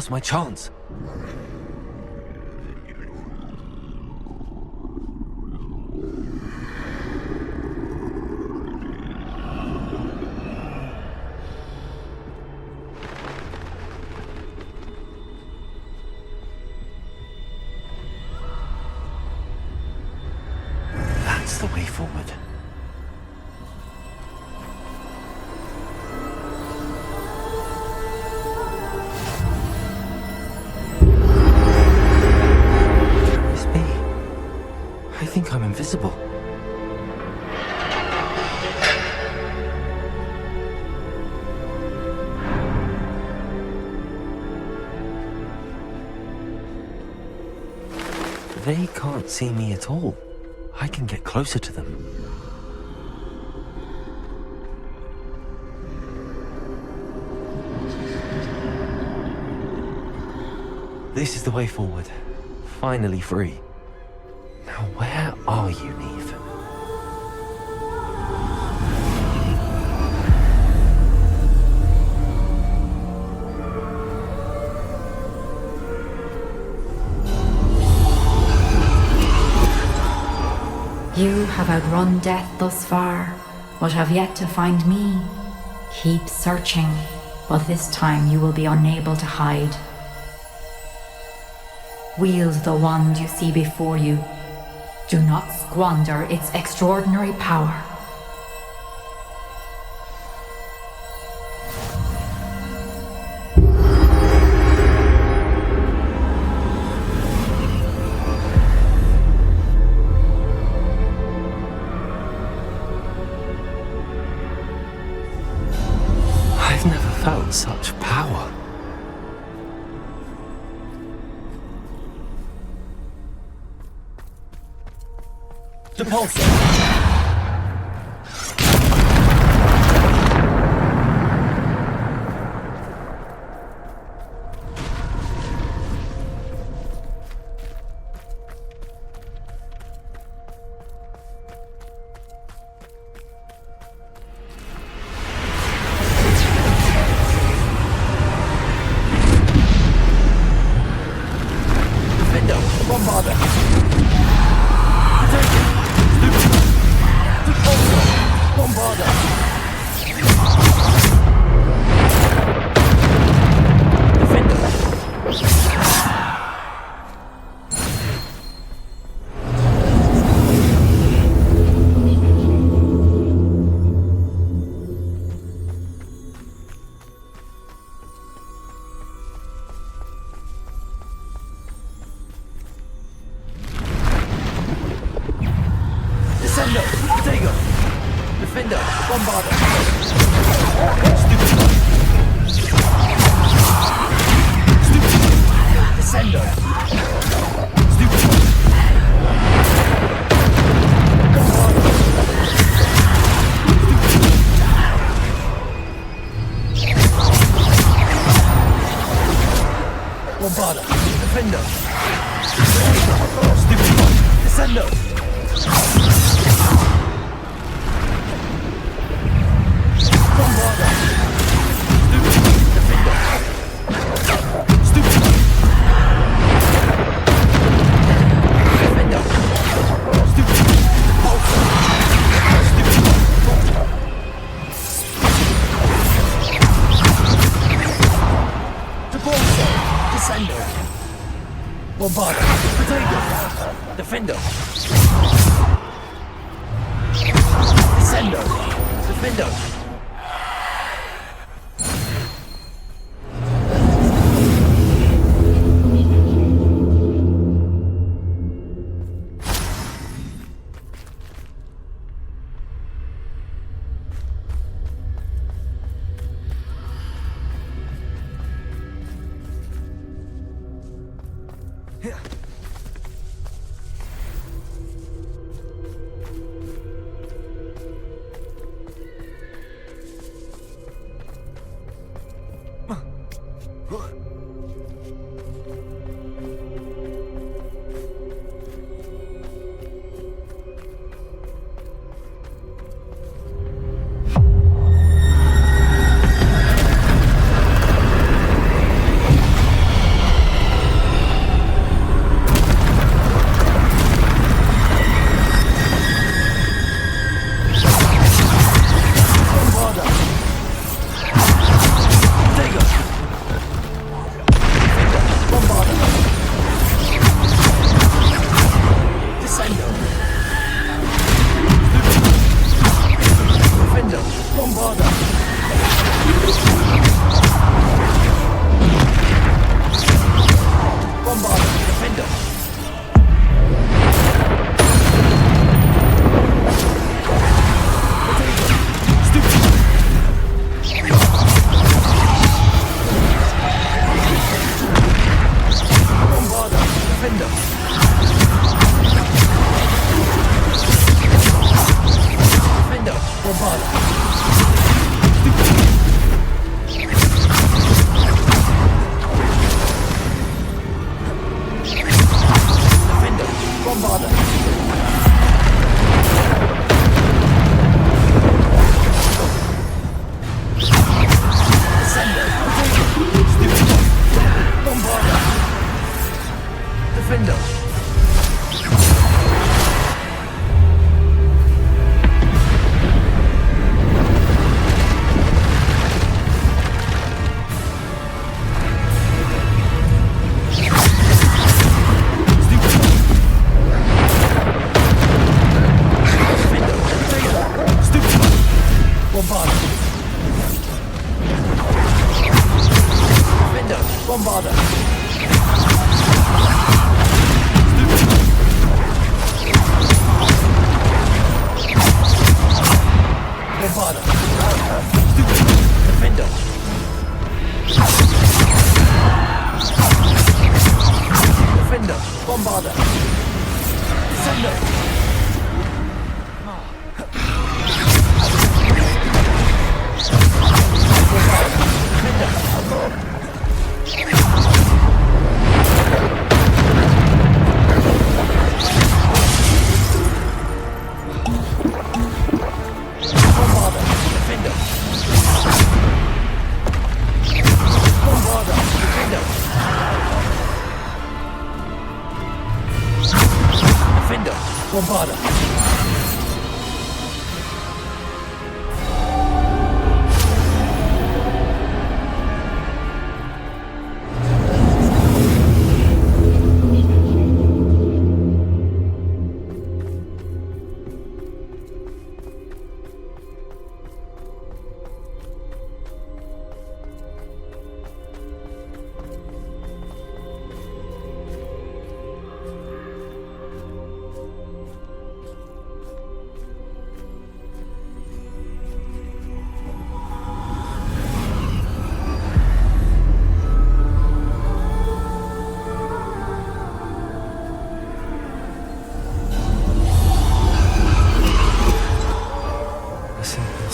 Now's my chance. That's the way forward. I think I'm invisible. They can't see me at all. I can get closer to them. This is the way forward. Finally free. Now, where are you, Neve? You have outrun death thus far, but have yet to find me. Keep searching, but this time you will be unable to hide. Wield the wand you see before you. Do not squander its extraordinary power. I've never felt such power. Depulso. Defendo, Bombarda. Bombarda. Descendo, Protego. Defender, Bombarda. Stupid. Descendo. Stupid. Bombarda. Defender. Stupid. Descendo. Bombarda. Stupid. Defender. Stupid. Defender. Stupid. Pulse. Stupid. Depulso. Descendo. Bombarda. Protego. Defender. Descendo. Defender.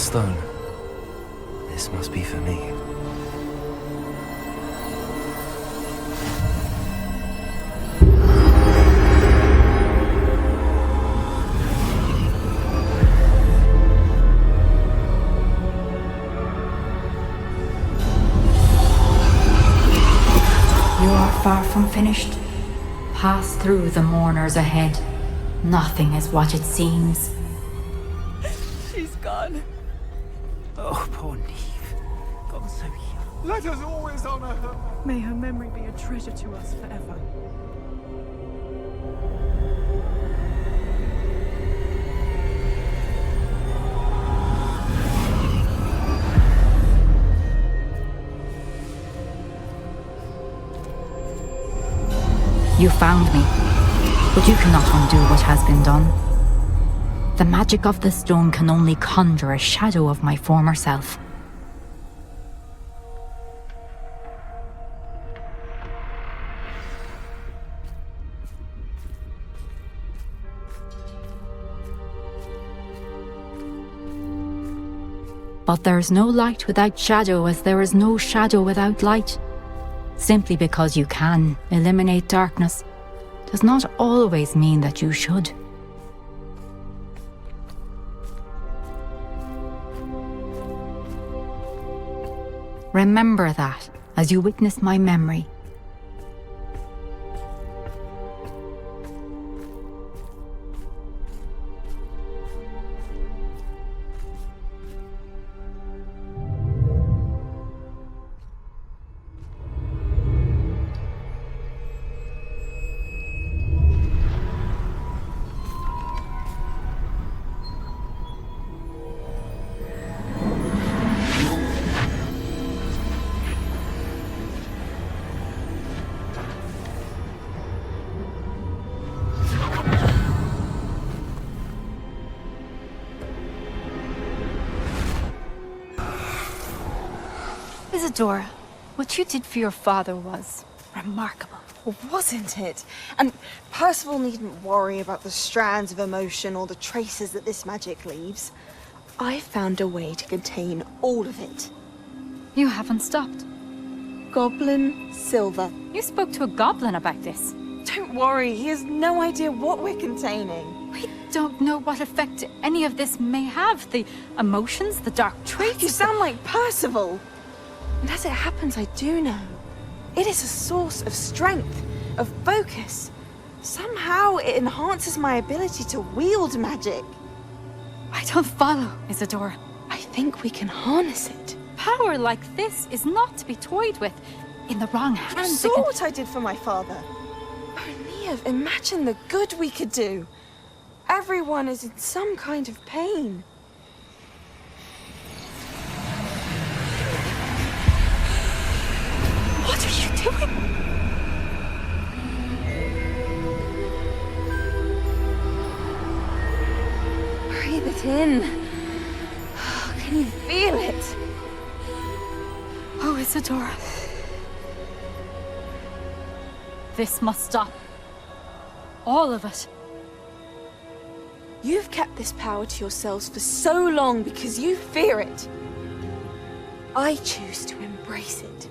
stone. This must be for me. You are far from finished. Pass through the mourners ahead. Nothing is what it seems. She's gone. Oh, poor Neve. Gone so young. Let us always honor her. May her memory be a treasure to us forever. You found me, but you cannot undo what has been done. The magic of the stone can only conjure a shadow of my former self. But there is no light without shadow, as there is no shadow without light. Simply because you can eliminate darkness does not always mean that you should. Remember that as you witness my memory. Isadora, what you did for your father was remarkable. Wasn't it? And Percival needn't worry about the strands of emotion or the traces that this magic leaves. I found a way to contain all of it. You haven't stopped. Goblin Silver. You spoke to a goblin about this. Don't worry, he has no idea what we're containing. We don't know what effect any of this may have. The emotions, the dark traits. You sound like Percival. And as it happens, I do know. It is a source of strength, of focus. Somehow it enhances my ability to wield magic. I don't follow, Isadora. I think we can harness it. Power like this is not to be toyed with. In the wrong You hands, saw what I did for my father. Oh, Neve, imagine the good we could do. Everyone is in some kind of pain. What are you doing? Breathe it in. Can you feel it? Oh, Isadora. This must stop. All of it. You've kept this power to yourselves for so long because you fear it. I choose to embrace it.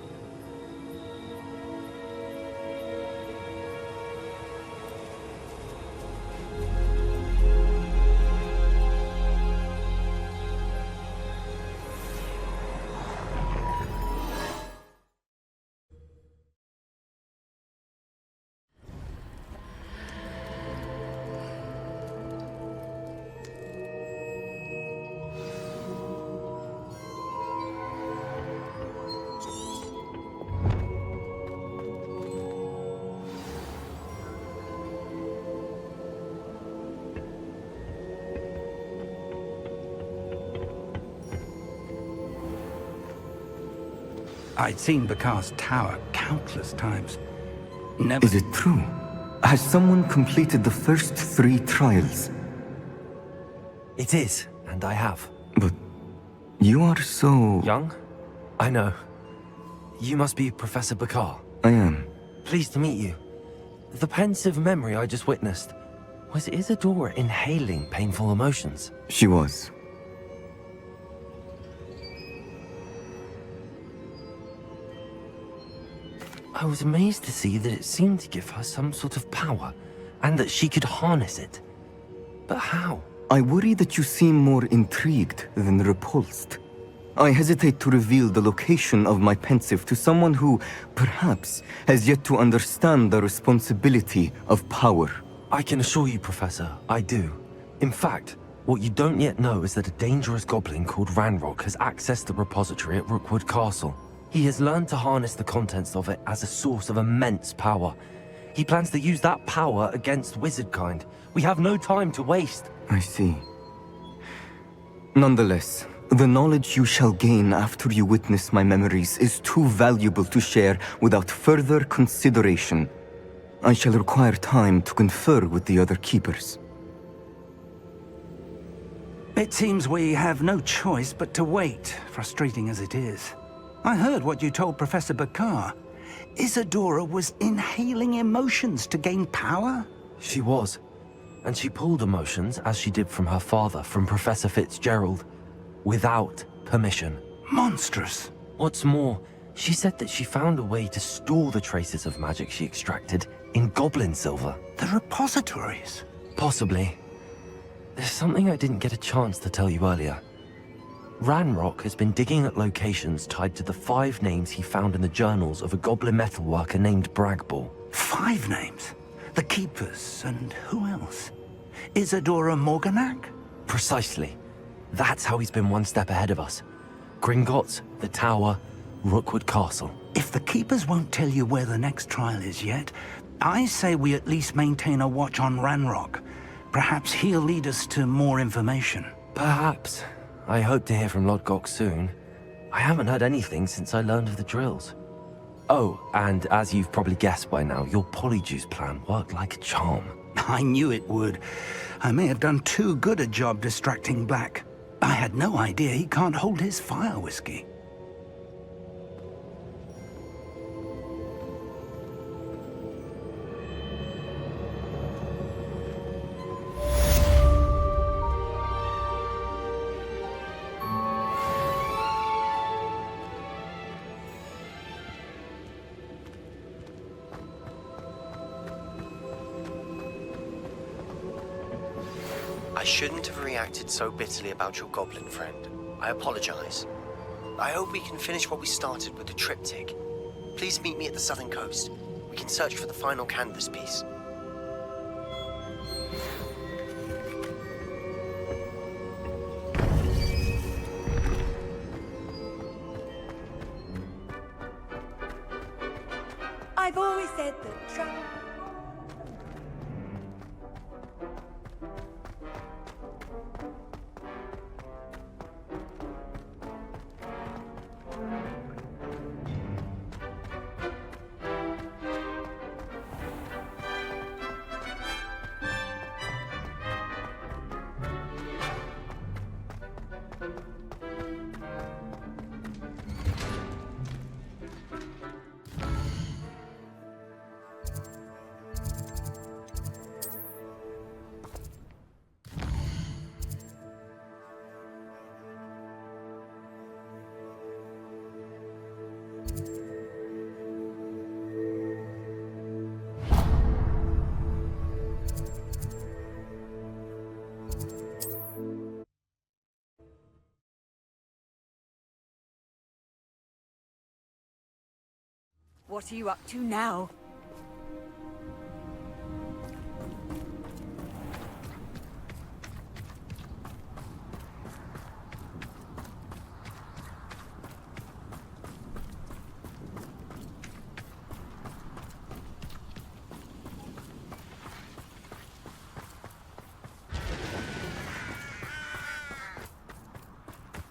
I'd seen Bakar's tower countless times. Never... Is it true? Has someone completed the first 3 trials? It is, and I have. But you are so... Young? I know. You must be Professor Bakar. I am. Pleased to meet you. The pensive memory I just witnessed, was Isadora inhaling painful emotions? She was. I was amazed to see that it seemed to give her some sort of power, and that she could harness it. But how? I worry that you seem more intrigued than repulsed. I hesitate to reveal the location of my pensive to someone who, perhaps, has yet to understand the responsibility of power. I can assure you, Professor, I do. In fact, what you don't yet know is that a dangerous goblin called Ranrock has accessed the repository at Rookwood Castle. He has learned to harness the contents of it as a source of immense power. He plans to use that power against wizardkind. We have no time to waste. I see. Nonetheless, the knowledge you shall gain after you witness my memories is too valuable to share without further consideration. I shall require time to confer with the other keepers. It seems we have no choice but to wait, frustrating as it is. I heard what you told Professor Bakar. Isadora was inhaling emotions to gain power? She was. And she pulled emotions, as she did from her father, from Professor Fitzgerald, without permission. Monstrous. What's more, she said that she found a way to store the traces of magic she extracted in goblin silver. The repositories? Possibly. There's something I didn't get a chance to tell you earlier. Ranrock has been digging at locations tied to the 5 names he found in the journals of a goblin metalworker named Bragball. 5 names? The Keepers, and who else? Isadora Morganac? Precisely. That's how he's been one step ahead of us. Gringotts, the Tower, Rookwood Castle. If the Keepers won't tell you where the next trial is yet, I say we at least maintain a watch on Ranrock. Perhaps he'll lead us to more information. Perhaps. I hope to hear from Lodgok soon. I haven't heard anything since I learned of the drills. Oh, and as you've probably guessed by now, your polyjuice plan worked like a charm. I knew it would. I may have done too good a job distracting Black. I had no idea he can't hold his fire whiskey. I shouldn't have reacted so bitterly about your goblin friend. I apologize. I hope we can finish what we started with the triptych. Please meet me at the southern coast. We can search for the final canvas piece. I've always said that travel... What are you up to now?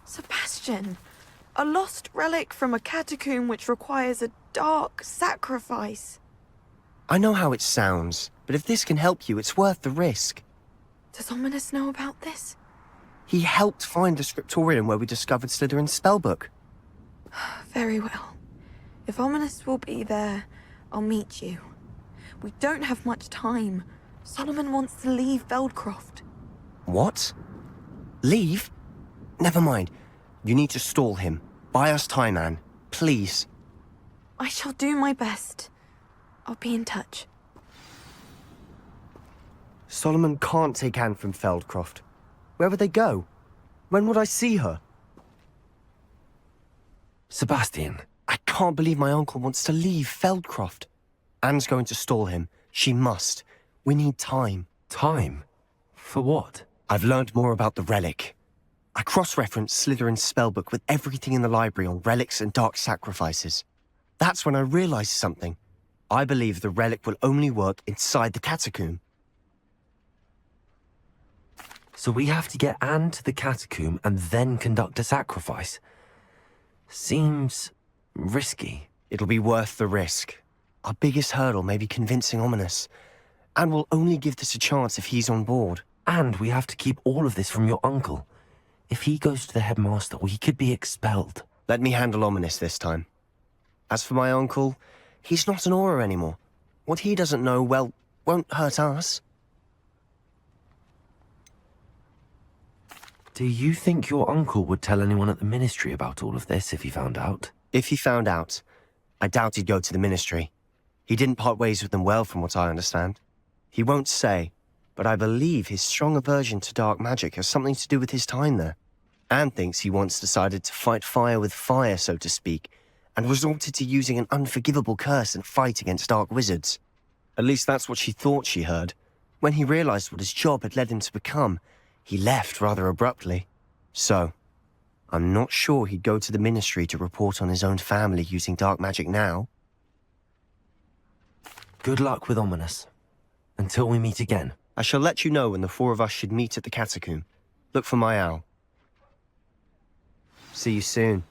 Sebastian, a lost relic from a catacomb which requires a dark sacrifice. I know how it sounds, but if this can help you, it's worth the risk. Does Ominous know about this? He helped find the scriptorium where we discovered Slytherin's spellbook. Very well. If Ominous will be there, I'll meet you. We don't have much time. Solomon wants to leave Veldcroft. What? Leave? Never mind. You need to stall him. Buy us time, Anne. Please. I shall do my best. I'll be in touch. Solomon can't take Anne from Feldcroft. Where would they go? When would I see her? Sebastian. I can't believe my uncle wants to leave Feldcroft. Anne's going to stall him. She must. We need time. Time? For what? I've learned more about the relic. I cross-referenced Slytherin's spellbook with everything in the library on relics and dark sacrifices. That's when I realized something. I believe the relic will only work inside the catacomb. So we have to get Anne to the catacomb and then conduct a sacrifice. Seems risky. It'll be worth the risk. Our biggest hurdle may be convincing Ominous. And we'll only give this a chance if he's on board. And we have to keep all of this from your uncle. If he goes to the headmaster, we could be expelled. Let me handle Ominous this time. As for my uncle, he's not an Auror anymore. What he doesn't know, well, won't hurt us. Do you think your uncle would tell anyone at the Ministry about all of this if he found out? If he found out, I doubt he'd go to the Ministry. He didn't part ways with them well, from what I understand. He won't say, but I believe his strong aversion to dark magic has something to do with his time there. Anne thinks he once decided to fight fire with fire, so to speak, and resorted to using an unforgivable curse in a fight against dark wizards. At least that's what she thought she heard. When he realized what his job had led him to become, he left rather abruptly. So, I'm not sure he'd go to the Ministry to report on his own family using dark magic now. Good luck with Ominous. Until we meet again. I shall let you know when the four of us should meet at the catacomb. Look for my owl. See you soon.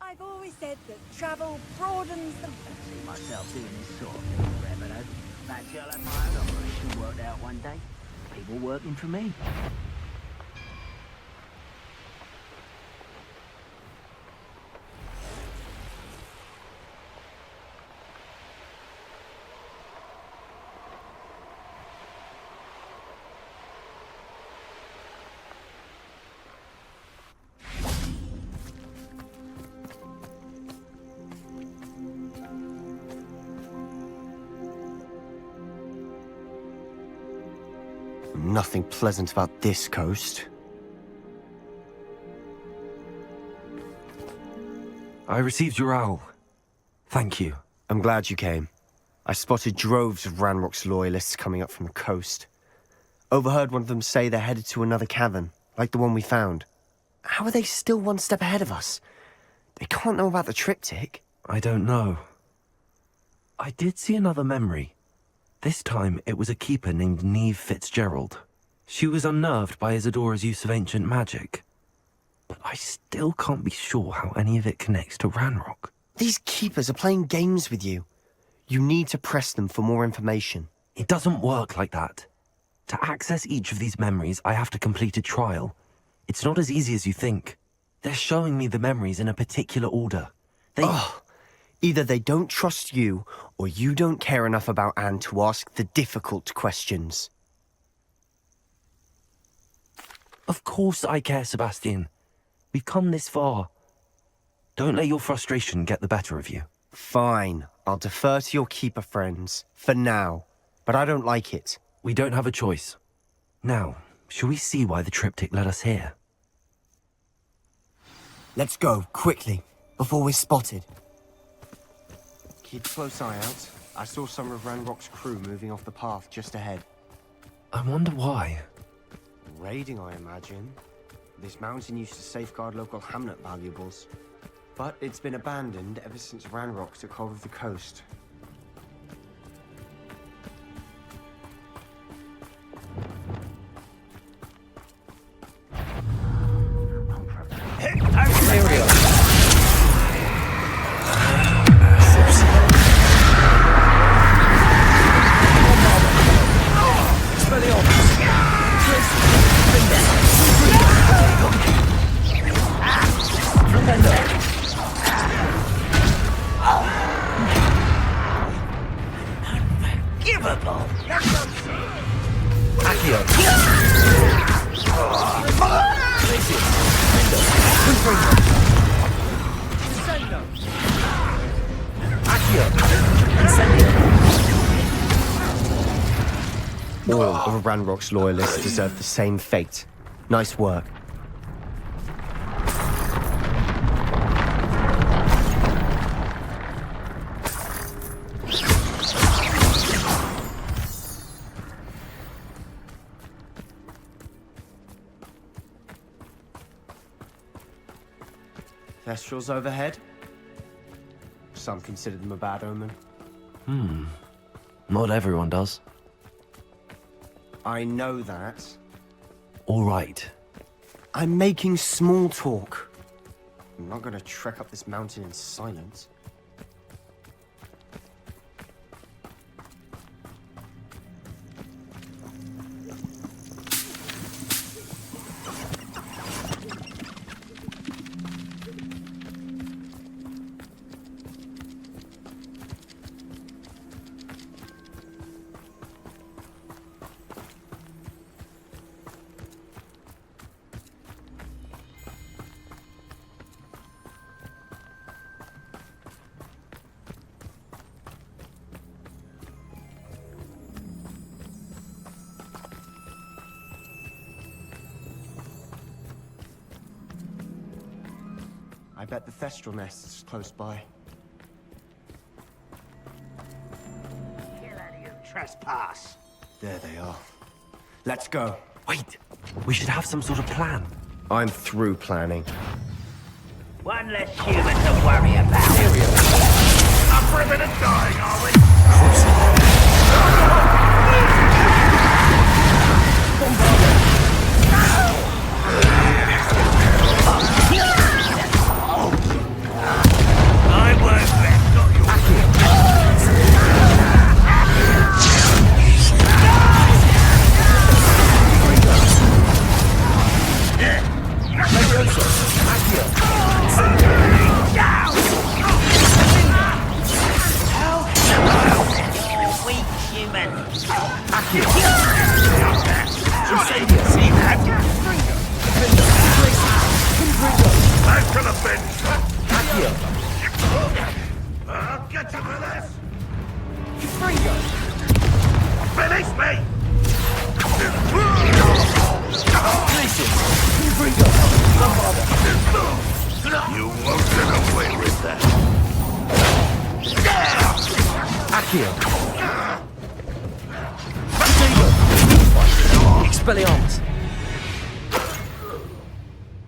I've always said that travel broadens the... I see myself doing this sort of thing forever, though. That girl at my own operation worked out one day. People working for me. Nothing pleasant about this coast. I received your owl. Thank you. I'm glad you came. I spotted droves of Ranrock's loyalists coming up from the coast. Overheard one of them say they're headed to another cavern, like the one we found. How are they still one step ahead of us? They can't know about the triptych. I don't know. I did see another memory. This time, it was a keeper named Neve Fitzgerald. She was unnerved by Isadora's use of ancient magic. But I still can't be sure how any of it connects to Ranrock. These keepers are playing games with you. You need to press them for more information. It doesn't work like that. To access each of these memories, I have to complete a trial. It's not as easy as you think. They're showing me the memories in a particular order. Either they don't trust you, or you don't care enough about Anne to ask the difficult questions. Of course I care, Sebastian. We've come this far. Don't let your frustration get the better of you. Fine. I'll defer to your keeper friends, for now. But I don't like it. We don't have a choice. Now, shall we see why the triptych led us here? Let's go, quickly, before we're spotted. Keep a close eye out. I saw some of Ranrock's crew moving off the path just ahead. I wonder why. Raiding, I imagine. This mountain used to safeguard local hamlet valuables. But it's been abandoned ever since Ranrock took hold of the coast. people. Accio! All of Ranrock's loyalists deserve the same fate. Nice work. Thestrals overhead? Some consider them a bad omen. Not everyone does. I know that. All right. I'm making small talk. I'm not gonna trek up this mountain in silence. I bet the Thestral nest is close by. Get out of here, trespass. There they are. Let's go. Wait, we should have some sort of plan. I'm through planning. One less human to worry about. Up for a bit of dying, are we?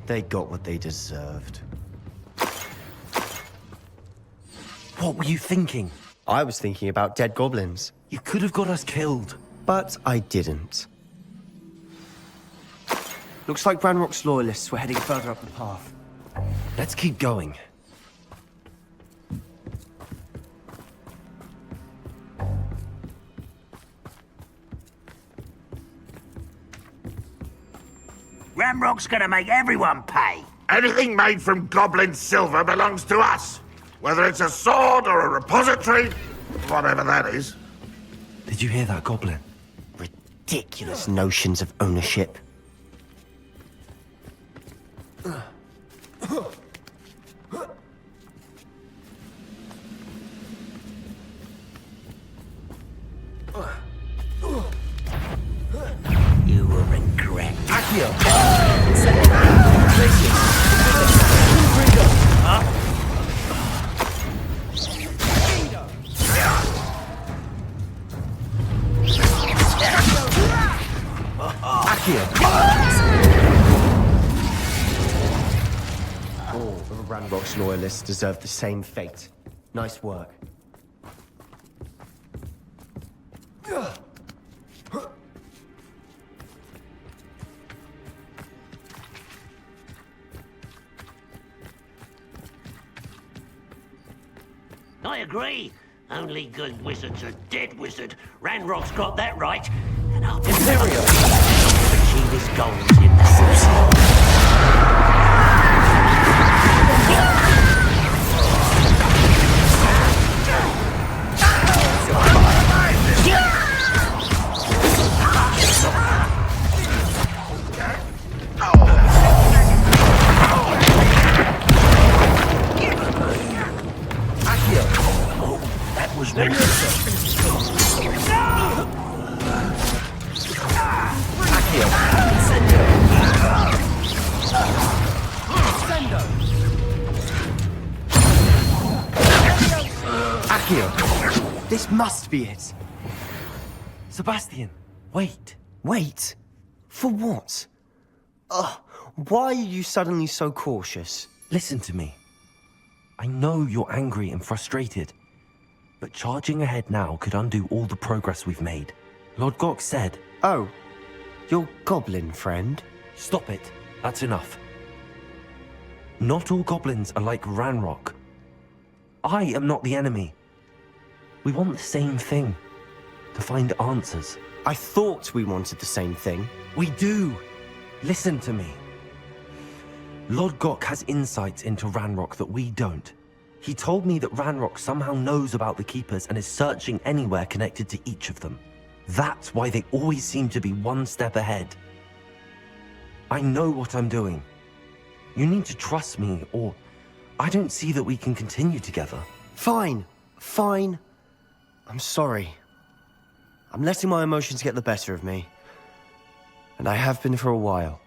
They got what they deserved. What were you thinking? I was thinking about dead goblins. You could have got us killed. But I didn't. Looks like Ranrock's loyalists were heading further up the path. Let's keep going. Ranrock's gonna make everyone pay. Anything made from goblin silver belongs to us. Whether it's a sword or a repository, whatever that is. Did you hear that, Goblin? Ridiculous notions of ownership. You will regret. All of Ranrock's loyalists deserve the same fate. Nice work. I agree. Only good wizards are dead wizard. Ranrock's got that right. And I'll do achieve his goals in was Accio! This must be it! Sebastian, wait. Wait? For what? Why are you suddenly so cautious? Listen to me. I know you're angry and frustrated, but charging ahead now could undo all the progress we've made. Lord Gok said... Oh, your goblin friend? Stop it. That's enough. Not all goblins are like Ranrock. I am not the enemy. We want the same thing. To find answers. I thought we wanted the same thing. We do. Listen to me. Lord Gok has insights into Ranrock that we don't. He told me that Ranrock somehow knows about the Keepers and is searching anywhere connected to each of them. That's why they always seem to be one step ahead. I know what I'm doing. You need to trust me, or I don't see that we can continue together. Fine. Fine. I'm sorry. I'm letting my emotions get the better of me. And I have been for a while.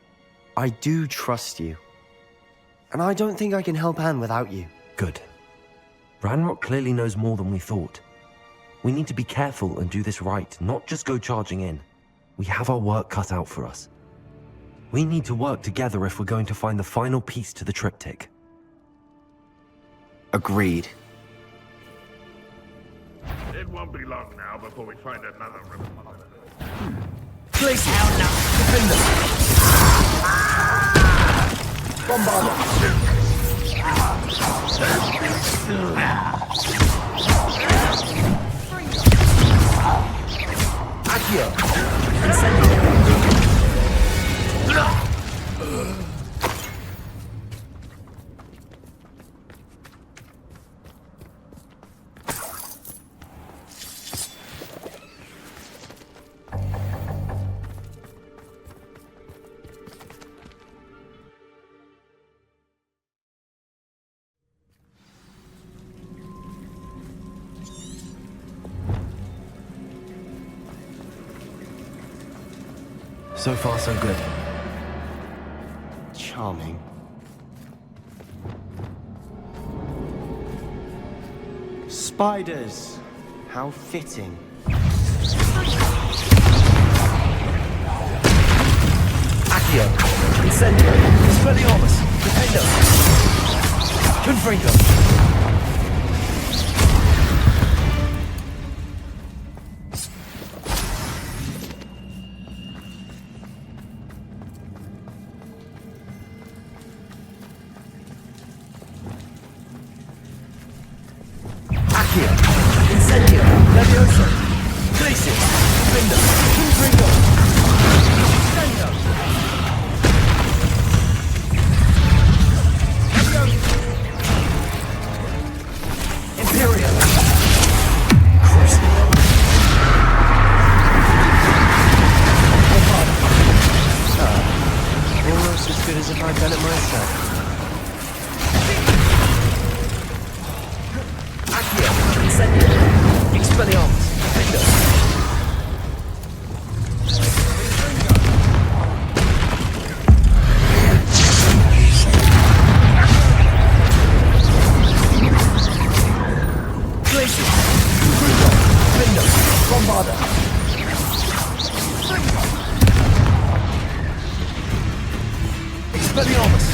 I do trust you. And I don't think I can help Anne without you. Good. Ranrock clearly knows more than we thought. We need to be careful and do this right, not just go charging in. We have our work cut out for us. We need to work together if we're going to find the final piece to the triptych. Agreed. It won't be long now before we find another river. Place out now. Defend Accio. So far, so good. Charming. Spiders! How fitting. Accio. Incendio. Expelliarmus. Defendo. Confringo. Incendio, Levioso, Glacius, Defender, Confringo, Defendo, Imperial, Crucible, Almost as good as if I'd done it myself. Incendio, Expelliarmus, Defender. Glacius, Confringo, Defender, Bombarda. Expelliarmus.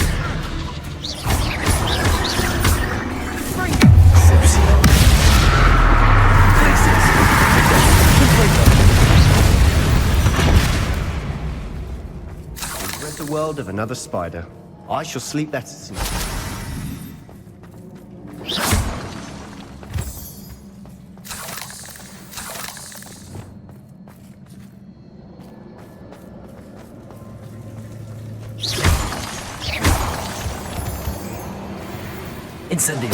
The world of another spider. I shall sleep better tonight. Incendio.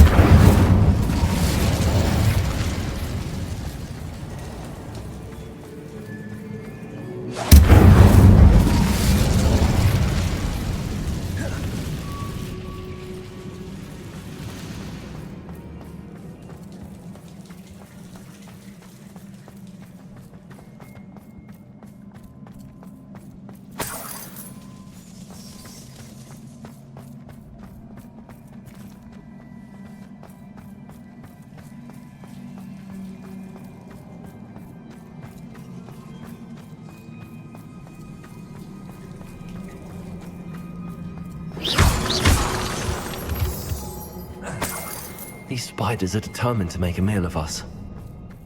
These spiders are determined to make a meal of us.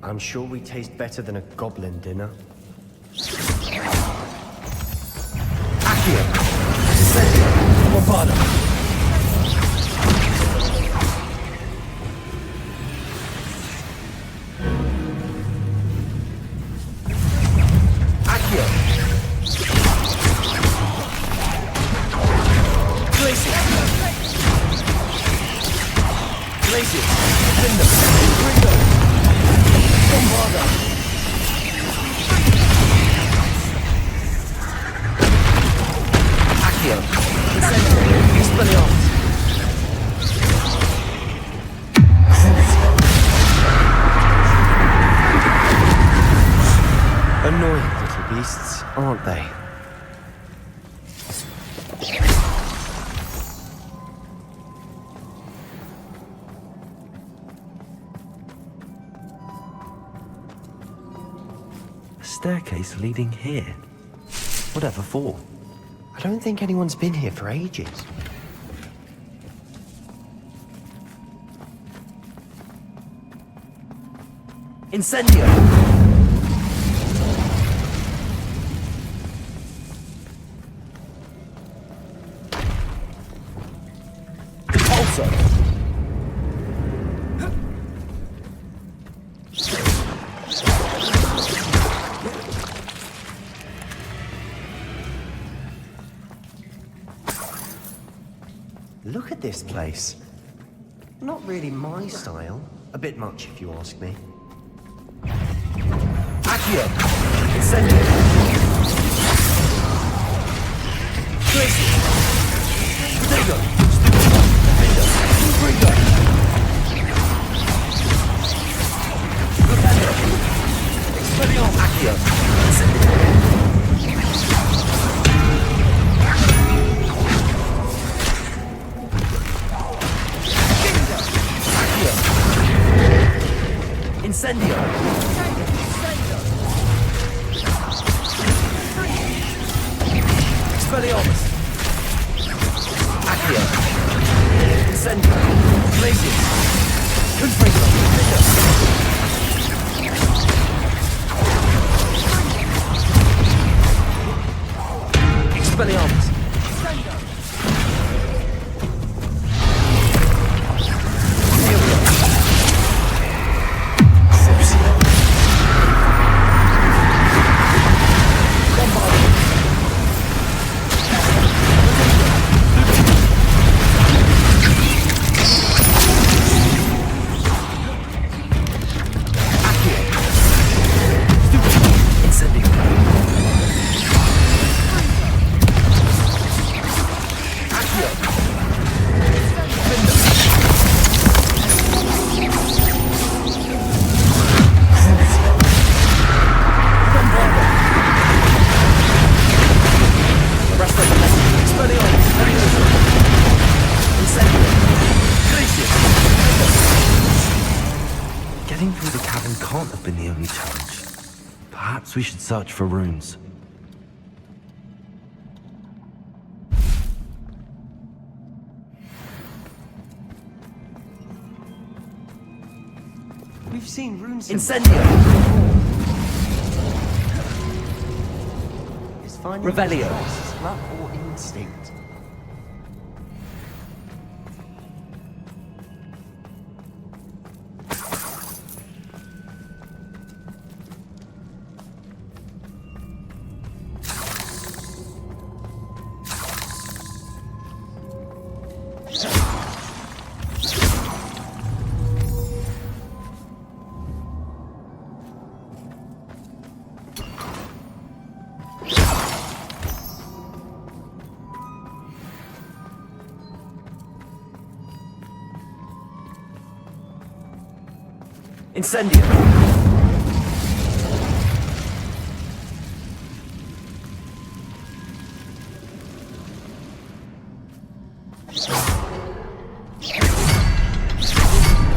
I'm sure we taste better than a goblin dinner. Accio! Incendio! Bombarda! Accio! Glacier! Glacier! Defender! Gringo! Bombarda! Accio! Incendio! Expelliarmus! Annoying little beasts, aren't they? A staircase leading here. Whatever for? I don't think anyone's been here for ages. Incendio! Repulsor! Look at this place. Not really my style. A bit much, if you ask me. Accio! Incendio! Glacier! Potato! Defender! Gringo! Defender! Expelliarmus! Accio! Incendio! Incendio! Expelliarmus! Accio! Incendio! Glacier! Confringo! Expelliarmus! Getting through the cavern can't have been the only challenge. Perhaps we should search for runes. We've seen runes. Incendio! Is finding Revelio. traces luck or instinct? Incendio!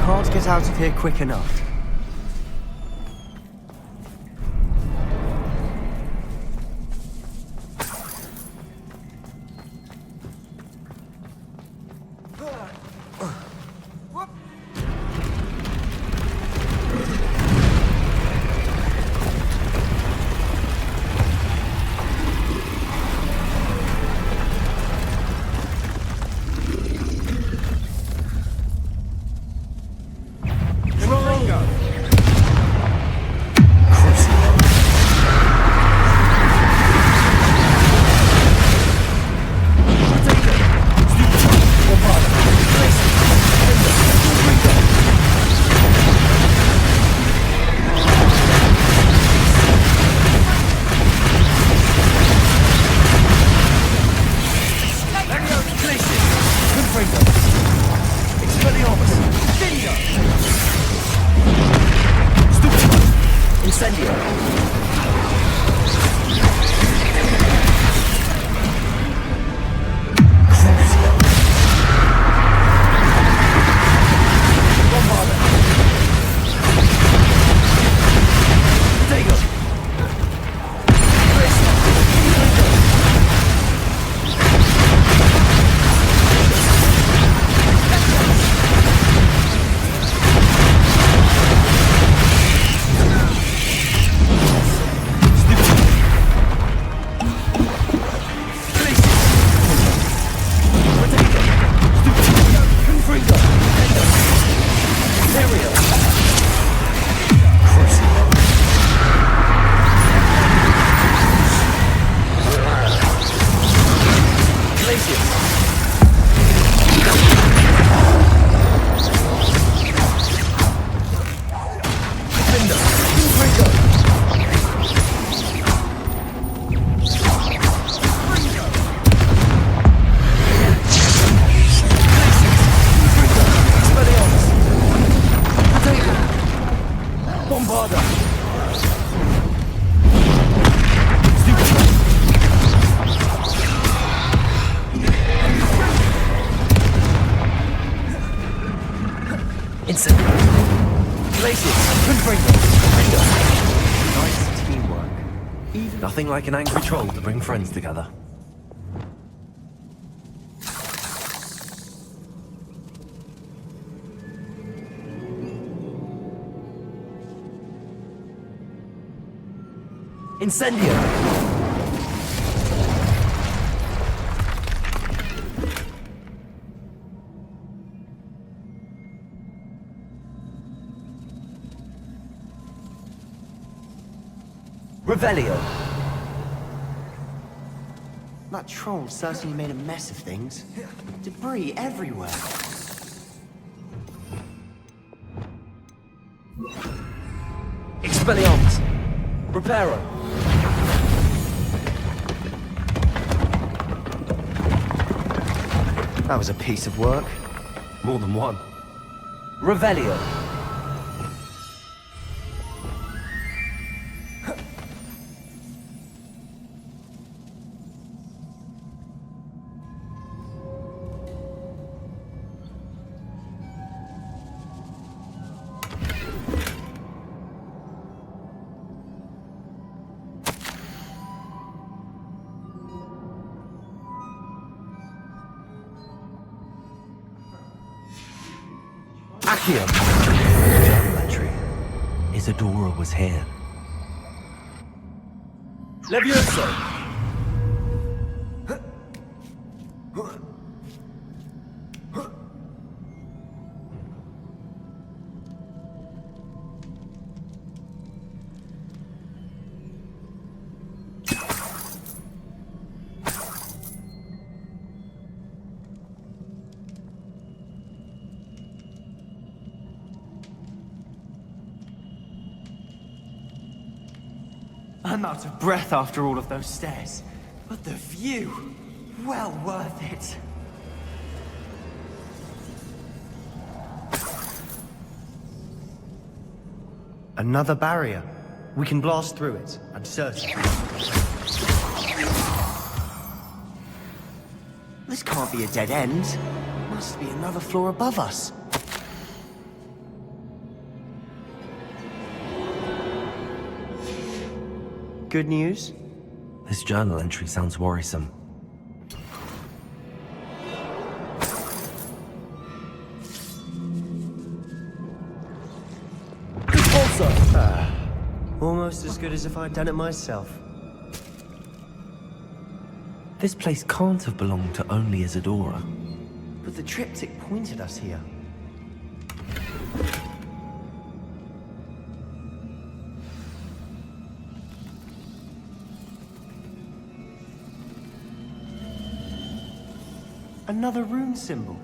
Can't get out of here quick enough. Nice teamwork. Nothing like an angry troll to bring friends together. Incendio! Revelio! That troll certainly made a mess of things. Debris everywhere. Expelliarmus! Reparo! That was a piece of work. More than one. Revelio. Accio! Journal entry. Isadora was here. Levioso! I'm out of breath after all of those stairs. But the view, well worth it. Another barrier. We can blast through it, I'm certain. This can't be a dead end. Must be another floor above us. Good news? This journal entry sounds worrisome. Almost as good as if I'd done it myself. This place can't have belonged to only Isadora. But the triptych pointed us here. Another rune symbol.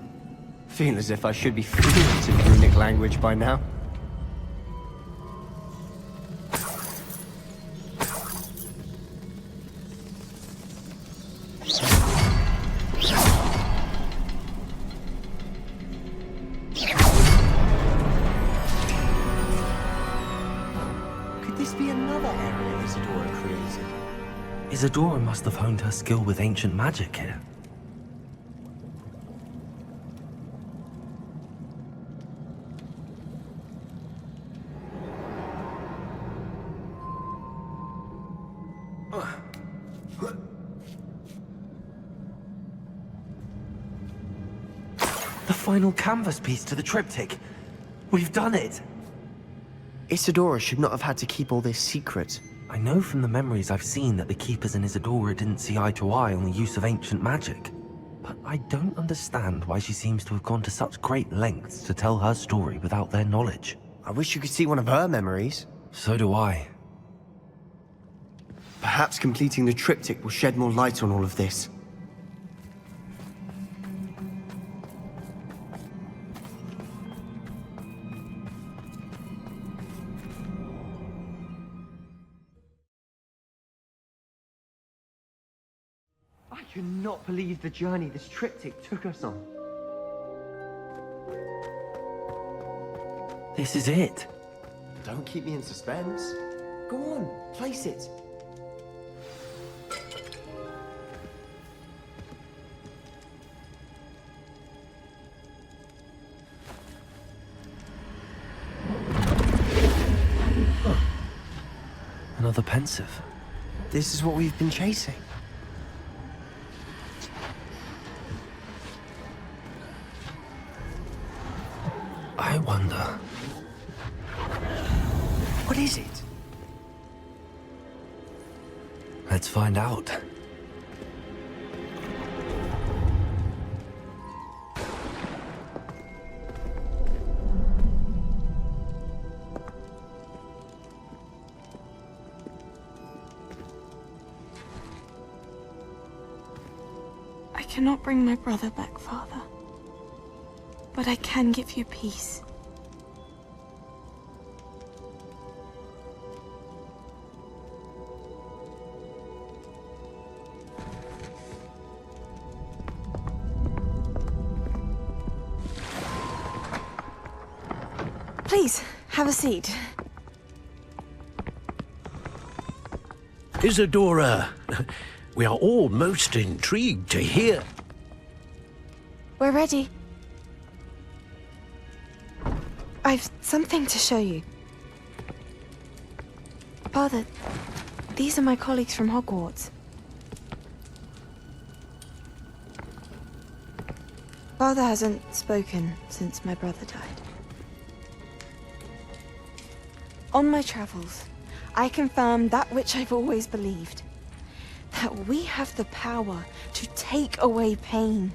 Feel as if I should be fluent in runic language by now. Could this be another area Isadora created? Isadora must have honed her skill with ancient magic here. The final canvas piece to the triptych. We've done it! Isadora should not have had to keep all this secret. I know from the memories I've seen that the Keepers and Isadora didn't see eye to eye on the use of ancient magic. But I don't understand why she seems to have gone to such great lengths to tell her story without their knowledge. I wish you could see one of her memories. So do I. Perhaps completing the triptych will shed more light on all of this. I cannot believe the journey this triptych took us on. This is it. Don't keep me in suspense. Go on, place it. Another pensive. This is what we've been chasing. I wonder... What is it? Let's find out. I cannot bring my brother back, Father. But I can give you peace. Please, have a seat. Isadora, we are all most intrigued to hear. We're ready. I've something to show you. Father, these are my colleagues from Hogwarts. Father hasn't spoken since my brother died. On my travels, I confirmed that which I've always believed. That we have the power to take away pain.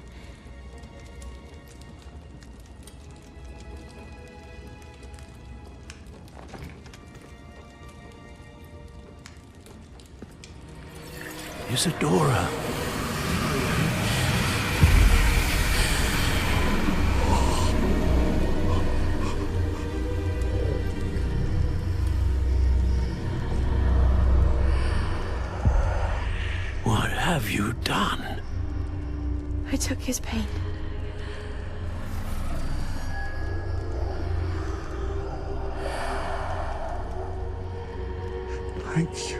Isadora. What have you done? I took his pain. Thank you.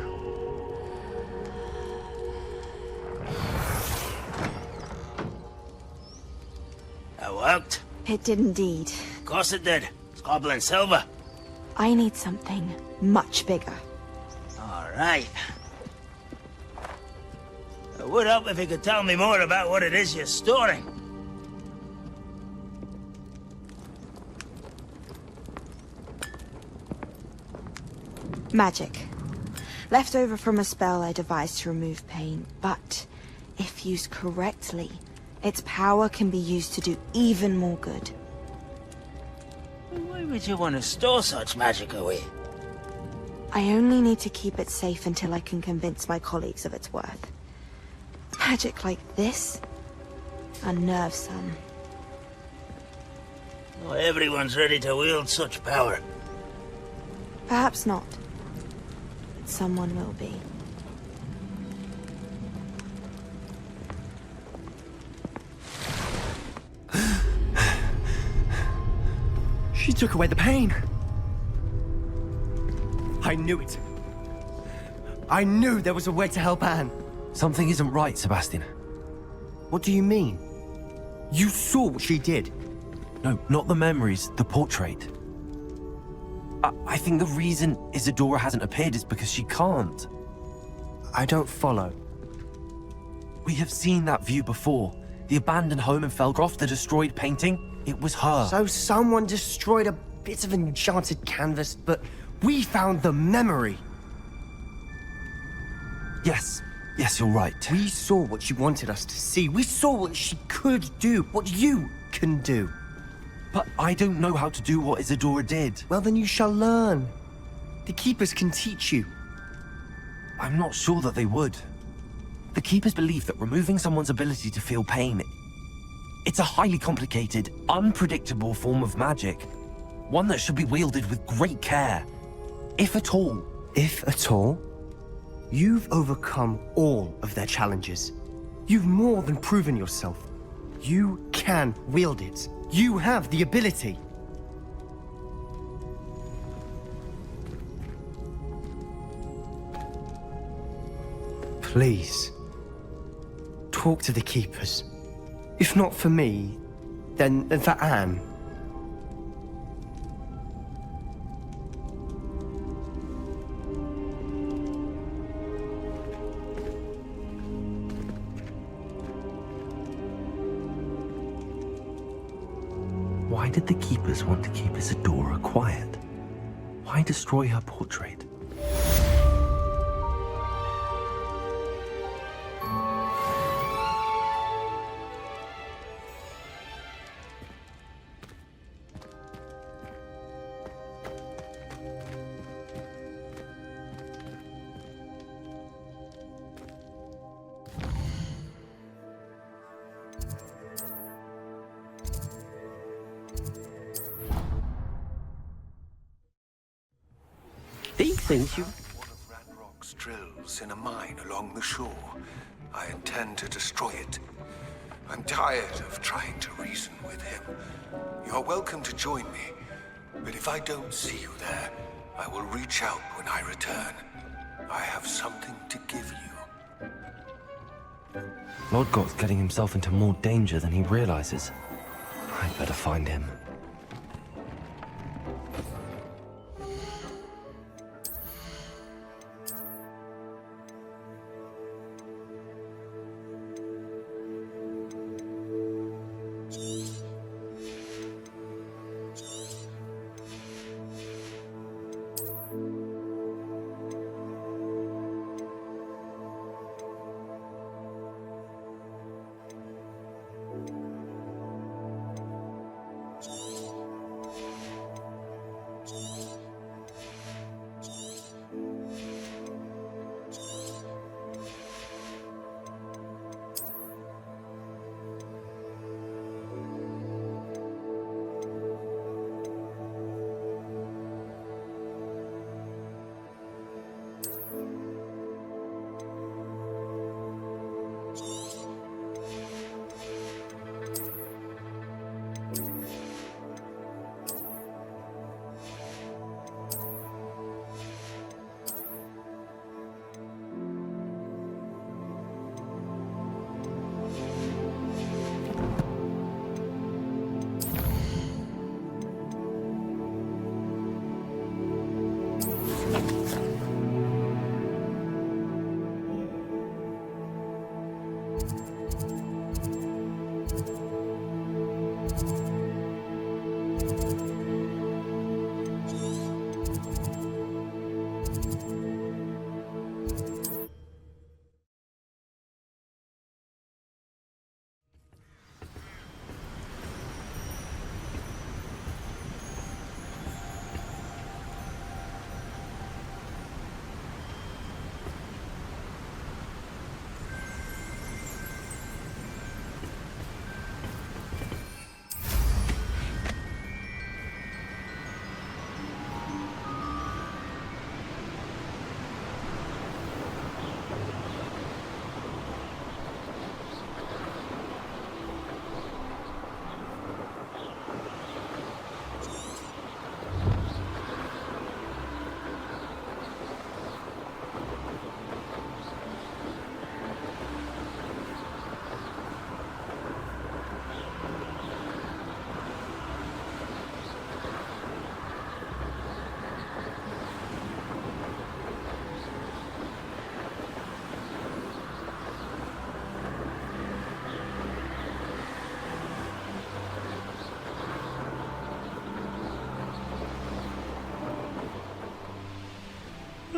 That worked? It did indeed. Of course it did. It's goblin silver. I need something much bigger. All right. It would help if you could tell me more about what it is you're storing. Magic. Left over from a spell I devised to remove pain, but if used correctly, its power can be used to do even more good. Why would you want to store such magic away? I only need to keep it safe until I can convince my colleagues of its worth. Magic like this unnerves some. Not everyone's ready to wield such power. Perhaps not. But someone will be. She took away the pain. I I knew it. I knew there was a way to help Anne. Something isn't right, Sebastian. What do you mean? You saw what she did. No, not the memories, the portrait. I think the reason Isadora hasn't appeared is because she can't. I don't follow. We have seen that view before. The abandoned home in Felgroth, the destroyed painting. It was her. So someone destroyed a bit of enchanted canvas, but we found the memory. Yes, you're right. We saw what she wanted us to see. We saw what she could do, what you can do. But I don't know how to do what Isadora did. Well, then you shall learn. The Keepers can teach you. I'm not sure that they would. The Keepers believe that removing someone's ability to feel pain, it's a highly complicated, unpredictable form of magic. One that should be wielded with great care. If at all. If at all? You've overcome all of their challenges. You've more than proven yourself. You can wield it. You have the ability. Please, talk to the Keepers. If not for me, then for Anne. Why did the Keepers want to keep Isadora quiet? Why destroy her portrait? He thinks you... One of Ranrock's drills in a mine along the shore. I intend to destroy it. I'm tired of trying to reason with him. You're welcome to join me, but if I don't see you there, I will reach out when I return. I have something to give you. Lodgott's getting himself into more danger than he realizes. I'd better find him.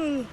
You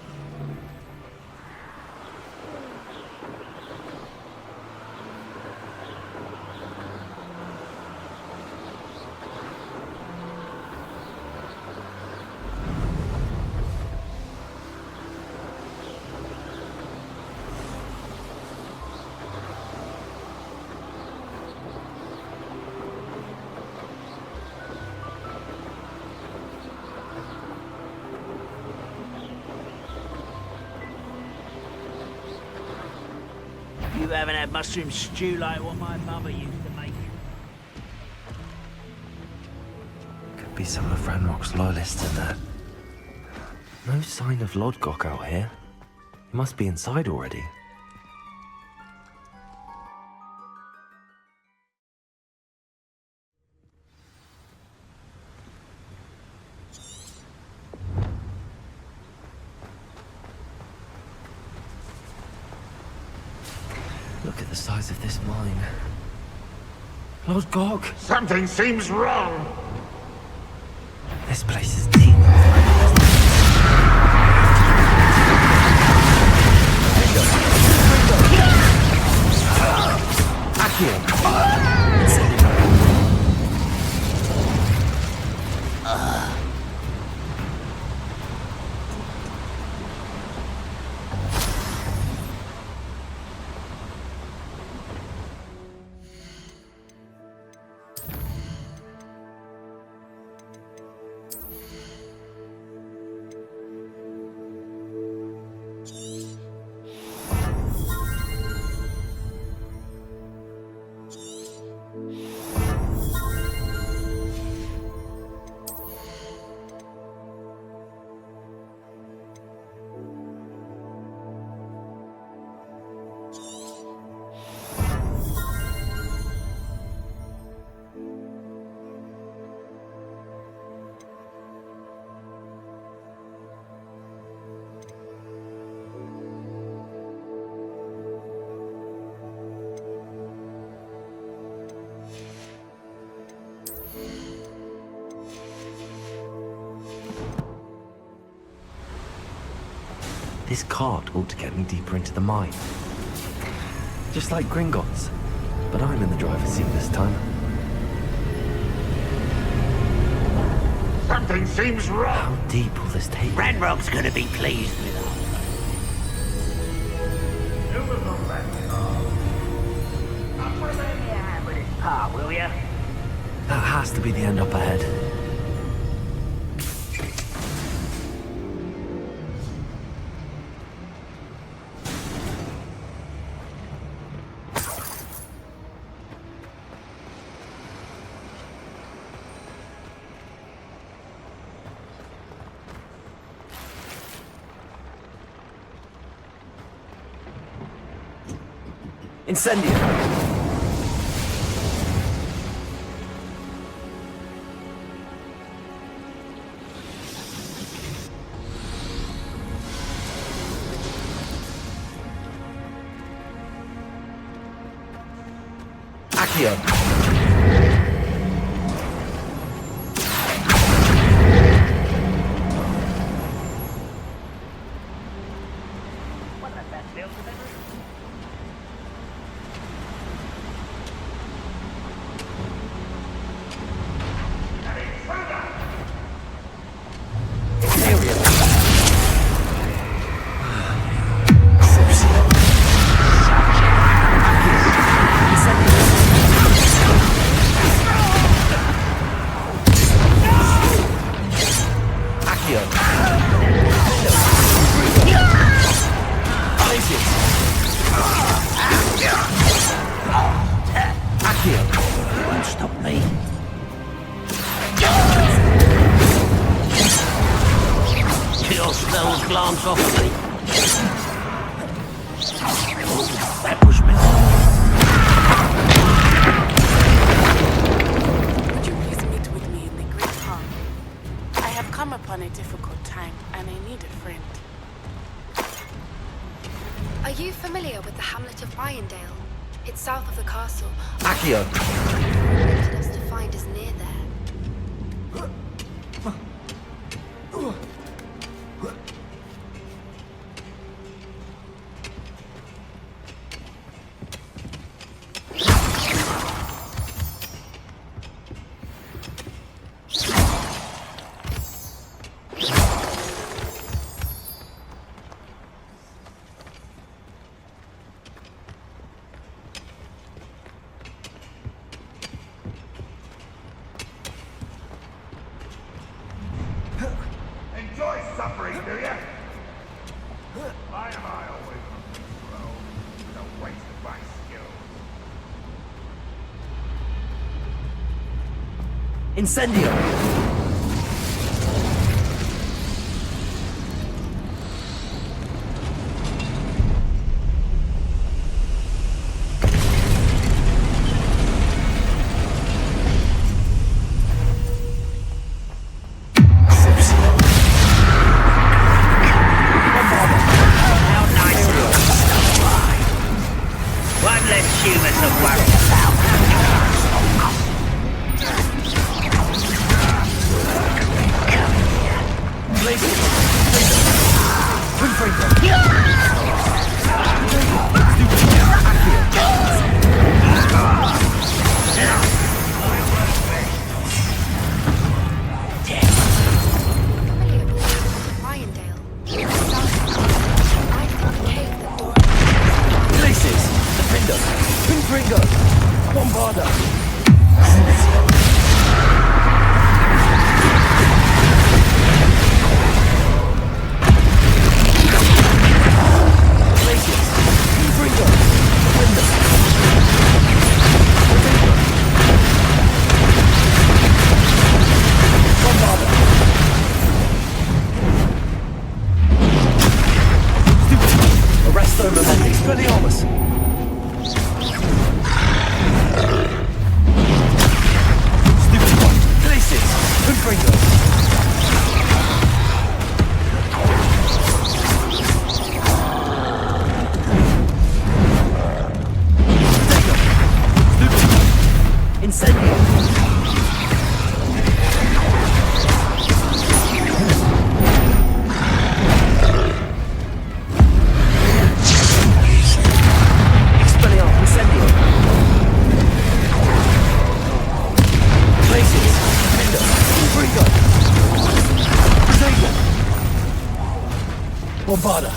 haven't had mushroom stew like what my mother used to make. Could be some of Ranrock's loyalists in there. No sign of Lodgok out here. He must be inside already. Look at the size of this mine. Lodgok! Something seems wrong! This place is deep. This cart ought to get me deeper into the mine. Just like Gringotts. But I'm in the driver's seat this time. Something seems wrong! How deep will this take? Ranrock's gonna be pleased with us. Will ya? That has to be the end up ahead. Incendio! Accio! Won't stop me. Your spells glance off of me. Oh, that was me. Would you please meet with me in the Great Hall? I have come upon a difficult time, and I need a friend. Are you familiar with the hamlet of Irondale? It's south of the castle. Accio! Wanted us to find is near there. suffering, do you? Why am I always on control? It's a waste of my skills. Incendio! One less human to worry about. Bombarda!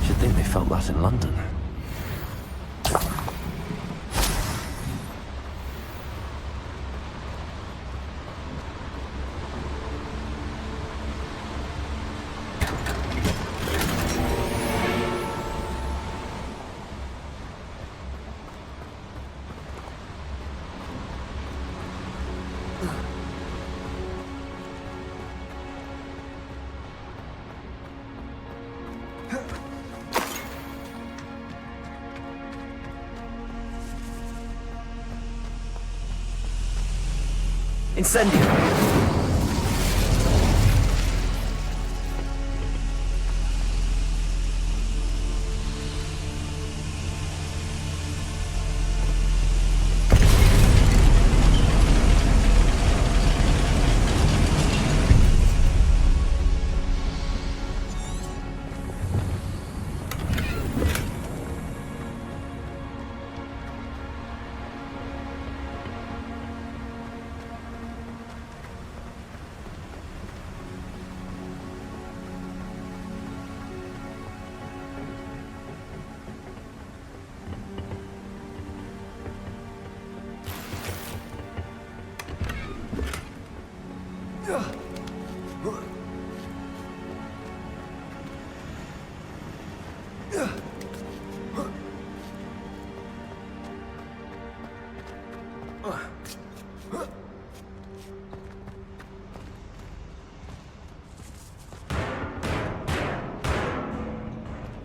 Should think they felt that in London. Incendio!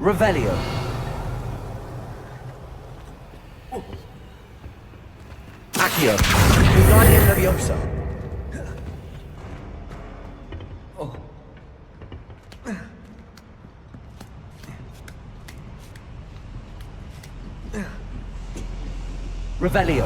Revelio. Accio. Guardian Leviosa. Revelio.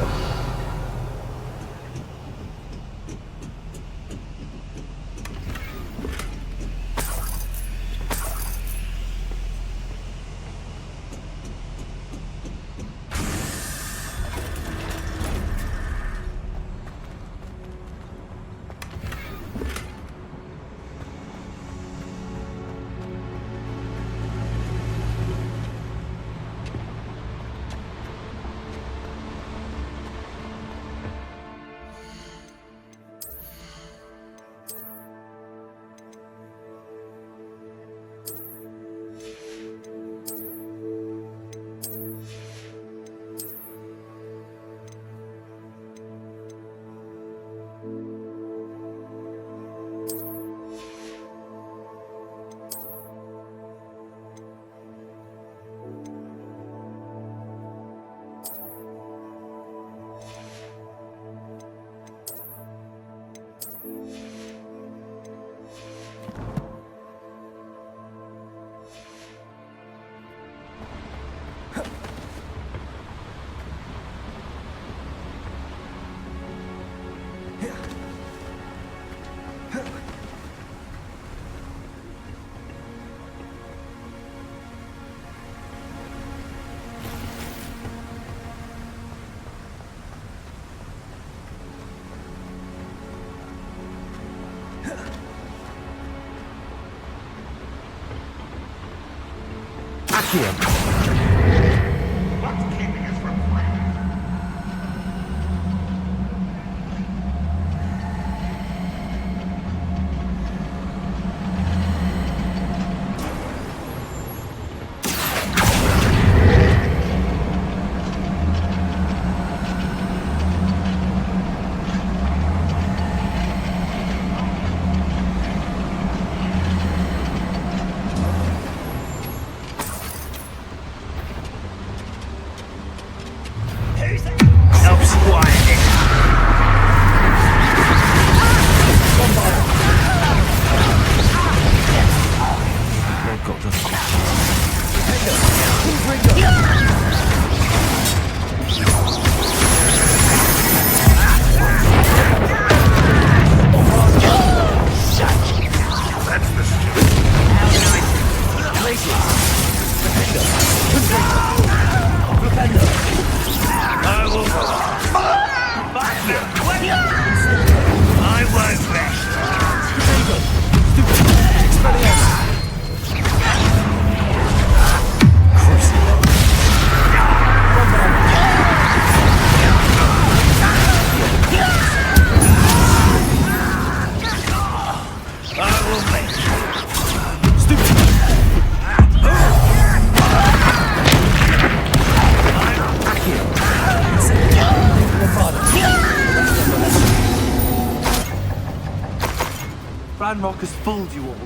Ranrock has fooled you all,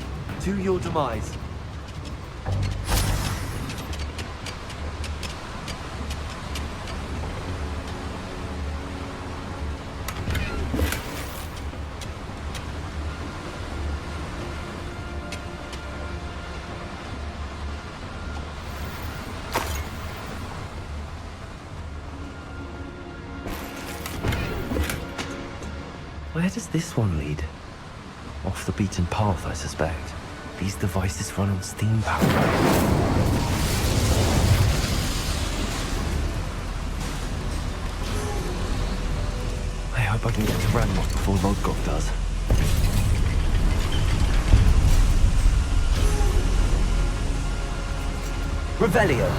to your demise. Where does this one lead? Off the beaten path, I suspect. These devices run on steam power. I hope I can get to Ranrock before Lodgov does. Revelio!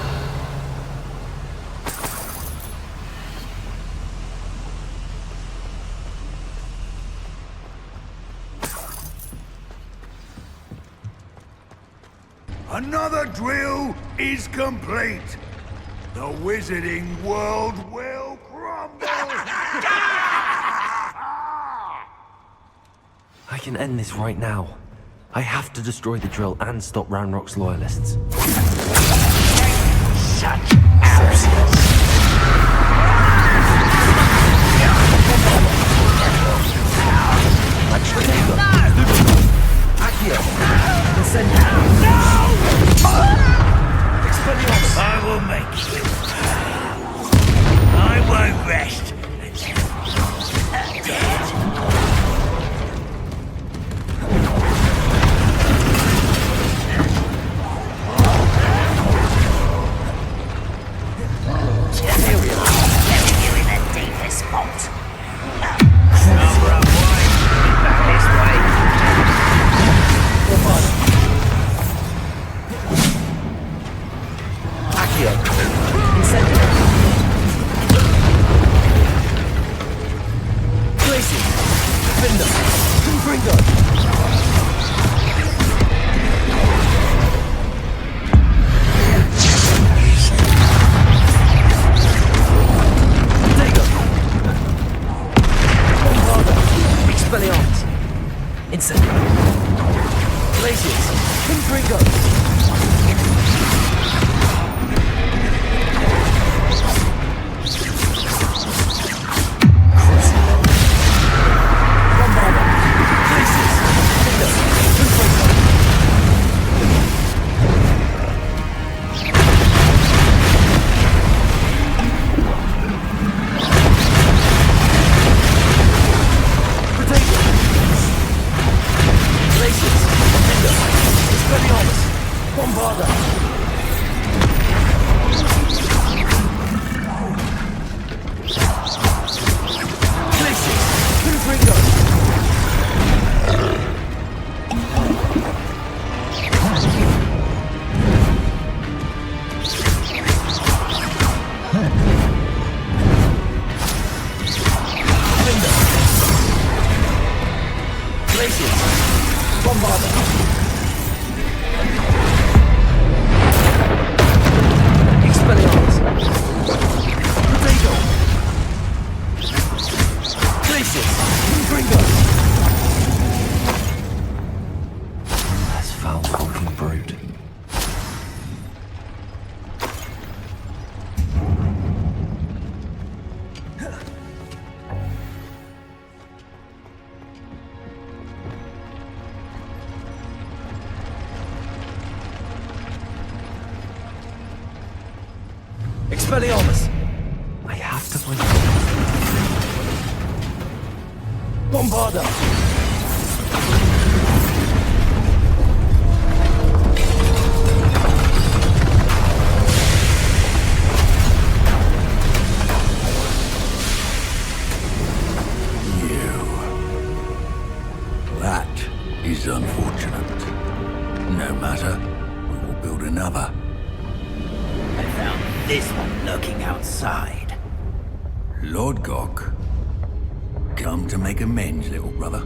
Another drill is complete. The wizarding world will crumble. I can end this right now. I have to destroy the drill and stop Ranrock's loyalists. Such absence. I will make you. I won't rest until you're dead. You in the deepest spot. Number up wide. Back this way. Expelliarmus! I have to find Bombarda! That is unfortunate. No matter, we will build another. I found this one lurking outside. Lord Gok, come to make amends, little brother.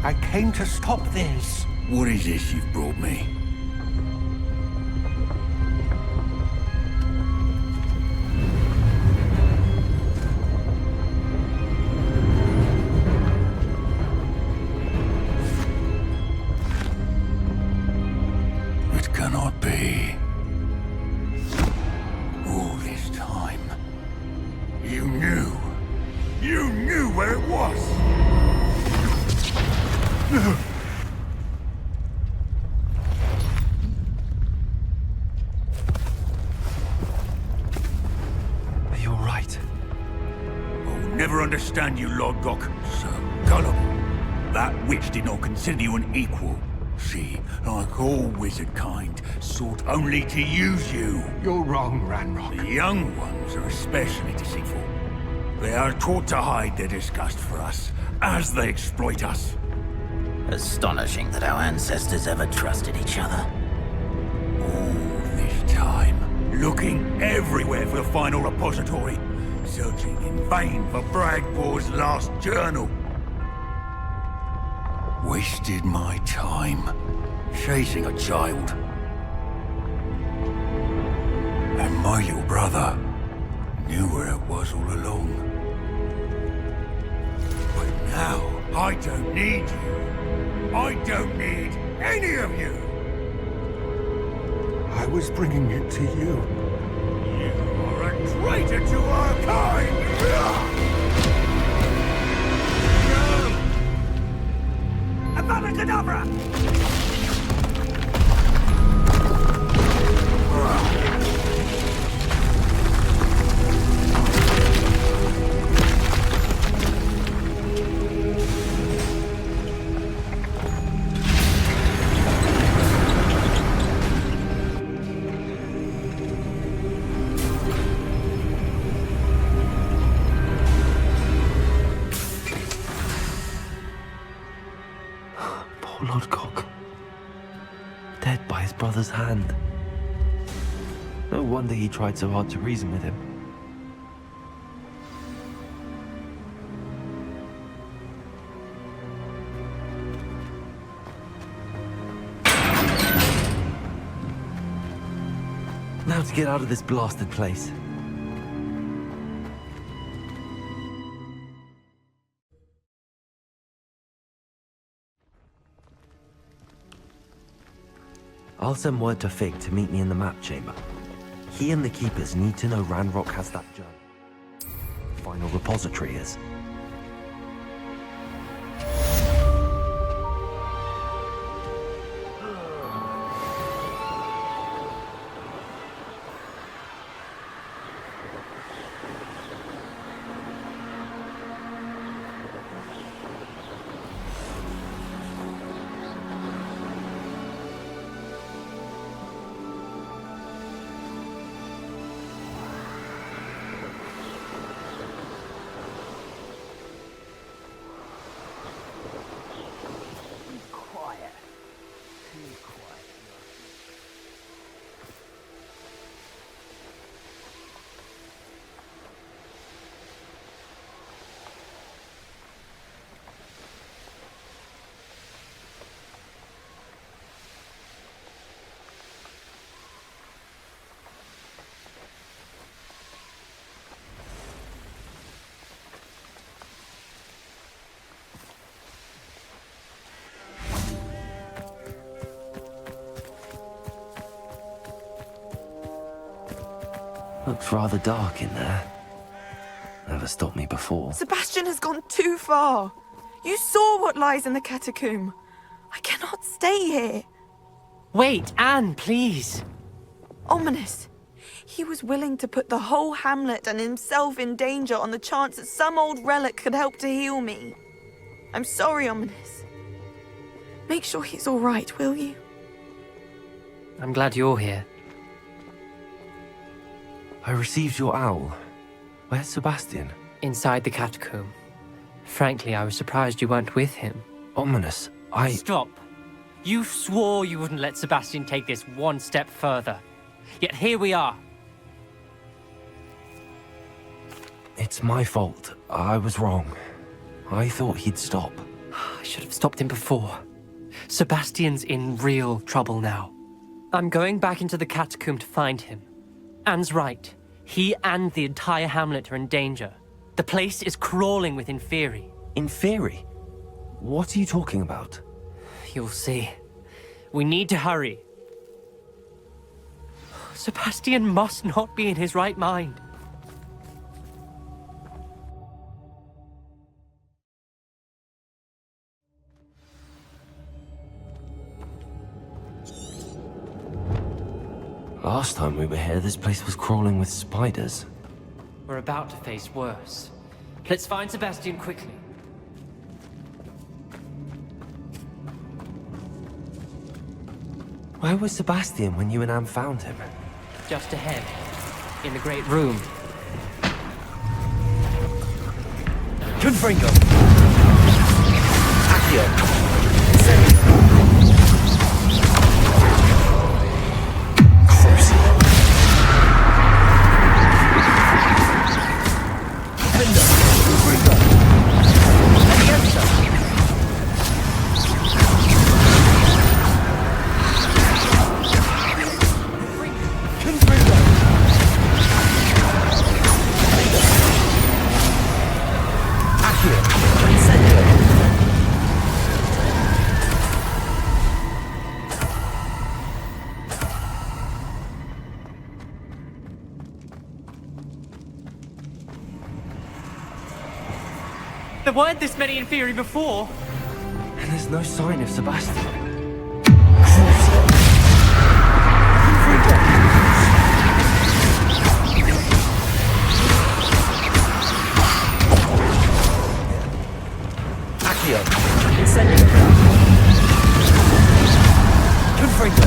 I came to stop this. What is this you've brought me? It cannot be. All this time, you knew. You knew where it was. Are you alright? I'll never understand you, Lord Gok. So gullible. That witch did not consider you an equal. She, like all wizard kind, sought only to use you. You're wrong, Ranrock. The young ones are especially deceitful. They are taught to hide their disgust for us, as they exploit us. Astonishing that our ancestors ever trusted each other. All this time, looking everywhere for the final repository, searching in vain for Bragbor's last journal. Wasted my time, chasing a child. And my little brother knew where it was all along. But now, I don't need you. I don't need any of you. I was bringing it to you. You are a traitor to our kind! Abracadabra! Poor Lord Gok. Dead by his brother's hand. No wonder he tried so hard to reason with him. Now to get out of this blasted place. I'll send word to Fig to meet me in the map chamber. He and the Keepers need to know Ranrock has that journal. Final repository is. Looks rather dark in there. Never stopped me before. Sebastian has gone too far. You saw what lies in the catacomb. I cannot stay here. Wait, Anne, please. Ominous. He was willing to put the whole hamlet and himself in danger on the chance that some old relic could help to heal me. I'm sorry, Ominous. Make sure he's all right, will you? I'm glad you're here. I received your owl. Where's Sebastian? Inside the catacomb. Frankly, I was surprised you weren't with him. Ominous, Stop. You swore you wouldn't let Sebastian take this one step further. Yet here we are. It's my fault. I was wrong. I thought he'd stop. I should have stopped him before. Sebastian's in real trouble now. I'm going back into the catacomb to find him. Anne's right. He and the entire hamlet are in danger. The place is crawling with Inferi. Inferi? What are you talking about? You'll see. We need to hurry. Sebastian must not be in his right mind. Last time we were here, this place was crawling with spiders. We're about to face worse. Let's find Sebastian quickly. Where was Sebastian when you and Anne found him? Just ahead, in the great room. Confringo! Accio! There weren't this many Inferi before. And there's no sign of Sebastian. Accio! Incendio! Confringo!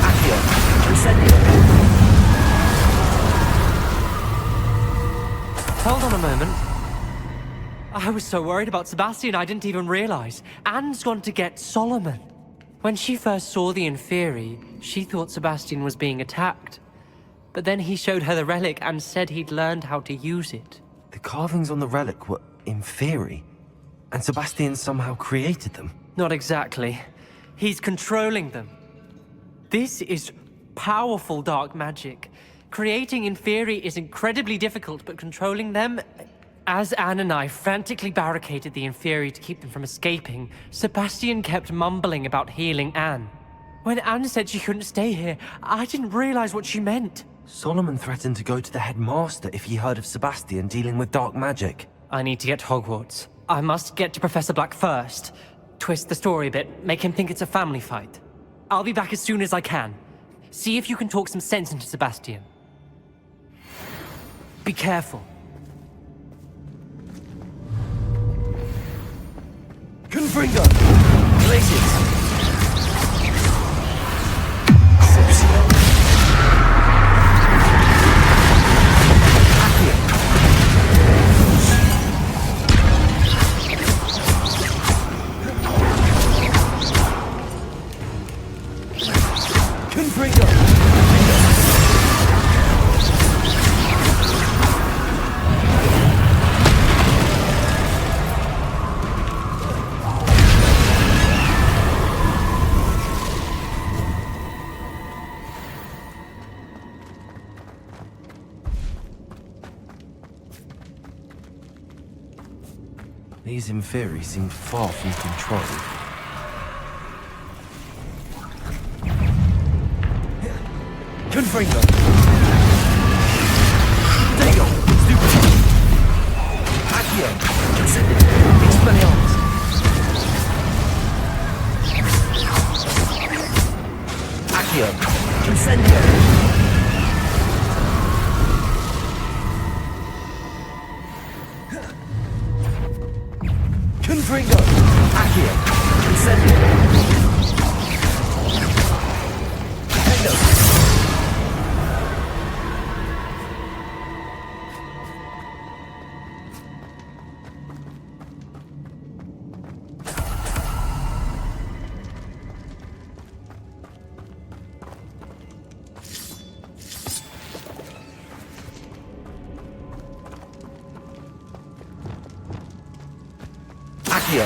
Accio! Incendio! Hold on a moment. I was so worried about Sebastian I didn't even realize. Anne's gone to get Solomon. When she first saw the Inferi, she thought Sebastian was being attacked. But then he showed her the relic and said he'd learned how to use it. The carvings on the relic were Inferi, and Sebastian somehow created them. Not exactly. He's controlling them. This is powerful dark magic. Creating Inferi is incredibly difficult, but controlling them... As Anne and I frantically barricaded the Inferi to keep them from escaping, Sebastian kept mumbling about healing Anne. When Anne said she couldn't stay here, I didn't realize what she meant. Solomon threatened to go to the headmaster if he heard of Sebastian dealing with dark magic. I need to get to Hogwarts. I must get to Professor Black first. Twist the story a bit, make him think it's a family fight. I'll be back as soon as I can. See if you can talk some sense into Sebastian. Be careful. Confringo! Glaciers! These Inferi seem far from control. Confringo! Dego! Stupid! Accio! Incendio! Expelliarmus! Accio! Incendio! Confringo! Accio! Incendio! Hendo! Accio!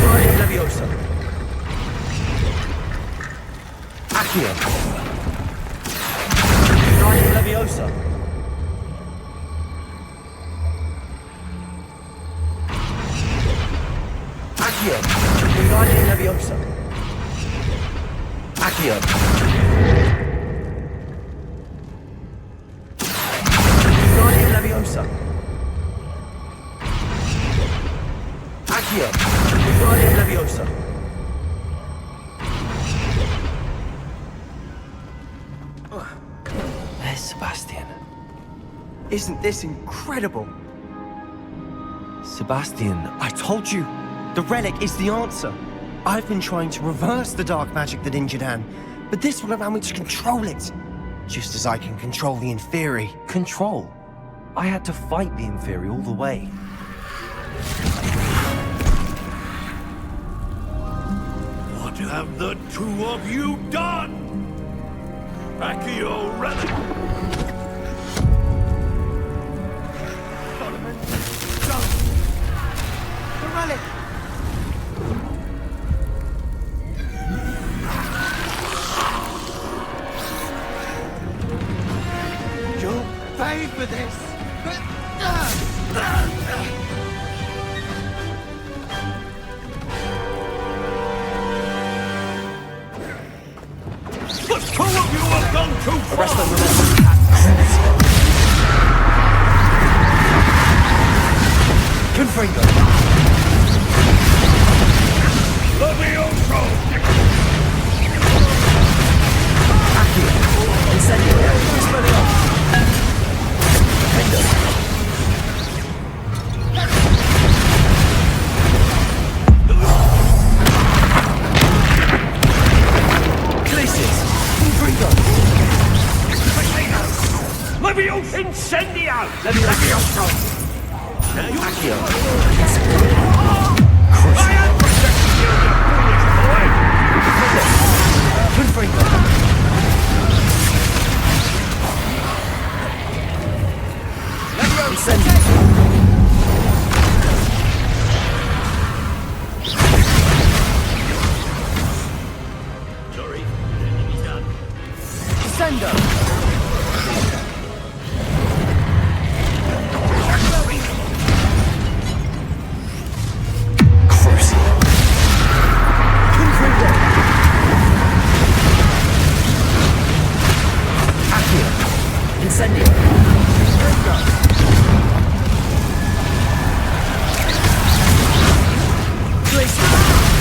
Guardian Leviosa! Accio! Guardian Leviosa! Accio! Guardian Leviosa! Accio! Guardian Leviosa! Accio! Guardian Leviosa! There's Sebastian. Isn't this incredible? Sebastian, I told you! The relic is the answer. I've been trying to reverse the dark magic that injured Anne, but this will allow me to control it. Just as I can control the Inferi. Control? I had to fight the Inferi all the way. What have the two of you done? Accio relic! Solomon, don't! The relic! You'll pay for this! The two of you have gone too far! Confringo! Levioso! Accio! Incendio! Expelliarmus! Hendo! Glaciers! Confringo! Levioso! Incendio! Levioso! Accio! I am protecting you, you foolish boy! Confringo! Incendio! Sorry, anything is done. Sendo! Incendio! Glacier!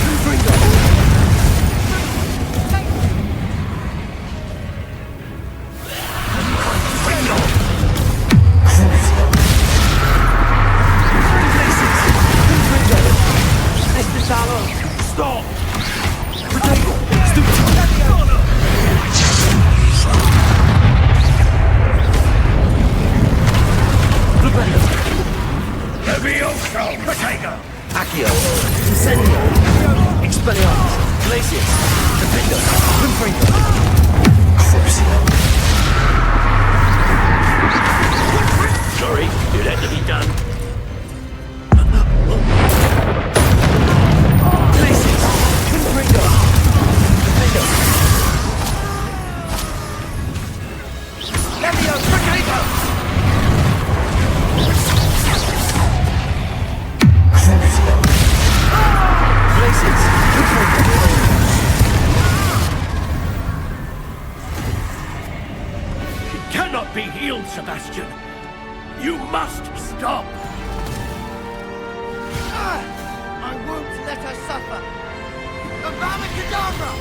Confringo! It cannot be healed, Sebastian. You must stop. I won't let her suffer. Avada Kedavra!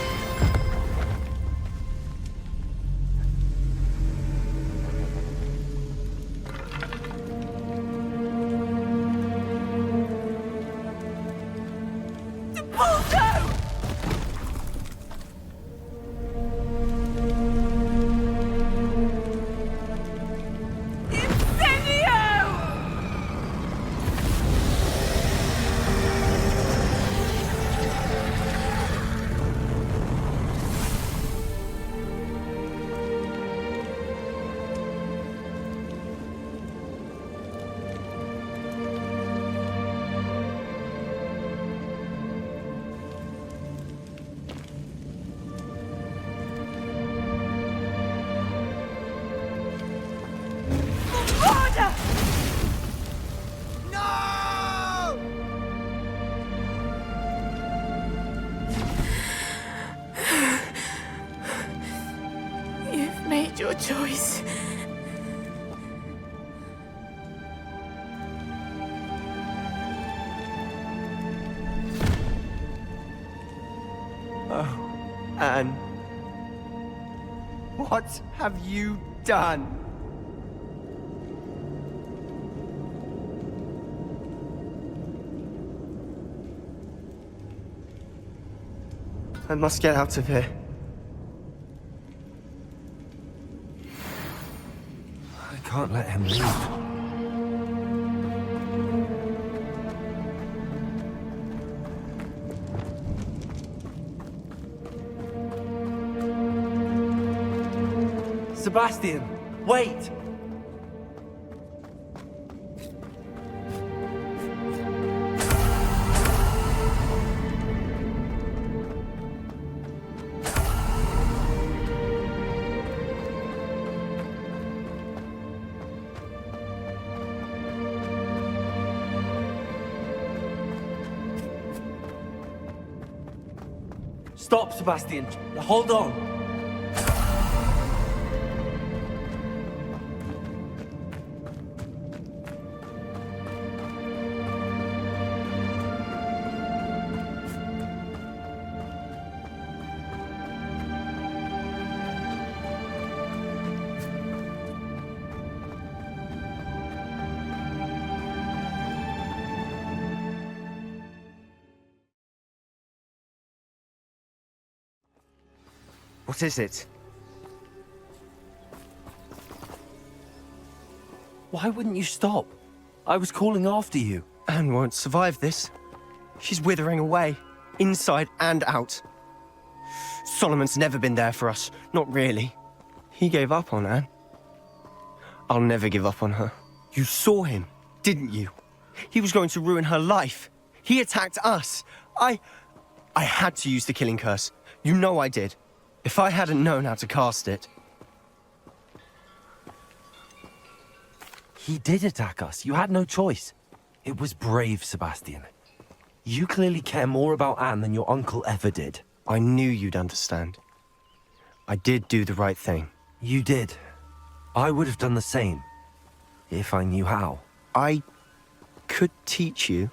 You've made your choice. Oh, Anne. What have you done? I must get out of here. I can't let him leave. Sebastian, wait! Stop, Sebastian. Hold on. What is it? Why wouldn't you stop? I was calling after you. Anne won't survive this. She's withering away, inside and out. Solomon's never been there for us, not really. He gave up on Anne. I'll never give up on her. You saw him, didn't you? He was going to ruin her life. He attacked us. I had to use the killing curse. You know I did. If I hadn't known how to cast it... He did attack us. You had no choice. It was brave, Sebastian. You clearly care more about Anne than your uncle ever did. I knew you'd understand. I did do the right thing. You did. I would have done the same. If I knew how. I could teach you.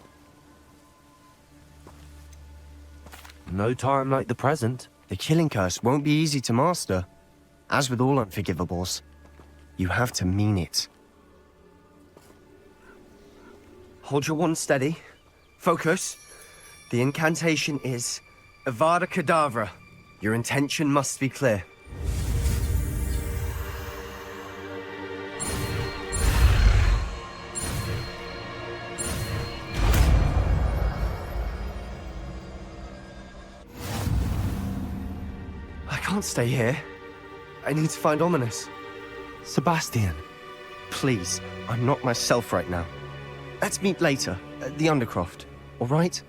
No time like the present. The killing curse won't be easy to master. As with all unforgivables, you have to mean it. Hold your wand steady. Focus. The incantation is Avada Kedavra. Your intention must be clear. I can't stay here. I need to find Ominous. Sebastian. Please, I'm not myself right now. Let's meet later, at the Undercroft, all right?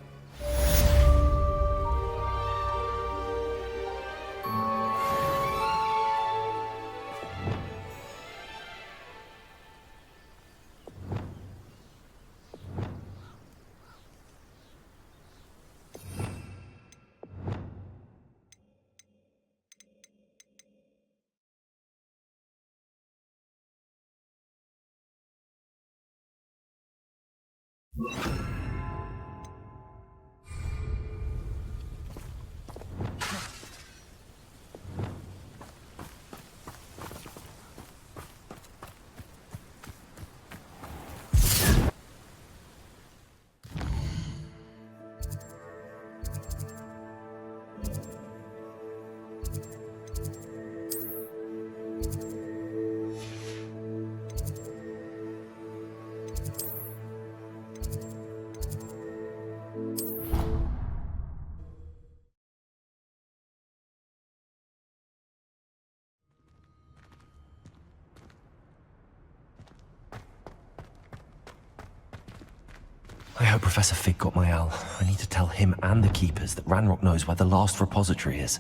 I hope Professor Fig got my owl. I need to tell him and the Keepers that Ranrock knows where the last repository is.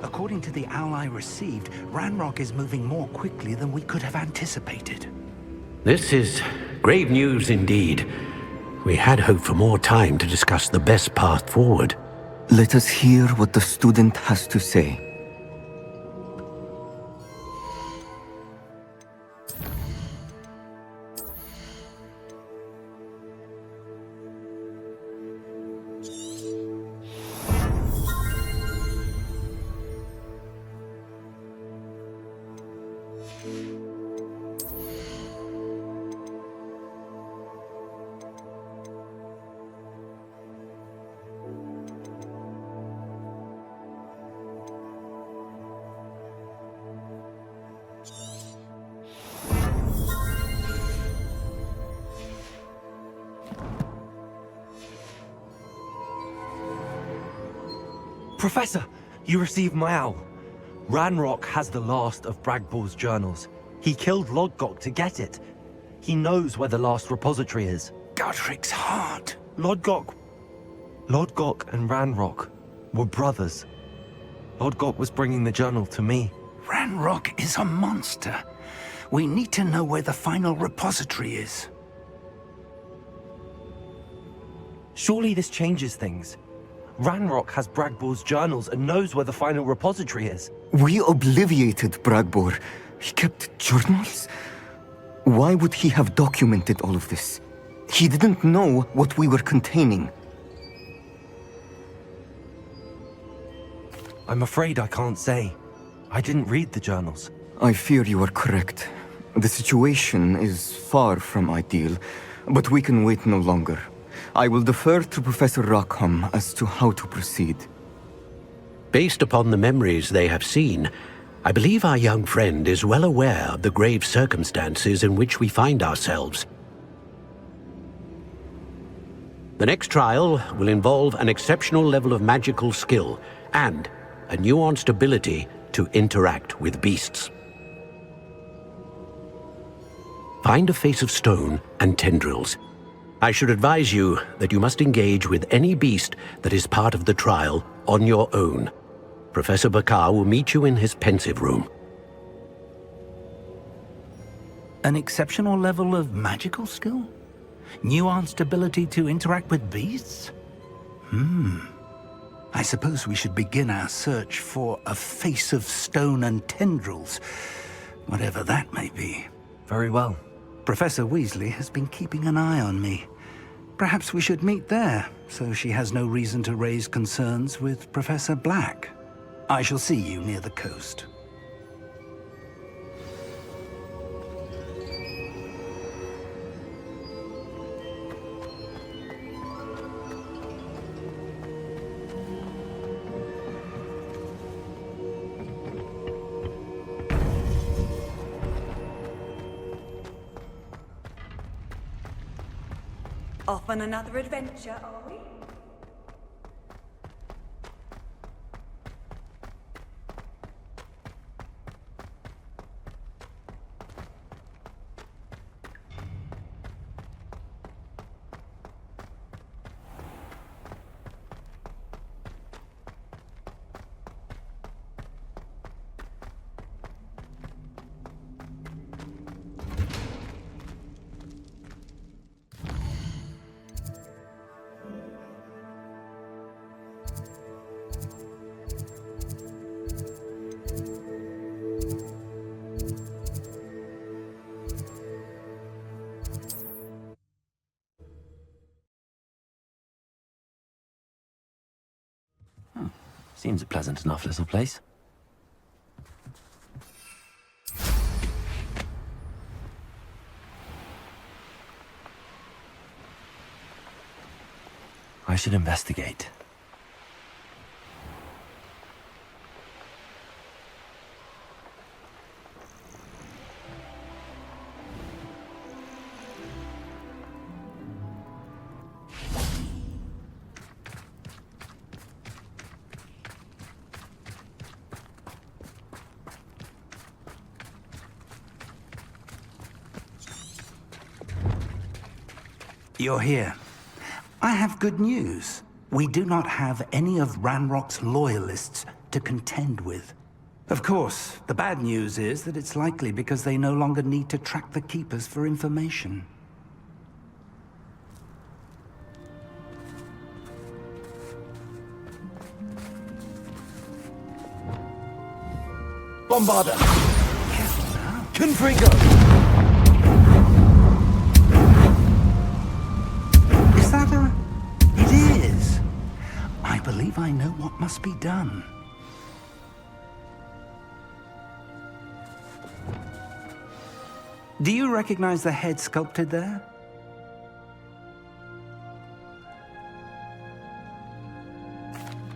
According to the owl I received, Ranrock is moving more quickly than we could have anticipated. This is grave news indeed. We had hoped for more time to discuss the best path forward. Let us hear what the student has to say. Professor, you received my owl. Ranrock has the last of Bragbor's journals. He killed Lodgok to get it. He knows where the last repository is. Godric's heart. Lodgok and Ranrock were brothers. Lodgok was bringing the journal to me. Ranrock is a monster. We need to know where the final repository is. Surely this changes things. Ranrock has Bragbor's journals and knows where the final repository is. We obliviated Bragbor. He kept journals? Why would he have documented all of this? He didn't know what we were containing. I'm afraid I can't say. I didn't read the journals. I fear you are correct. The situation is far from ideal, but we can wait no longer. I will defer to Professor Rackham as to how to proceed. Based upon the memories they have seen, I believe our young friend is well aware of the grave circumstances in which we find ourselves. The next trial will involve an exceptional level of magical skill and a nuanced ability to interact with beasts. Find a face of stone and tendrils. I should advise you that you must engage with any beast that is part of the trial on your own. Professor Bakar will meet you in his pensive room. An exceptional level of magical skill? Nuanced ability to interact with beasts? I suppose we should begin our search for a face of stone and tendrils, whatever that may be. Very well. Professor Weasley has been keeping an eye on me. Perhaps we should meet there, so she has no reason to raise concerns with Professor Black. I shall see you near the coast. Off on another adventure, are we? Seems a pleasant enough little place. I should investigate. You're here. I have good news. We do not have any of Ranrock's loyalists to contend with. Of course, the bad news is that it's likely because they no longer need to track the Keepers for information. Bombarder! Confringo! Is that a... It is. I believe I know what must be done. Do you recognize the head sculpted there?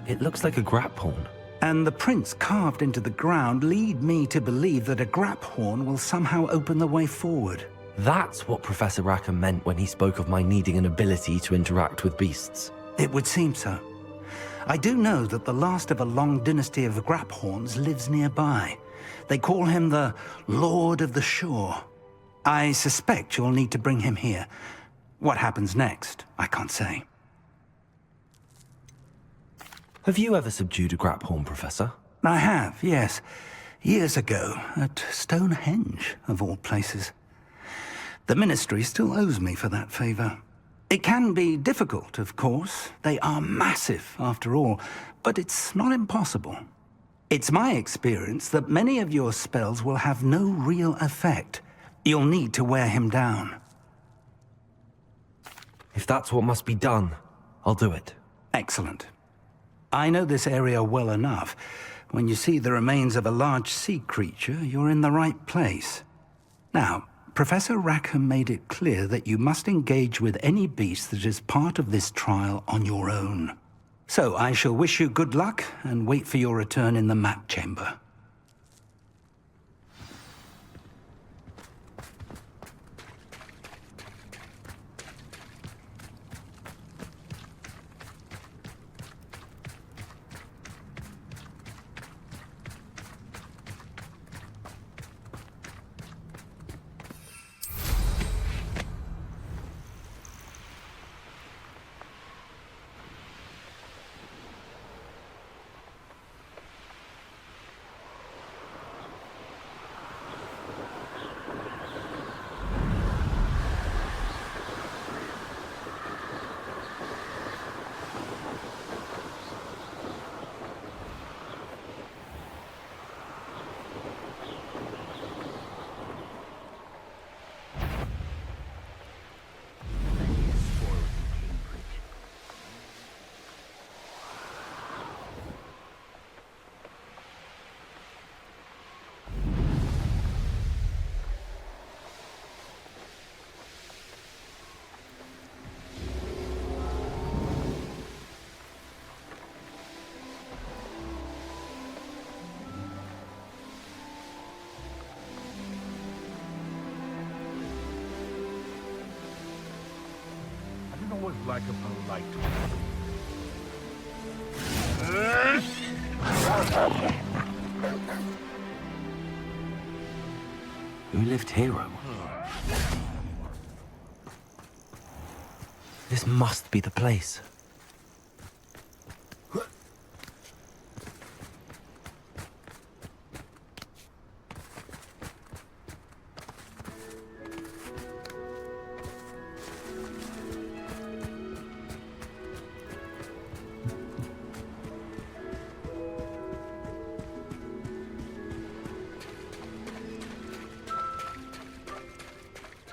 It looks like a grap horn. And the prints carved into the ground lead me to believe that a grap horn will somehow open the way forward. That's what Professor Rackham meant when he spoke of my needing an ability to interact with beasts. It would seem so. I do know that the last of a long dynasty of grap horns lives nearby. They call him the Lord of the Shore. I suspect you'll need to bring him here. What happens next, I can't say. Have you ever subdued a grap horn, Professor? I have, yes. Years ago, at Stonehenge, of all places. The Ministry still owes me for that favor. It can be difficult, of course. They are massive, after all, but it's not impossible. It's my experience that many of your spells will have no real effect. You'll need to wear him down. If that's what must be done, I'll do it. Excellent. I know this area well enough. When you see the remains of a large sea creature, you're in the right place. Now, Professor Rackham made it clear that you must engage with any beast that is part of this trial on your own. So I shall wish you good luck and wait for your return in the map chamber. Would like a polite. Who lived here? This must be the place.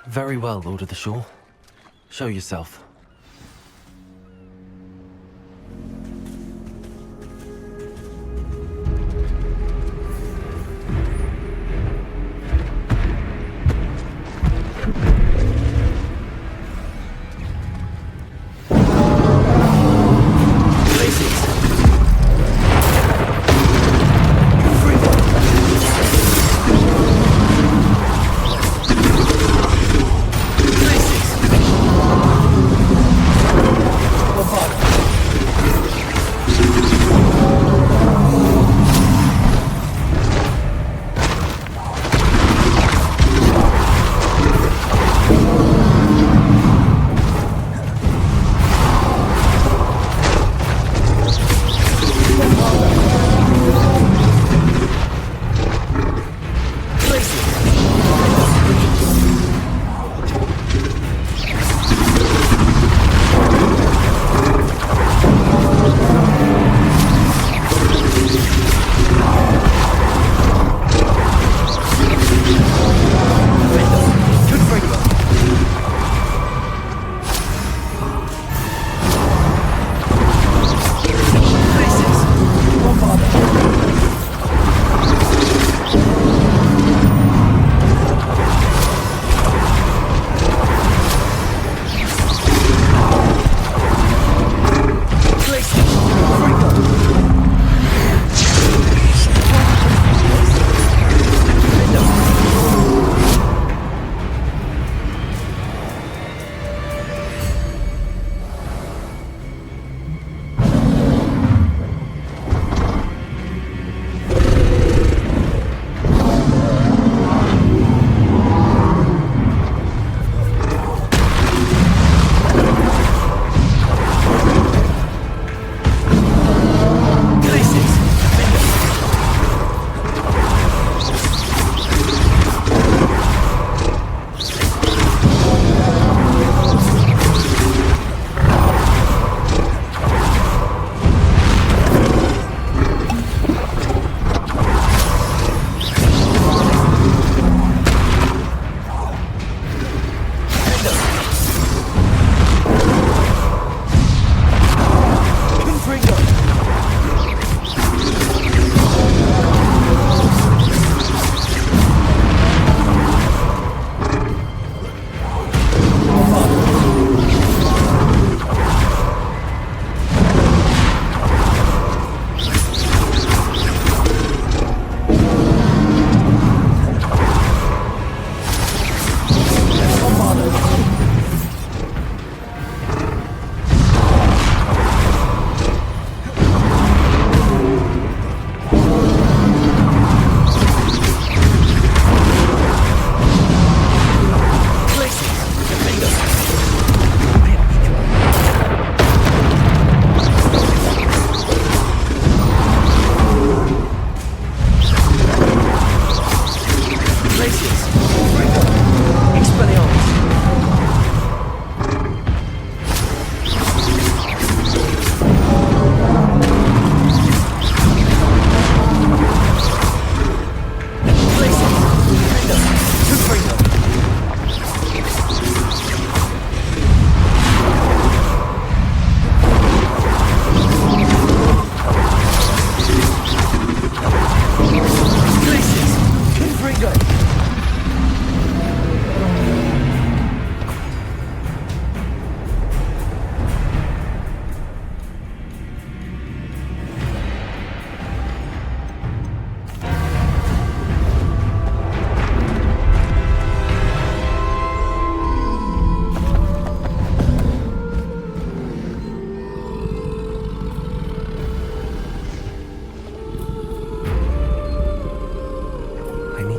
Very well, Lord of the Shore. Show yourself.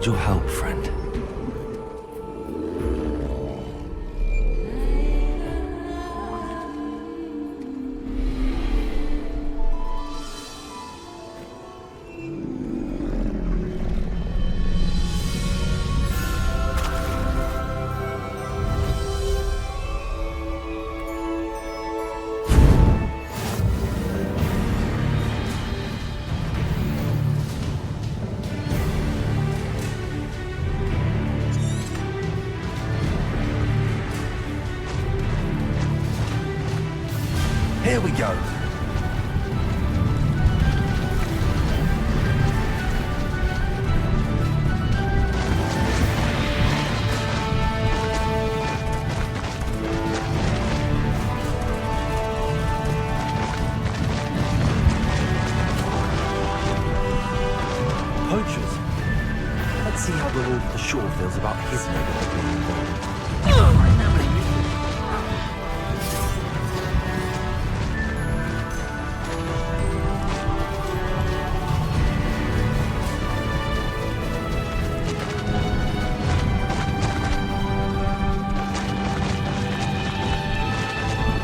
need your help, friend. Here we go. Poachers? Let's see how the Lord of the Shore feels about his neighborhood being invaded.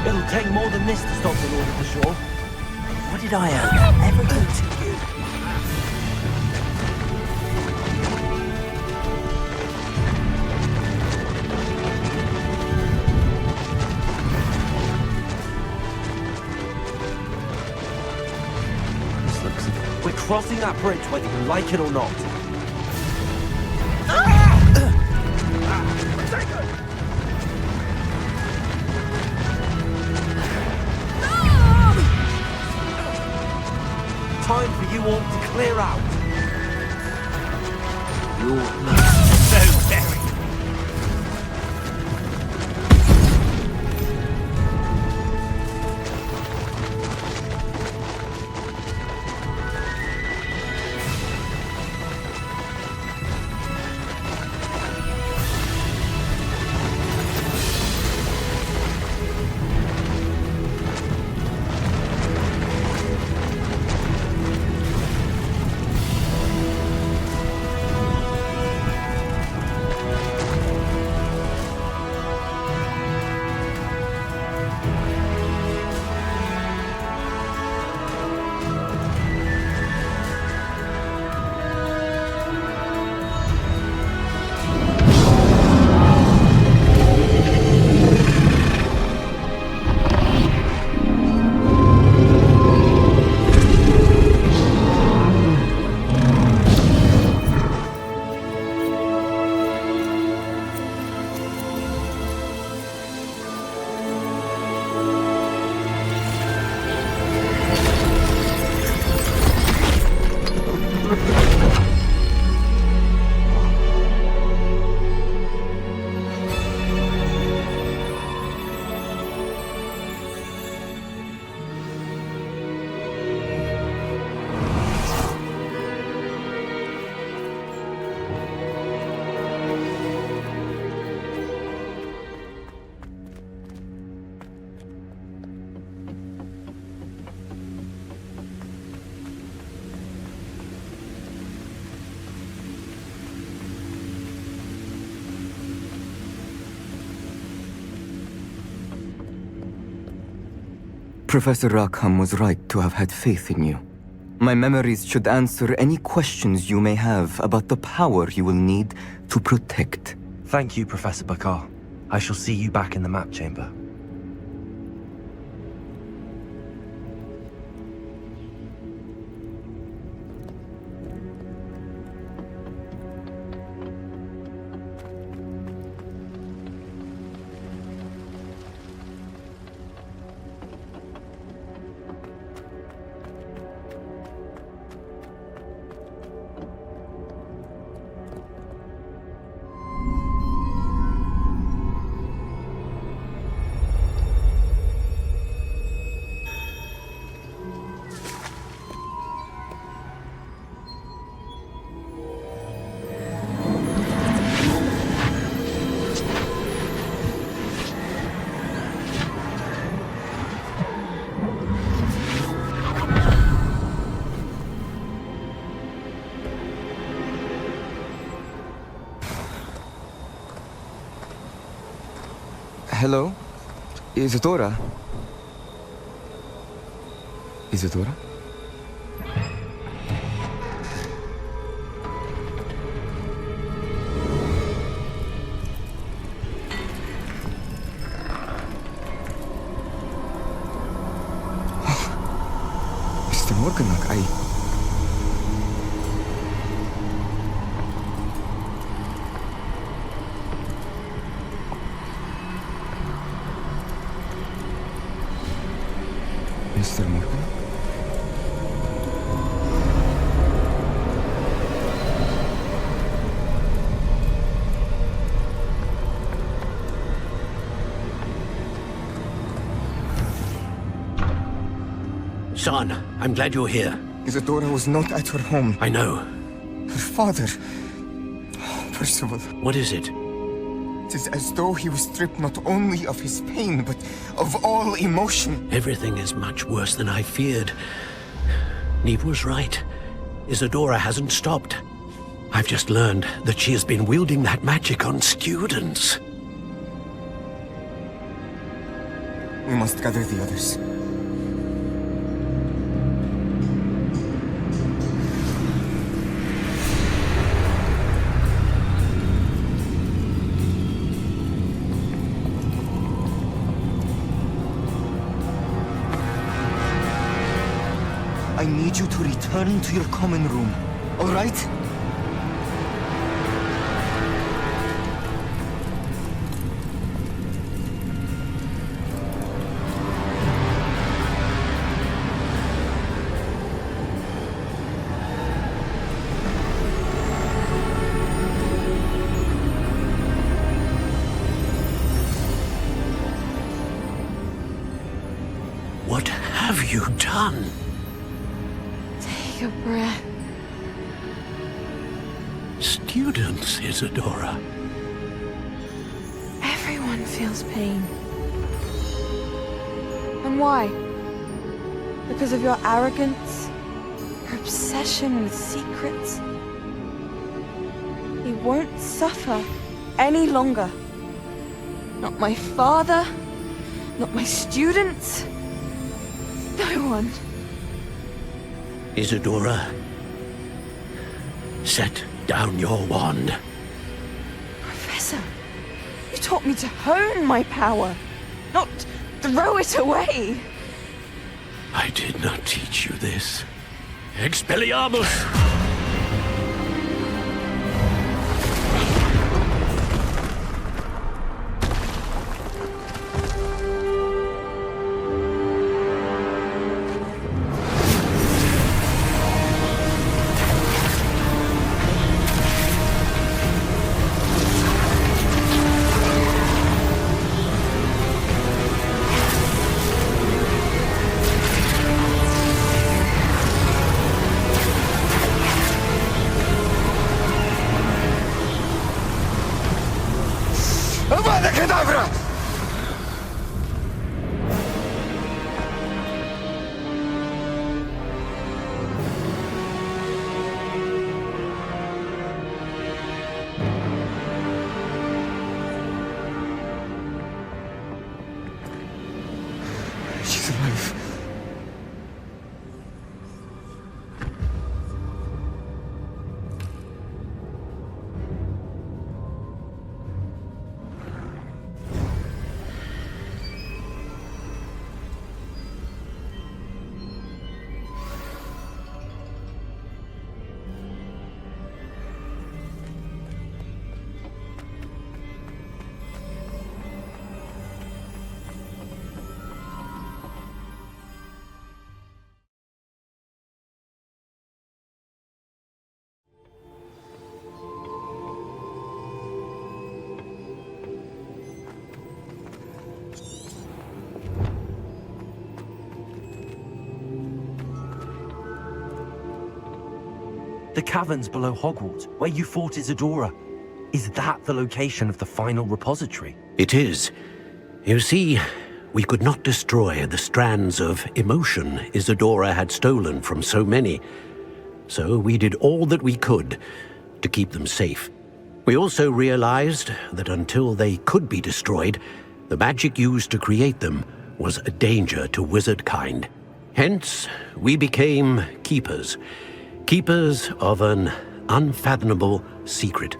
It'll take more than this to stop the Lord of the Shore. What did I ever do to you? This looks... We're crossing that bridge whether you like it or not. Time for you all to clear out. You're so very... Professor Rackham was right to have had faith in you. My memories should answer any questions you may have about the power you will need to protect. Thank you, Professor Bakar. I shall see you back in the map chamber. Hello? Isadora? Isadora? Mr. Morganlock, Mr. Morgan? Son, I'm glad you're here. Isadora was not at her home. I know. Her father... Percival. What is it? It is as though he was stripped not only of his pain, but of all emotion. Everything is much worse than I feared. Neve was right. Isadora hasn't stopped. I've just learned that she has been wielding that magic on students. We must gather the others. I need you to return to your common room, all right? What have you done? Take a breath. Students, Isadora. Everyone feels pain. And why? Because of your arrogance? Your obsession with secrets? He won't suffer any longer. Not my father, not my students, no one. Isadora, set down your wand. Professor, you taught me to hone my power, not throw it away. I did not teach you this. Expelliarmus! Avada Kedavra! She's alive. The caverns below Hogwarts, where you fought Isadora. Is that the location of the final repository? It is. You see, we could not destroy the strands of emotion Isadora had stolen from so many. So we did all that we could to keep them safe. We also realized that until they could be destroyed, The magic used to create them was a danger to wizard kind. Hence, we became keepers. Keepers of an unfathomable secret.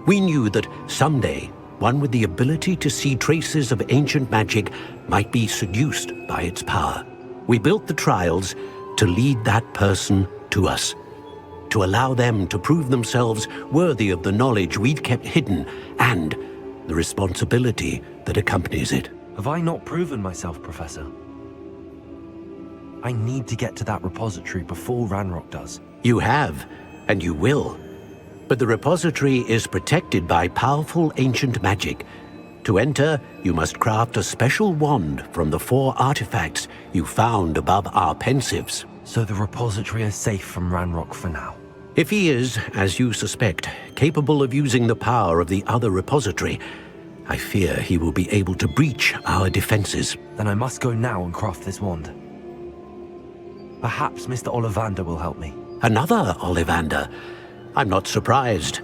We knew that someday, one with the ability to see traces of ancient magic might be seduced by its power. We built the trials to lead that person to us, to allow them to prove themselves worthy of the knowledge we'd kept hidden and the responsibility that accompanies it. Have I not proven myself, Professor? I need to get to that repository before Ranrock does. You have, and you will. But the repository is protected by powerful ancient magic. To enter, you must craft a special wand from the 4 artifacts you found above our pensives. So the repository is safe from Ranrock for now? If he is, as you suspect, capable of using the power of the other repository, I fear he will be able to breach our defenses. Then I must go now and craft this wand. Perhaps Mr. Ollivander will help me. Another Ollivander? I'm not surprised.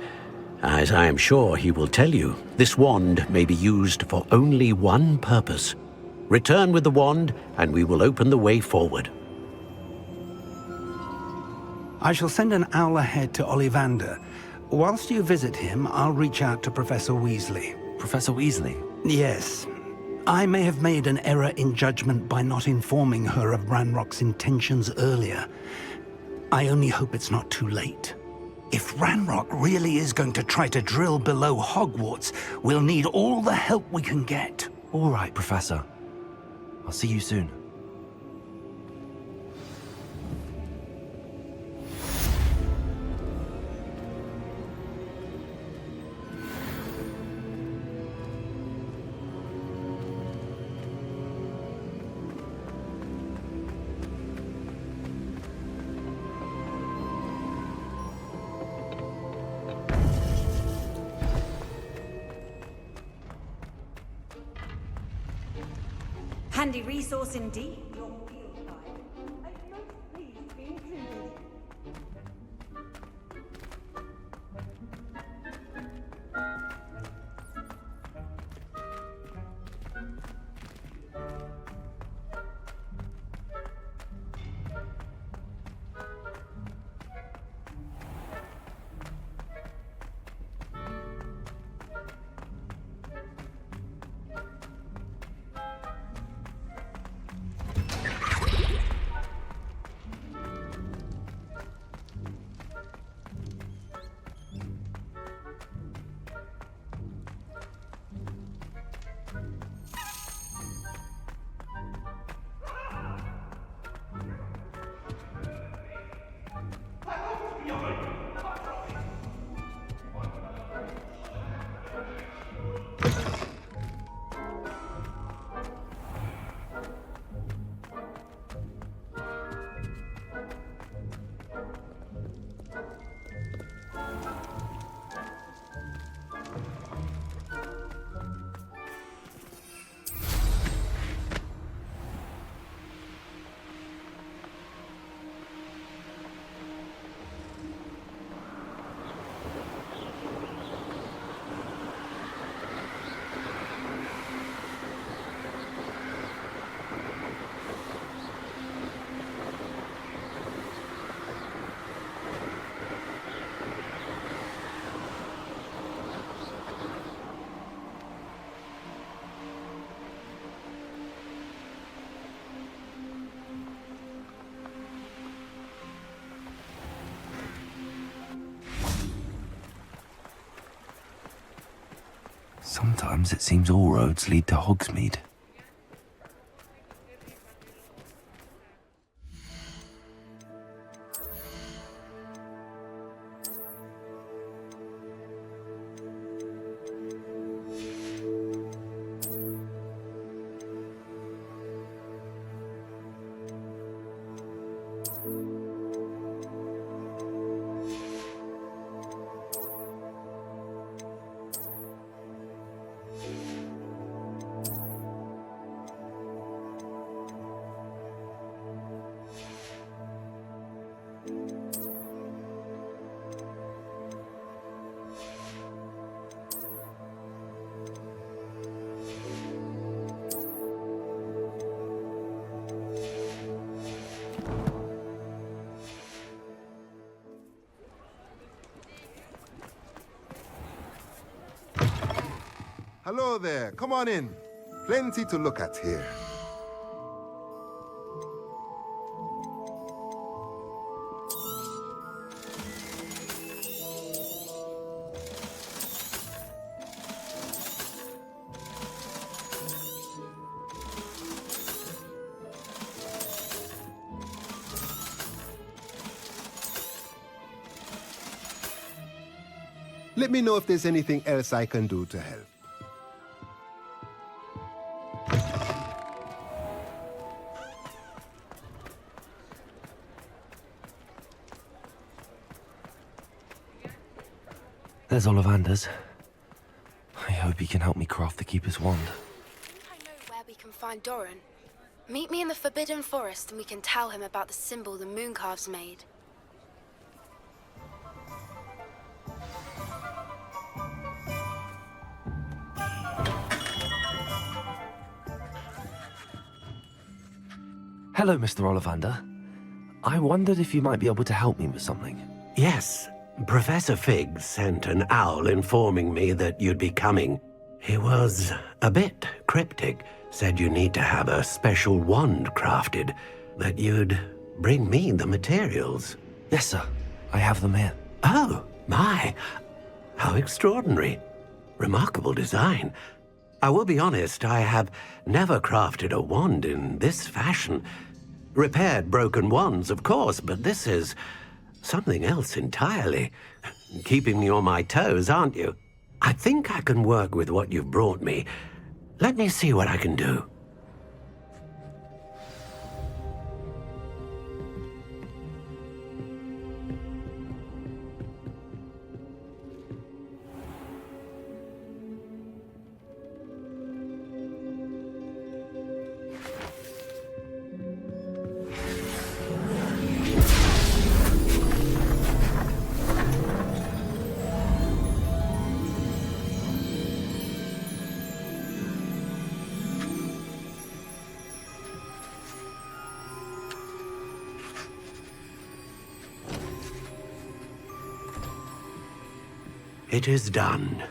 As I am sure he will tell you, this wand may be used for only one purpose. Return with the wand, and we will open the way forward. I shall send an owl ahead to Ollivander. Whilst you visit him, I'll reach out to Professor Weasley. Professor Weasley? Yes. I may have made an error in judgment by not informing her of Ranrock's intentions earlier. I only hope it's not too late. If Ranrock really is going to try to drill below Hogwarts, we'll need all the help we can get. All right, Professor. I'll see you soon. Handy resource indeed, your field guide. I'm most pleased to be included. Sometimes it seems all roads lead to Hogsmeade. Hello there. Come on in. Plenty to look at here. Let me know if there's anything else I can do to help. There's Ollivander's. I hope he can help me craft the Keeper's wand. I know where we can find Doran. Meet me in the Forbidden Forest and we can tell him about the symbol the Mooncalves made. Hello, Mr. Ollivander. I wondered if you might be able to help me with something. Yes, Professor Fig sent an owl informing me that you'd be coming. He was a bit cryptic, said you need to have a special wand crafted, that you'd bring me the materials. Yes, sir. I have them here. Oh, my. How extraordinary. Remarkable design. I will be honest, I have never crafted a wand in this fashion. Repaired broken wands, of course, but this is something else entirely. Keeping me on my toes, aren't you? I think I can work with what you've brought me. Let me see what I can do. It is done.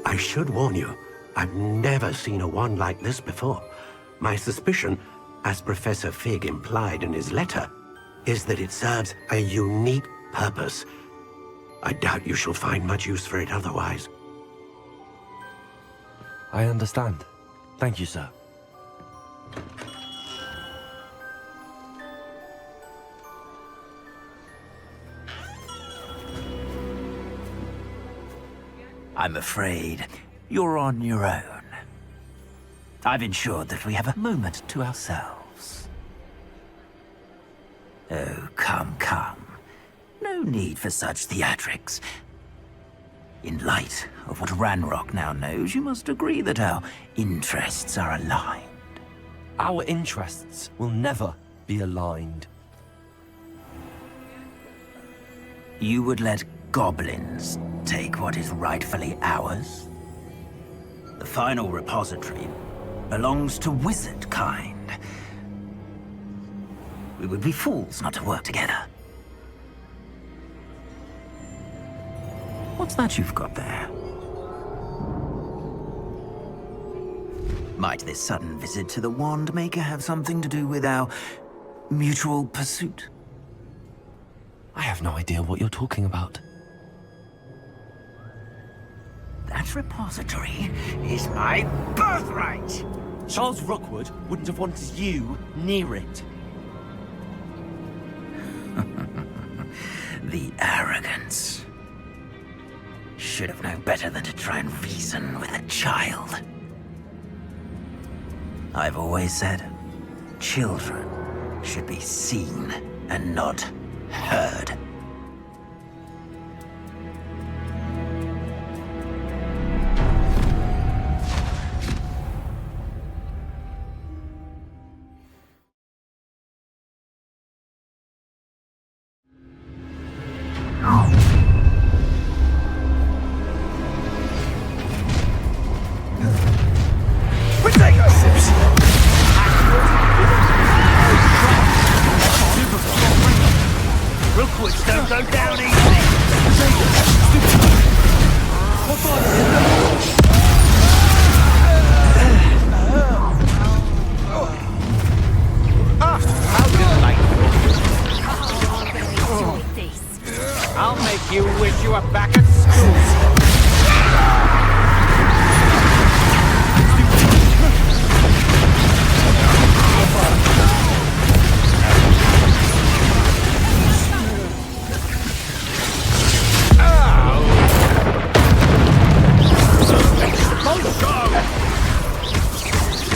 I should warn you, I've never seen a wand like this before. My suspicion, as Professor Fig implied in his letter, is that it serves a unique purpose. I doubt you shall find much use for it otherwise. I understand. Thank you, sir. I'm afraid you're on your own. I've ensured that we have a moment to ourselves. Oh, come, come. No need for such theatrics. In light of what Ranrock now knows, you must agree that our interests are aligned. Our interests will never be aligned. You would let goblins take what is rightfully ours? The final repository belongs to wizard kind. We would be fools not to work together. What's that you've got there? Might this sudden visit to the Wand Maker have something to do with our mutual pursuit? I have no idea what you're talking about. That repository is my birthright! Charles Rookwood wouldn't have wanted you near it. The arrogance. Should have known better than to try and reason with a child. I've always said, children should be seen and not heard. won't go down easy! I'll make you wish you were back at school.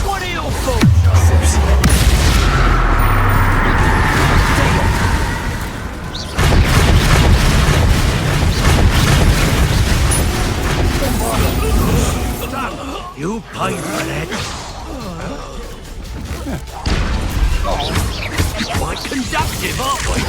What are your thoughts? You paid for that. Quite conductive, aren't we?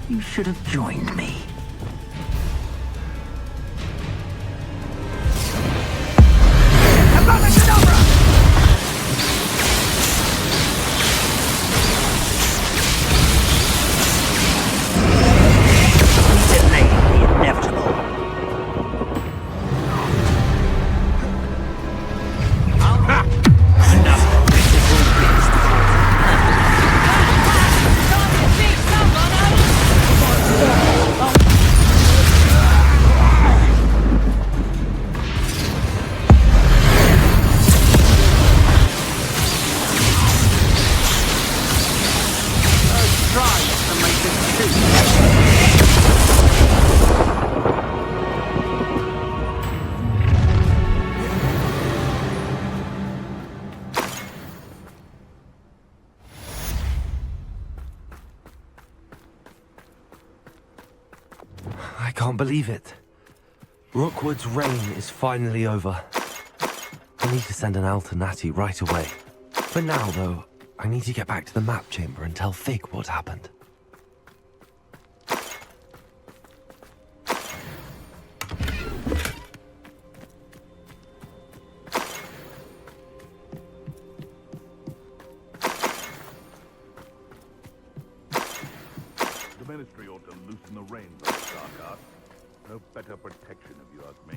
You should have joined me. Delay the inevitable. Enough pitiful beast. I can't believe it. Rookwood's reign is finally over. I need to send an Alternati right away. For now, though, I need to get back to the map chamber and tell Fig what happened. The Ministry ought to loosen the reins on the dark arts. No better protection, if you ask me.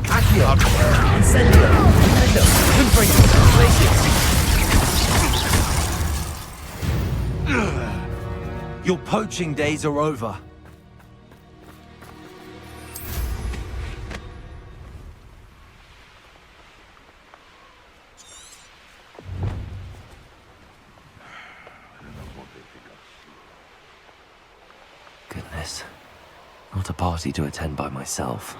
Accio! Incendio! Incendio! Confringo! Places! Your poaching days are over. Goodness. Not a party to attend by myself.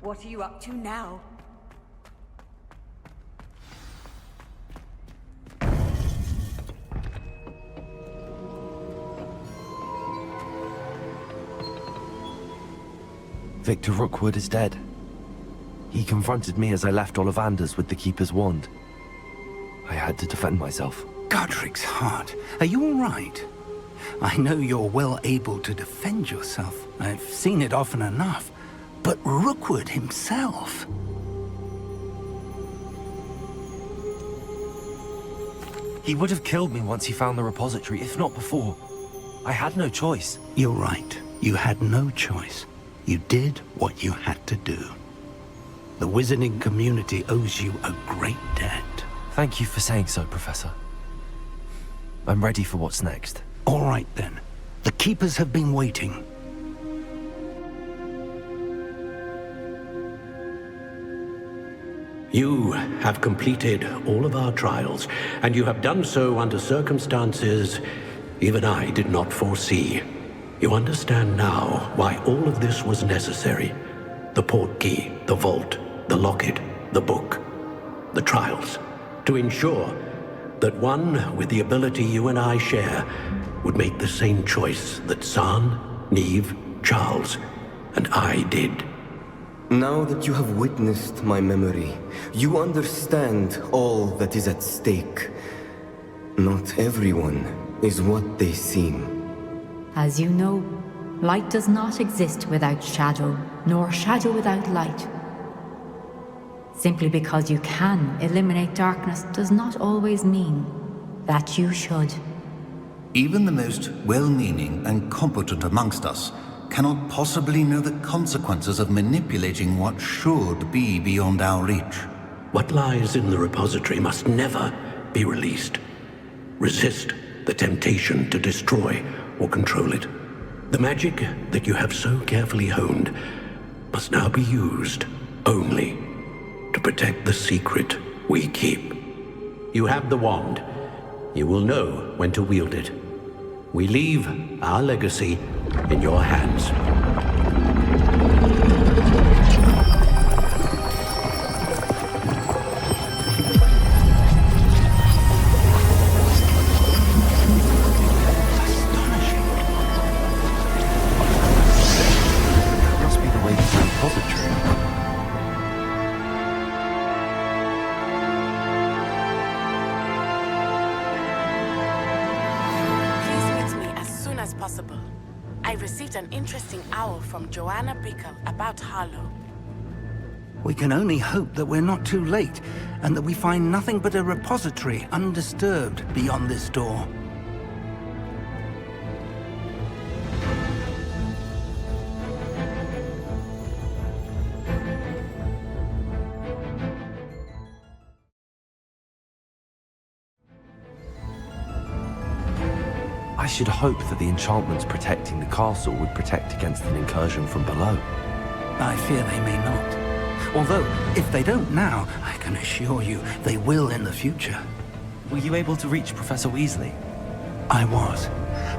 What are you up to now? Victor Rookwood is dead. He confronted me as I left Ollivander's with the Keeper's wand. I had to defend myself. Godric's heart. Are you all right? I know you're well able to defend yourself. I've seen it often enough. But Rookwood himself... He would have killed me once he found the repository, if not before. I had no choice. You're right. You had no choice. You did what you had to do. The wizarding community owes you a great debt. Thank you for saying so, Professor. I'm ready for what's next. All right, then. The Keepers have been waiting. You have completed all of our trials, and you have done so under circumstances even I did not foresee. You understand now why all of this was necessary. The portkey, the vault, the locket, the book, the trials. To ensure that one with the ability you and I share would make the same choice that San, Neve, Charles, and I did. Now that you have witnessed my memory, you understand all that is at stake. Not everyone is what they seem. As you know, light does not exist without shadow, nor shadow without light. Simply because you can eliminate darkness does not always mean that you should. Even the most well-meaning and competent amongst us cannot possibly know the consequences of manipulating what should be beyond our reach. What lies in the repository must never be released. Resist the temptation to destroy or control it. The magic that you have so carefully honed must now be used only to protect the secret we keep. You have the wand. You will know when to wield it. We leave our legacy in your hands. Must be the way to the repository. Possible. I received an interesting owl from Joanna Bickle about Harlow. We can only hope that we're not too late, and that we find nothing but a repository undisturbed beyond this door. I should hope that the enchantments protecting the castle would protect against an incursion from below. I fear they may not. Although, if they don't now, I can assure you they will in the future. Were you able to reach Professor Weasley? I was.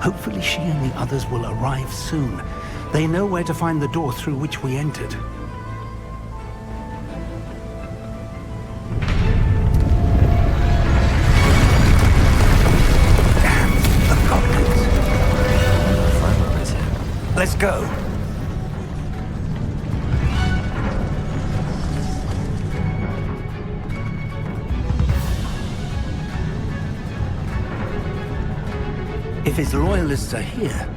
Hopefully she and the others will arrive soon. They know where to find the door through which we entered. go. If his loyalists are here,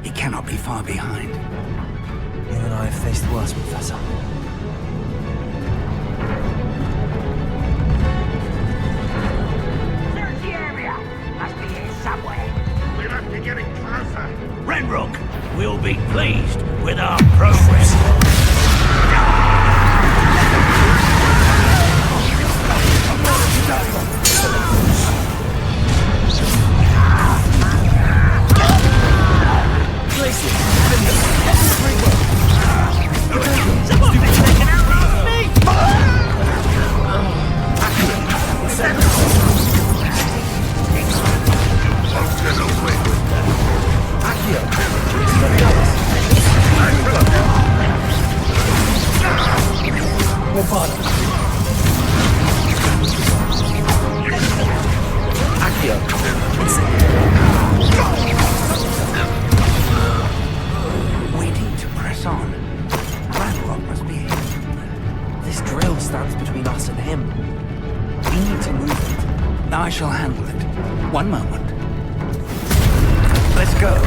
he cannot be far behind. You and I have faced worse, Professor. Search the area! Must be here somewhere. We must be getting closer. Renrook will be pleased with our progress. We need to press on. Ranrock must be here. This drill stands between us and him. We need to move it. I shall handle it. One moment. Let's go.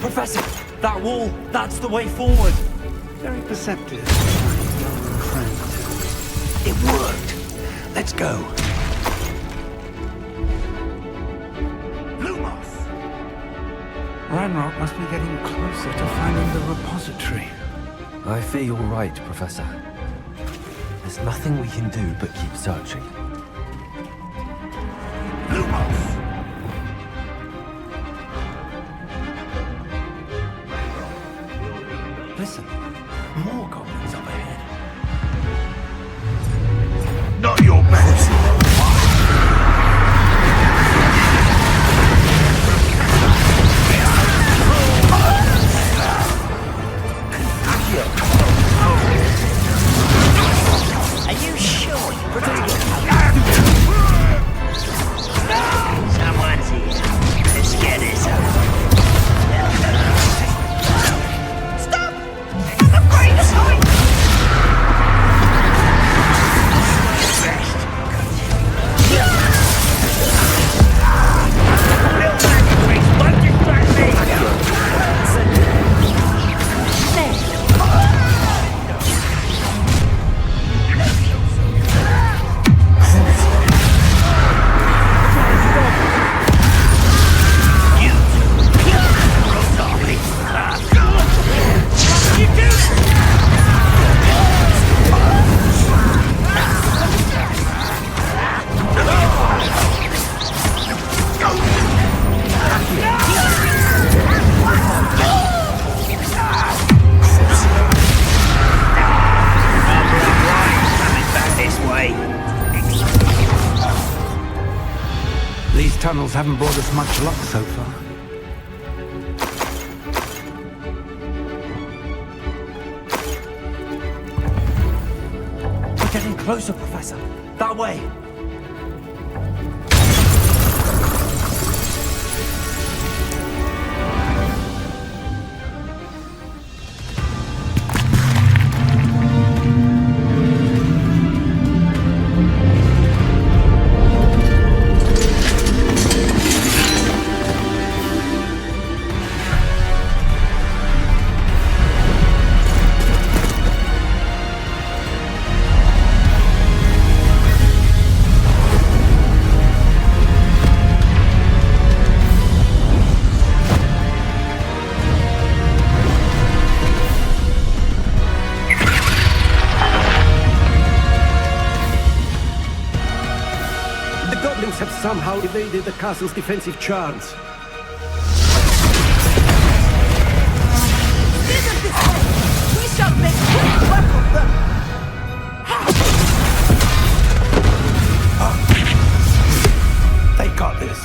Professor, that wall, that's the way forward. Very perceptive, young friend. It worked. Let's go. Lumos! Ranrock must be getting closer to finding the repository. I fear you're right, Professor. There's nothing we can do but keep searching. Lumos! Listen, more goblins up ahead. Not your best. Are you sure you're protecting? Someone's here. Let's get this over. Stop! I'm going to fight! These tunnels haven't brought us much luck so far. We're getting closer, Professor. That way. Ranrocks have somehow evaded the castle's defensive charms. Isn't this way? We shall make quick work of them! They got this.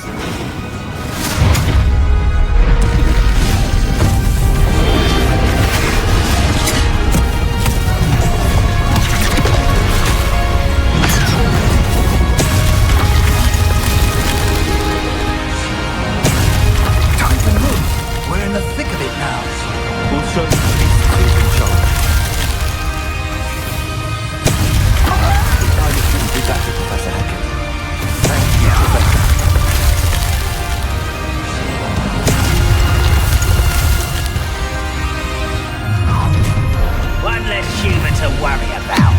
Time to move. We're in the thick of it now. Also, in charge. I shouldn't do that to Professor Hackett. Thank you, Professor. One less human to worry about.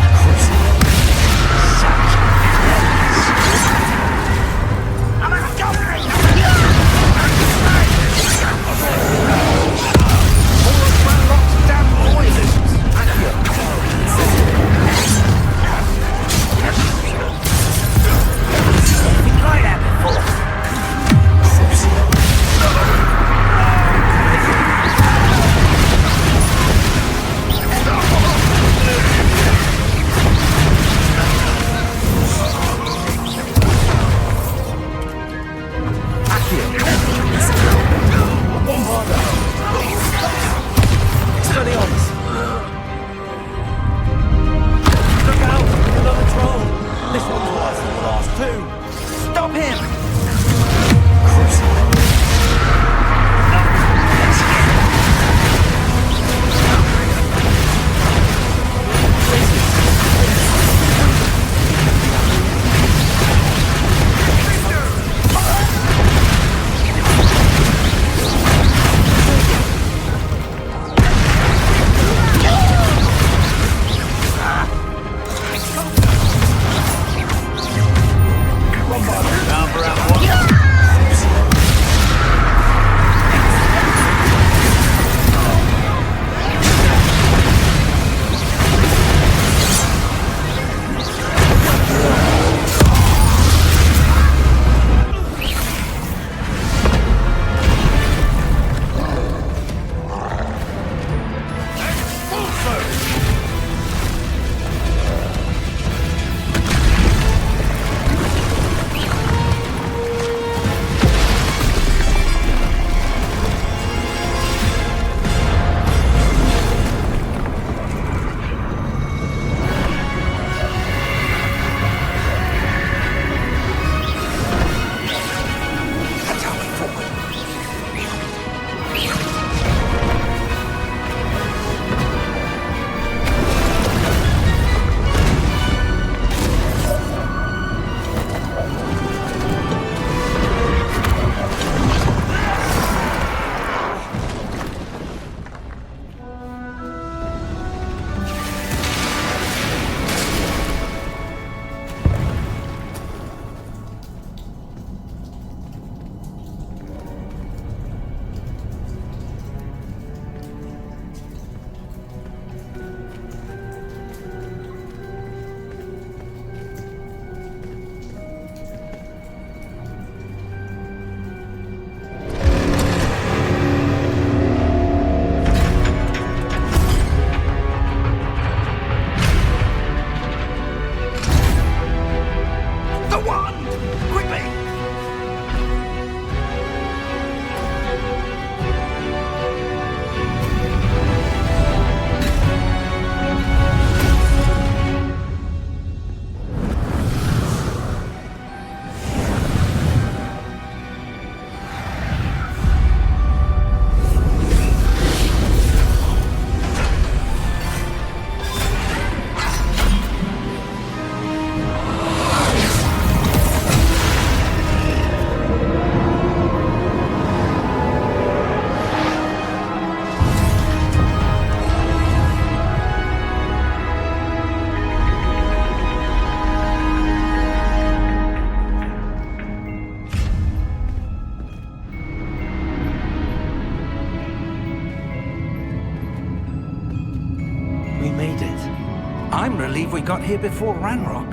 I'm relieved we got here before Ranrock.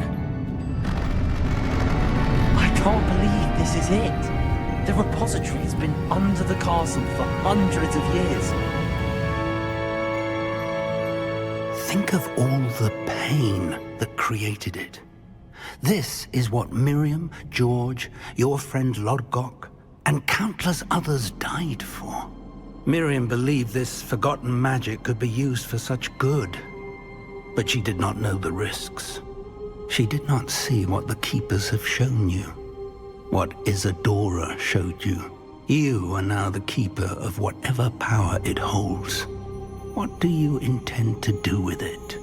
I'd can't believe this is it. The repository has been under the castle for hundreds of years. Think of all the pain that created it. This is what Miriam, George, your friend Lodgok, and countless others died for. Miriam believed this forgotten magic could be used for such good, but she did not know the risks. She did not see what the Keepers have shown you, what Isadora showed you. You are now the Keeper of whatever power it holds. What do you intend to do with it?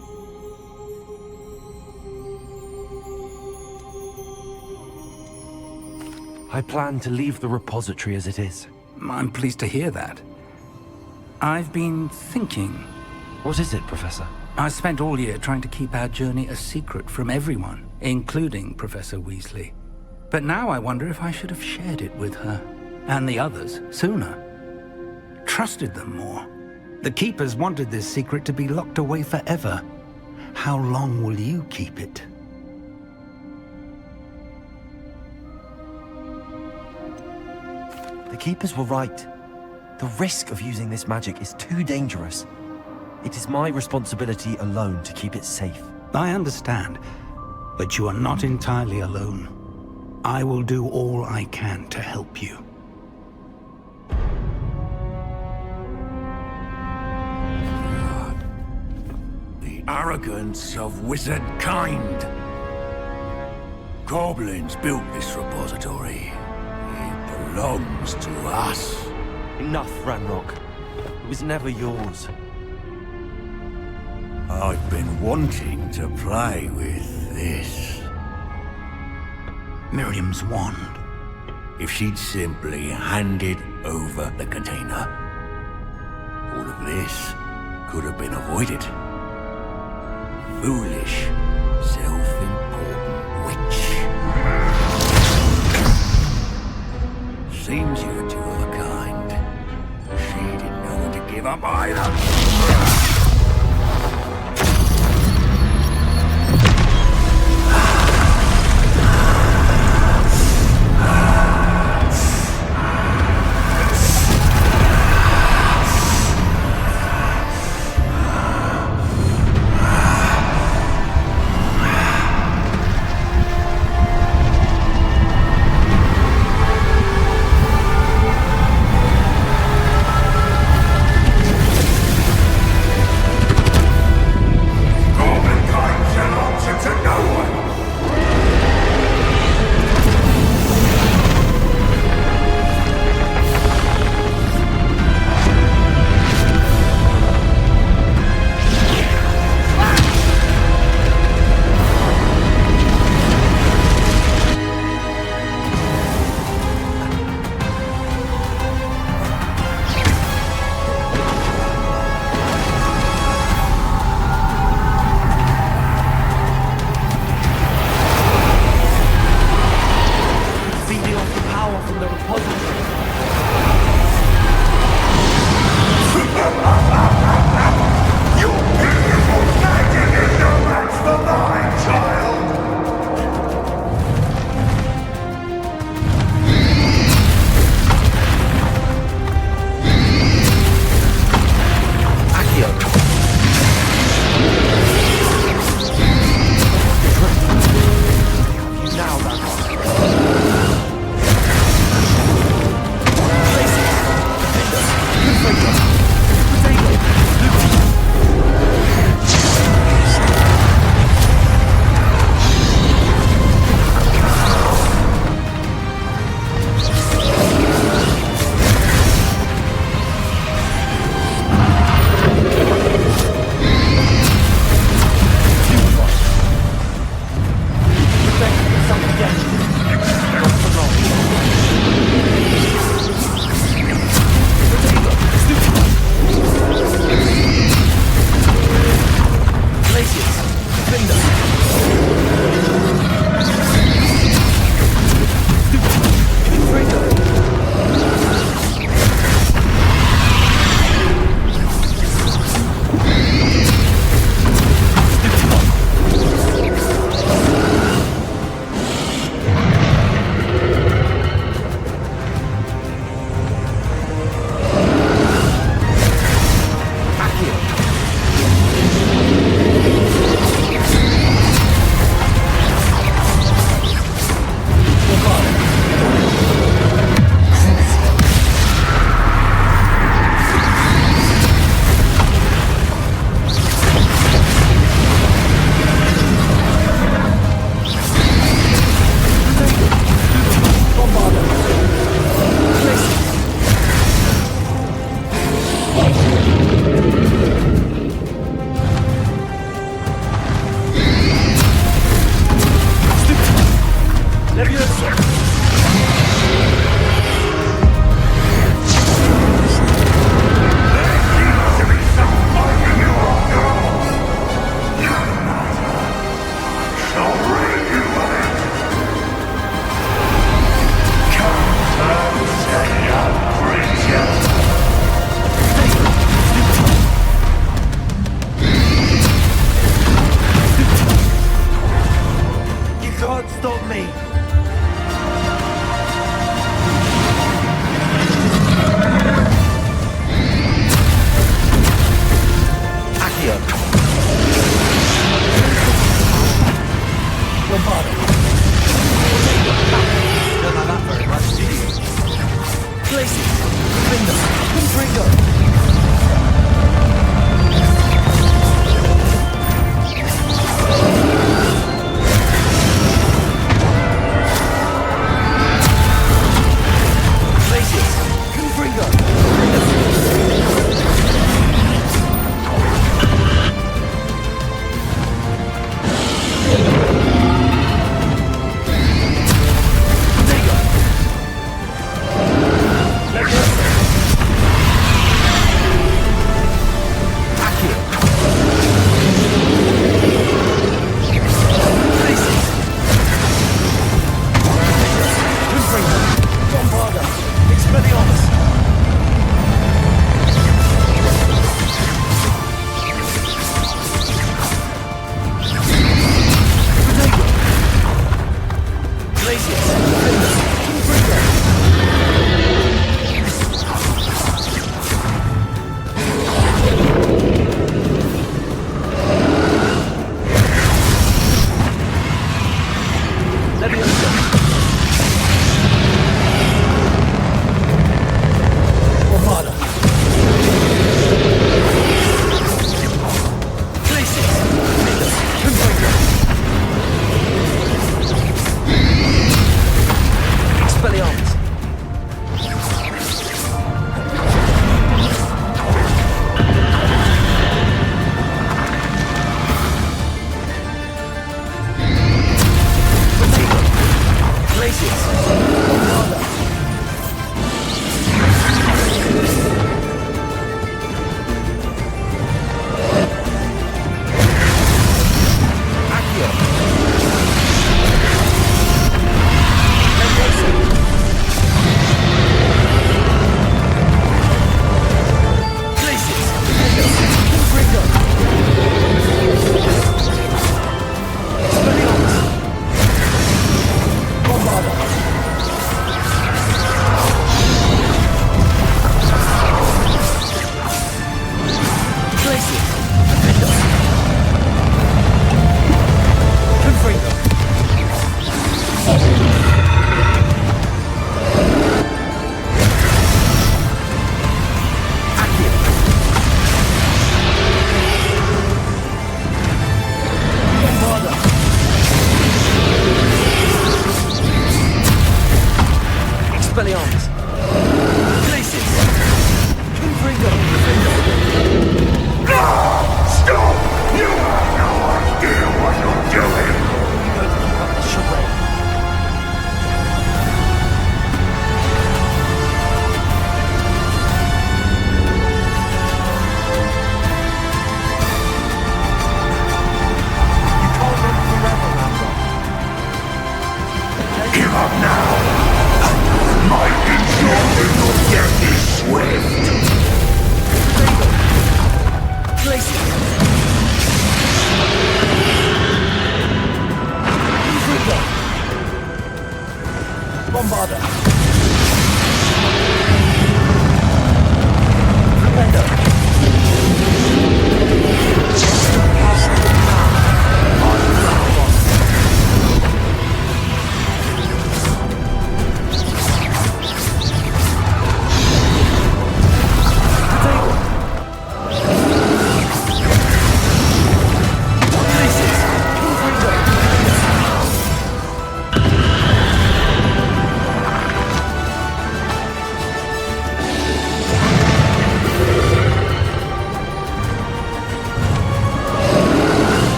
I plan to leave the repository as it is. I'm pleased to hear that. I've been thinking. What is it, Professor? I spent all year trying to keep our journey a secret from everyone, including Professor Weasley. But now I wonder if I should have shared it with her, and the others, sooner. Trusted them more. The Keepers wanted this secret to be locked away forever. How long will you keep it? The Keepers were right. The risk of using this magic is too dangerous. It is my responsibility alone to keep it safe. I understand, but you are not entirely alone. I will do all I can to help you. The arrogance of wizard kind. Goblins built this repository. It belongs to us. Enough, Ranrock. It was never yours. I've been wanting to play with this. Miriam's wand. If she'd simply handed over the container, all of this could have been avoided. Foolish, self-important witch. Seems you're two of a kind. She didn't know when to give up either. can't stop me. Accio. Lombardo. Don't like that very much, do you? Places. Confringo. Confringo. Places. Confringo.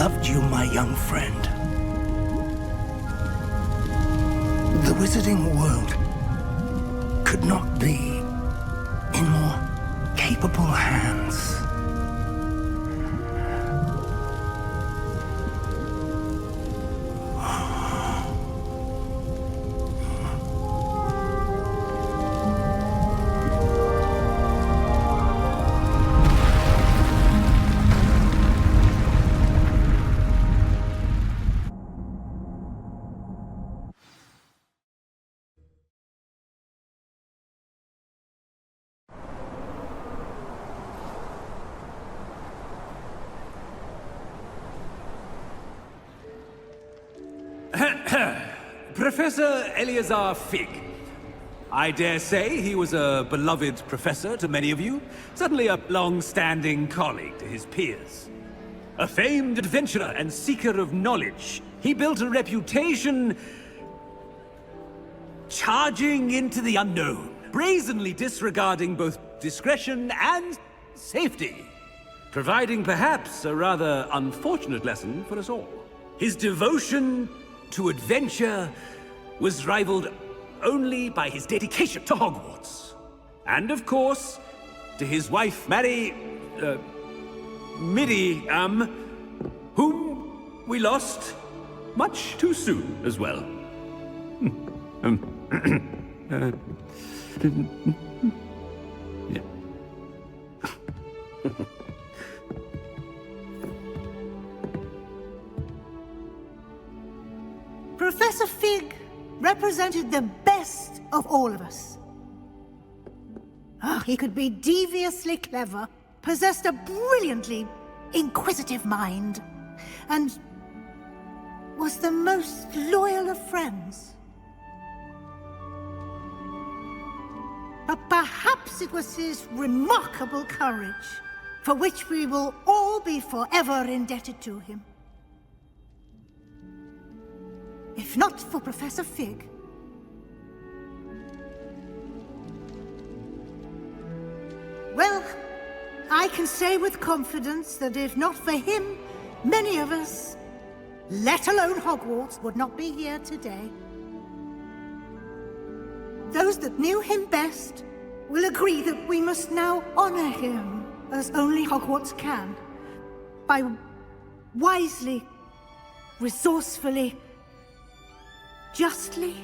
loved you, my young friend. The wizarding world could not be in more capable hands. Professor Eleazar Fig. I dare say he was a beloved professor to many of you, certainly a long-standing colleague to his peers. A famed adventurer and seeker of knowledge, he built a reputation charging into the unknown, brazenly disregarding both discretion and safety, providing perhaps a rather unfortunate lesson for us all. His devotion to adventure was rivaled only by his dedication to Hogwarts. And of course, to his wife, Midi, whom we lost much too soon as well. Yeah. Professor Fig represented the best of all of us. He could be deviously clever, possessed a brilliantly inquisitive mind, and was the most loyal of friends. But perhaps it was his remarkable courage, for which we will all be forever indebted to him. If not for Professor Fig, well, I can say with confidence that if not for him, many of us, let alone Hogwarts, would not be here today. Those that knew him best will agree that we must now honor him as only Hogwarts can, by wisely, resourcefully, justly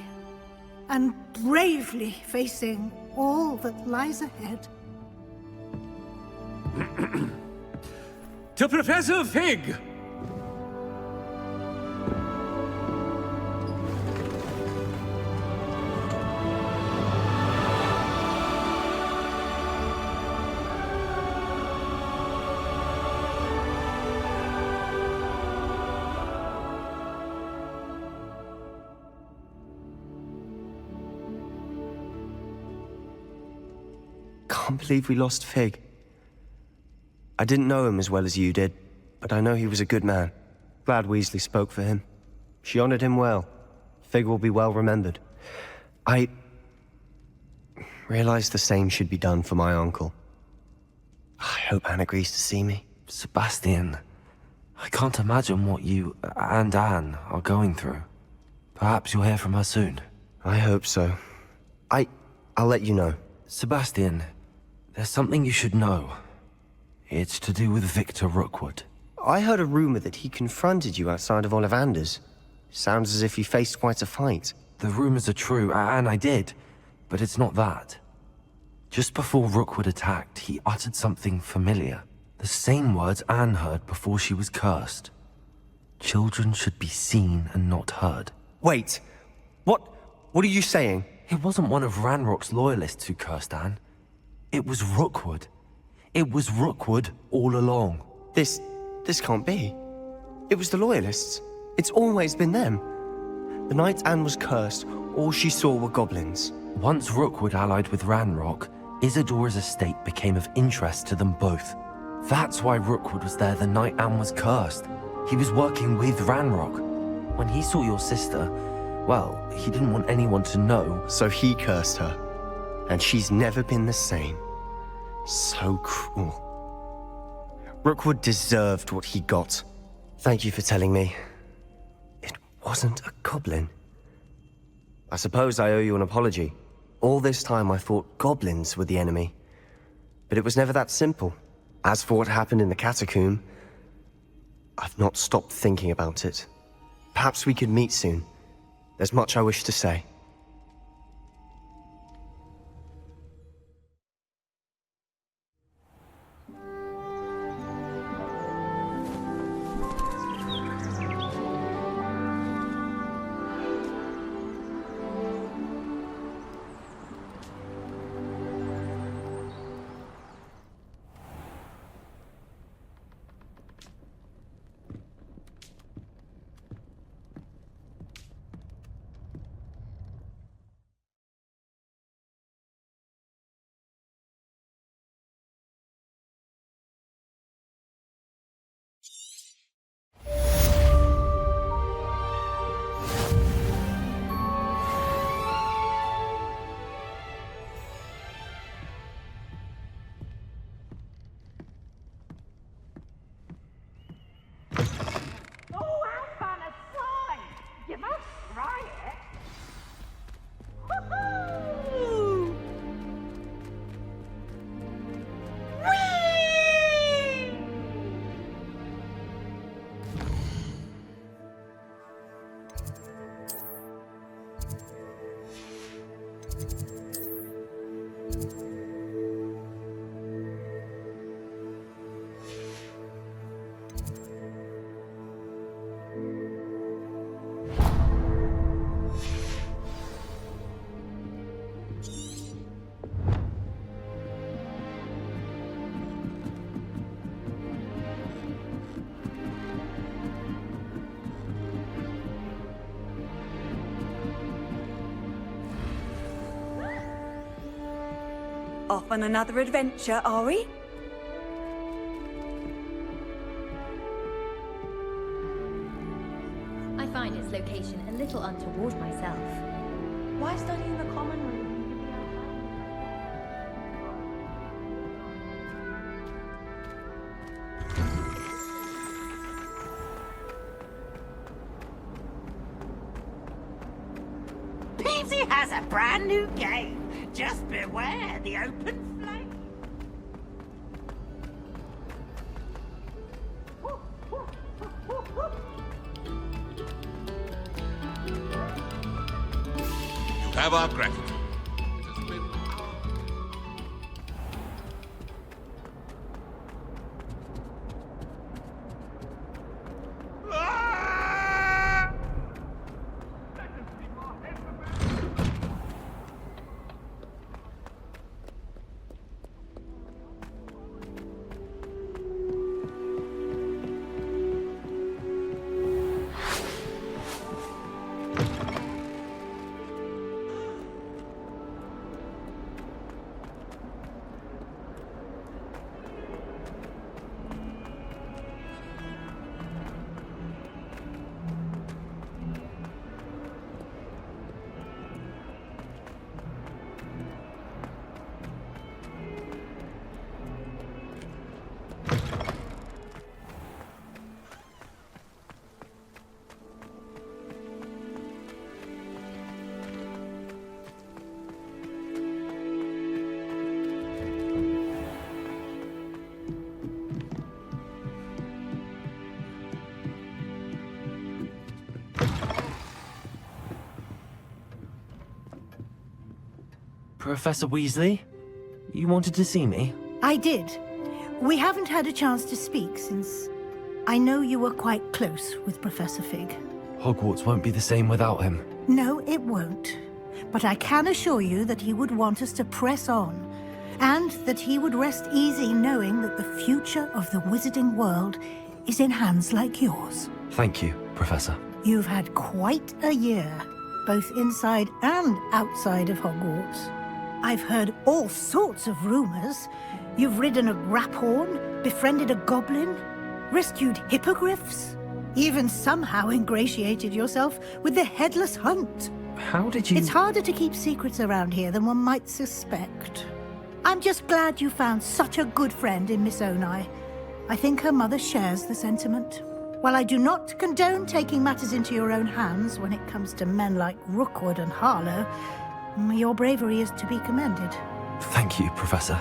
and bravely facing all that lies ahead. To Professor Fig! Can't believe we lost Fig. I didn't know him as well as you did, but I know he was a good man. Glad Weasley spoke for him. She honored him well. Fig will be well remembered. I realized the same should be done for my uncle. I hope Anne agrees to see me. Sebastian, I can't imagine what you and Anne are going through. Perhaps you'll hear from her soon. I hope so. I'll let you know. Sebastian, there's something you should know. It's to do with Victor Rookwood. I heard a rumor that he confronted you outside of Ollivander's. Sounds as if he faced quite a fight. The rumors are true, and I did, but it's not that. Just before Rookwood attacked, he uttered something familiar. The same words Anne heard before she was cursed. Children should be seen and not heard. Wait, what are you saying? It wasn't one of Ranrock's loyalists who cursed Anne. It was Rookwood. It was Rookwood all along. This can't be. It was the Loyalists. It's always been them. The night Anne was cursed, all she saw were goblins. Once Rookwood allied with Ranrock, Isadora's estate became of interest to them both. That's why Rookwood was there the night Anne was cursed. He was working with Ranrock. When he saw your sister, well, he didn't want anyone to know. So he cursed her. And she's never been the same. So cruel. Rookwood deserved what he got. Thank you for telling me. It wasn't a goblin. I suppose I owe you an apology. All this time I thought goblins were the enemy. But it was never that simple. As for what happened in the catacomb, I've not stopped thinking about it. Perhaps we could meet soon. There's much I wish to say. Off on another adventure, are we? I find its location a little untoward myself. Why study in the common room? Peasy has a brand new game. Just beware the open flame. You have our gratitude. Professor Weasley? You wanted to see me? I did. We haven't had a chance to speak since I know you were quite close with Professor Fig. Hogwarts won't be the same without him. No, it won't. But I can assure you that he would want us to press on, and that he would rest easy knowing that the future of the wizarding world is in hands like yours. Thank you, Professor. You've had quite a year, both inside and outside of Hogwarts. I've heard all sorts of rumors. You've ridden a graphorn, befriended a goblin, rescued hippogriffs, even somehow ingratiated yourself with the Headless Hunt. How did you... It's harder to keep secrets around here than one might suspect. I'm just glad you found such a good friend in Miss Onai. I think her mother shares the sentiment. While I do not condone taking matters into your own hands when it comes to men like Rookwood and Harlow, your bravery is to be commended. Thank you, Professor.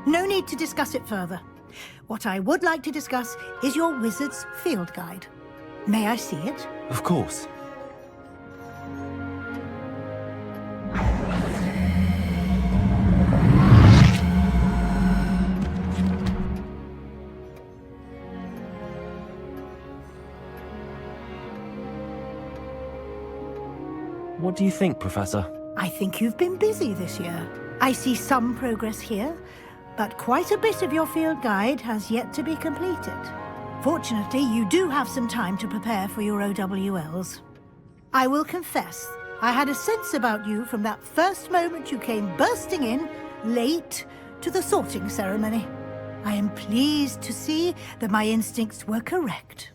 No need to discuss it further. What I would like to discuss is your wizard's field guide. May I see it? Of course. What do you think, Professor? I think you've been busy this year. I see some progress here, but quite a bit of your field guide has yet to be completed. Fortunately, you do have some time to prepare for your OWLs. I will confess, I had a sense about you from that first moment you came bursting in, late, to the sorting ceremony. I am pleased to see that my instincts were correct.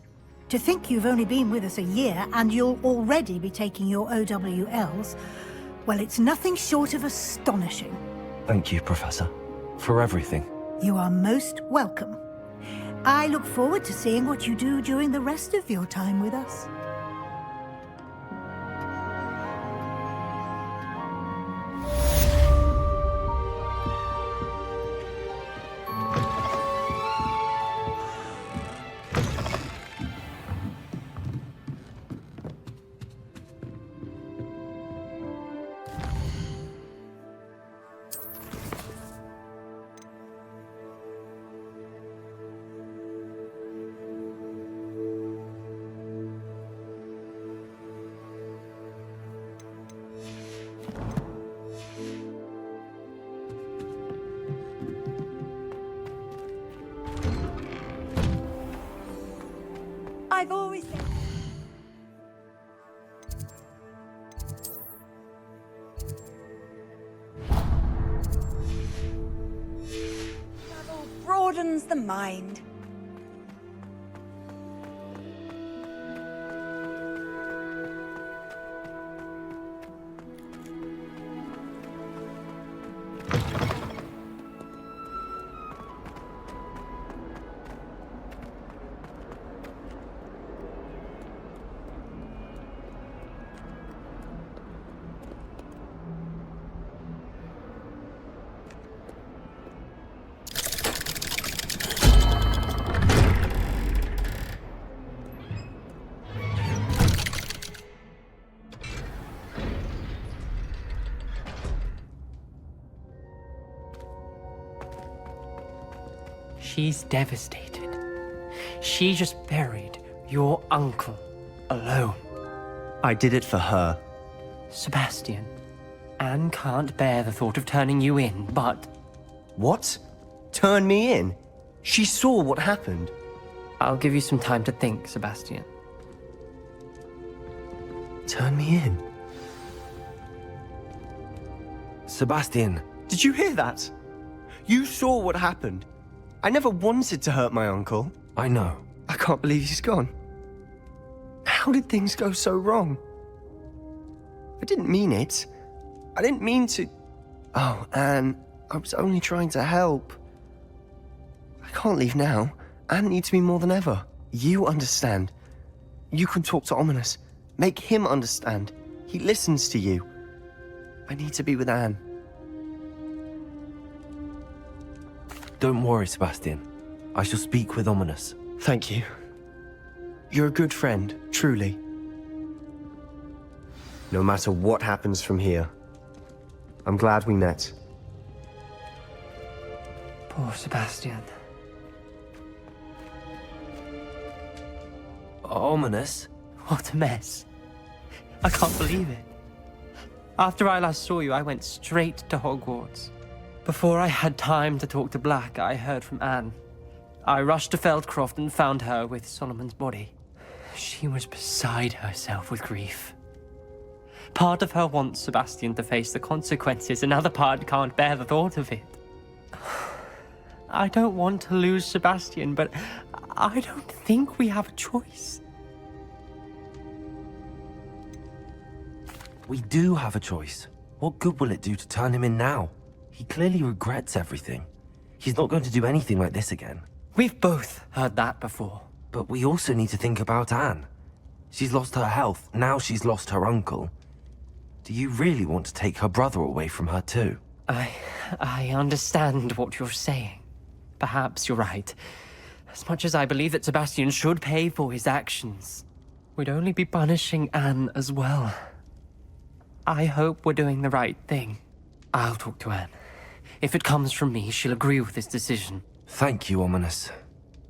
To think you've only been with us a year and you'll already be taking your OWLs, well, it's nothing short of astonishing. Thank you, Professor, for everything. You are most welcome. I look forward to seeing what you do during the rest of your time with us. I've always said... Travel broadens the mind. She's devastated. She just buried your uncle alone. I did it for her. Sebastian, Anne can't bear the thought of turning you in, but... What? Turn me in? She saw what happened. I'll give you some time to think, Sebastian. Turn me in? Sebastian. Did you hear that? You saw what happened. I never wanted to hurt my uncle. I know. I can't believe he's gone. How did things go so wrong? I didn't mean it. I didn't mean to... Oh, Anne, I was only trying to help. I can't leave now. Anne needs me more than ever. You understand. You can talk to Ominous. Make him understand. He listens to you. I need to be with Anne. Don't worry, Sebastian. I shall speak with Ominous. Thank you. You're a good friend, truly. No matter what happens from here, I'm glad we met. Poor Sebastian. Ominous? What a mess. I can't believe it. After I last saw you, I went straight to Hogwarts. Before I had time to talk to Black, I heard from Anne. I rushed to Feldcroft and found her with Solomon's body. She was beside herself with grief. Part of her wants Sebastian to face the consequences, another part can't bear the thought of it. I don't want to lose Sebastian, but I don't think we have a choice. We do have a choice. What good will it do to turn him in now? He clearly regrets everything. He's not going to do anything like this again. We've both heard that before. But we also need to think about Anne. She's lost her health, now she's lost her uncle. Do you really want to take her brother away from her too? I understand what you're saying. Perhaps you're right. As much as I believe that Sebastian should pay for his actions, we'd only be punishing Anne as well. I hope we're doing the right thing. I'll talk to Anne. If it comes from me, she'll agree with this decision. Thank you, Ominous.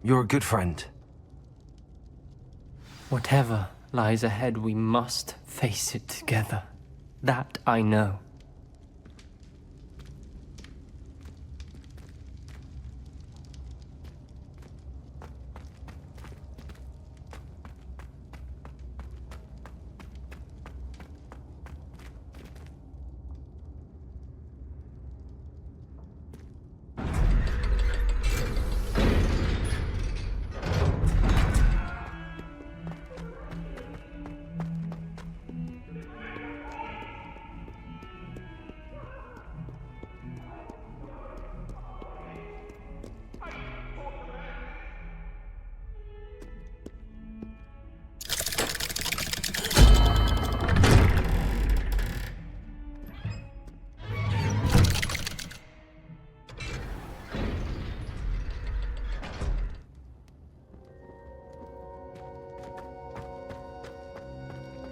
You're a good friend. Whatever lies ahead, we must face it together. That I know.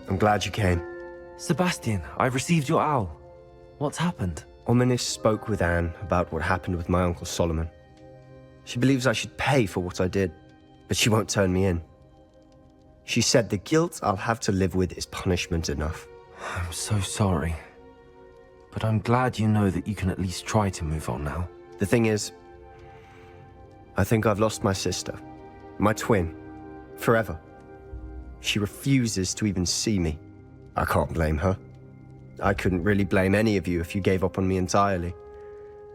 I'm glad you came. Sebastian, I've received your owl. What's happened? Ominous spoke with Anne about what happened with my Uncle Solomon. She believes I should pay for what I did, but she won't turn me in. She said the guilt I'll have to live with is punishment enough. I'm so sorry. But I'm glad you know that you can at least try to move on now. The thing is, I think I've lost my sister, my twin, forever. She refuses to even see me. I can't blame her. I couldn't really blame any of you if you gave up on me entirely.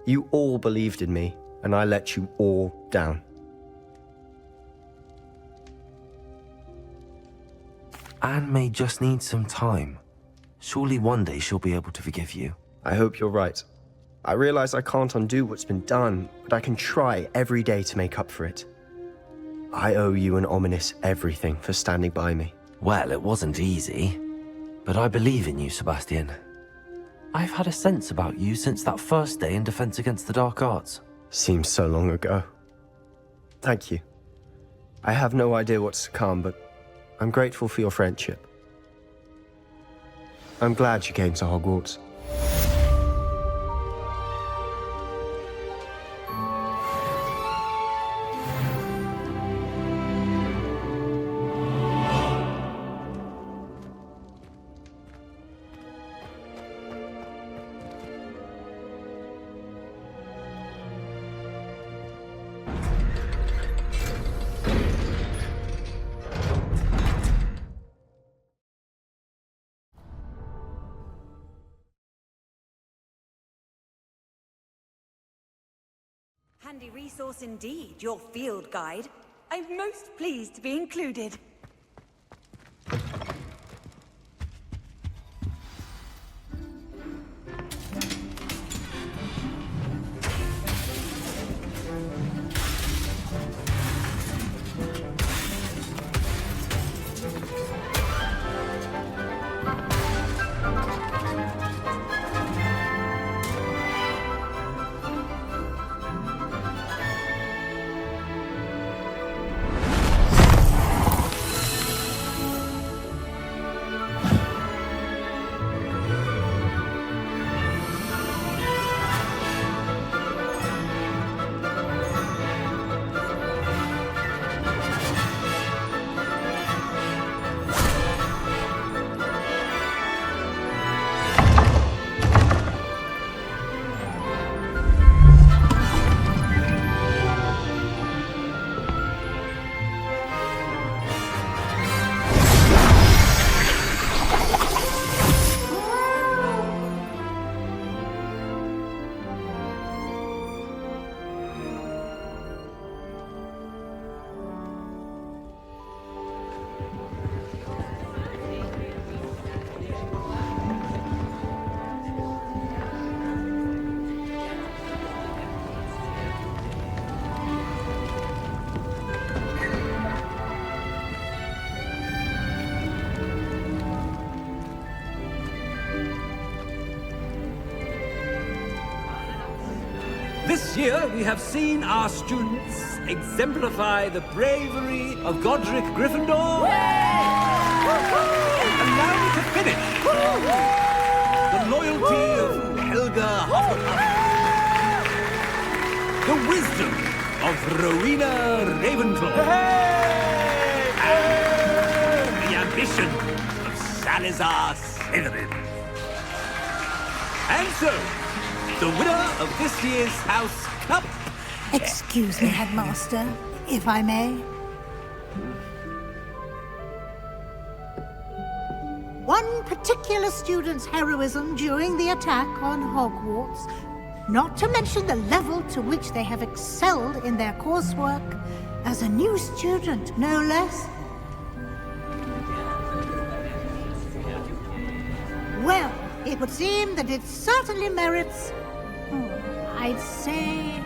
You all believed in me, and I let you all down. Anne may just need some time. Surely one day she'll be able to forgive you. I hope you're right. I realize I can't undo what's been done, but I can try every day to make up for it. I owe you and Ominous everything for standing by me. Well, it wasn't easy, but I believe in you, Sebastian. I've had a sense about you since that first day in Defense Against the Dark Arts. Seems so long ago. Thank you. I have no idea what's to come, but I'm grateful for your friendship. I'm glad you came to Hogwarts. Handy resource indeed, your field guide. I'm most pleased to be included. This year, we have seen our students exemplify the bravery of Godric Gryffindor. Allow me to finish. The loyalty of Helga Hufflepuff. The wisdom of Rowena Ravenclaw. And the ambition of Salazar Slytherin. And so, the winner of this year's House Cup... Excuse me, Headmaster, if I may. One particular student's heroism during the attack on Hogwarts, not to mention the level to which they have excelled in their coursework, as a new student, no less. Well, it would seem that it certainly merits, I'd say,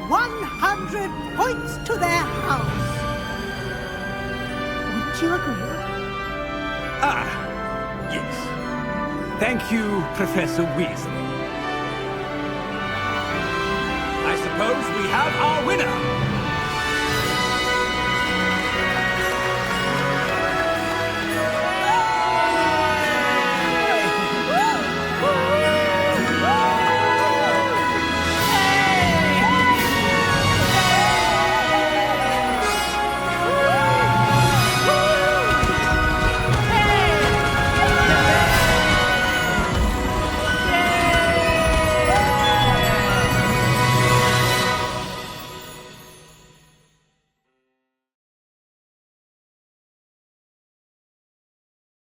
100 points to their house. Would you agree? Ah, yes. Thank you, Professor Weasley. I suppose we have our winner.